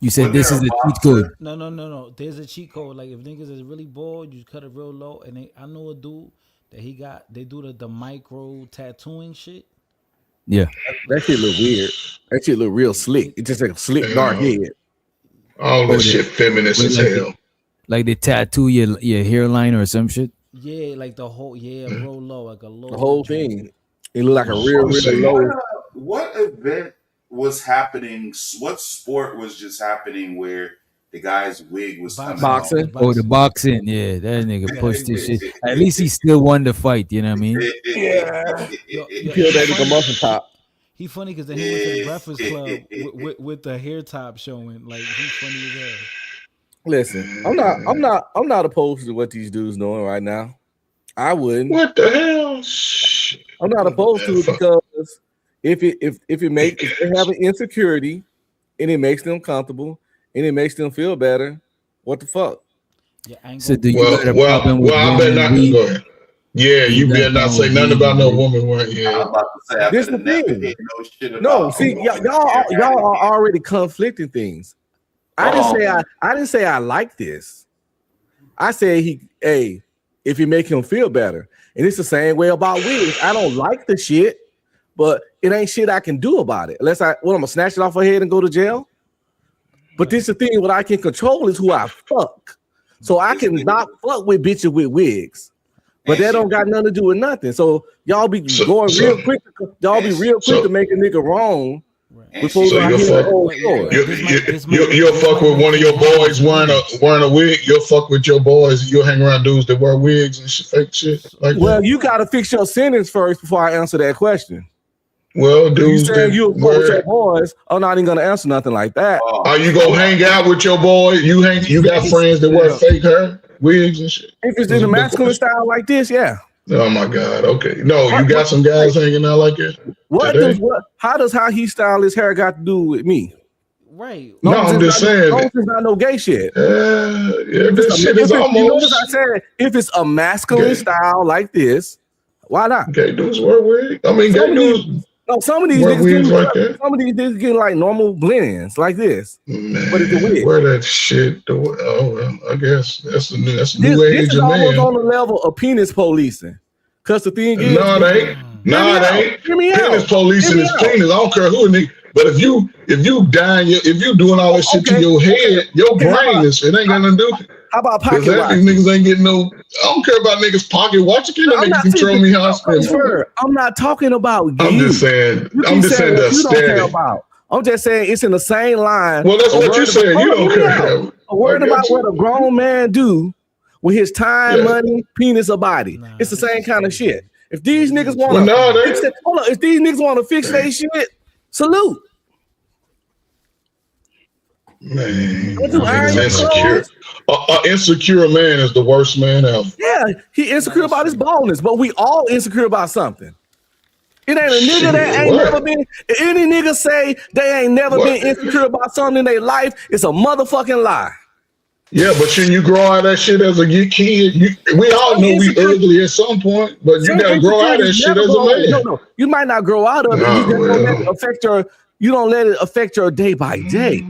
You said this is a cheat code. No. There's a cheat code. Like if niggas is really bored, you cut it real low. And I know a dude that he got. They do the micro tattooing shit. Yeah, that shit look weird. That shit look real slick. It's just like a slick dark head. All that shit feminist as hell. Like they tattoo your hairline or some shit. Yeah, like the whole real low, like a low. The whole thing. It look like a real low. What event was happening? What sport was just happening where the guy's wig was boxing? Oh, the boxing. Yeah, that nigga pushed this shit. At least he still won the fight. You know what I mean? Yeah. He killed that nigga muffin top. He funny because then he went to the Breakfast Club with the hair top showing. Like he's funny as hell. Listen, I'm not opposed to what these dudes doing right now. I wouldn't. What the hell? I'm not opposed to it because if they have an insecurity and it makes them comfortable and it makes them feel better, what the fuck? Yeah, so do you I better not go ahead. Yeah, you better not say nothing about no woman wearing. Yeah, I'm about to say. This the thing. No, see, y'all are already conflicting things. I didn't say I like this. I said if you make him feel better. And it's the same way about wigs. I don't like the shit, but it ain't shit I can do about it. Unless I'm gonna snatch it off her head and go to jail. But this is the thing, what I can control is who I fuck. So I can not fuck with bitches with wigs. But that don't got nothing to do with nothing. So y'all be real quick to make a nigga wrong. So you'll fuck with one of your boys wearing a wig. You'll fuck with your boys. You'll hang around dudes that wear wigs and fake shit like that. You gotta fix your sentence first before I answer that question. Well, dudes, you saying you'll fuck with your boys? I'm not even gonna answer nothing like that. Are you gonna hang out with your boys? You got friends that wear fake hair, wigs and shit. If it's in a masculine style like this, yeah. Oh my God. Okay. No, you got some guys hanging out like that. How he styled his hair got to do with me? Right. No, I'm just saying. It's not no gay shit. This shit is almost. You notice I said if it's a masculine style like this, why not? Gay dudes wear wigs. I mean, gay dudes. No, some of these niggas getting like normal blend-ins like this. Man, but it's a wig. Wear that shit. Oh, well, I guess that's the new age this is of almost man. On the level of penis policing. Cause the thing is, no, it ain't. No, it ain't. Penis policing is penis. I don't care who it is. But if you dying, if you doing all that shit to your head, your brain is it ain't got nothing to do. How about pocket watch? These niggas ain't getting no. I don't care about niggas pocket watch. You can't niggas control me how I spend. I'm not talking about. I'm just saying. I'm just saying the aesthetic. I'm just saying it's in the same line. Well, that's what you said. You don't care. I'm worried about what a grown man do with his time, money, penis, or body. It's the same kind of shit. If these niggas want to, if these niggas want to fix their shit, salute. Man, insecure. Insecure man is the worst man ever. Yeah, he insecure about his baldness, but we all insecure about something. It ain't a nigga that ain't never been. Any nigga say they ain't never been insecure about something in their life, it's a motherfucking lie. Yeah, but shouldn't you grow out of that shit as a kid? We all know we ugly at some point, but you gotta grow out of that shit as a man. No, you might not grow out of it. You just don't let it affect your. You don't let it affect your day by day.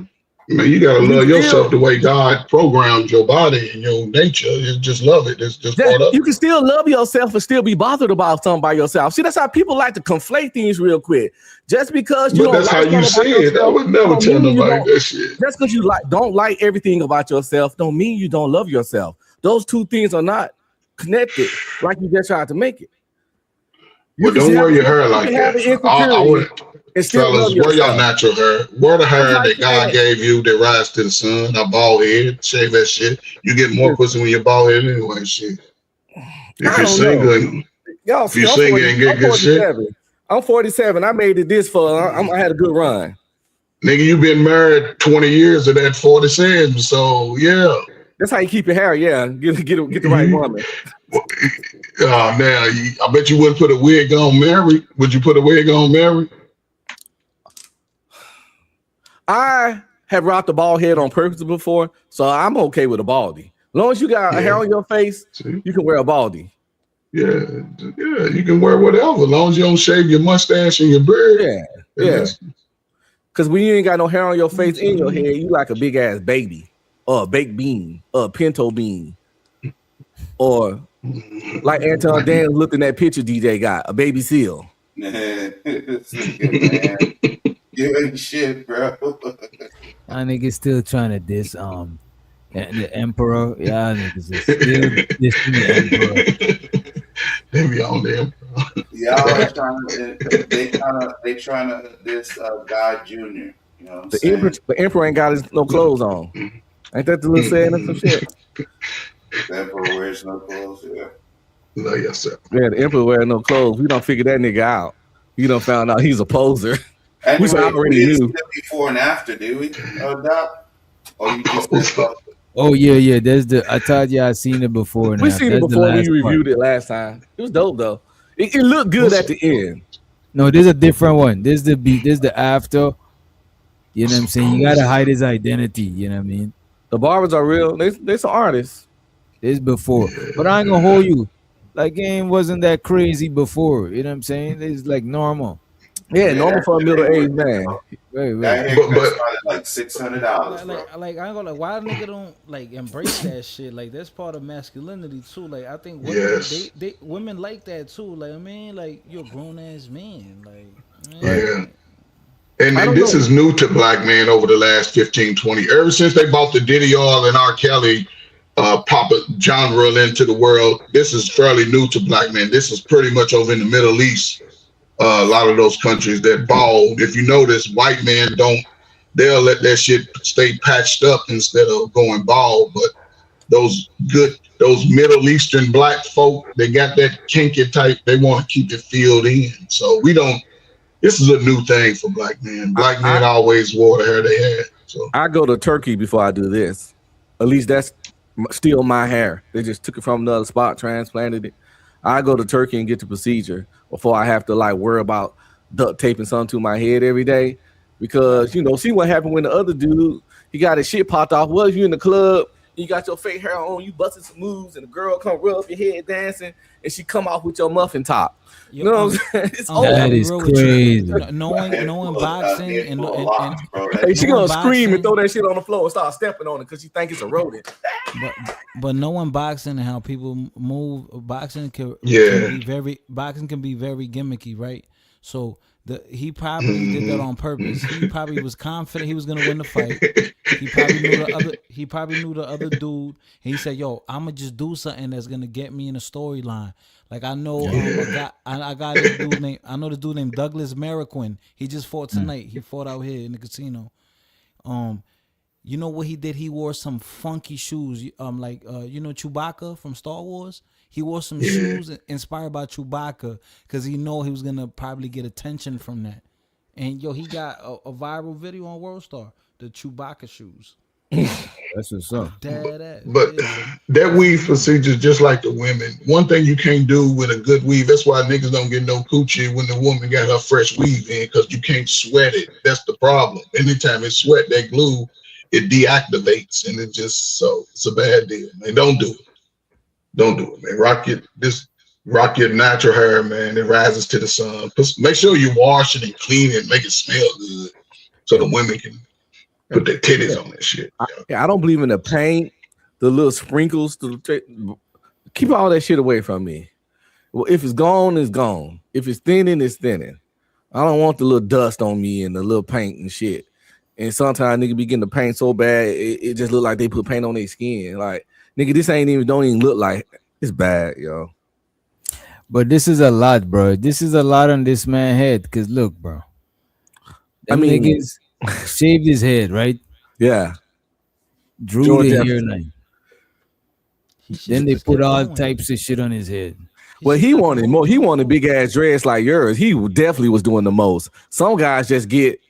Man, you gotta love yourself the way God programmed your body and your nature. You just love it. It's just part of it. You can still love yourself and still be bothered about something by yourself. See, that's how people like to conflate things real quick. Just because you don't that's like how you see it. I would never tell nobody that shit. Just because you don't like everything about yourself, don't mean you don't love yourself. Those two things are not connected, like you just tried to make it. Well, don't wear your hair like that. I wouldn't. Fellas, wear your natural hair. Wear the hair that God gave you that rise to the sun. A bald head, shave that shit. You get more pussy when you're bald head anyway. Shit. If you're single, and get good shit. I'm 47. I made it this far. I had a good run. Nigga, you been married 20 years of that 47. So yeah. That's how you keep your hair. Yeah, get the right woman. Oh man, I bet you wouldn't put a wig on Mary. Would you put a wig on Mary? I have rocked a bald head on purpose before, so I'm okay with a baldy. As long as you got a hair on your face, you can wear a baldy. Yeah, you can wear whatever, as long as you don't shave your mustache and your beard. Yeah. Because when you ain't got no hair on your face in your head, you like a big ass baby, or a baked bean, or a pinto bean, or Like Anton Dan looked in that picture DJ got, a baby seal. Man, man. You ain't shit, bro. My niggas still trying to diss the emperor. Yeah, niggas is still dissing the emperor. They be on there. Y'all are trying to this God Jr. You know what I'm saying? The emperor ain't got no clothes on. Ain't that the little saying or some shit? The emperor wears no clothes, yeah. No, yes, sir. Yeah, the emperor wearing no clothes. We don't figure that nigga out. You don't found out he's a poser. Anyway, Which I already we knew. didn't see it before and after, did we? Doc? Or you just Oh yeah. There's I told you I seen it before. We seen it before. We reviewed it last time. It was dope though. It looked good at the end. No, there's a different one. There's the after. You know what I'm saying? You gotta hide his identity. You know what I mean? The barbers are real. They some artists. There's before, but I ain't gonna hold you. Like game wasn't that crazy before. You know what I'm saying? It's like normal. Yeah, normal for a middle-aged man. Right. That haircut started like $600. Like I ain't gonna why the nigga don't like embrace that shit. Like that's part of masculinity too. Like I think women, they women like that too. Like I mean, like you're a grown ass man. Like yeah. And this is new to black men over the last 15, 20. Ever since they bought the Diddy Oil and R. Kelly pop genre into the world, this is fairly new to black men. This is pretty much over in the Middle East. A lot of those countries that bald. If you notice, white men they'll let that shit stay patched up instead of going bald. But those Middle Eastern black folk, they got that kinky type. They want to keep it filled in. So this is a new thing for black men. Black men always wore the hair they had. So I go to Turkey before I do this. At least that's still my hair. They just took it from another spot, transplanted it. I go to Turkey and get the procedure before I have to like worry about duct taping something to my head every day. Because, see what happened when the other dude, he got his shit popped off. Well, if you in the club, you got your fake hair on, you busting some moves, and the girl come rub your head dancing, and she come off with your muffin top. You know what I'm saying? It's that is crazy. Knowing boxing and she gonna scream and throw that shit on the floor and start stepping on it because she think it's a rodent. But knowing boxing and how people move, boxing can be very gimmicky, right? So he probably did that on purpose. He probably was confident he was gonna win the fight. He probably knew the other dude. And he said, "Yo, I'm gonna just do something that's gonna get me in a storyline." Like I know, I got this dude named. I know this dude named Douglas Mariquin. He just fought tonight. He fought out here in the casino. You know what he did? He wore some funky shoes. Chewbacca from Star Wars. He wore some shoes inspired by Chewbacca because he know he was gonna probably get attention from that. And he got a viral video on World Star, the Chewbacca shoes. That's what's up. But that weave procedure is just like the women. One thing you can't do with a good weave, that's why niggas don't get no coochie when the woman got her fresh weave in, because you can't sweat it. That's the problem. Anytime it sweat, that glue, it deactivates, and it's a bad deal, man. Don't do it. Don't do it, man. Rock your natural hair, man. It rises to the sun. Make sure you wash it and clean it, make it smell good, so the women can put their titties on that shit. I don't believe in the paint, the little sprinkles. Keep all that shit away from me. Well, if it's gone, it's gone. If it's thinning, it's thinning. I don't want the little dust on me and the little paint and shit. And sometimes nigga be getting the paint so bad, it just look like they put paint on their skin. Like, nigga, this don't even look like it's bad, yo. But this is a lot, bro. This is a lot on this man's head. Cause look, bro. Niggas shaved his head, right? Yeah. Drew George the Jefferson. hairline. Then they put all types of shit on his head. Well, he wanted more. He wanted big ass dreads like yours. He definitely was doing the most. Some guys just get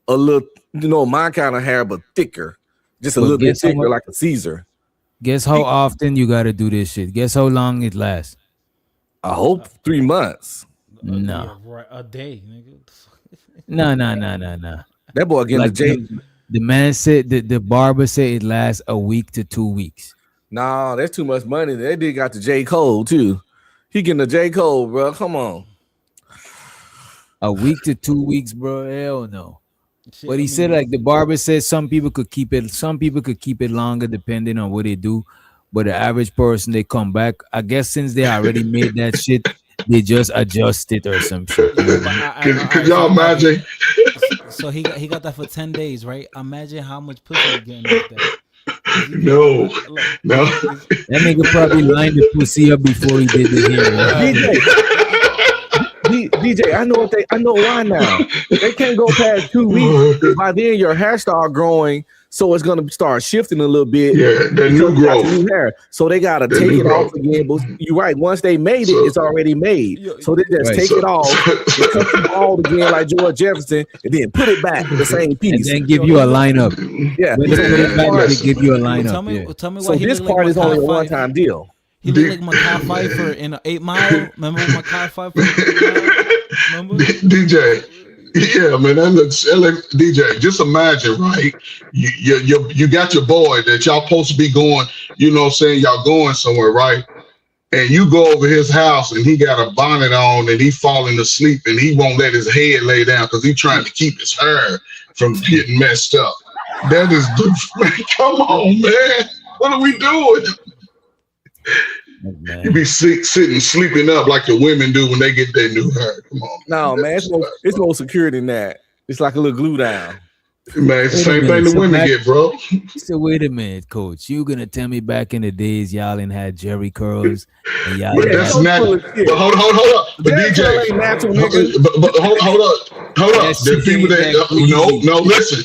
a little, my kind of hair, but thicker. Just a little bit thicker, like a Caesar. Guess how often you gotta do this shit? Guess how long it lasts? I hope 3 months. No. A day, nigga. No. That boy getting like the J. The man said the barber said it lasts a week to 2 weeks. Nah, that's too much money. They did got the J. Cole too. He getting the J. Cole, bro. Come on. A week to 2 weeks, bro. Hell no. But he said, like the barber said, some people could keep it longer depending on what they do. but the average person, they come back. I guess since they already made that shit, they just adjust it or some shit. Could y'all imagine? So he got that for 10 days, right? Imagine how much pussy he getting off that. No. That nigga probably lined the pussy up before he did the hair. DJ, I know why now. They can't go past 2 weeks. By then your hair start growing, so it's gonna start shifting a little bit. Yeah, the new growth. New hair. So they gotta take it off again. But you're right. Once they made it, it's already made. So they just take it off, and cut the ball again like George Jefferson, and then put it back in the same piece. And then give you a lineup. Yeah, when they put it back, they give you a lineup. Tell me why so he this look part like is only a one-time deal. He looked like Makai Pfeiffer in 8 Mile. Remember Makai Pfeiffer? Remember? DJ, yeah, man, that looks DJ. Just imagine, right? You got your boy that y'all supposed to be going. You know, what I'm saying y'all going somewhere, right? And you go over his house and he got a bonnet on and he falling asleep and he won't let his head lay down because he's trying to keep his hair from getting messed up. That is, come on, man. What are we doing? You be sitting, sleeping up like the women do when they get their new hair. Come on. No, man, it's more secure than that. It's like a little glue down. Man, it's the same thing the women get, bro. So wait a minute, coach. You gonna tell me back in the days y'all ain't had Jerry curls and y'all? But that's natural. But hold up. But DJ, but hold up. The people that no, listen.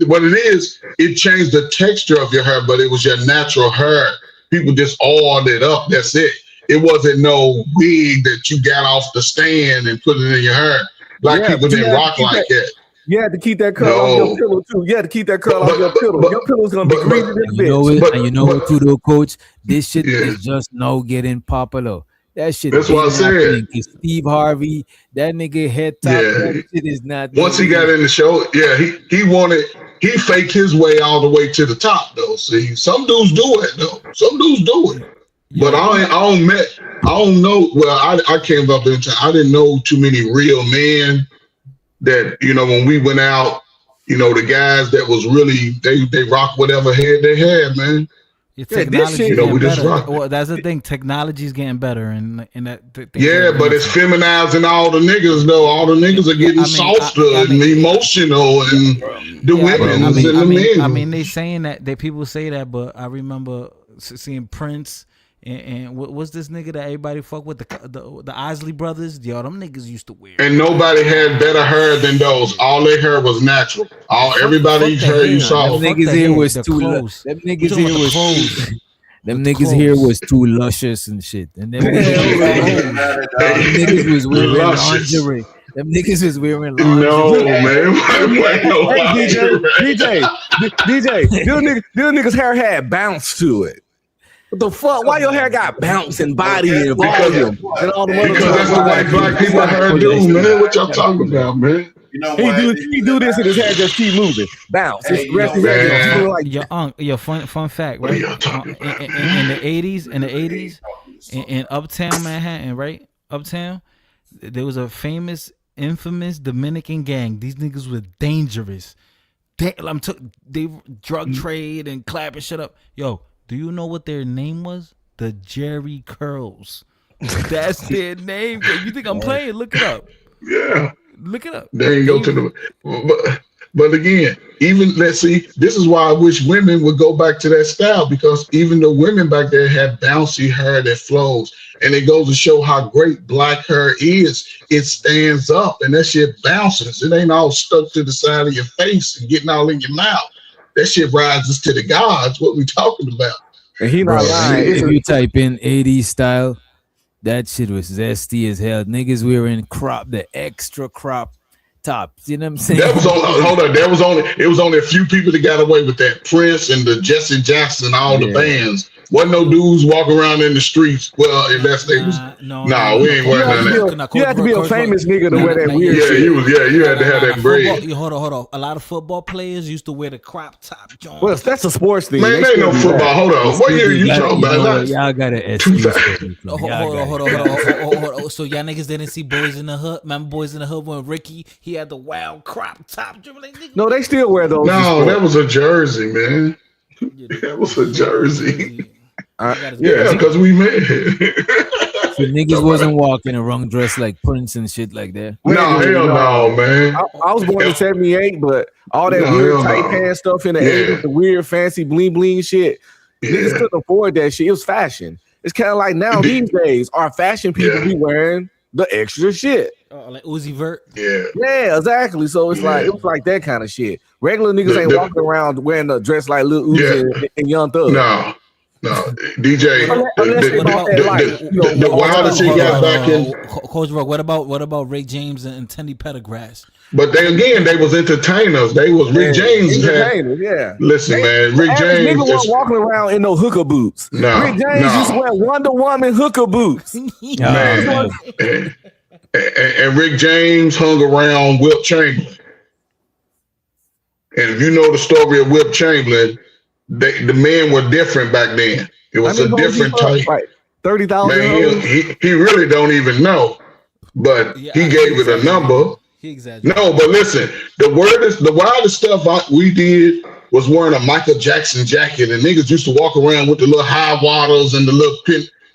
What it is, it changed the texture of your hair, but it was your natural hair. People just oiled it up. That's it. It wasn't no wig that you got off the stand and put it in your hair. Black people didn't rock like that. You had to keep that curl off your pillow too. You had to keep that curl off your pillow. Your pillow's gonna be greasy this bitch. And you know what, too, though, coach? This shit is just now getting popular. That shit. That's what I said. Steve Harvey, that nigga head top. That shit is not. Once he got in the show, he faked his way all the way to the top though. See, some dudes do it though. Some dudes do it. But I don't know. Well, I came up into, I didn't know too many real men that, you know, when we went out, you know, the guys that was really, they rock whatever head they had, man. Technology, you know, we just rock. Well, that's the thing. Technology's getting better, and that. Yeah, but it's feminizing all the niggas though. All the niggas are getting softer and emotional, and the women and the men. I mean, they saying that people say that, but I remember seeing Prince and what's this nigga that everybody fuck with, the Isley brothers? Yo, them niggas used to wear. And nobody had better hair than those. All their hair was natural. Everybody's hair you saw. Them niggas here was too. Them niggas here was. Them niggas here was too luscious and shit. And them niggas was wearing lingerie. Them niggas was wearing lingerie. No, man. DJ, them niggas' hair had bounce to it. What the fuck? Why your hair got bounce and body and volume? And all the because that's the way black people hair do, man. What y'all talking about, man? You know he do this and his hair just keep moving. Bounce. Hey, Your fun fact, right? In the 80s, in Uptown Manhattan, right? Uptown, there was a infamous Dominican gang. These niggas were dangerous. They drug trade and clap and shut up. Yo, do you know what their name was? The Jerry Curls. That's their name. You think I'm playing? Look it up. Yeah. Look it up. They ain't go to the. But again, even let's see. This is why I wish women would go back to that style, because even the women back there had bouncy hair that flows, and it goes to show how great black hair is. It stands up, and that shit bounces. It ain't all stuck to the side of your face and getting all in your mouth. That shit rises to the gods. What we talking about? And he not lying. If you type in 80s style, that shit was zesty as hell. Niggas wearing the extra crop tops. You know what I'm saying? That was hold on. It was only a few people that got away with that. Prince and the Jesse Jackson, all the bands. Wasn't no dudes walking around in the streets. Well, unless they was we ain't wearing that. You had to be a famous nigga to wear that weird shit. You had to have that bread. Hold on. A lot of football players used to wear the crop top joint. Well, that's a sports thing. Man, ain't no football. Hold on. What year you talking about? Y'all got an Hold on. So y'all niggas didn't see Boys in the Hood? Remember Boys in the Hood when Ricky, he had the wild crop top? No, they still wear those. No, that was a jersey, man. That was a jersey. Yeah, because we mad. So niggas wasn't walking a wrong dress like Prince and shit like that. No, hell no, man. I was born in 78, but all that weird tight pants stuff in the 80s, the weird fancy bling bling shit, niggas couldn't afford that shit. It was fashion. It's kind of like now these days, our fashion people be wearing the extra shit. Like Uzi Vert. Yeah, exactly. So it's like it was like that kind of shit. Regular niggas ain't walking around wearing a dress like Lil Uzi and Young Thug. No, DJ. The wildest shit got back in. Coach Rock, what about Rick James and Teddy Pendergrass? But they was entertainers. They was Rick James. Listen, man, Rick James nigga wasn't walking around in no hooker boots. No, Rick James used to wear Wonder Woman hooker boots. Man. And Rick James hung around Wilt Chamberlain. And if you know the story of Wilt Chamberlain, the men were different back then. It was a different type. Like 30,000. Man, he really don't even know, but he gave it a number. He exaggerated. No, but listen, the wildest stuff we did was wearing a Michael Jackson jacket, and niggas used to walk around with the little high waters and the little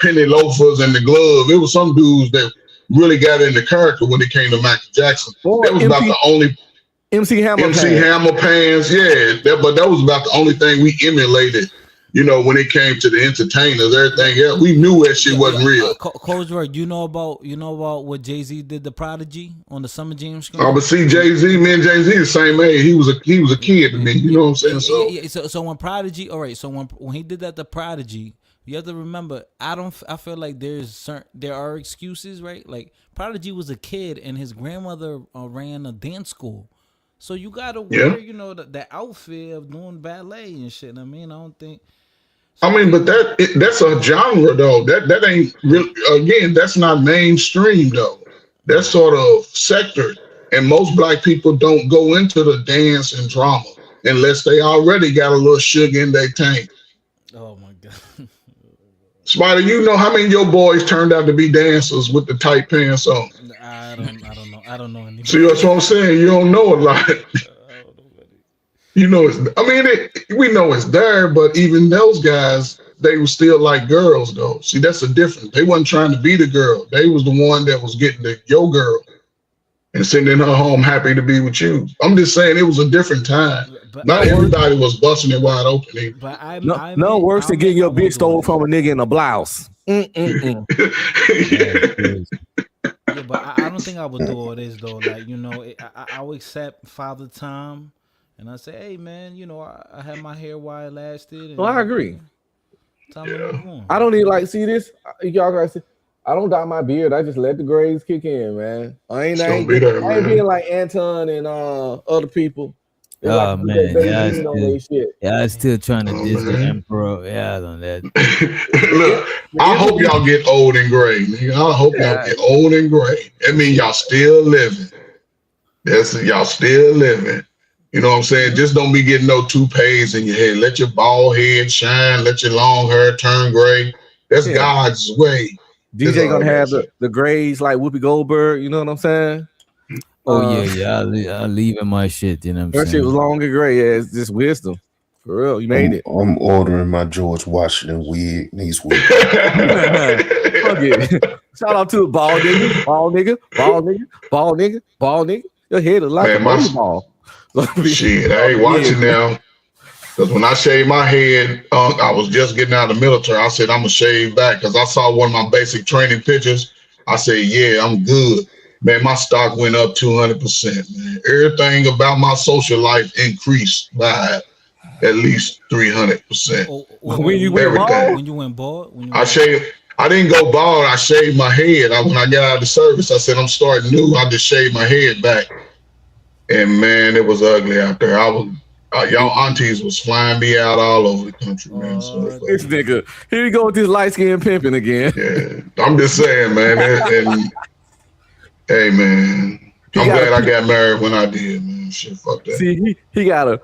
penny loafers and the glove. It was some dudes that really got into character when it came to Michael Jackson. That was about the only MC Hammer pants, but that was about the only thing we emulated. You know, when it came to the entertainers, everything else, we knew that shit wasn't real. Coach Roy, you know about what Jay-Z did to Prodigy on the Summer Jam screen? Oh, but see, Jay-Z, me and Jay-Z the same age. He was a kid to me. You know what I'm saying? So when Prodigy, all right. So when he did that to Prodigy, you have to remember. I feel like there are excuses, right? Like Prodigy was a kid and his grandmother ran a dance school. So you gotta wear, the outfit of doing ballet and shit. I mean, I don't think. But that's a genre though. That ain't really. Again, that's not mainstream though. That's sort of sector, and most black people don't go into the dance and drama unless they already got a little sugar in their tank. Oh my god, Spider, you know how many of your boys turned out to be dancers with the tight pants on? I don't know anybody. See, that's what I'm saying. You don't know a lot. You know, we know it's there, but even those guys, they were still like girls, though. See, that's the difference. They wasn't trying to be the girl. They was the one that was getting your girl and sending her home happy to be with you. I'm just saying it was a different time. Not everybody was busting it wide open either. But no worse than getting your bitch stolen from a nigga in a blouse. Yeah, but I don't think I would do all this though. Like, I would accept Father Time, and I say, hey man, I had my hair while it lasted. And, well, I agree. Time to move on. I don't even see this. Y'all gotta see. I don't dye my beard. I just let the grays kick in, man. I ain't being like Anton and other people. Oh man, I still trying to diss the emperor. Yeah, on that. Look, I hope y'all get old and gray, nigga. I hope y'all get old and gray. That means y'all still living. Y'all still living. You know what I'm saying? Just don't be getting no toupees in your head. Let your bald head shine. Let your long hair turn gray. That's God's way. DJ gonna have the grays like Whoopi Goldberg. You know what I'm saying? Oh I'll leave in my shit. You know what I'm saying? Her shit was long and gray. Yeah, it's just wisdom. For real, you made it. I'm ordering my George Washington wig. These wigs. Shout out to the bald nigga. Your head is like a ball. Shit, I ain't watching now. Because when I shaved my head, I was just getting out of the military. I said, I'm going to shave back because I saw one of my basic training pictures. I said, yeah, I'm good. Man, my stock went up 200%. Man. Everything about my social life increased by at least 300%. When you went bald? I didn't go bald. I shaved my head. When I got out of the service, I said, I'm starting new. I just shaved my head back. And man, it was ugly out there. Y'all aunties was flying me out all over the country, man. This nigga, here you go with this light skin pimping again. Yeah, I'm just saying, man. And hey, man, I'm glad I got married when I did, man. Shit, fuck that. See, he gotta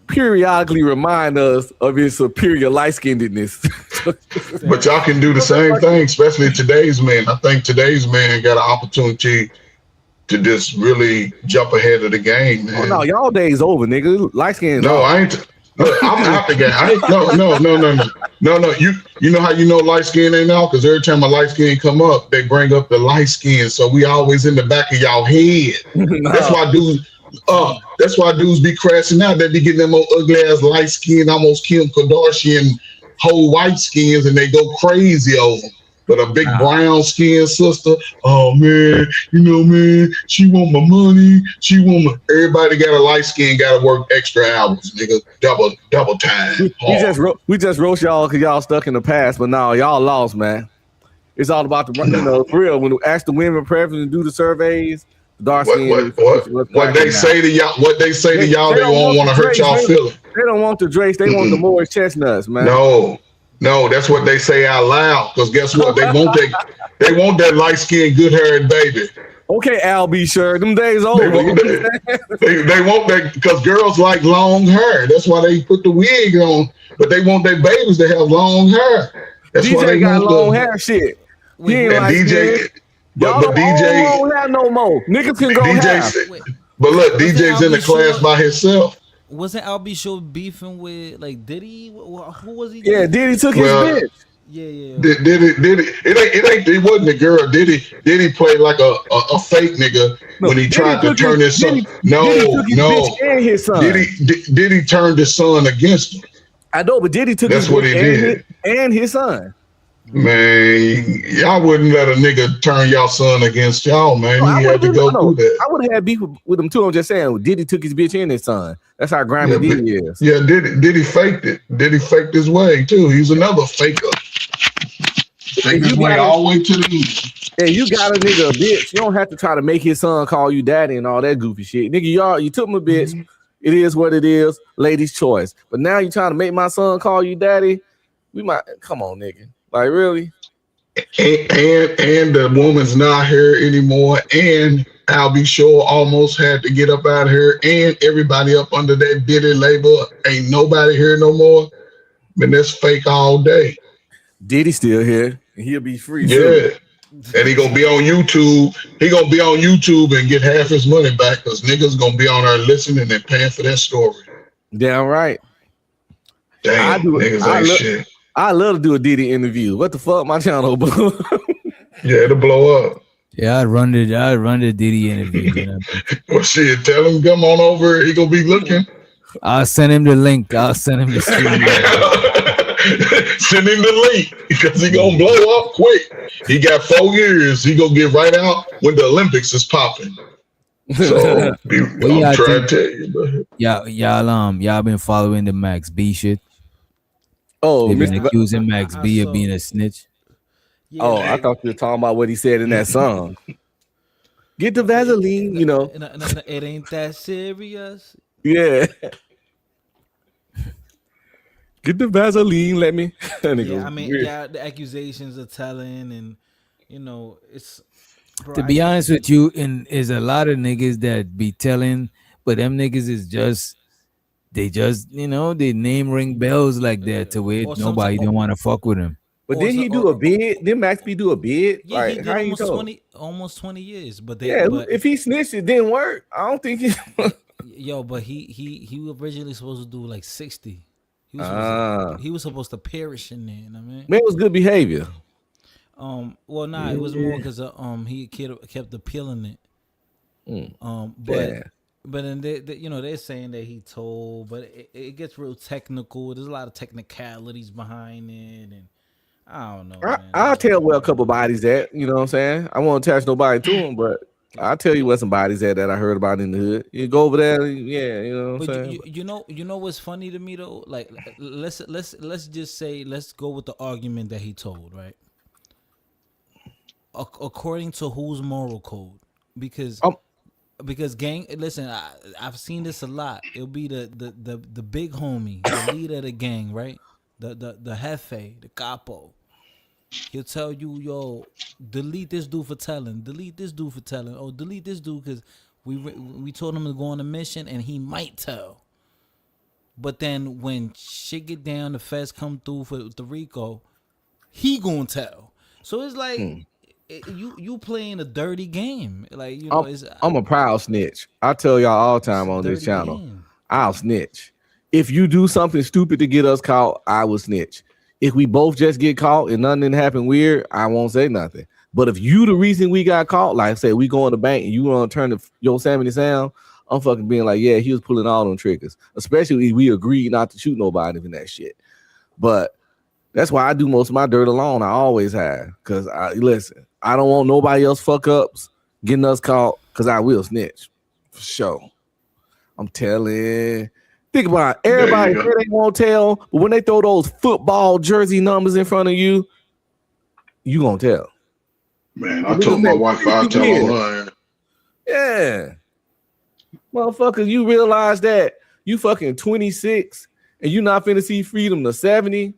periodically remind us of his superior light-skinnedness. But y'all can do the same thing, especially today's men. I think today's man got an opportunity to just really jump ahead of the game, man. Oh no, y'all days over, nigga. Light skin. No, I ain't. Look, I'm out the game. No. You know how you know light skin ain't out? Because every time a light skin come up, they bring up the light skin. So we always in the back of y'all head. No. That's why dudes be crashing out. They be getting them old ugly ass light skin, almost Kim Kardashian whole white skins, and they go crazy over them. But a big brown skin sister, oh man, man, she want my money. Everybody got a light skin, got to work extra hours, nigga, double time. We just roast y'all because y'all stuck in the past, but now y'all lost, man. It's all about the for real. When we ask the women preference and do the surveys, dark skin. What they say to y'all? What they say to y'all? They won't want to hurt y'all feelings. They don't want the Drakes. They want the Morris chestnuts, man. No, that's what they say out loud. Because guess what? They want that light skinned, good haired baby. Okay, Al B. Sure, them days over. They want that because girls like long hair. That's why they put the wig on. But they want their babies to have long hair. That's DJ why they got long hair. Shit. He ain't like DJ. But DJ don't have no more. Niggas can go have. But look, DJ's in the class by himself. Wasn't Albie Show beefing with like Diddy? Who was he? Yeah, Diddy took his bitch. Yeah. Diddy. It wasn't a girl. Diddy played like a fake nigga when he tried to turn his son. Diddy turned his son against him. I know, but Diddy took That's what he did. And his son. Man, y'all wouldn't let a nigga turn y'all son against y'all, man. He had to go through that. I would have had beef with him too. I'm just saying, Diddy took his bitch and his son. That's how grimy Diddy is. Yeah, Diddy faked it. Diddy faked his way too. He's another faker. Fake his way all the way to the end. And you got a nigga a bitch. You don't have to try to make his son call you daddy and all that goofy shit. Nigga, you took my bitch. Mm-hmm. It is what it is. Lady's choice. But now you trying to make my son call you daddy. We might come on, nigga. Like really? And the woman's not here anymore. And I'll be sure almost had to get up out of here. And everybody up under that Diddy label. Ain't nobody here no more. Man, that's fake all day. Diddy still here. And he'll be free. Yeah. Too. And he gonna be on YouTube. He gonna be on YouTube and get half his money back because niggas gonna be on there listening and paying for that story. Damn right. Damn, niggas ain't shit. I love to do a Diddy interview. What the fuck, my channel? Yeah, it'll blow up. Yeah, I'd run the Diddy interview. Well, shit, tell him come on over. He gonna be looking. I'll send him the link. I'll send him the stream. Send him the link because he gonna blow up quick. He got 4 years. He gonna get right out when the Olympics is popping. So I'm trying to tell you, bro. Y'all been following the Max B shit. Oh, they've been accusing Max B of being a snitch. Yeah, I thought you were talking about what he said in that song. Get the Vaseline, you know. It ain't that serious. Yeah. Get the Vaseline, let me. Yeah, I mean, the accusations are telling, and you know, it's. Bro, to be honest with you, is a lot of niggas that be telling, but them niggas is just. They just, they name ring bells like that to where nobody don't want to fuck with him. But didn't he do a bid? Didn't Max B do a bid? Yeah, like, he did almost 20 years. But if he snitched, it didn't work. I don't think he. But he originally supposed to do like 60. He was supposed to perish in there. You know what I mean? Man, it was good behavior. It was more because he kept appealing it. But then they're saying that he told, but it gets real technical. There's a lot of technicalities behind it, and I don't know. I'll tell where a couple bodies at. You know what I'm saying? I won't attach nobody to them, but I'll tell you where some bodies at that I heard about in the hood. You go over there, yeah. You know what I'm saying? You know what's funny to me though? Like let's just say let's go with the argument that he told, right? According to whose moral code? Because gang, listen, I've seen this a lot. It'll be the big homie, the leader of the gang, right? The jefe, the capo. He'll tell you, yo, delete this dude for telling. Delete this dude for telling. Oh, delete this dude because we told him to go on a mission and he might tell. But then when shit get down, the feds come through for the RICO, he gonna tell. So it's like. You playing a dirty game, like I'm a proud snitch. I tell y'all all the time on this channel, I'll snitch. if you do something stupid to get us caught, I will snitch. If we both just get caught and nothing happen weird, I won't say nothing. But if you the reason we got caught, like I said, we go in the bank and you want to turn the Yosemite sound, I'm fucking being like, yeah, he was pulling all them triggers. Especially if we agreed not to shoot nobody in that shit. But that's why I do most of my dirt alone. I always have. Because listen, I don't want nobody else fuck ups getting us caught because I will snitch. For sure. I'm telling. Think about it. Everybody say they won't tell, but when they throw those football jersey numbers in front of you, you gonna tell. Man, I told my wife I'll tell her. Yeah. Motherfuckers, you realize that you fucking 26 and you not finna see freedom to 70,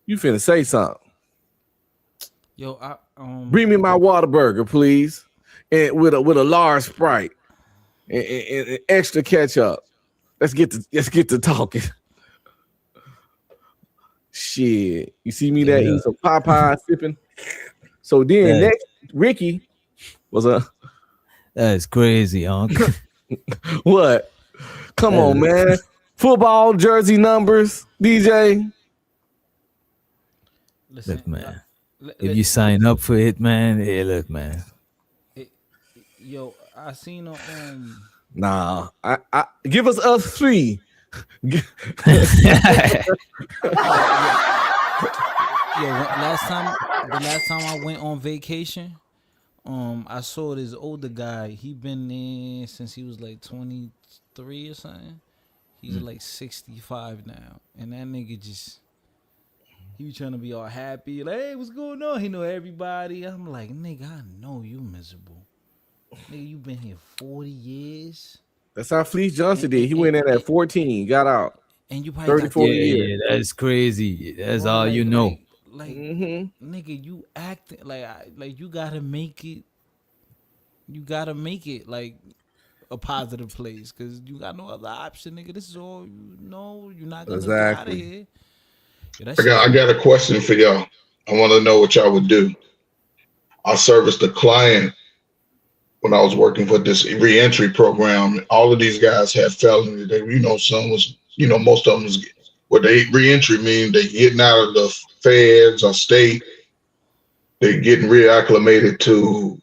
you finna say something. Yo, bring me my Whataburger, please. And with a large Sprite and extra ketchup. Let's get to talking. Shit. You see me that eating some Popeye sipping. So then next, Ricky was that's crazy, uncle. What? Come on, man. Football jersey numbers, DJ. Listen, look, man. If you sign up for it, man, hey, look, man. Yo, I seen on Nah, I give us three. Yo, the last time I went on vacation, I saw this older guy. He been there since he was like 23 or something. He's like 65 now, and that nigga he was trying to be all happy, like, hey, what's going on? He know everybody. I'm like, nigga, I know you miserable. Nigga, you been here 40 years. That's how Fleece Johnson did. He went in at 14, got out. And you probably 30, 40 years. Yeah, that's crazy. That's all you know. Like nigga, you acting like you gotta make it. You gotta make it like a positive place because you got no other option, nigga. This is all you know. You're not gonna get out of here. Yeah, I got a question for y'all. I want to know what y'all would do. I serviced a client when I was working for this reentry program. All of these guys had felony. They, some was, most of them was what they reentry mean. They getting out of the feds or state. They getting reacclimated to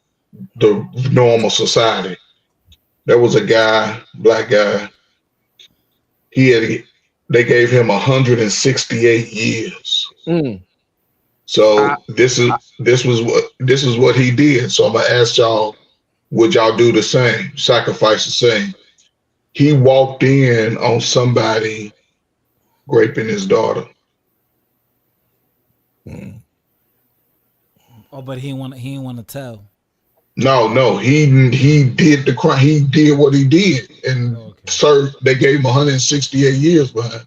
the normal society. There was a guy, black guy. They gave him 168 years. So this is what he did. So I'm gonna ask y'all, would y'all do the same? Sacrifice the same? He walked in on somebody raping his daughter. Oh, but he didn't want to tell. No, he did the crime. He did what he did, and served. They gave him 168 years behind.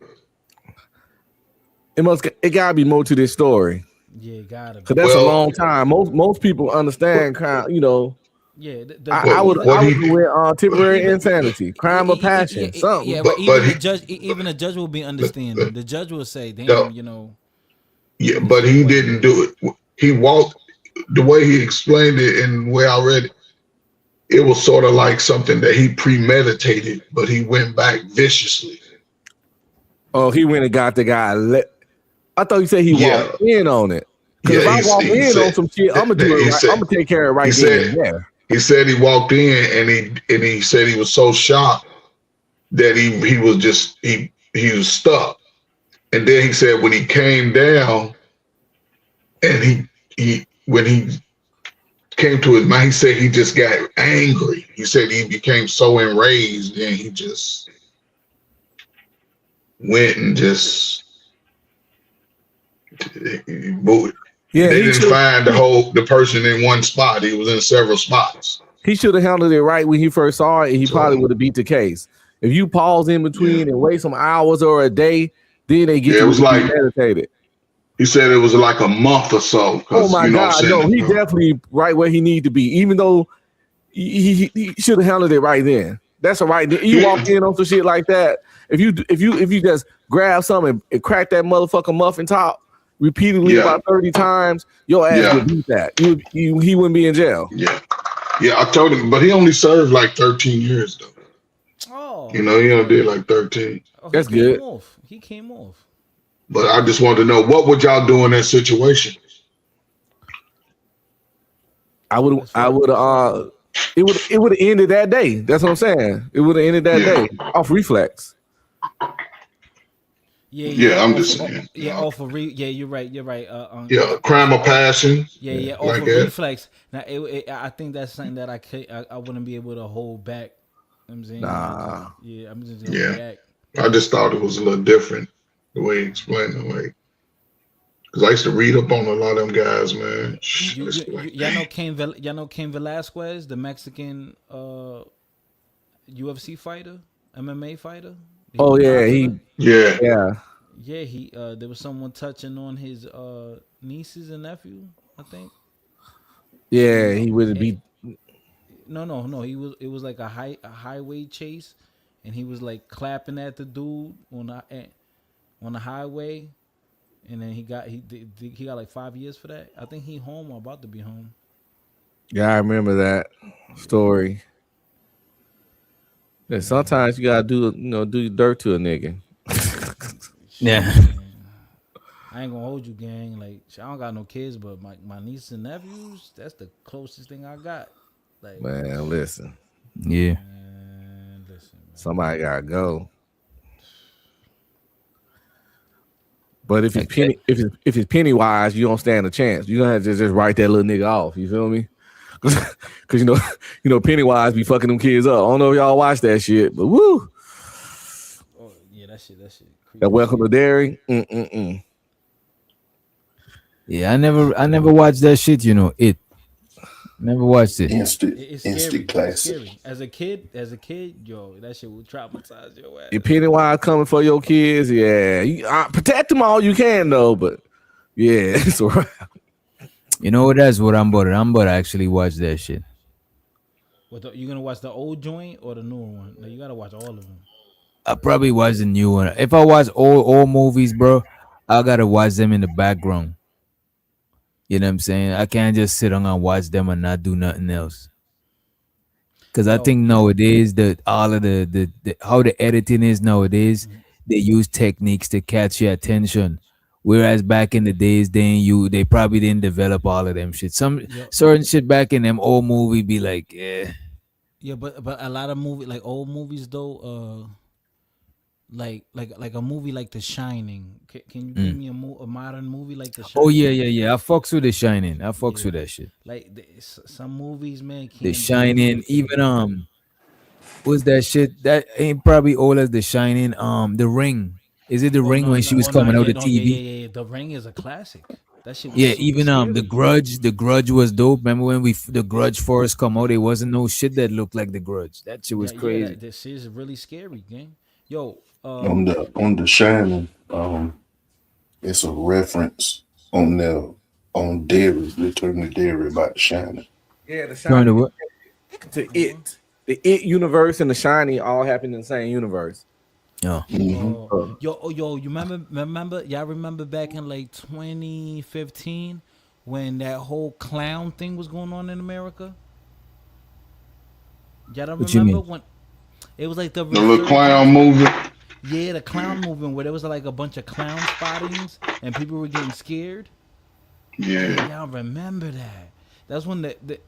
It gotta be more to this story. Yeah, it gotta be. Cause that's a long time. Most people understand crime. Yeah, I would with temporary insanity, crime of passion, something. Yeah, but even the judge will be understanding. The judge will say, "Damn, Yeah, but he didn't do it. He walked the way he explained it and the way I read it. It was sort of like something that he premeditated, but he went back viciously. Oh, he went and got the guy. I thought you said he walked in on it. Because if I walk in on some shit, I'm gonna do it. Right. I'm gonna take care of it right then. Yeah. He said he walked in and he said he was so shocked that he was stuck. And then he said when he came down and when he came to his mind, he said he just got angry. He said he became so enraged and he just went and just moved. Yeah, they didn't find the person in one spot. He was in several spots. He should have handled it right when he first saw it, and he probably would have beat the case. If you pause in between and wait some hours or a day, then they get it was like meditated. He said it was like a month or so. Oh my God, no, he definitely right where he needed to be. Even though he should have handled it right then. That's all right. You walk in on some shit like that. If you just grab something and crack that motherfucking muffin top repeatedly about 30 times, your ass would beat that. He wouldn't be in jail. Yeah, I told him, but he only served like 13 years though. Oh, You know, he only did like 13. That's good. He came off. But I just wanted to know, what would y'all do in that situation? It would have ended that day. That's what I'm saying. It would have ended that day off reflex. Yeah, I'm just saying. Off of you're right. Yeah, crime of passion. Yeah, off like of that. reflex. Now, I think that's something that I wouldn't be able to hold back. You know what I'm saying? Nah. I'm just gonna react. I just thought it was a little different the way he explained it. Like, because I used to read up on a lot of them guys, man. Y'all know Cain Velasquez, the Mexican UFC fighter, MMA fighter. Oh yeah, Yeah, he there was someone touching on his nieces and nephew, I think. Yeah, he wouldn't be. No. It was like a highway chase, and he was like clapping at the dude on the highway, and then he got like 5 years for that. I think he home or about to be home. Yeah, I remember that story. Yeah, sometimes you gotta do your dirt to a nigga. Yeah. I ain't gonna hold you, gang. Like, I don't got no kids, but my nieces and nephews, that's the closest thing I got. Like, Man, listen. Yeah. Man, listen, man. Somebody gotta go. But if it's Pennywise, you don't stand a chance. You don't have to just write that little nigga off. You feel me? Because you know Pennywise be fucking them kids up. I don't know if y'all watch that shit, but woo. Oh yeah, that shit. That Welcome to Derry. Yeah, I never watched that shit. You know it. Never watched it. It's Instant scary. classic. It's scary. As a kid, yo, that shit will traumatize your ass. If Pennywise coming for your kids, yeah, you protect them all you can though. But yeah, it's alright. You know that's what I'm about. I'm about to actually watch that shit. You gonna watch the old joint or the newer one? Like, you gotta watch all of them. I probably watch the new one. If I watch old movies, bro, I gotta watch them in the background. You know what I'm saying? I can't just sit on and watch them and not do nothing else. Cause I think nowadays that all of the how the editing is nowadays, they use techniques to catch your attention. Whereas back in the days, they probably didn't develop all of them shit. Certain shit back in them old movie be like, yeah. Yeah, but a lot of like old movies though, like a movie like The Shining. Can you give me a modern movie like The Shining? Oh yeah. I fucks with The Shining. I fucks with that shit. Like some movies, man. The Shining, even what's that shit? That ain't probably old as The Shining. The Ring. Is it The Ring when she was coming out the TV? Yeah. The Ring is a classic. That shit was even scary. The Grudge was dope. Remember when The Grudge first come out? There wasn't no shit that looked like The Grudge. That shit was crazy. This is really scary, gang. Yo, on the Shining, it's a reference on Derry, Return to Derry about the Shining. Yeah, the Shining. To it. The It universe and the Shining all happen in the same universe. Yeah. Yo, you remember? Y'all remember back in like 2015 when that whole clown thing was going on in America? Y'all don't remember when it was like the little clown movement? Yeah, the clown movement where there was like a bunch of clown spottings and people were getting scared. Yeah. Y'all remember that? That's when the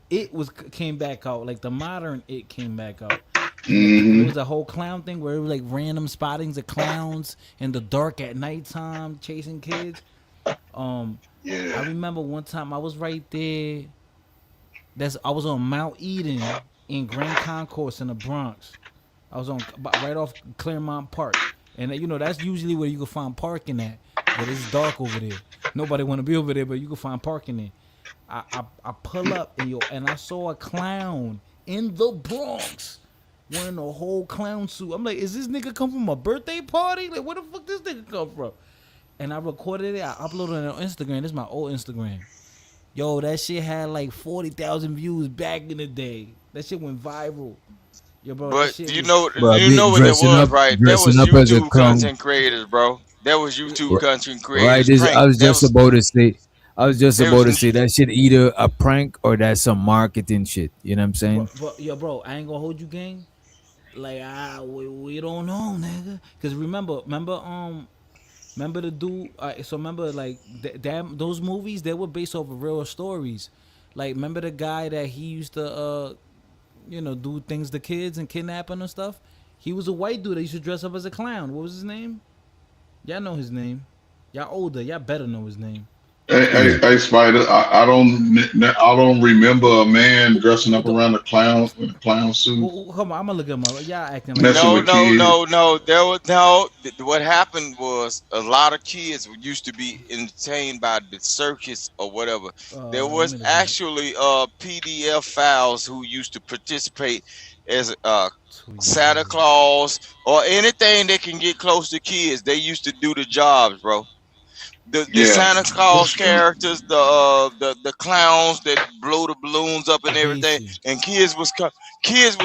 came back out, like the modern It came back out. It was a whole clown thing where it was like random spottings of clowns in the dark at nighttime chasing kids. I remember one time I was right there. I was on Mount Eden in Grand Concourse in the Bronx. I was right off Claremont Park, and that's usually where you can find parking at. But it's dark over there. Nobody want to be over there, but you can find parking there. I pull up and I saw a clown in the Bronx wearing a whole clown suit. I'm like, is this nigga come from a birthday party? Like, where the fuck this nigga come from? And I recorded it. I uploaded it on Instagram. This is my old Instagram. Yo, that shit had like 40,000 views back in the day. That shit went viral. Yo, bro, but you know what it was, right? That was YouTube content creators, bro. That was YouTube content creators. Right. I was just about to say that shit either a prank or that's some marketing shit. You know what I'm saying? Bro, I ain't gonna hold you, gang. Like we don't know, nigga. Cause remember the dude. So remember, like those movies, they were based off of real stories. Like remember the guy that he used to do things to kids and kidnapping and stuff. He was a white dude that used to dress up as a clown. What was his name? Y'all know his name. Y'all older. Y'all better know his name. Hey, Spider, I don't remember a man dressing up around a clown in a clown suit. Come on, I'm gonna look at him. Y'all acting like No. There was no. What happened was a lot of kids used to be entertained by the circus or whatever. There was actually PDF files who used to participate as Santa Claus or anything that can get close to kids. They used to do the jobs, bro. The Santa Claus characters, the clowns that blow the balloons up and everything, and kids was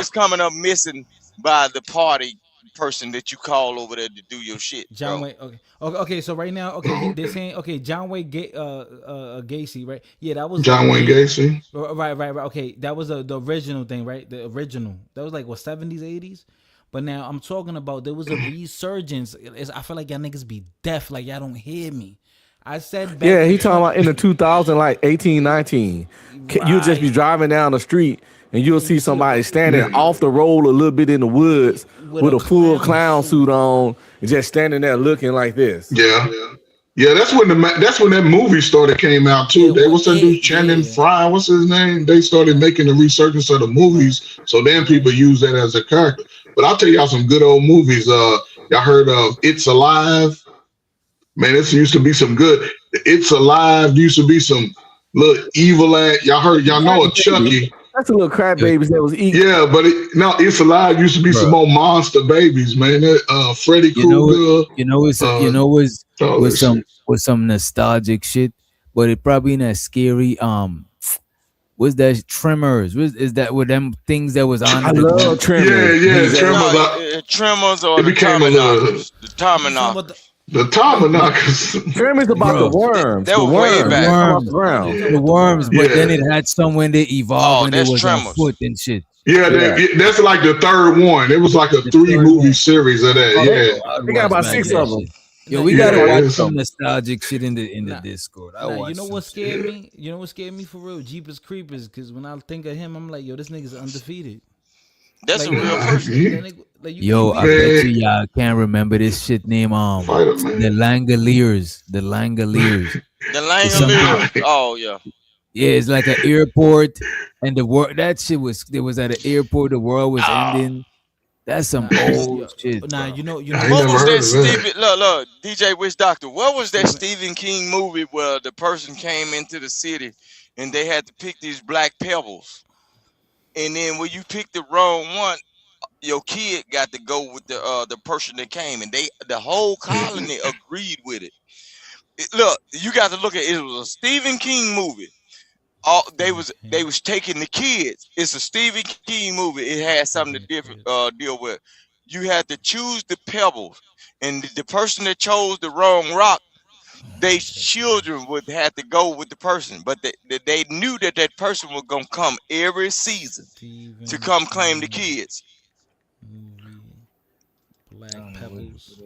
coming up missing by the party person that you call over there to do your shit. John Wayne. Okay. So right now, they're saying John Wayne Gacy, right? Yeah, that was John Wayne Gacy. Right. Okay, that was the original thing, right? The original. That was like what 70s, 80s. But now I'm talking about there was a resurgence. I feel like y'all niggas be deaf, like y'all don't hear me. I said back he talking about in the 2000, like 18, 19. Right. You'll just be driving down the street and you'll see somebody standing off the road a little bit in the woods with a full clown suit on and just standing there looking like this. Yeah, that's when that movie came out too. They was that dude Channing Frye, what's his name? They started making the resurgence of the movies, so then people use that as a character. But I'll tell y'all some good old movies. Y'all heard of It's Alive? Man, this used to be some good. It's Alive used to be some little evil at. Y'all know a Chucky. That's a little crap babies that was eating. Yeah, but It's Alive used to be some more monster babies, man. Freddy Krueger. With some nostalgic shit, but it probably not scary. Was that Tremors? Is that with them things that was on? I love Tremors. Yeah, Tremors. Tremors or the Tommyknockers. The Tommyknockers. Tremors about the worms. They were way back. The worms, but then it had someone that evolved and it was on foot and shit. Yeah, that's like the third one. It was like a 3-movie series of that. They got about 6 of them. Yo, we gotta watch some nostalgic shit in the Discord. You know what scared me? You know what scared me for real? Jeepers Creepers. Because when I think of him, I'm like, yo, this nigga's undefeated. That's a real person. Yo, I bet you y'all can't remember this shit name. The Langoliers. The Langoliers. Oh yeah. Yeah, it's like an airport, and the world. That shit was. There was at an airport. The world was ending. That's some old shit. Nah, you know. What was that Stephen? Look, DJ Witch Doctor. What was that Stephen King movie where the person came into the city and they had to pick these black pebbles, and then when you picked the wrong one, your kid got to go with the person that came, and the whole colony agreed with it. Look, you got to look at it. It was a Stephen King movie. They was taking the kids. It's a Stephen King movie. It had something to deal with. You had to choose the pebbles, and the person that chose the wrong rock, their children would have to go with the person. But they knew that person was gonna come every season to come claim the kids. Black pebbles.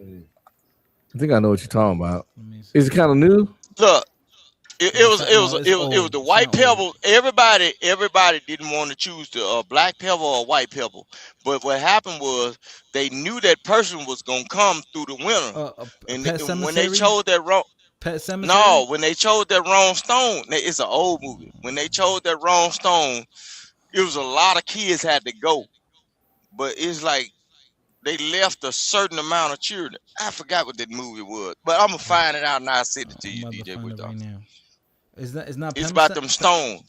I think I know what you're talking about. Is it kind of new? Look. It was the white pebble. Everybody didn't want to choose the black pebble or white pebble. But what happened was they knew that person was gonna come through the winter. And when they chose that wrong, when they chose that wrong stone, it's an old movie. When they chose that wrong stone, it was a lot of kids had to go. But it's like they left a certain amount of children. I forgot what that movie was, but I'm gonna find it out and I'll send it to you, DJ Wood. Right now. It's about them stones.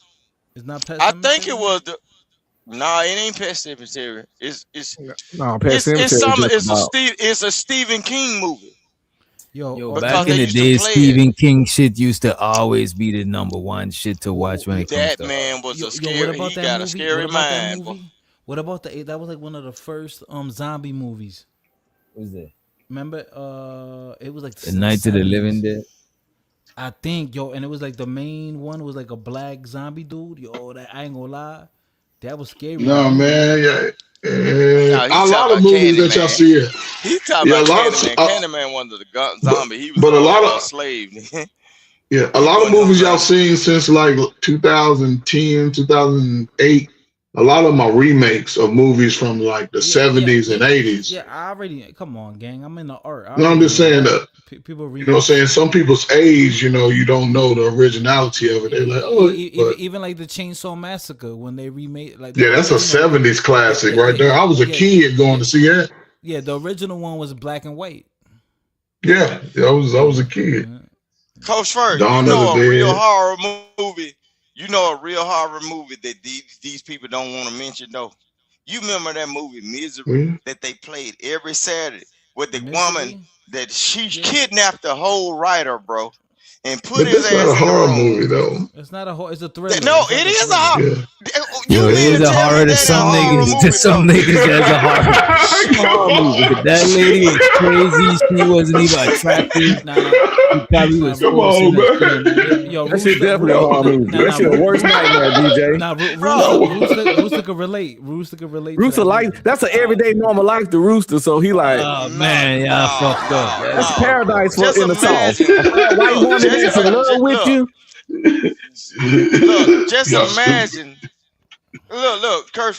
It's not Pet I Sematary? think it was the. Nah, it ain't Pet Sematary. It's a Stephen King movie. Yo, back in the day, Stephen King shit used to always be the number one shit to watch when it comes to. That man was a scary. He got a scary mind. What about that was like one of the first zombie movies. What was that? Remember? It was like the Night of the Living Dead. I think, and it was like the main one was like a black zombie dude. That I ain't gonna lie, that was scary. No, man, A lot of movies that y'all see it. He talking about Candyman. Candyman wasn't the zombie. He was but a lot of slave. Yeah, a lot of movies y'all seen since like 2010, 2008. A lot of my remakes of movies from like the 70s and 80s. Yeah, I already come on, gang. I'm in the art. No, I'm just saying that people you know what I'm saying? Some people's age, you know, you don't know the originality of it. They're like, oh, even like the Chainsaw Massacre when they remade like yeah, that's a 70s classic right there. I was a kid going to see that. Yeah, the original one was black and white. Yeah, I was a kid. Coach Ferg, you know a real horror movie. You know a real horror movie that these people don't want to mention though. You remember that movie Misery that they played every Saturday with the woman that she kidnapped the whole writer, bro, and put his ass in the horror room. movie though. It's not a horror. It's a thriller. No, it is a horror. Yo, it is a horror to some niggas. To some niggas, that's a horror movie. But that lady was crazy. She wasn't even attractive. She probably was. Come on, man. Yo, that shit definitely a horror movie. That shit a worst nightmare, DJ. Nah, Rooster could relate. Rooster could relate. Rooster life. That's an everyday normal life to Rooster. So he like, oh man, y'all fucked up. That's paradise in the South. White woman that's in love with you. Look, just imagine. Look, Kirk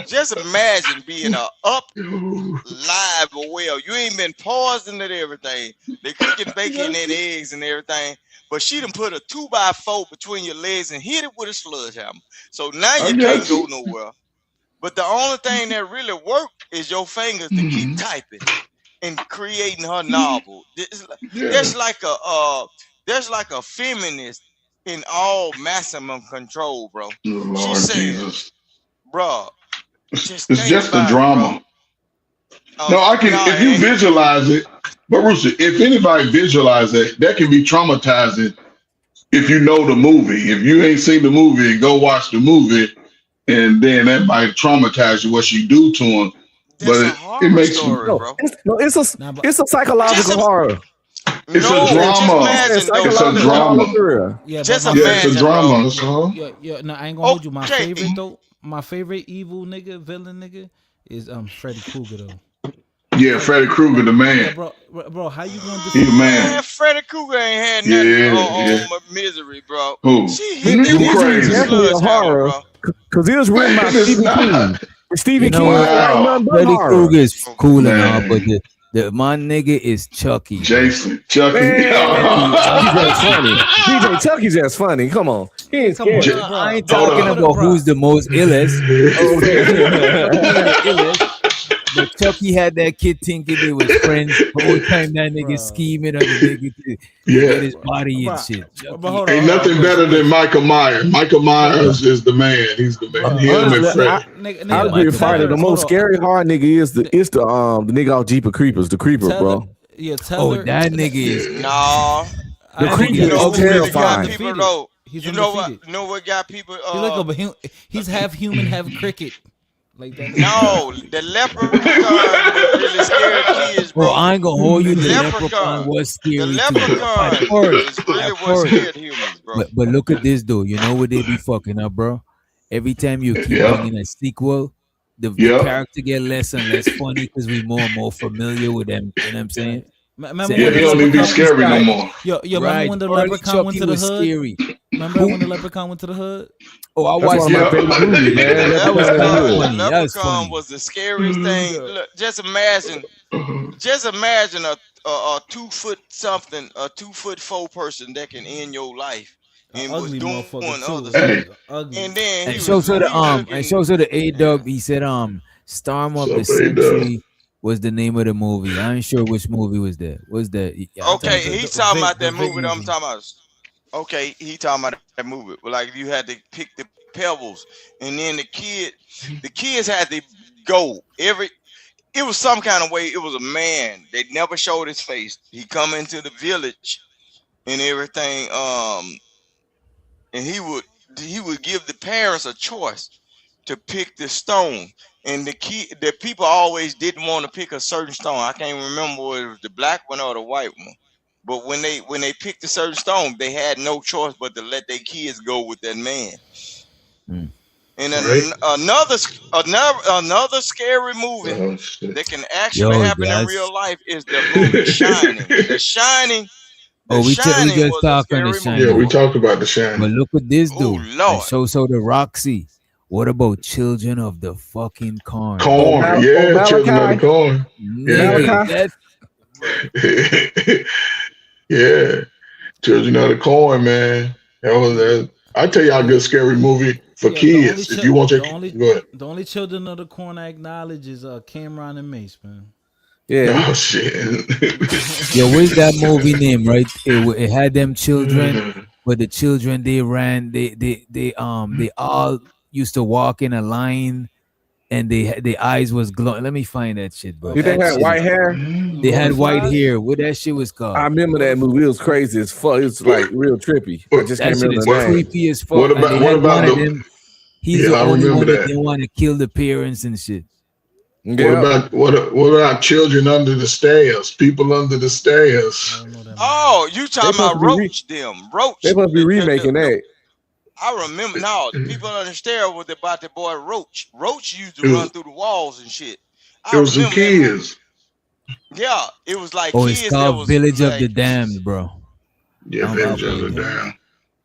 just imagine being up live or well. You ain't been poisoned and everything. They cooking bacon and eggs and everything. But she done put a 2x4 between your legs and hit it with a sledgehammer. So now you can't go nowhere. But the only thing that really worked is your fingers to keep typing and creating her novel. There's like a feminist in all maximum control, bro. She said, bro, it's just the drama. No, I can if you visualize it, but Rooster, if anybody visualize it, that can be traumatizing if you know the movie. If you ain't seen the movie and go watch the movie, and then that might traumatize you what she do to him. But it makes story, you bro. It's a psychological horror. It's a drama. It's a drama. Yeah, just it's a drama. So. Yeah. No, I ain't gonna hold you. My favorite though, my favorite evil nigga, villain nigga, is Freddy Krueger though. Yeah, Freddy Krueger, the man. Yeah, bro, how you gonna do? Man, Freddy Krueger ain't had nothing on Misery, bro. Who? She hit you crazy. Definitely a horror, because it was written by Stephen King. Stephen King. Freddy Krueger is cool and all, but my nigga is Chucky. Jason. Chucky. He's funny. DJ Chucky's just funny. Come on. He ain't scared. I ain't talking about who's the most illest. But Chucky had that kid thinking they was friends the whole time that nigga scheming on the nigga to get his body and shit. Ain't nothing better than Michael Myers. Michael Myers is the man. He's the man. I agree with Friday. The most scary horror nigga is the nigga off Jeep of Creepers, the Creeper, bro. That nigga is the Creeper is terrifying. You know what got people? He's half human, half cricket. Like that. No, the leprechaun really scared kids, bro. I ain't gonna hold you. The leprechaun was scary. The leprechaun is really what scared humans, bro. But look at this though. You know what they be fucking up, bro? Every time you keep bringing a sequel, the character get less and less funny because we more and more familiar with them. You know what I'm saying? He don't even be scary no more. Yo, remember when the leprechaun went to the hood? Scary. Remember when the leprechaun went to the hood? Oh, I watched my favorite movie, man. That was funny. Leprechaun was the scariest thing. Look, just imagine a 2 foot something, a 2'4" person that can end your life and was doing other stuff. And then and shows her the A-Dub. He said, Storm of the Century was the name of the movie. I ain't sure which movie was that. Okay, he's talking about that movie that I'm talking about. Okay, he talking about that movie. But like you had to pick the pebbles, and then the kids had to go it was some kind of way. It was a man. They never showed his face. He come into the village and everything. And he would give the parents a choice to pick the stone. And the people always didn't want to pick a certain stone. I can't remember whether it was the black one or the white one. But when they picked a certain stone, they had no choice but to let their kids go with that man. And then another scary movie that can actually happen in real life is the movie Shining. The Shining. We just talked on The Shining. Yeah, we talked about The Shining. But look what this dude. Lord. So the Roxy. What about Children of the fucking Corn? Corn, yeah, Children of the Corn. Nigga, Yeah, Children of the Corn, man. I tell y'all a good scary movie for kids. If you want to, go ahead. The only Children of the Corn I acknowledge is Cameron and Mace, man. Yeah. Oh shit. Yo, what's that movie name? Right? It had them children, but the children they ran. They all used to walk in a line, and their eyes was glowing. Let me find that shit, bro. Did they have white hair? They had white hair. What that shit was called? I remember that movie. It was crazy as fuck. It was like real trippy. I just can't remember the name. Creepy as fuck. What about them? He's the only one that didn't want to kill the parents and shit. Yeah. What about Children Under the Stairs? People Under the Stairs. Oh, you talking about Roach? Roach. They must be remaking that. I remember. No, the People Under the Stairs was about the boy Roach. Roach used to run through the walls and shit. It was some kids. Yeah, it was like kids. It's called Village of the Damned, bro. Yeah, Village of the Damned.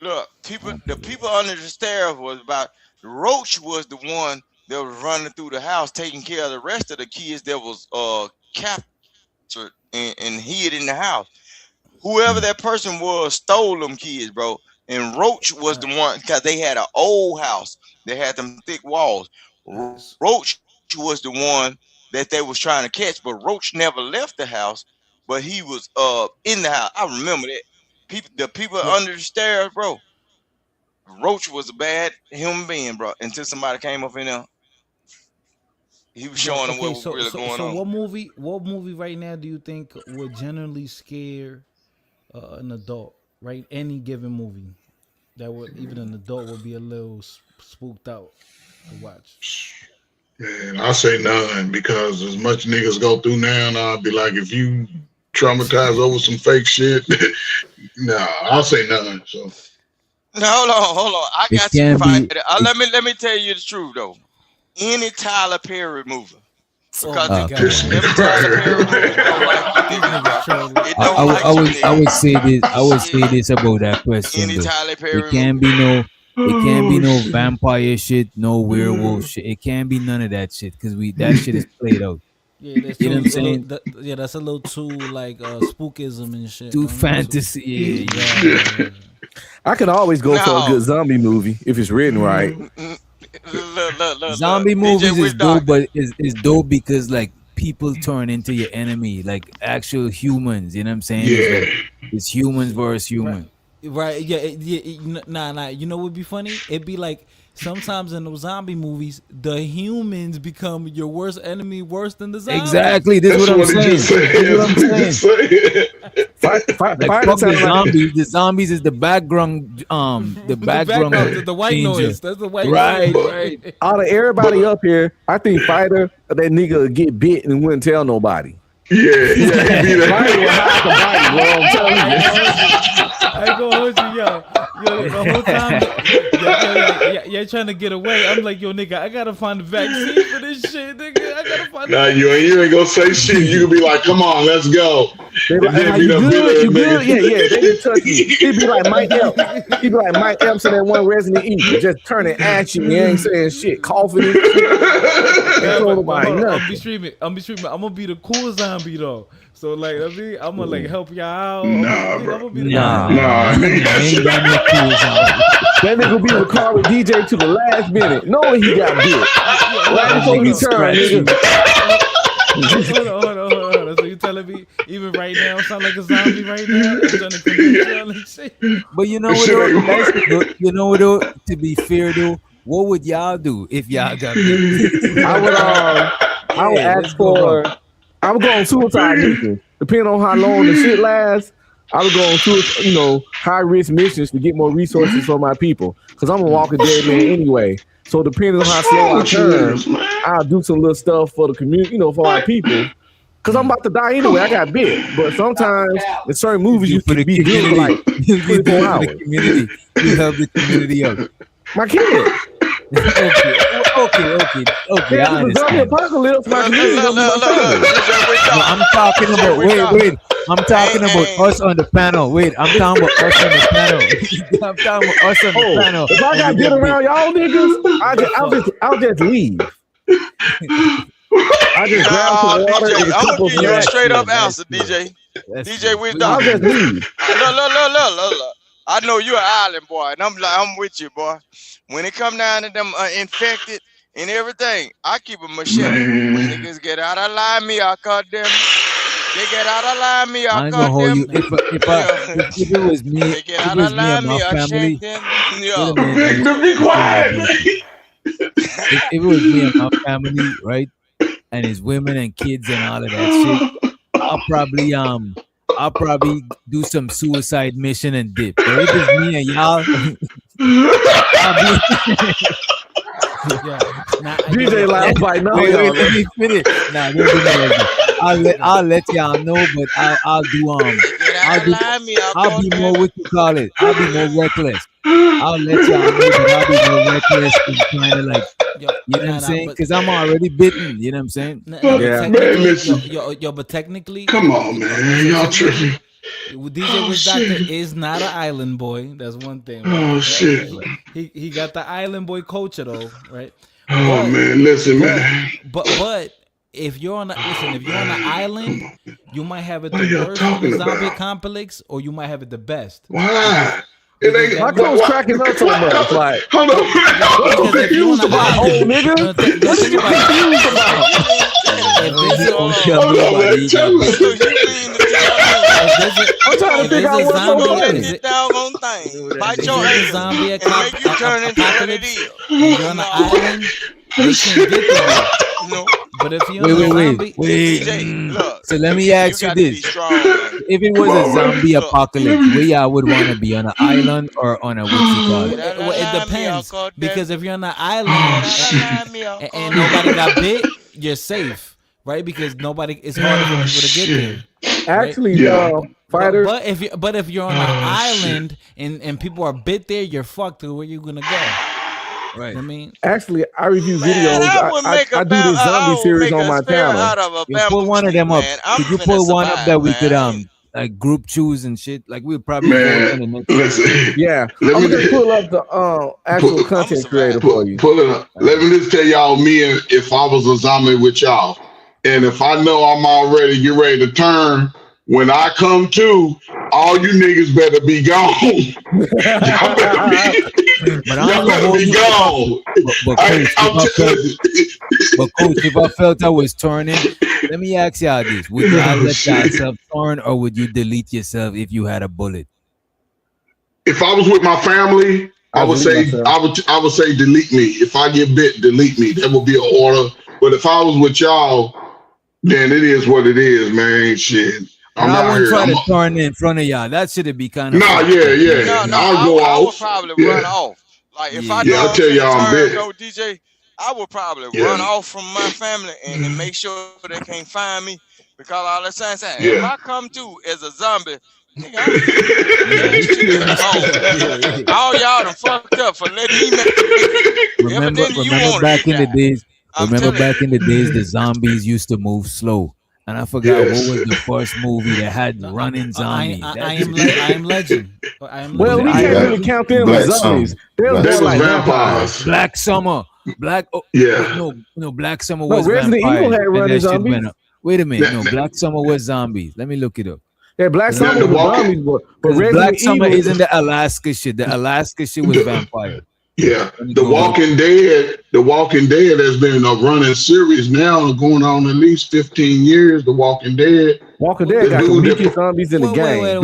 Look, the People Under the Stairs was about Roach was the one that was running through the house, taking care of the rest of the kids that was captured and hid in the house. Whoever that person was stole them kids, bro. And Roach was the one because they had an old house that had them thick walls. Roach was the one that they was trying to catch, but Roach never left the house, but he was in the house. I remember that. The people under the stairs, bro. Roach was a bad human being, bro, until somebody came up in there. He was showing them what was really going on. So what movie right now do you think would generally scare an adult? Right, any given movie that would even an adult would be a little spooked out to watch. And I say none because as much niggas go through now, and I'll be like, if you traumatized over some fake shit, nah, I'll say none. So no, hold on. I got you. Let me tell you the truth though. Any Tyler Perry movie. Because I would say this about that question. It can't be no vampire shit, no werewolf shit. It can't be none of that shit because that shit is played out. Yeah, that's you know what I'm saying? That's a little too like spookism and shit. Too fantasy. Yeah. I can always go for a good zombie movie if it's written right. Zombie movies is dope, but is dope because like people turn into your enemy, like actual humans. You know what I'm saying? Yeah. It's humans versus humans. Right. Yeah. Nah. You know what would be funny? It'd be like sometimes in those zombie movies, the humans become your worst enemy, worse than the zombies. Exactly. This is what I'm saying. The zombies is the background. The white danger. noise. That's the white noise. Right. Out of everybody up here, I think Fighter, that nigga would get bit and wouldn't tell nobody. Yeah, he be the Fighter will hide the body, bro. I'm telling you. I ain't gonna hold you, yo, the whole time, you're trying to get away. I'm like, yo, nigga, I gotta find the vaccine for this shit, nigga. I gotta find. Nah, you ain't gonna say shit. You can be like, come on, let's go. They be like, you good? Yeah. They can touch you. He be like Mike Epps. He be like Mike Epps in that one Resident Evil, just turning at you. He ain't saying shit, coughing. I'm be streaming. I'm gonna be the cool zombie though. So like, I'm gonna like help y'all out. Nah. That nigga be in the car with DJ to the last minute, knowing he got bit. Right before he turned. Hold on. So you telling me even right now I sound like a zombie right now? But you know what though? You know what though? To be fair though, what would y'all do if y'all got bit? I would ask for. I would go on suicide mission. Depending on how long the shit lasts, I would go on high risk missions to get more resources for my people. Cause I'm a walking dead man anyway. So depending on how slow I turn, I'll do some little stuff for the community, for our people. Cause I'm about to die anyway. I got bit. But sometimes in certain movies you can be good for like 24 hours. You help the community out. My kid. Okay. Yeah, I the zombie understand. apocalypse. My community gonna be my family. No, I'm talking about wait. I'm talking about us on the panel. Wait, I'm talking about us on the panel. I'm talking about us on the panel. If I got And get we around y'all niggas, I'll just leave. I just grab some water DJ, and a I'm couple gonna give you a snacks. straight up answer, DJ. DJ Wigs Doctor. I'll just leave. Look. I know you're an island boy, and I'm with you, boy. When it come down to them infected and everything, I keep a machete. When niggas get out of line, me, I cut them. They get out of line, me, I ain't cut gonna hold them. you. If it was me, They get out of line, me, I family. check them. Victor, be quiet. If it was me and my family, right, and his women and kids and all of that shit, I'll probably do some suicide mission and dip. But if it's me and y'all, DJ last fight. No, wait, let me finish. Nah, don't do that like that. I'll let y'all know, but I'll be more what you call it. I'll be more reckless. I'll let y'all know that I'll be more reckless and kind of like, you know what I'm saying? Because I'm already bitten. You know what I'm saying? But technically, come on, man, y'all tripping. DJ Wigs Doctor is not an island boy. That's one thing. Right? Oh shit. He got the island boy culture though, right? Oh man, listen, man. But if you're on an island, you might have it the worst in the zombie complex, or you might have it the best. Why? It ain't my coach cracking up so much. Like, hold on. Because if you're on an island, nigga, what are you confused about? I'm trying to figure out what's going on. Bite your hand zombie and make you turn into what it is. You're on an island. They can get to you. No. But if you're on a zombie, wait. DJ, look, So let me ask you this: if it was a zombie apocalypse, where y'all would want to be, on an island or on a what you call it? It depends, because if you're on an island and nobody got bit, you're safe, right? Because it's harder for people to get there. Actually, fighters. But if you're on an island and people are bit there, you're fucked. Where you gonna go? Right. I mean, actually, I review videos. I do this zombie series on my channel. You put one of them up. Could you put one up that we could like group choose and shit? Like we'll probably listen. Yeah, I'm gonna just pull up the actual content creator for you. Pull it up. Let me just tell y'all, if I was a zombie with y'all, and if I know I'm already get ready to turn, when I come to, all you niggas better be gone. Y'all better be gone. But coach, if I felt I was turning, let me ask y'all this: would y'all let yourself turn, or would you delete yourself if you had a bullet? If I was with my family, I would say delete me. If I get bit, delete me. That would be an order. But if I was with y'all, then it is what it is, man. Shit. I wouldn't try to turn in front of y'all. That should be kind of. Yeah. I would probably run off. Like if I I'll tell y'all I'm bit. DJ, I would probably run off from my family and make sure they can't find me, because all the time saying, if I come to as a zombie, nigga, all y'all done fucked up for letting me make it. Remember back in the days, the zombies used to move slow. And I forgot what was the first movie that had running zombies. I am Legend. Well, we can't really count them as zombies. They're like vampires. Black Summer. Black Summer was Resident Evil had running zombies. Wait a minute. No, Black Summer was zombies. Let me look it up. Yeah, Black Summer was zombies, but Black Summer isn't the Alaska shit. The Alaska shit was vampire. Yeah, The Walking Dead has been a running series now, going on at least 15 years. The Walking Dead got the weakest zombies in the game. Wait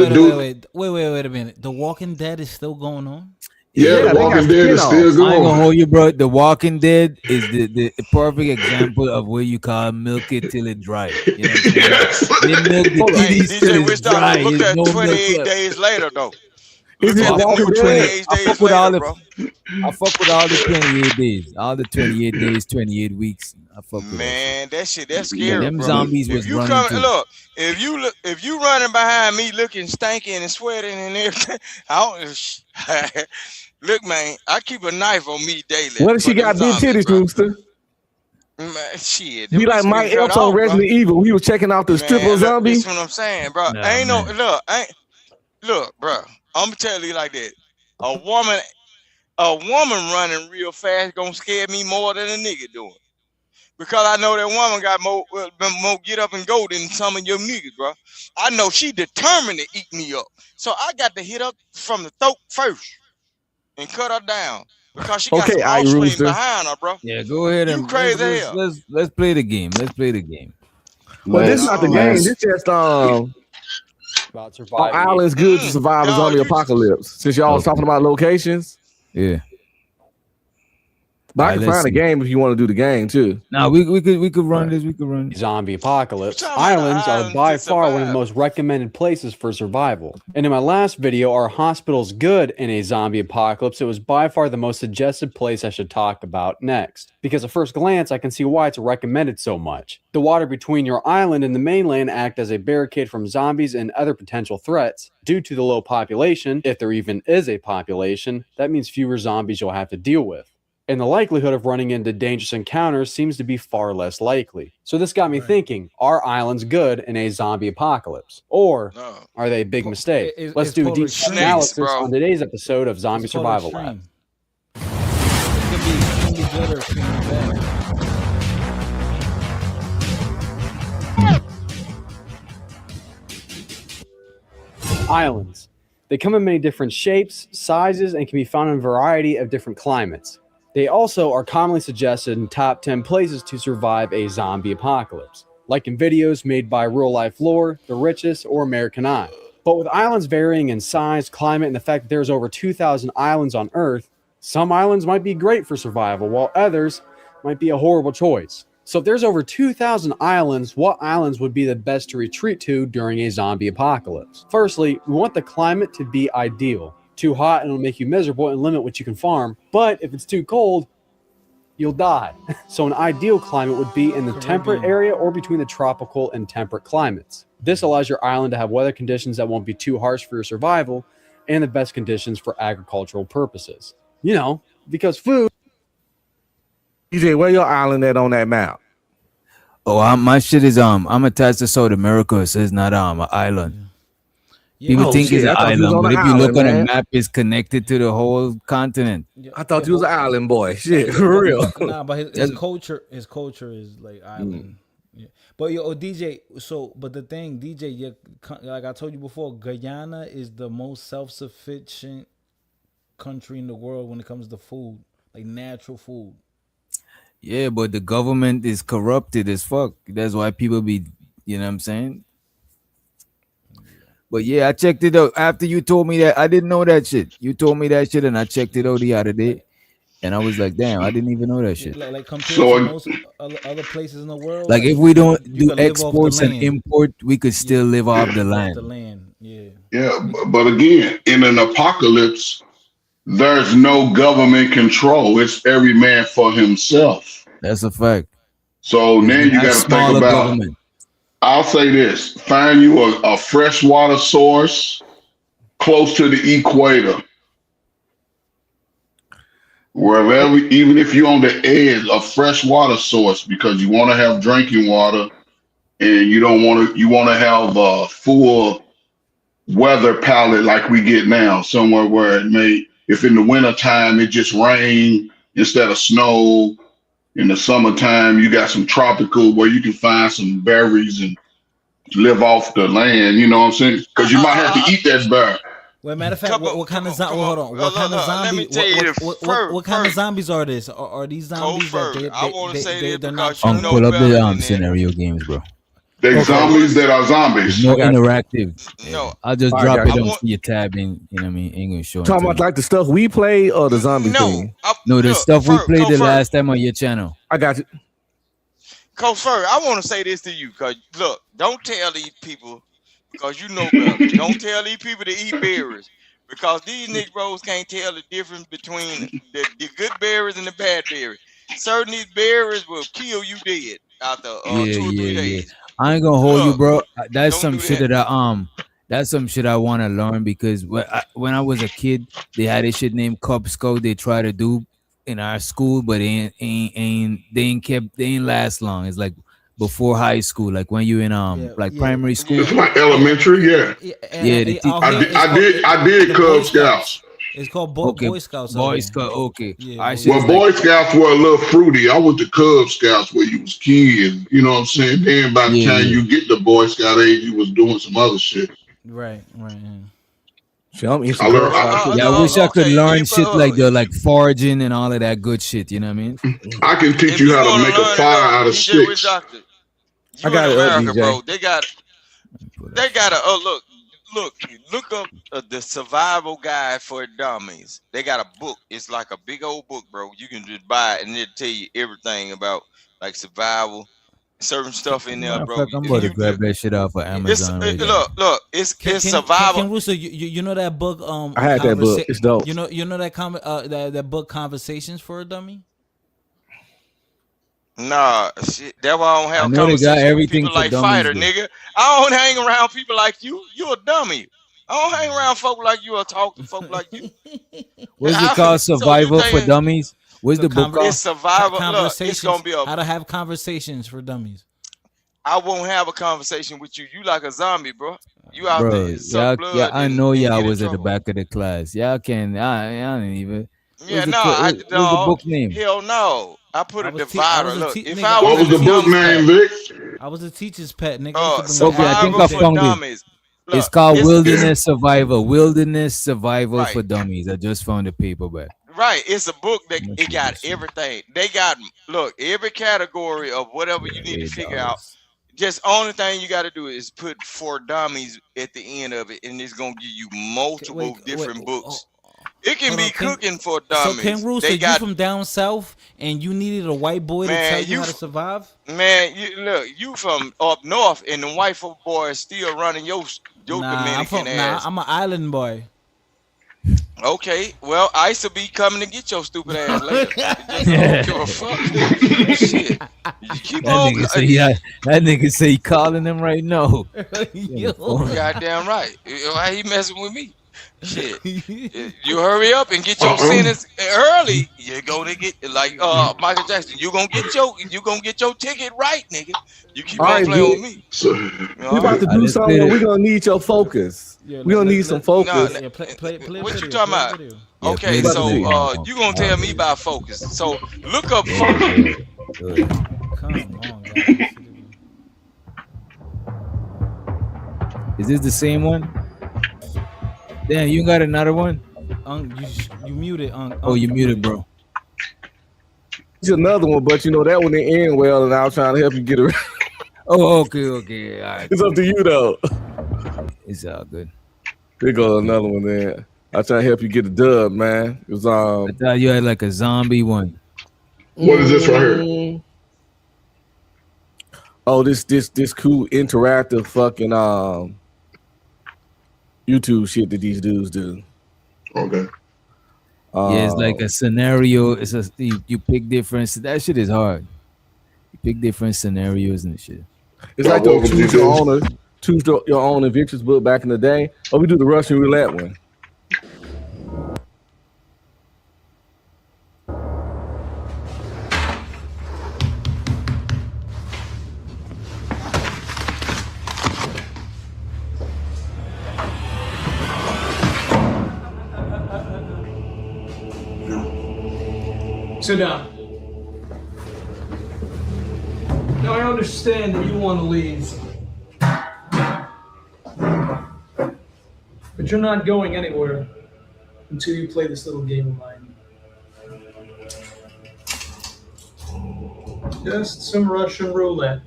a minute. The Walking Dead is still going on? Yeah, The Walking Dead is still going. I ain't gonna hold you, bro. The Walking Dead is the perfect example of what you call milk it till it dry. You know what I'm saying? They milk the titties till it's dry. Look at 28 days later, though. I fuck with all the 28 days. All the 28 days, 28 weeks. I fuck with man, that shit, that's scary. Them zombies was running too. Look, if you running behind me looking stinking and sweating and everything, Look, man, I keep a knife on me daily. What if she got big titties, Rooster? Man, shit. Be like Mike Epps on Resident Evil. He was checking out the stripper zombie. That's what I'm saying, bro. Look, bro. I'm gonna tell you like that. A woman running real fast gonna scare me more than a nigga doing. Because I know that woman got more get up and go than some of your niggas, bro. I know she determined to eat me up. So I got to hit her from the throat first and cut her down. Because she got some offspring behind her, bro. Yeah, go ahead and let's play the game. Let's play the game. Well, this is not the game. This just about surviving. Island's good to survive a zombie apocalypse. Since y'all was talking about locations. Yeah. But I can find a game if you want to do the game too. No, we could run this. We could run zombie apocalypse. Islands are by far one of the most recommended places for survival. And in my last video, are hospitals good in a zombie apocalypse? It was by far the most suggested place I should talk about next. Because at first glance, I can see why it's recommended so much. The water between your island and the mainland act as a barricade from zombies and other potential threats. Due to the low population, if there even is a population, that means fewer zombies you'll have to deal with. And the likelihood of running into dangerous encounters seems to be far less likely. So this got me thinking, are islands good in a zombie apocalypse? Or are they a big mistake? Let's do a deep analysis on today's episode of Zombie Survival Lab. Islands. They come in many different shapes, sizes, and can be found in a variety of different climates. They also are commonly suggested in top 10 places to survive a zombie apocalypse, like in videos made by Real Life Lore, The Richest, or American Eye. But with islands varying in size, climate, and the fact that there's over 2,000 islands on Earth, some islands might be great for survival, while others might be a horrible choice. So if there's over 2,000 islands, what islands would be the best to retreat to during a zombie apocalypse? Firstly, we want the climate to be ideal. Too hot and it'll make you miserable and limit what you can farm. But if it's too cold, you'll die. So an ideal climate would be in the temperate area or between the tropical and temperate climates. This allows your island to have weather conditions that won't be too harsh for your survival and the best conditions for agricultural purposes. You know, because food. DJ, where your island at on that map? Oh, my shit is I'm attached to South America, so it's not an island. People think it's an island, but if you look on a map, it's connected to the whole continent. I thought you was an island boy. Shit, for real. Nah, but his culture is like island. Yeah. But DJ, but the thing, DJ, like I told you before, Guyana is the most self-sufficient country in the world when it comes to food, like natural food. Yeah, but the government is corrupted as fuck. That's why people be, you know what I'm saying? But yeah, I checked it out after you told me that. I didn't know that shit. You told me that shit, and I checked it out the other day, and I was like, "Damn, I didn't even know that shit." Like compared to most other places in the world. Like if we don't do exports and import, we could still live off the land. Yeah, but again, in an apocalypse, there's no government control. It's every man for himself. That's a fact. So now you got to think about. Government. I'll say this, find you a freshwater source close to the equator. Wherever, even if you're on the edge of freshwater source, because you want to have drinking water and you want to have a full weather palette like we get now, somewhere where it may, if in the wintertime it just rain instead of snow. In the summertime, you got some tropical where you can find some berries and live off the land. You know what I'm saying? Because you might have to eat that berry. Well, matter of fact, what kind of zombie? Hold on. What kind of zombie? What kind of zombies are this? Are these zombies that they're not? Pull up the scenario games, bro. They zombies that are zombies. No interactive. No, I'll just drop it on your tab and you know what I mean. Ain't gonna show. Talking about like the stuff we play or the zombie thing? No, the stuff we played the last time on your channel. I got you. Coach Fur, I want to say this to you, cause look, don't tell these people, because you know better. Don't tell these people to eat berries, because these niggas bros can't tell the difference between the good berries and the bad berries. Certain these berries will kill you dead after 2 or 3 days. I ain't gonna hold you, bro. That's some shit that That's some shit I want to learn because when I was a kid, they had a shit named Cub Scout. They try to do in our school, but they ain't last long. It's like before high school, like when you in primary school. It's like elementary, yeah. I did Cub Scouts. It's called Boy Scouts. Boy Scout, okay. Yeah, Boy Scouts were a little fruity. I went to Cub Scouts where you was kids. You know what I'm saying? Then by the time you get to Boy Scout age, you was doing some other shit. Right. I wish I could learn shit like foraging and all of that good shit. You know what I mean? I can teach you how to make a fire out of sticks. I got it, America, DJ. bro. They got look up the survival guide for dummies. They got a book. It's like a big old book, bro. You can just buy it and it'll tell you everything about like survival, certain stuff in there, bro. I'm about to grab that shit off of Amazon. Look, it's survival. Ken Russo, you know that book? I had that book. It's dope. You know that book, Conversations for a Dummy. Nah, shit. That's why I don't have I know they got conversations with everything people for like dummies, Fighter, though. nigga. I don't hang around people like you. You a dummy. I don't hang around folk like you or talk to folk like you. What's it called? Survival for Dummies? What's the book called? It's survival. Look, it's gonna be how to have conversations for dummies. I won't have a conversation with you. You like a zombie, bro. You out Bro, there, suck blood. yeah, I know and y'all get in was at the trouble. back of the class. Y'all can, I didn't even. Yeah, what's the book name? Hell no. I put a I divider. was a Look, te- if nigga, I What was the book name, Vic? I was a teacher's pet, nigga. Okay, I think I found it. It's called Wilderness Survival. Wilderness Survival for Dummies. I just found the paperback. Right, it's a book that it got everything. They got every category of whatever you need to figure out. Just only thing you got to do is put for dummies at the end of it, and it's gonna give you multiple different books. It can be cooking for dummies. So Ken Russo, you from down south, and you needed a white boy to tell you how to survive? Man, you from up north, and the white folk boy is still running your Dominican ass. I'm an island boy. Okay, well, ICE will be coming to get your stupid ass later. Just don't give a fuck. Shit. You keep on. That nigga say he calling them right now. Goddamn right. Why he messing with me? Shit. You hurry up and get your sentence early. You're gonna get like Michael Jackson. You gonna get your ticket right, nigga. You keep on playing with me. We about to do something. We're gonna need your focus. We're gonna need some focus. What you talking about? Okay, so you gonna tell me about focus. So look up focus. Come on, guys. Is this the same one? Damn, you got another one? You muted. Oh, you muted, bro. It's another one, but you know that one didn't end well, and I was trying to help you get it. Oh, okay. All right. It's up to you though. It's all good. There goes another one there. I try to help you get a dub, man. It was I thought you had like a zombie one. What is this right here? Oh, this cool interactive fucking YouTube shit that these dudes do. Okay. Yeah, it's like a scenario. You pick different. That shit is hard. You pick different scenarios and shit. It's like the choose your own adventures book back in the day. Oh, we do the Russian roulette one. Sit down. Now I understand that you want to leave. But you're not going anywhere until you play this little game of mine. Just some Russian roulette.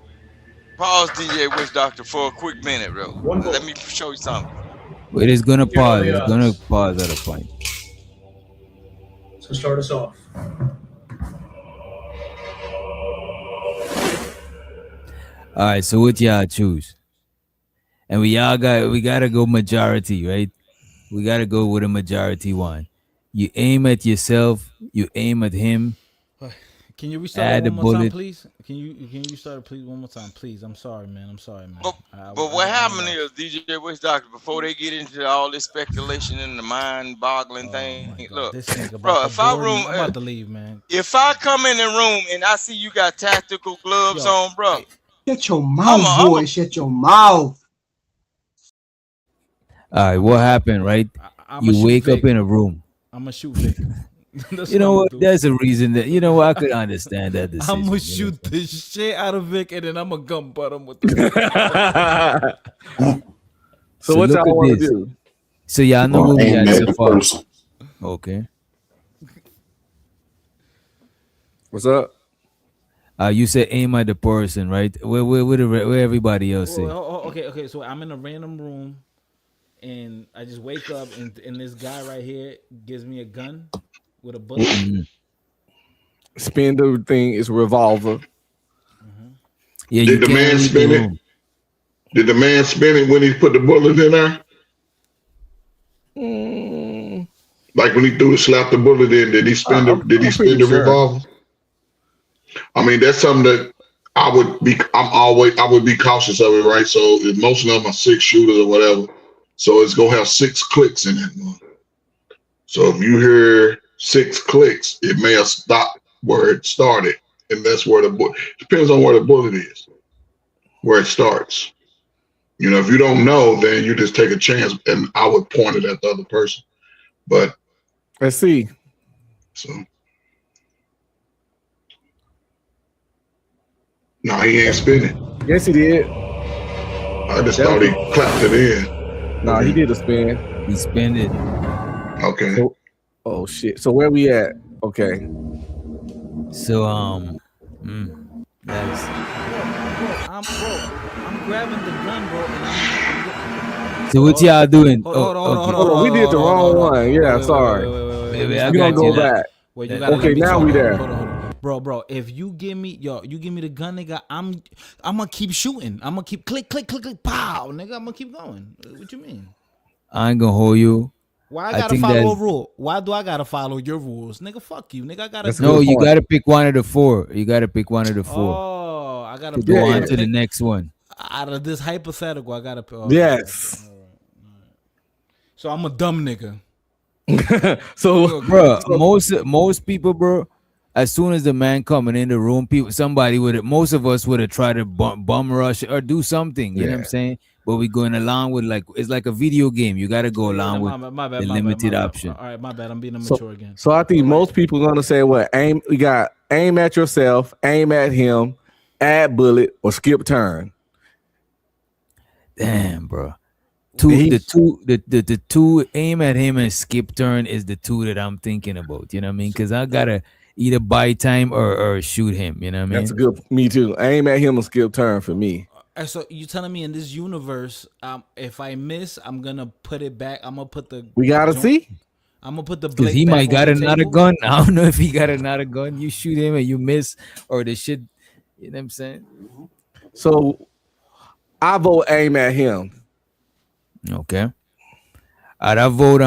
Pause DJ Wish Doctor for a quick minute, bro. Let me show you something. It is gonna pause. It's gonna pause at a point. So start us off. All right, so what y'all choose? And we gotta go majority, right? We gotta go with a majority one. You aim at yourself, you aim at him, Can you restart Add it the one more time, bullet. please? Can you restart it, please, one more time, please? I'm sorry, man. But what happened is, DJ Witch Doctor, before they get into all this speculation and the mind-boggling thing, look, this nigga bro, about if to I bore room, me. I'm about to leave, man. if I come in the room and I see you got tactical gloves on, bro, Shut your mouth, boy. Shut your mouth. All right, what happened, right? I'ma You shoot wake up Vic. in a room. I'm gonna shoot Vic. You know what? There's a reason that, you know what, I could understand that decision. I'm gonna shoot the shit out of Vic, and then I'm gonna gun butt him with the. So what look y'all at want to this. do? So y'all know Well, what we aim had at so the far. person. Okay. What's up? You said aim at the person, right? Where everybody else say? Okay. So I'm in a random room, and I just wake up, and this guy right here gives me a gun with a bullet. Spin the thing. It's a revolver. Yeah, Did the man spin it? Did the man spin it when he put the bullet in there? Like when he slapped the bullet in, did he spin the revolver? I mean, that's something that I would be cautious of it, right? So if most of them are 6 shooters or whatever, so it's gonna have 6 clicks in it. So if you hear 6 clicks, it may have stopped where it started, and that's where the bullet depends on where the bullet is, where it starts. You know, if you don't know, then you just take a chance, and I would point it at the other person. But let's see. So no, he ain't spinning. Yes, he did. I just thought he clapped it in. No, he did a spin. He spin it. Okay. So, oh shit. So where we at? Okay. So nice. I'm grabbing the gun, bro, and So what y'all doing? Hold on. We did the wrong one. Yeah, sorry. Wait, I We gonna got go you. back. Wait, you gotta Okay, let me now talk. we there. Hold on. Bro, if you give me the gun, nigga, I'm gonna keep shooting. I'm gonna keep click, pow, nigga. I'm gonna keep going. What you mean? I ain't gonna hold you. Why I gotta think follow that- a rule? Why do I gotta follow your rules, nigga? Fuck you, nigga. I gotta. No, you gotta pick one of the 4. You gotta pick one of the 4. Oh, I gotta to go on to the next one. Out of this hypothetical, I gotta. Yes. All right. So I'm a dumb nigga. So, bro, most people, bro, as soon as the man coming in the room, most of us would have tried to bum rush or do something. You know what I'm saying? But we going along with it's like a video game. You got to go along with the limited option. All right, my bad. I'm being immature again. So I think most people are gonna say, "What aim? We got aim at yourself, aim at him, add bullet, or skip turn." Damn, bro. The two aim at him and skip turn is the 2 that I'm thinking about. You know what I mean? Because I gotta either buy time or shoot him. You know what I mean? That's a good. Me too. Aim at him and skip turn for me. So you telling me in this universe, if I miss, I'm gonna put it back. I'm gonna put the. We gotta see. I'm gonna put the. Because Blake he back might on got the another table. gun. I don't know if he got another gun. You shoot him and you miss, or the shit. You know what I'm saying? So I vote aim at him. Okay. I vote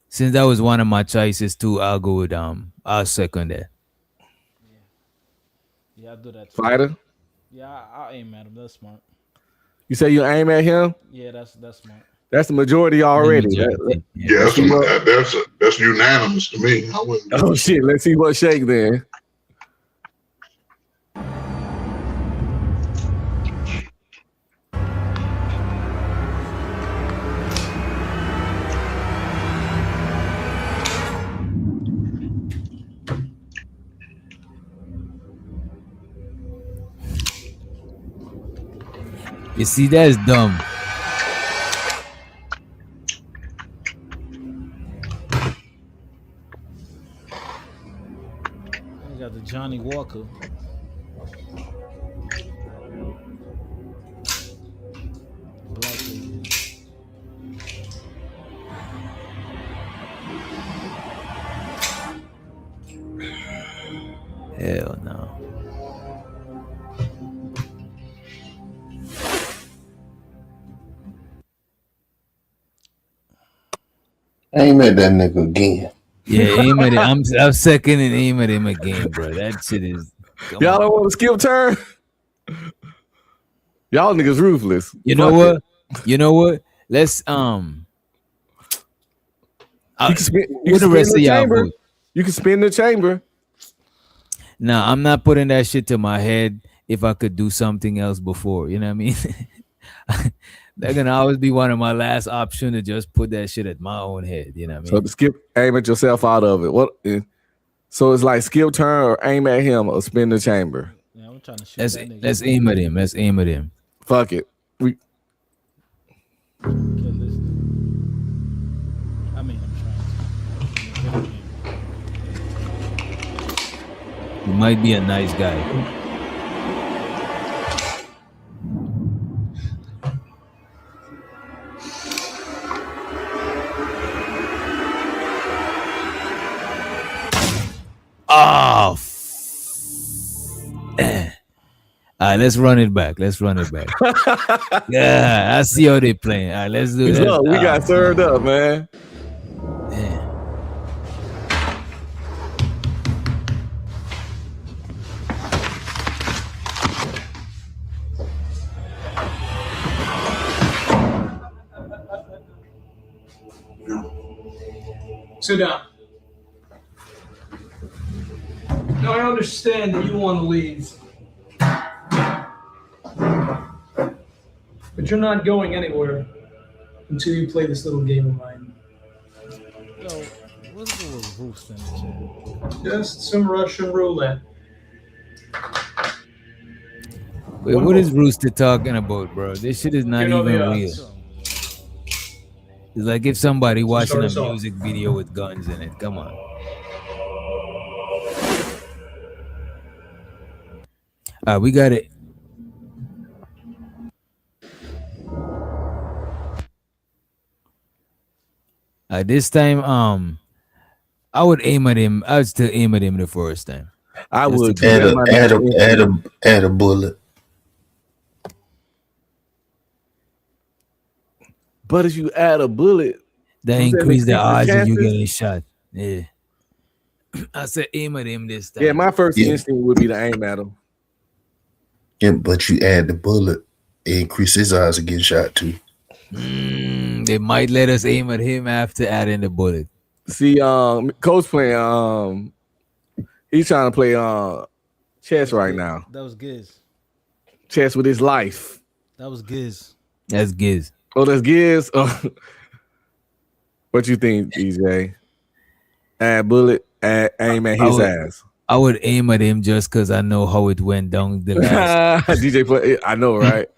since that was one of my choices too, I'll go with I'll second that. Yeah, I'll do that. Too. Fighter. Yeah, I'll aim at him. That's smart. You say you aim at him? Yeah, that's smart. That's the majority already. Yeah, that's unanimous to me. I wouldn't. Oh shit! Let's see what shake then. You see, that's dumb. I got the Johnny Walker. Black lady. Hell no. Aim at that nigga again. Yeah, aim at him. I'm second and aim at him again, bro. That shit is. Y'all don't want to skip turn. Y'all niggas ruthless. You know what? You know what? Let's You can spin, what the rest of y'all chamber. vote? You can spin the chamber. Nah, I'm not putting that shit to my head if I could do something else before. You know what I mean? That can always be one of my last option to just put that shit at my own head. You know what I So mean? to skip, aim at yourself out of it. What? So it's like skip turn or aim at him or spin the chamber. Yeah, I'm trying to shoot Let's aim at him. Let's aim at him. Fuck it. I mean, I'm trying to. He might be a nice guy. Oh, all right, let's run it back. Yeah, I see how they playing. All right, let's do that. We got served up, man. Sit down. Now, I understand that you want to leave. But you're not going anywhere until you play this little game of mine. Yo, what's the word roost in the chat? Just some Russian roulette. Wait, what is Rooster talking about, bro? This shit is not even real. It's like if somebody watching a music video with guns in it. Come on. We got it. This time, I would aim at him. I would still aim at him the first time. I would add a bullet. But if you add a bullet, that increase the odds of you getting shot. Yeah. I said aim at him this time. Yeah, my first instinct would be to aim at him. Yeah, but you add the bullet, it increases his odds of getting shot too. They might let us aim at him after adding the bullet. See, Coach playing. He's trying to play chess right now. That was Giz. Chess with his life. That was Giz. That's Giz. Oh, that's Giz. Oh. What you think, DJ? Add bullet, aim at his ass. I would aim at him just because I know how it went down the last. DJ play. I know, right?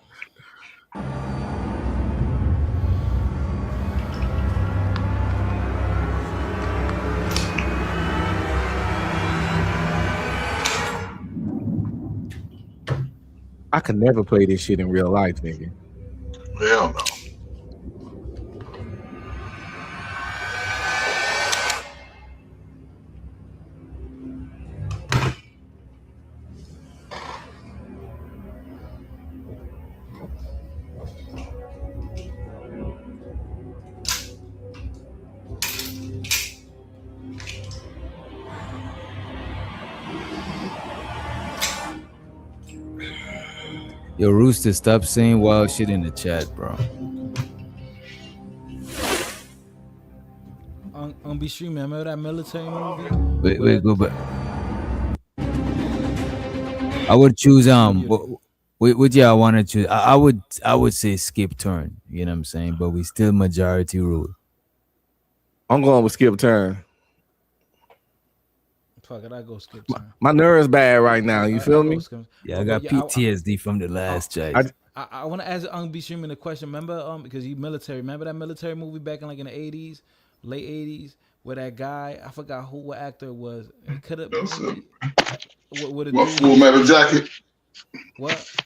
I could never play this shit in real life, nigga. Hell no. Yo, Rooster, stop saying wild shit in the chat, bro. On be streaming, remember that military movie? Wait, go back. I would choose what y'all want to choose. I would say skip turn. You know what I'm saying? But we still majority rule. I'm going with skip turn. Fuck it, I go skip turn. My nerves bad right now. You feel me? Yeah, I got PTSD from the last chat. I want to ask be streaming a question. Remember, because you military. Remember that military movie back in like in the 80s, late 80s, where that guy, I forgot what actor it was. It could have. What Full Metal Jacket? What?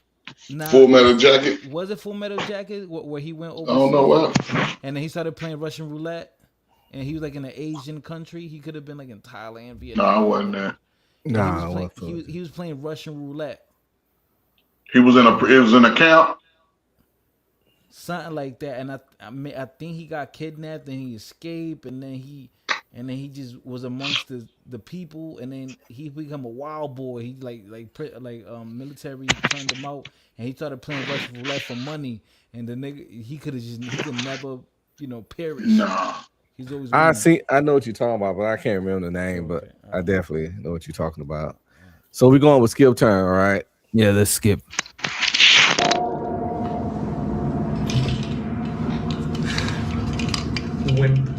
Nah, Full Metal Jacket. Was it Full Metal Jacket? Where he went over? I don't know what. And then he started playing Russian roulette. And he was like in an Asian country. He could have been like in Thailand, Vietnam. No, I wasn't there. Nah, he was playing Russian roulette. It was in a camp. Something like that. And I think he got kidnapped and he escaped and then he and then he just was amongst the people, and then he become a wild boy. He military turned him out, and he started playing Russian roulette for money. And the nigga, he could never, perish. Nah. He's always winning. I know what you're talking about, but I can't remember the name. But I definitely know what you're talking about. So we're going with skip turn, all right? Yeah, let's skip. Win.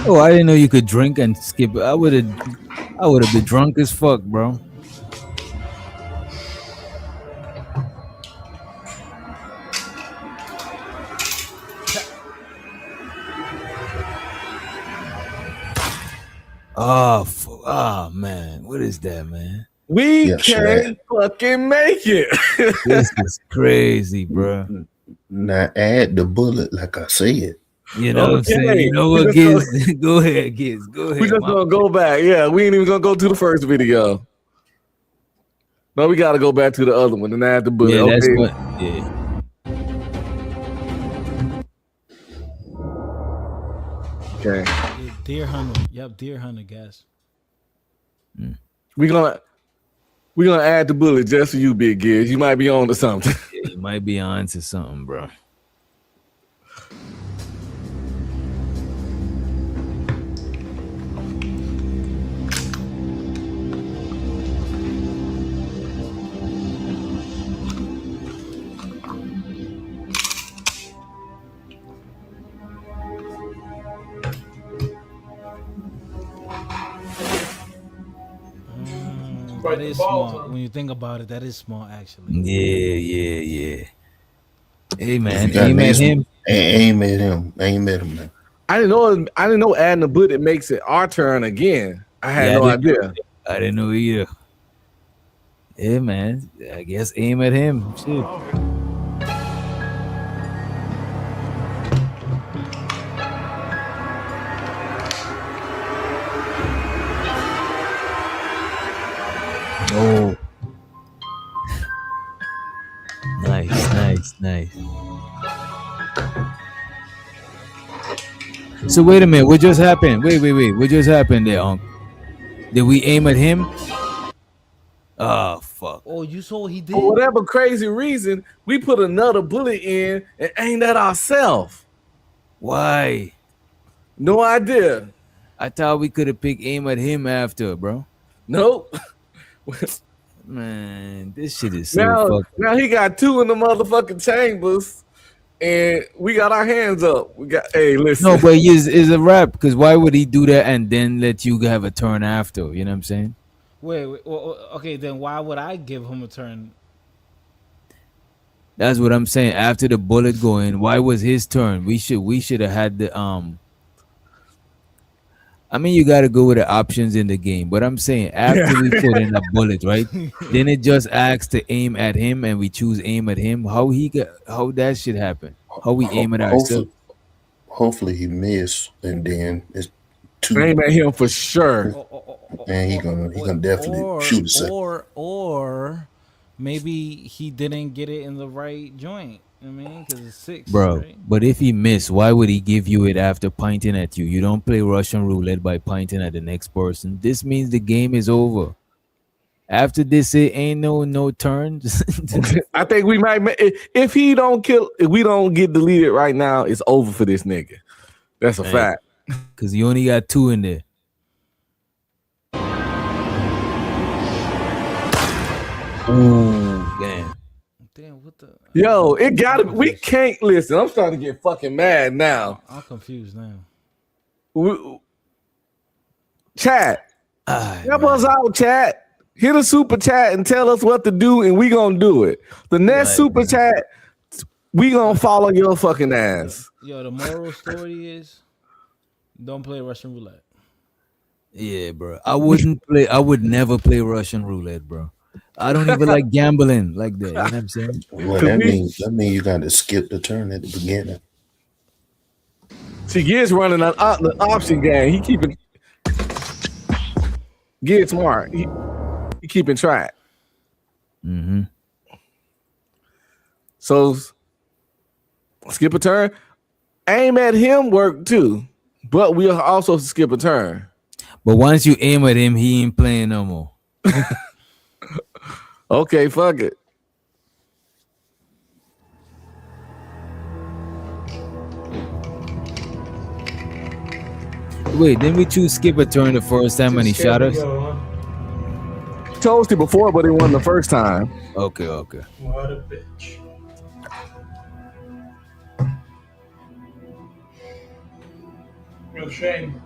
Oh, I didn't know you could drink and skip. I would have been drunk as fuck, bro. Oh man, what is that, man? We can't fucking make it. This is crazy, bro. Now add the bullet, like I said. You know what I'm saying? You know what, Giz? Go ahead, Giz. Go ahead. We just gonna go back. Yeah, we ain't even gonna go to the first video. No, we gotta go back to the other one and add the bullet. Yeah, that's okay. what. Yeah. Okay. Yeah, Deer Hunter. Yep, Deer Hunter, guys. We're gonna add the bullet just for you, Big Giz. You might be on to something. Yeah, you might be on to something, bro. That is smart. When you think about it, that is smart, actually. Yeah. Hey man, Aim at him. Aim at him, man. I didn't know adding the bullet makes it our turn again. I had no idea. I didn't know either. Yeah, man. I guess aim at him. Shit. Oh. Nice. So wait a minute, what just happened? Wait. What just happened there, Unc? Did we aim at him? Oh fuck. Oh, you saw what he did? For whatever crazy reason, we put another bullet in and aimed at ourselves. Why? No idea. I thought we could have picked aim at him after, bro. Nope. Man, this shit is so now he got two in the motherfucking chambers, and we got our hands up. Hey, listen. No, but is a rap, because why would he do that and then let you have a turn after? You know what I'm saying? Wait, well, okay, then why would I give him a turn? That's what I'm saying. After the bullet going, why was his turn? We should have had the I mean, you got to go with the options in the game, but I'm saying after we put in a bullet, right? Then it just asks to aim at him, and we choose aim at him. How that should happen? How we aim at ourselves? Hopefully he missed, and then it's two. Aim at him for sure. And he gonna definitely shoot a second. Or maybe he didn't get it in the right joint. I mean, because it's 6, bro. Right? But if he missed, why would he give you it after pointing at you? You don't play Russian roulette by pointing at the next person. This means the game is over. After this, it ain't no turns. I think we might. If we don't get deleted right now, it's over for this nigga. That's a fact. Because you only got 2 in there. Ooh, damn. What the? Yo, it gotta. We can't listen. I'm starting to get fucking mad now. I'm confused now. Chat, help us out, chat. Hit a super chat and tell us what to do, and we gonna do it. The next super chat, we gonna follow your fucking ass. Yo, the moral story is, don't play Russian roulette. Yeah, bro. I would never play Russian roulette, bro. I don't even like gambling like that. You know what I'm saying? Well, that means you got to skip the turn at the beginning. See, Gid's running an option game. He keeping Gid smart. He keeping track. Mm-hmm. So skip a turn. Aim at him work too, but we'll also skip a turn. But once you aim at him, he ain't playing no more. Okay, fuck it. Wait, didn't we choose skip a turn the first time when he shot us? Chose it before, but it wasn't the first time. Okay. What a bitch. Real shame.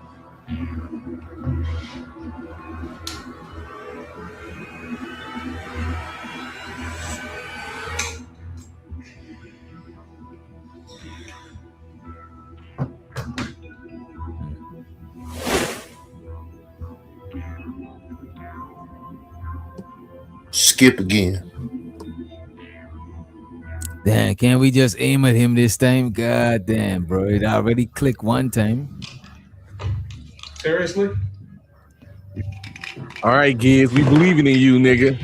Skip again. Damn, can't we just aim at him this time? God damn, bro. It already clicked one time. Seriously? All right, kids, we believing in you, nigga.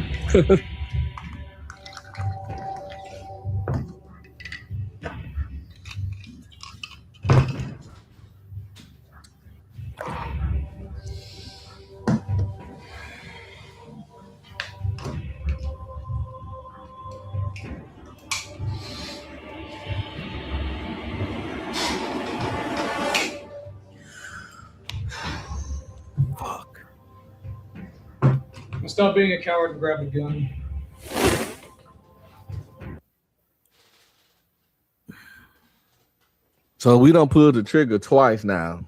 Stop being a coward and grab a gun. So we don't pull the trigger twice now.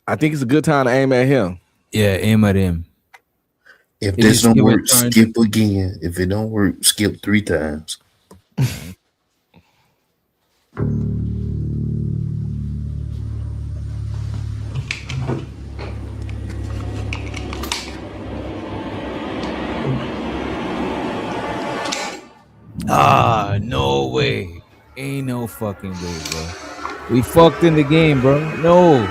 I think it's a good time to aim at him. Yeah, aim at him. If this don't work, skip again. If it don't work, skip 3 times. Ah, no way. Ain't no fucking way, bro. We fucked in the game, bro. No.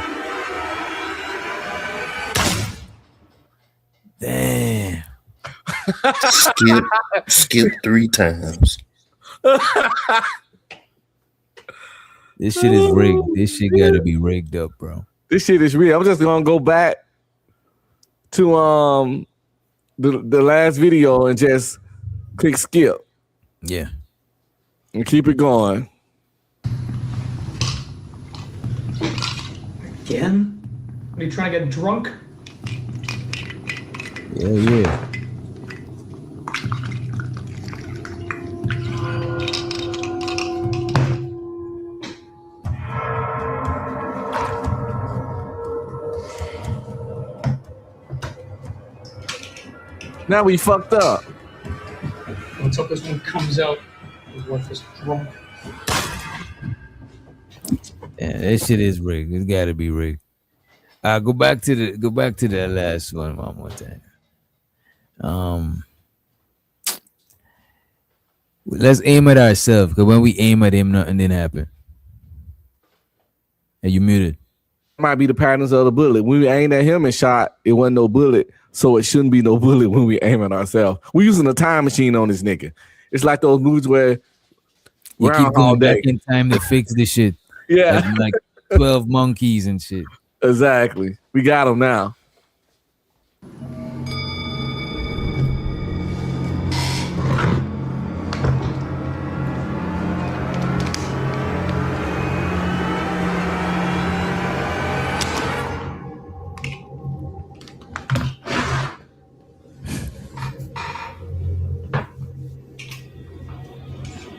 Damn. Skip 3 times. This shit is rigged. This shit gotta be rigged up, bro. This shit is real. I'm just gonna go back to the last video and just click skip. Yeah. And keep it going. Again? Are you trying to get drunk? Yeah. Now we fucked up. Let's hope this one comes out with this drunk. Yeah, that shit is rigged. It's gotta be rigged. Go back to that last one more time. Let's aim at ourselves, because when we aim at him, nothing didn't happen. And you muted. Might be the patterns of the bullet. When we aimed at him and shot, it wasn't no bullet, so it shouldn't be no bullet when we aim at ourselves. We're using a time machine on this nigga. It's like those movies where you keep going back in time to fix this shit. Yeah, like 12 monkeys and shit. Exactly. We got him now.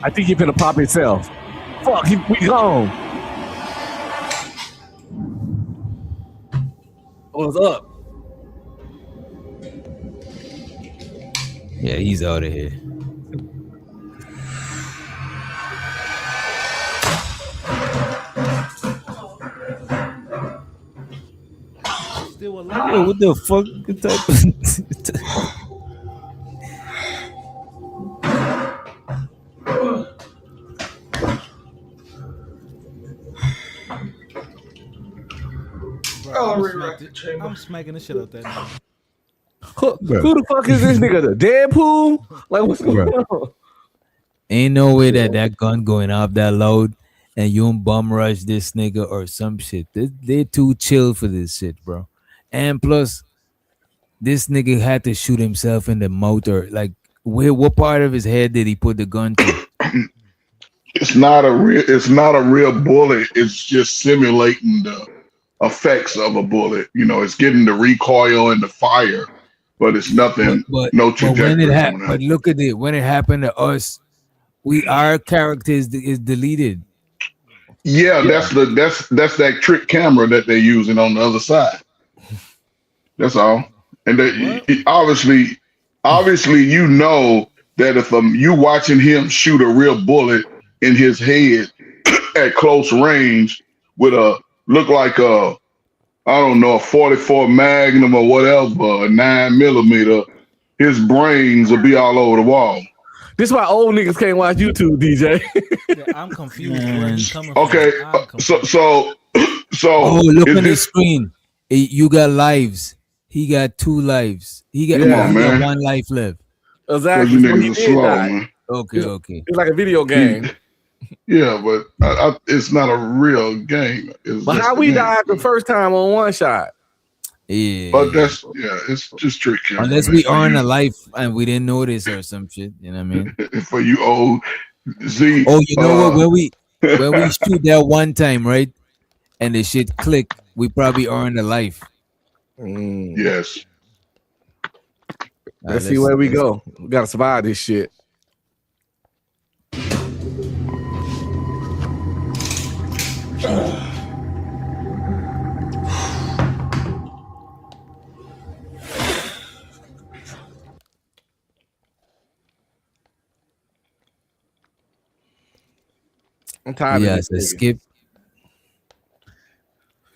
I think he finna pop himself. Fuck, we gone. What's up? Yeah, he's out of here. Still alive. Yo, what the fuck? What type of I'm smacking the shit out that nigga. Who the fuck is this nigga? The Deadpool? Like, what's going on? Ain't no way that gun going off that loud and you don't bum rush this nigga or some shit. They too chill for this shit, bro. And plus, this nigga had to shoot himself in the mouth or like what part of his head did he put the gun to? It's not a real bullet. It's just simulating the effects of a bullet. You know, it's getting the recoil and the fire, but it's nothing. No trajectory. But look at it. When it happened to us, our character is deleted. Yeah, that's that trick camera that they're using on the other side. That's all. And obviously, you know that if you watching him shoot a real bullet in his head at close range with look like a 44 Magnum or whatever, a 9mm, his brains will be all over the wall. This is why old niggas can't watch YouTube, DJ. Yeah, I'm confused. Where you coming okay, from? so. Oh, look at the screen. You got lives. He got 2 lives. He got 1 life left. Exactly. You niggas are slow, man. Okay. It's like a video game. Yeah, but it's not a real game. But how we died the first time on one shot? Yeah. But it's just trick camera. Unless we earn a life and we didn't notice or some shit, you know what I mean? For you old Z. Oh, you know what? When we shoot that one time, right? And the shit click, we probably earned a life. Yes. Let's see where we go. We gotta survive this shit. I'm tired of this. Skip.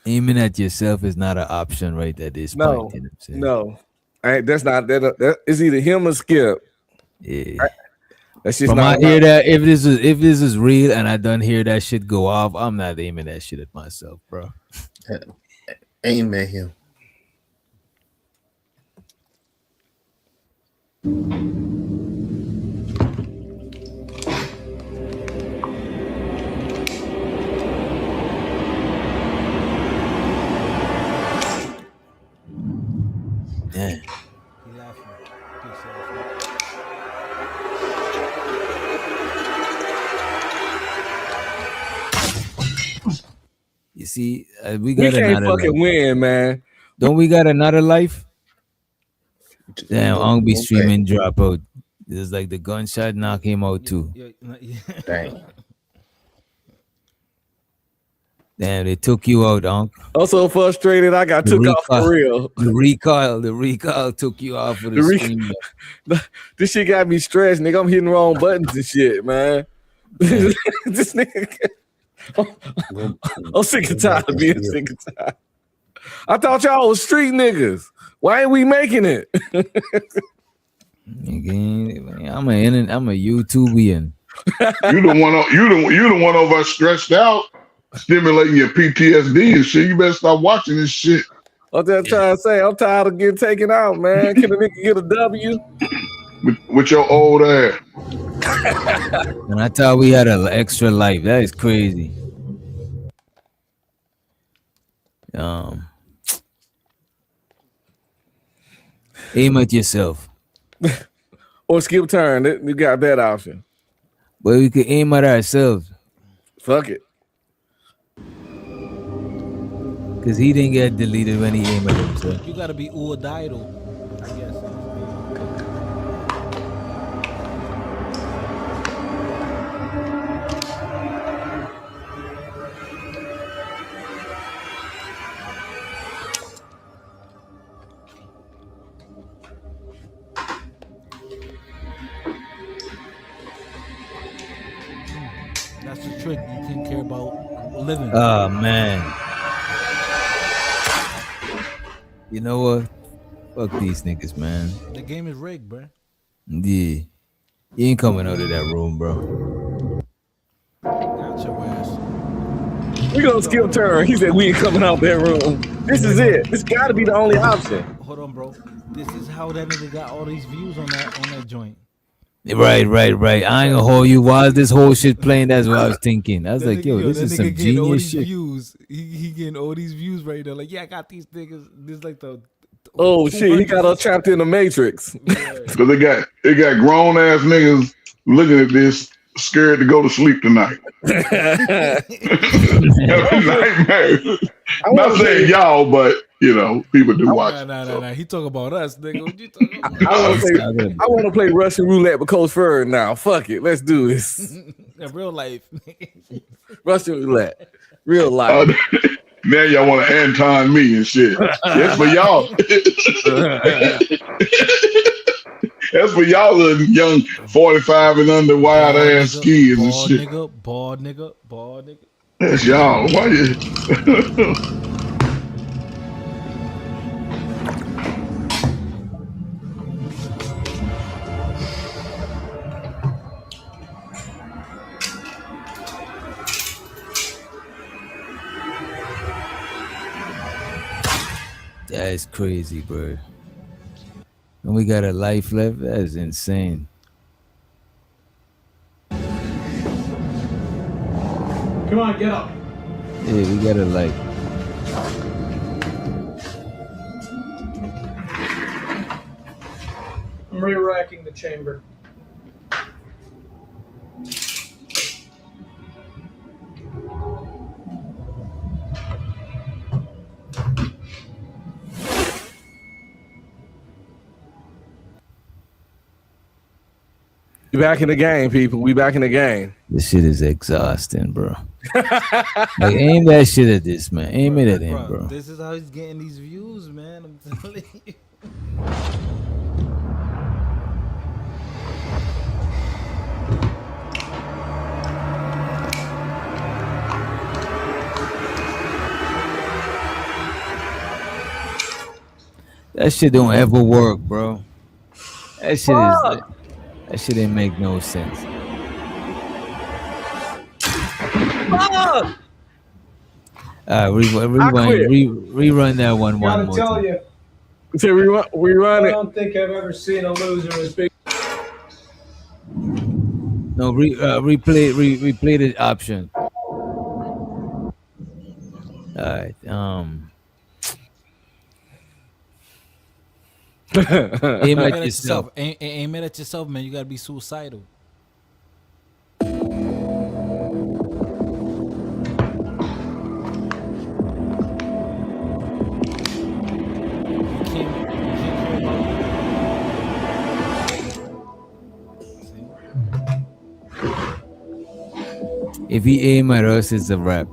Aiming at yourself is not an option right at this point. You know what I'm saying? No. That's not that. It's either him or Skip. Yeah. That's just From not. I hear that if this is real and I done hear that shit go off, I'm not aiming that shit at myself, bro. Aim at him. Yeah. You see, we got can't another fucking life. win, man. Don't we got another life? Damn, I'll be streaming drop out. It's like the gunshot knock him out too. Dang. Damn, they took you out, Unc. I'm so frustrated. I got took off for real. The recoil took you off of the screen. This shit got me stressed, nigga. I'm hitting wrong buttons and shit, man. This nigga. I'm sick and tired of being sick and tired. I thought y'all was street niggas. Why ain't we making it? Again, I'm a YouTubian. You the one over stressed out, stimulating your PTSD and shit. You better stop watching this shit. I'm just trying to say, I'm tired of getting taken out, man. Can a nigga get a W? With your old ass. And I thought we had an extra life. That is crazy. Aim at yourself. Or skip turn. You got that option. But we could aim at ourselves. Fuck it. Because he didn't get deleted when he aimed at himself. You gotta be Uodidal, I guess. That's the trick. You can't care about living. Oh man. You know what? Fuck these niggas, man. The game is rigged, bro. Yeah. You ain't coming out of that room, bro. Got your ass. We gonna skip turn. He said we ain't coming out that room. This is it. This gotta be the only option. Hold on, bro. This is how that nigga got all these views on that joint. Right. I ain't gonna hold you. While this whole shit playing, that's what I was thinking. I was like, yo, this is some genius shit. Views. He getting all these views right now. Like, yeah, I got these niggas. This like the oh shit, he got us trapped in the Matrix. Because they got grown ass niggas looking at this, scared to go to sleep tonight. I'm not saying y'all, but people do watch. Nah. He talk about us, nigga. What you talking about? I want to play Russian roulette with Coach Furr now. Fuck it, let's do this. In real life. Russian roulette, real life. Now y'all want to Anton me and shit. That's for y'all. That's for y'all little young 45 and under wild ass kids and shit. Bald nigga. That's y'all. Why you? That's crazy, bro. And we got a life left. That's insane. Come on, get up. Yeah, we got a life. I'm re-racking the chamber. We back in the game, people. We back in the game. This shit is exhausting, bro. Like, aim that shit at this, man. Aim it at him, bro. This is how he's getting these views, man. I'm telling you. That shit don't ever work, bro. That shit didn't make no sense. Rerun that one more tell time. you, So rerun I it. don't think I've ever seen a loser as big. No, replay the option. All right. Aim at yourself. Aim it at yourself, man. You gotta be suicidal. If he aim at us, it's a wrap.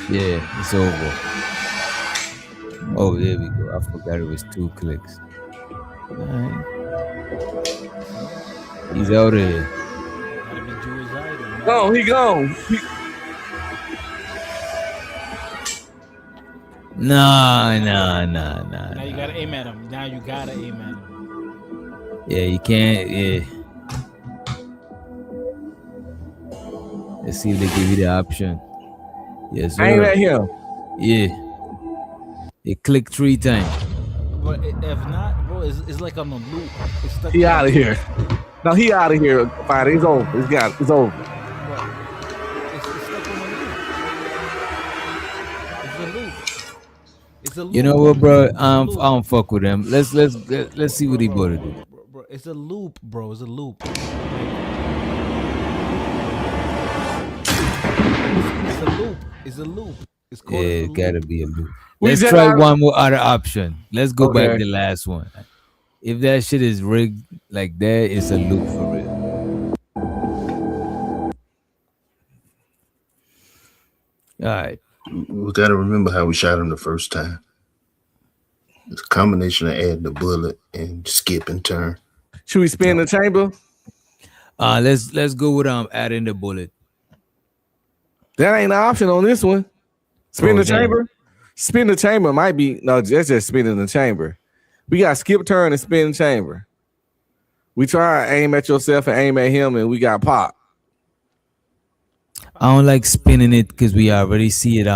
Yeah, it's over. Oh, there we go. I forgot it was 2 clicks. All right. He's out of here. No, he gone. Nah. Now you gotta aim at him. Yeah, you can't. Yeah. Let's see if they give you the option. Yes, sir. Aim at him. Yeah. You click 3 times. But if not, bro, it's like on a loop. He out of here. No, he out of here. Fine, it's over. It's over. It's a loop. You know what, bro? I don't fuck with him. Let's see what he about to do. Bro, it's a loop, bro. It's a loop. It's a loop. It's called Yeah, a it loop. gotta be a loop. Let's try one more other option. Let's go back to the last one. If that shit is rigged like that, it's a loop for real. All right. We got to remember how we shot him the first time. It's a combination of adding the bullet and skip and turn. Should we spin the chamber? Let's go with adding the bullet. That ain't an option on this one. Spin Oh, the chamber. Spin the chamber might be that's just spinning the chamber. We got skip turn and spin chamber. We try aim at yourself and aim at him, and we got pop. I don't like spinning it because we already see it.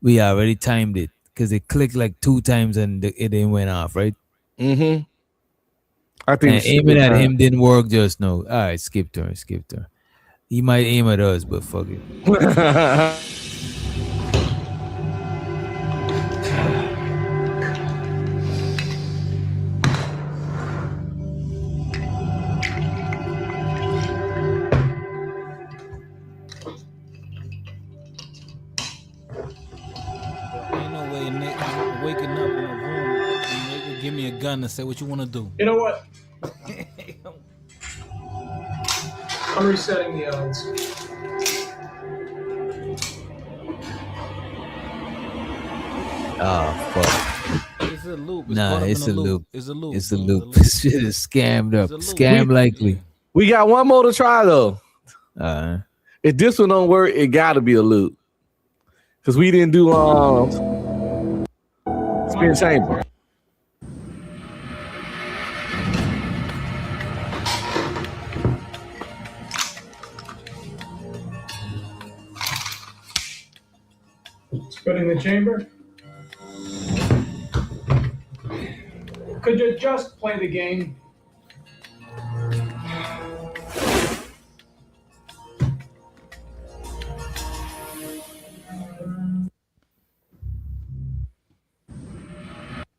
We already timed it. because it clicked like 2 times and it didn't went off, right? Mm-hmm. I think aiming at him didn't work just now. All right, skip turn. He might aim at us, but fuck it. Ain't no way Nick waking up in a room and Nick give me a gun and say what you want to do. You know what? I'm resetting the odds. Oh fuck. It's a loop. It's a loop. It's a loop. It's a loop. This shit is scammed up. Scam likely. We got one more to try though. If this one don't work, it gotta be a loop. Cause we didn't do spin chamber. Spinning the chamber. Could you just play the game?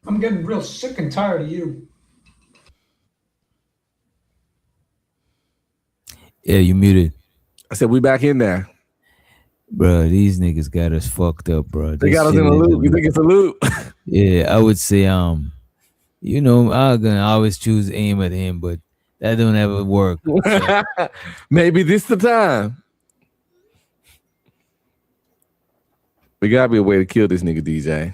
I'm getting real sick and tired of you. Yeah, you muted. I said we back in there. Bro, these niggas got us fucked up, bro. They got us in a loop. You think it's a loop? Yeah, I would say, you know, I'm gonna always choose aim at him, but that don't ever work. So. Maybe this the time. We gotta be a way to kill this nigga, DJ.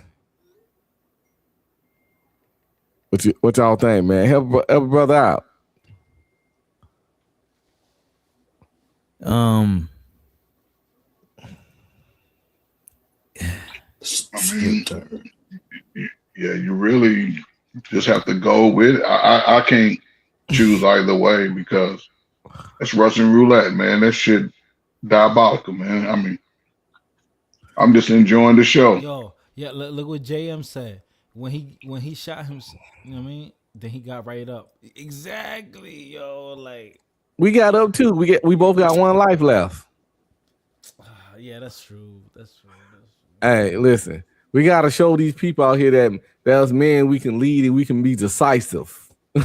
What y'all think, man? Help a brother out. I mean, yeah, you really just have to go with it. I can't choose either way because it's Russian roulette, man. That shit diabolical, man. I mean, I'm just enjoying the show. Yo, yeah, look what JM said. When he shot him, you know what I mean? Then he got right up. Exactly, yo, like we got up too. We both got one life left. Yeah, that's true. That's true. Hey, listen, we gotta show these people out here that as men we can lead and we can be decisive. All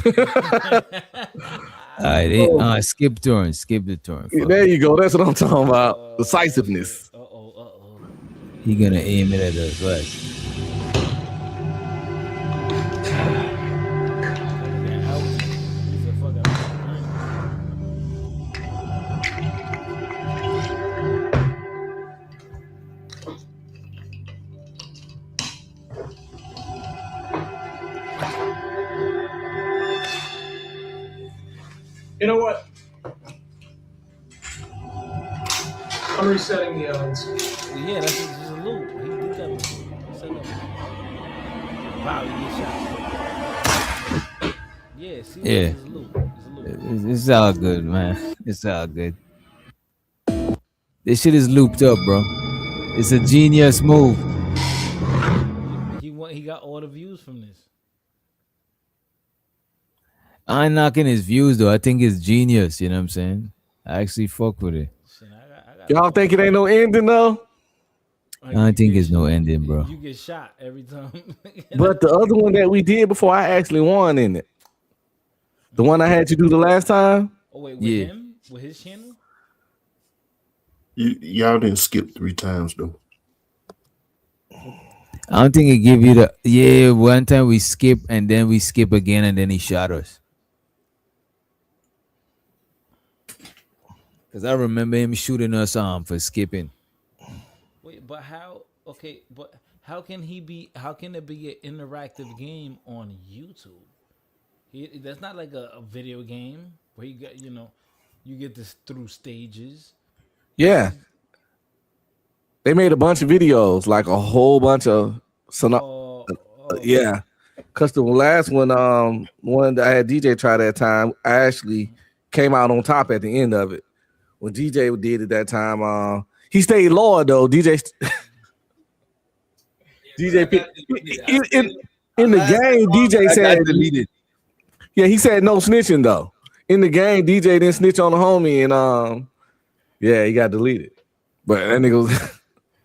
right, skip turn. Skip the turn. There you go. That's what I'm talking about. Decisiveness. He gonna aim it at us. Right? You know what? I'm resetting the odds. Yeah, that's just a loop. He did that before. He said that before. Wow, he get shot. Yeah, see, Yeah. It's a loop. It's all good, man. It's all good. This shit is looped up, bro. It's a genius move. He got all the views from this. I ain't knocking his views though. I think it's genius. You know what I'm saying? I actually fuck with it. Y'all think it ain't no ending though? I don't think it's no ending, bro. You get shot every time. But the other one that we did before, I actually won in it. The one I had you do the last time. Oh wait, with him? With his channel? Y'all didn't skip 3 times though. I don't think it give you the one time we skip and then we skip again and then he shot us. Cause I remember him shooting us for skipping. Wait, but how? Okay, but how can he be? How can it be an interactive game on YouTube? That's not like a video game where you get you get this through stages. Yeah, they made a bunch of videos, like a whole bunch of yeah. Cause the last one that I had DJ try that time, I actually came out on top at the end of it. When DJ did it that time, he stayed lower though. DJ, in the game, DJ said deleted. Yeah, he said no snitching though. In the game, DJ didn't snitch on the homie, and yeah, he got deleted. But that nigga was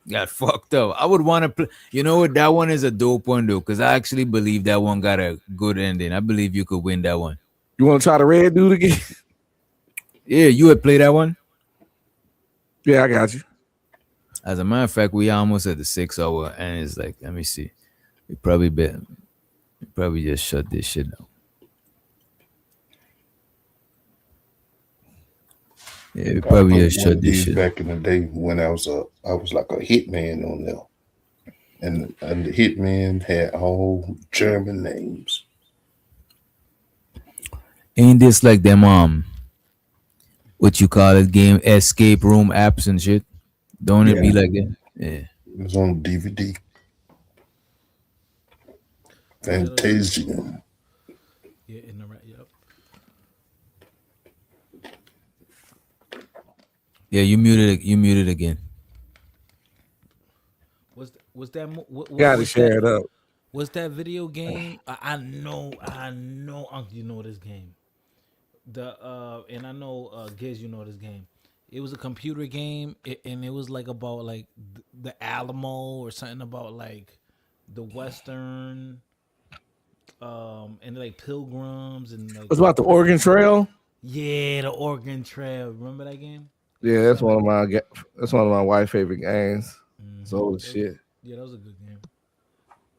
got fucked up. I would want to play. You know what? That one is a dope one though, because I actually believe that one got a good ending. I believe you could win that one. You want to try the red dude again? Yeah, you would play that one. Yeah, I got you. As a matter of fact, we almost at the 6 hour, and it's like, let me see. We probably just shut this shit down. Yeah, we probably just shut this shit. Back in the day when I was like a hitman on there, and the hitman had all German names. Ain't this like them what you call it, game escape room apps and shit? Don't it be like that? Yeah. It was on DVD. Fantasia. Yeah, in the right. Yep. Yeah, you muted again. Was that? Gotta share it up. Was that video game? I know. You know this game. And I know Giz, you know this game. It was a computer game, and it was like about like the Alamo or something about like the Western, and like pilgrims and like. It's about the Oregon Trail. Yeah, the Oregon Trail. Remember that game? Yeah, that's one of my wife's favorite games. It's old as shit. Yeah, that was a good game.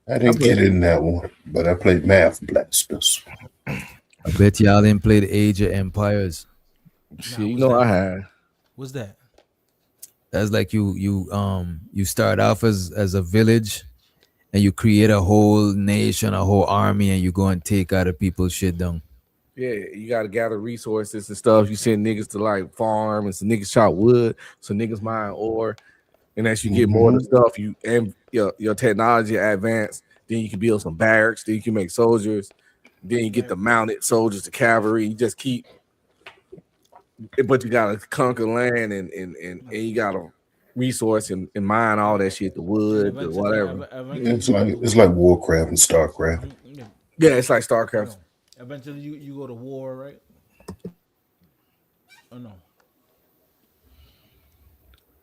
I didn't get in that one, but I played Math Blasters. I bet y'all didn't play the Age of Empires. Shit, you know I had. What's that? That's like you start off as a village, and you create a whole nation, a whole army, and you go and take other people's shit down. Yeah, you gotta gather resources and stuff. You send niggas to like farm, and some niggas chop wood, so niggas mine ore, and as you get more of the stuff, you and your technology advance, then you can build some barracks, then you can make soldiers, then you get the mounted soldiers, the cavalry. You just keep, but you gotta conquer land and you gotta resource and mine all that shit, the wood, the whatever. It's like Warcraft and Starcraft. Yeah, it's like Starcraft. Eventually, you go to war, right? Or no?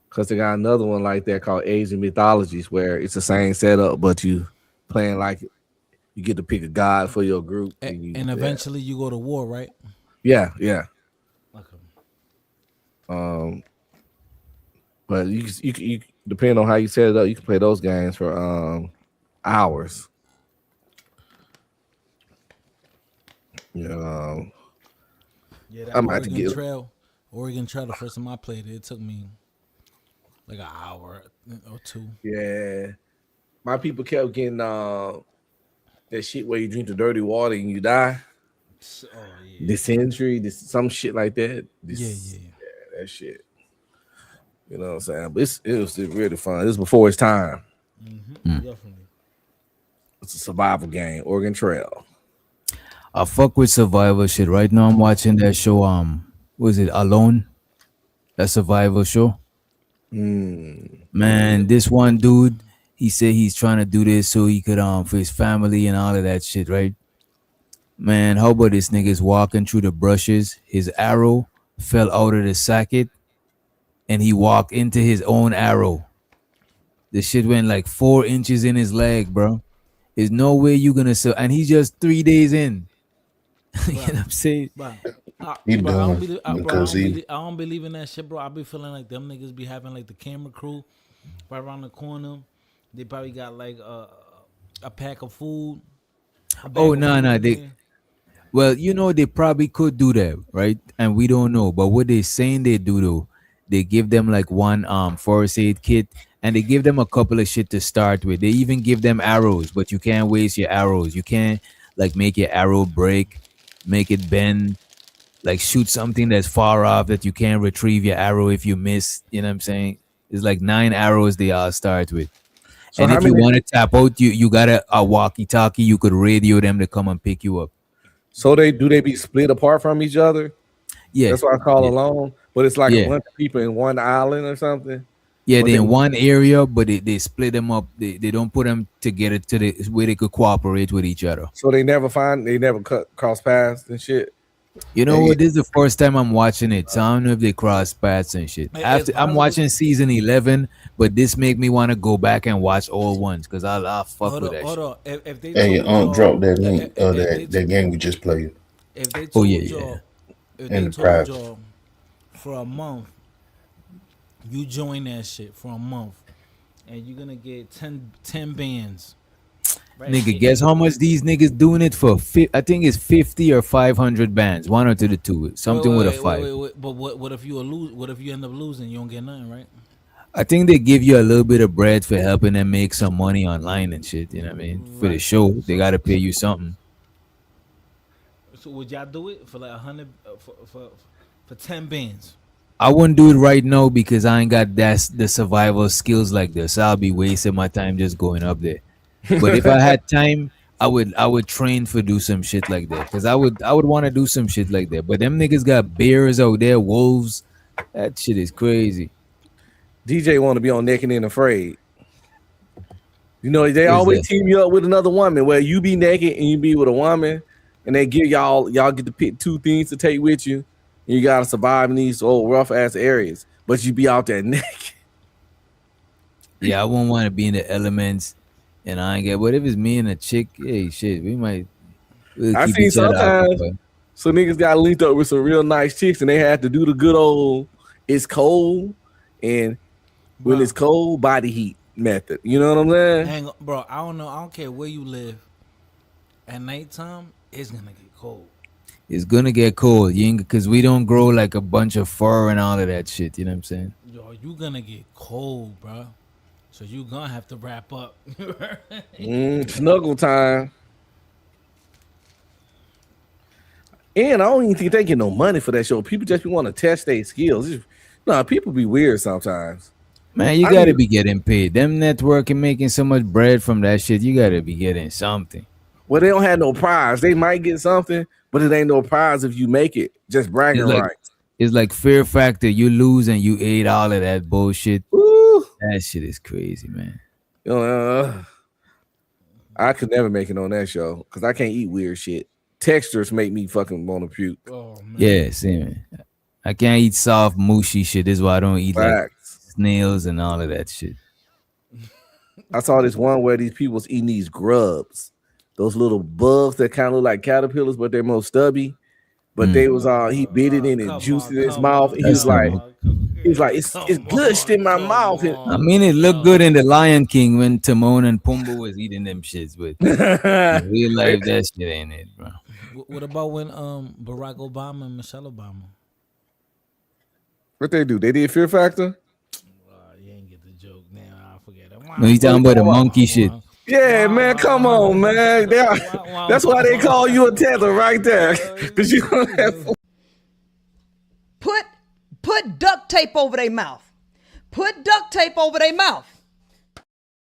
Because they got another one like that called Asian Mythologies, where it's the same setup, but you playing like you get to pick a god for your group, and eventually you go to war, right? Yeah. Okay. But you depending on how you set it up, you can play those games for hours. Yeah, that I might have to get Oregon Trail. The first time I played it took me like an hour or two. Yeah, my people kept getting that shit where you drink the dirty water and you die. Dysentery, some shit like that. Yeah, that shit. You know what I'm saying? But it was really fun. This was before its time. Definitely. It's a survival game, Oregon Trail. I fuck with survival shit. Right now I'm watching that show, what is it, Alone? That survival show. Man, this one dude, he said he's trying to do this so he could for his family and all of that shit, right? Man, how about this nigga's walking through the brushes, his arrow fell out of the socket, and he walked into his own arrow. The shit went like 4 inches in his leg, bro. There's no way you gonna sell, and he's just 3 days in. You know what I'm saying? I don't believe in that shit, bro. I be feeling like them niggas be having like the camera crew right around the corner. They probably got like a pack of food. Oh no, well, you know, they probably could do that, right? And we don't know. But what they saying they do though, they give them like one first aid kit, and they give them a couple of shit to start with. They even give them arrows, but you can't waste your arrows. You can't like make your arrow break, make it bend, like shoot something that's far off that you can't retrieve your arrow if you miss. You know what I'm saying? It's like 9 arrows they all start with. So and if you want to tap out, you got a walkie-talkie. You could radio them to come and pick you up. So they be split apart from each other? Yeah, that's what I call alone. But it's like a bunch of people in one island or something. Yeah, they're in one area, but they split them up. They don't put them together to the where they could cooperate with each other. So they never cross paths and shit. You know what? This is the first time I'm watching it, so I don't know if they cross paths and shit. I'm watching season 11, but this make me want to go back and watch all ones because I'll fuck with that shit. Hold on. If they drop that link of that game we just played. If they told y'all, if they told y'all for a month, you join that shit for a month, and you're gonna get 10 bands. Right? Nigga, guess how much these niggas doing it for? I think it's 50 or 500 bands. One or to two. Something with a 5. Wait. But what if you lose? What if you end up losing? You don't get nothing, right? I think they give you a little bit of bread for helping them make some money online and shit. You know what I mean? For the show, they gotta pay you something. So would y'all do it for like 100 for 10 bands? I wouldn't do it right now because I ain't got the survival skills like this. I'll be wasting my time just going up there. But if I had time, I would train for do some shit like that because I would want to do some shit like that. But them niggas got bears out there, wolves. That shit is crazy. DJ want to be on Naked and Afraid. You know they always team you up with another woman where you be naked and you be with a woman, and they give y'all get to pick 2 things to take with you. And you gotta survive in these old rough ass areas, but you be out there naked. Yeah, I won't want to be in the elements. And I ain't get. What if it's me and a chick? Hey, shit, we might. I seen sometimes some niggas got linked up with some real nice chicks, and they had to do the good old "it's cold," and when it's cold, body heat method. You know what I'm saying? Hang on, bro. I don't know. I don't care where you live. At nighttime, it's gonna get cold. It's gonna get cold, because we don't grow like a bunch of fur and all of that shit. You know what I'm saying? Yo, you gonna get cold, bro. So you gonna have to wrap up. Snuggle time. And I don't even think they get no money for that show. People just want to test their skills. People be weird sometimes. Man, you gotta be getting paid. Them network and making so much bread from that shit. You gotta be getting something. Well, they don't have no prize. They might get something, but it ain't no prize if you make it. Just bragging rights. It's like Fear Factor. You lose and you ate all of that bullshit. Ooh. That shit is crazy, man. I could never make it on that show because I can't eat weird shit. Textures make me fucking want to puke. Oh, man. Yeah, see, man. I can't eat soft, mushy shit. This is why I don't eat like snails and all of that shit. I saw this one where these people's eating these grubs. Those little bugs that kind of look like caterpillars, but they're more stubby. But they was he bit it in and juiced it in his mouth. And he's like, it's gushed in my mouth. I mean, it looked good in The Lion King when Timon and Pumbaa was eating them shits, but in real life, that shit ain't it, bro. What about when Barack Obama and Michelle Obama? What they do? They did Fear Factor? You ain't get the joke now. I forget it. No, he's talking about the monkey shit. Yeah, man, come on, man. That's why they call you a tether right there. Because you don't have... Put duct tape over their mouth. Put duct tape over their mouth.